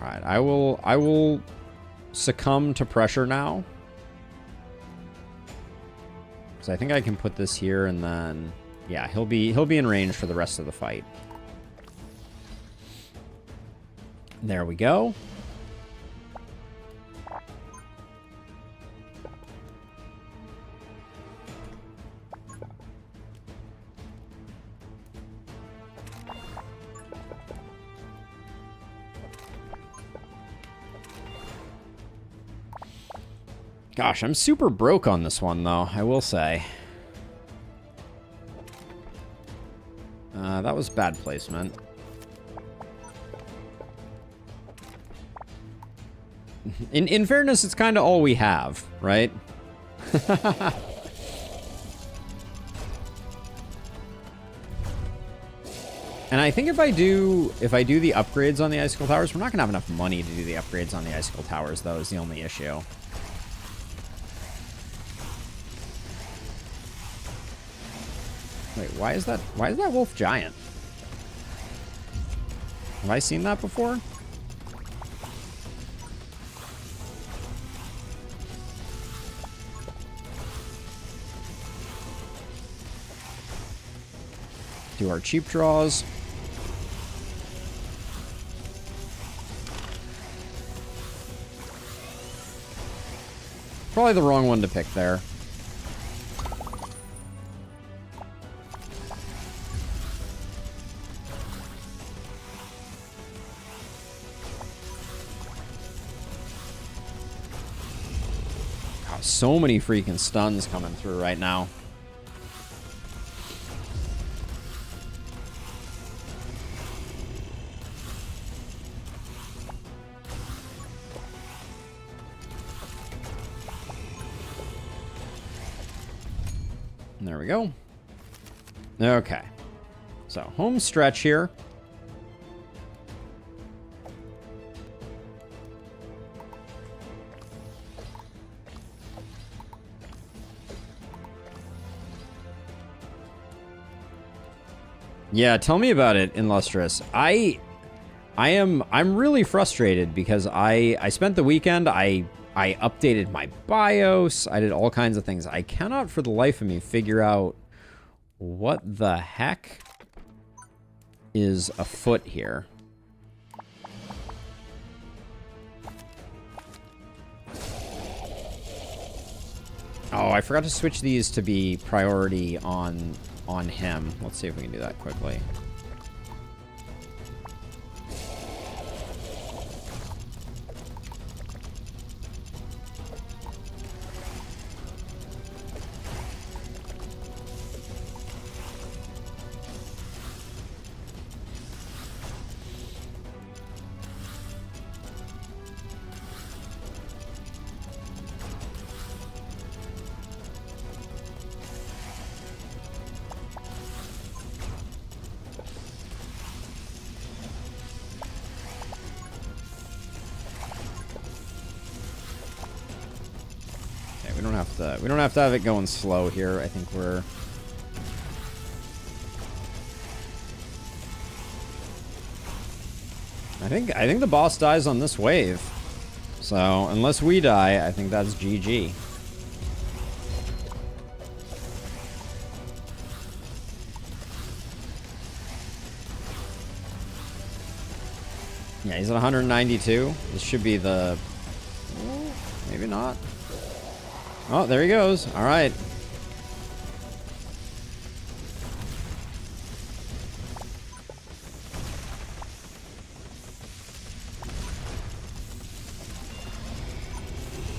All right, I will succumb to pressure now. So I think I can put this here, and then yeah, he'll be in range for the rest of the fight. There we go. Gosh, I'm super broke on this one, though, I will say. That was bad placement. In fairness, it's kind of all we have, right? And I think if I do the upgrades on the icicle towers, we're not gonna have enough money to do the upgrades on the icicle towers, though, is the only issue. Wait, why is that wolf giant? Have I seen that before? Do our cheap draws. Probably the wrong one to pick there. So many freaking stuns coming through right now. There we go. Okay. So, home stretch here. Yeah, tell me about it, Illustrious. I'm really frustrated because I spent the weekend, I updated my BIOS, I did all kinds of things. I cannot for the life of me figure out what the heck is afoot here. Oh, I forgot to switch these to be priority on him. Let's see if we can do that quickly. have to have it going slow here. I think we're... I think the boss dies on this wave. So, unless we die, I think that's GG. Yeah, he's at 192. This should be the... maybe not. Oh, there he goes. All right.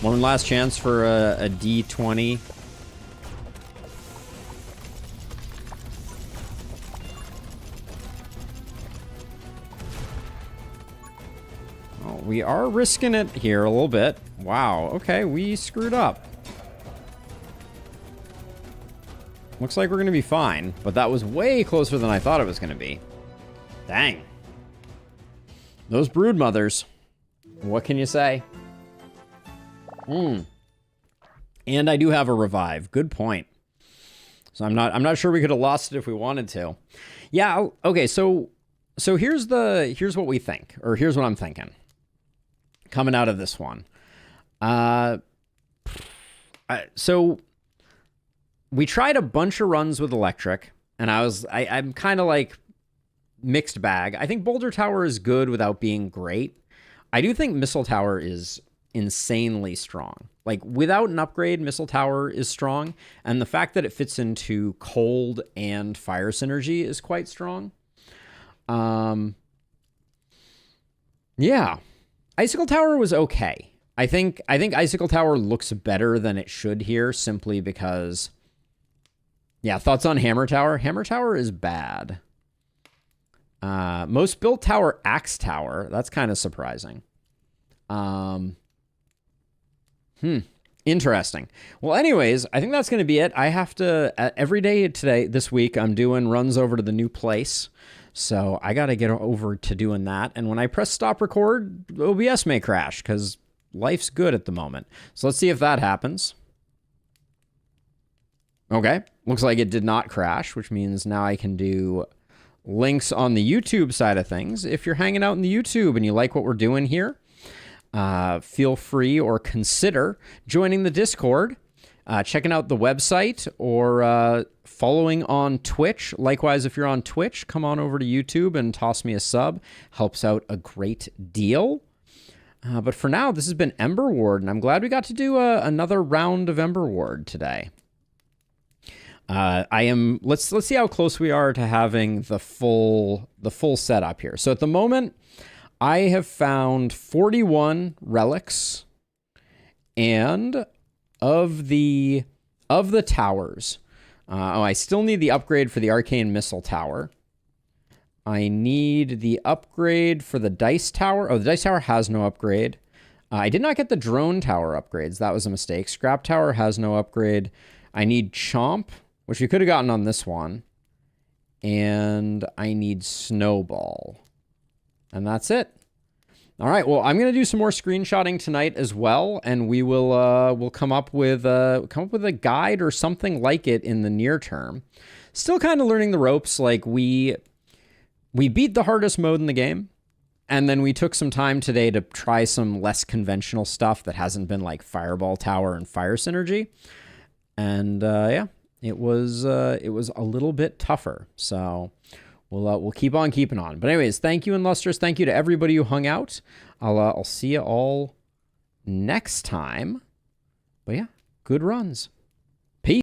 One last chance for a D20. Oh, we are risking it here a little bit. Wow, okay, we screwed up. Looks like we're going to be fine, but that was way closer than I thought it was going to be. Dang. Those brood mothers. What can you say? And I do have a revive. Good point. So I'm not sure we could have lost it if we wanted to. Yeah, okay, so here's what we think, or here's what I'm thinking. Coming out of this one. So we tried a bunch of runs with electric, and I'm kind of like mixed bag. I think Boulder Tower is good without being great. I do think Missile Tower is insanely strong. Like, without an upgrade, Missile Tower is strong, and the fact that it fits into cold and fire synergy is quite strong. Yeah. Icicle Tower was okay. I think Icicle Tower looks better than it should here, simply because... Yeah, thoughts on Hammer Tower? Hammer Tower is bad. Most built tower, Axe Tower. That's kind of surprising. Interesting. Well, anyways, I think that's going to be it. I have to, every day this week, I'm doing runs over to the new place. So I got to get over to doing that. And when I press stop record, OBS may crash because life's good at the moment. So let's see if that happens. Okay. Looks like it did not crash, which means now I can do links on the YouTube side of things. If you're hanging out in the YouTube and you like what we're doing here, feel free or consider joining the Discord, checking out the website, or following on Twitch. Likewise, if you're on Twitch, come on over to YouTube and toss me a sub. Helps out a great deal. But for now, this has been Emberward, and I'm glad we got to do another round of Emberward today. Let's see how close we are to having the full setup here. So at the moment, I have found 41 relics, and of the towers, I still need the upgrade for the Arcane Missile Tower. I need the upgrade for the Dice Tower. Oh, the Dice Tower has no upgrade. I did not get the Drone Tower upgrades. That was a mistake. Scrap Tower has no upgrade. I need Chomp, which we could have gotten on this one. And I need Snowball. And that's it. All right, well, I'm going to do some more screenshotting tonight as well, and we will we'll come up with a guide or something like it in the near term. Still kind of learning the ropes. Like, we beat the hardest mode in the game, and then we took some time today to try some less conventional stuff that hasn't been like Fireball Tower and Fire Synergy. And yeah, it was a little bit tougher. So we'll keep on keeping on. But anyways, thank you, Illustrious. Thank you to everybody who hung out. I'll see you all next time. But yeah, good runs.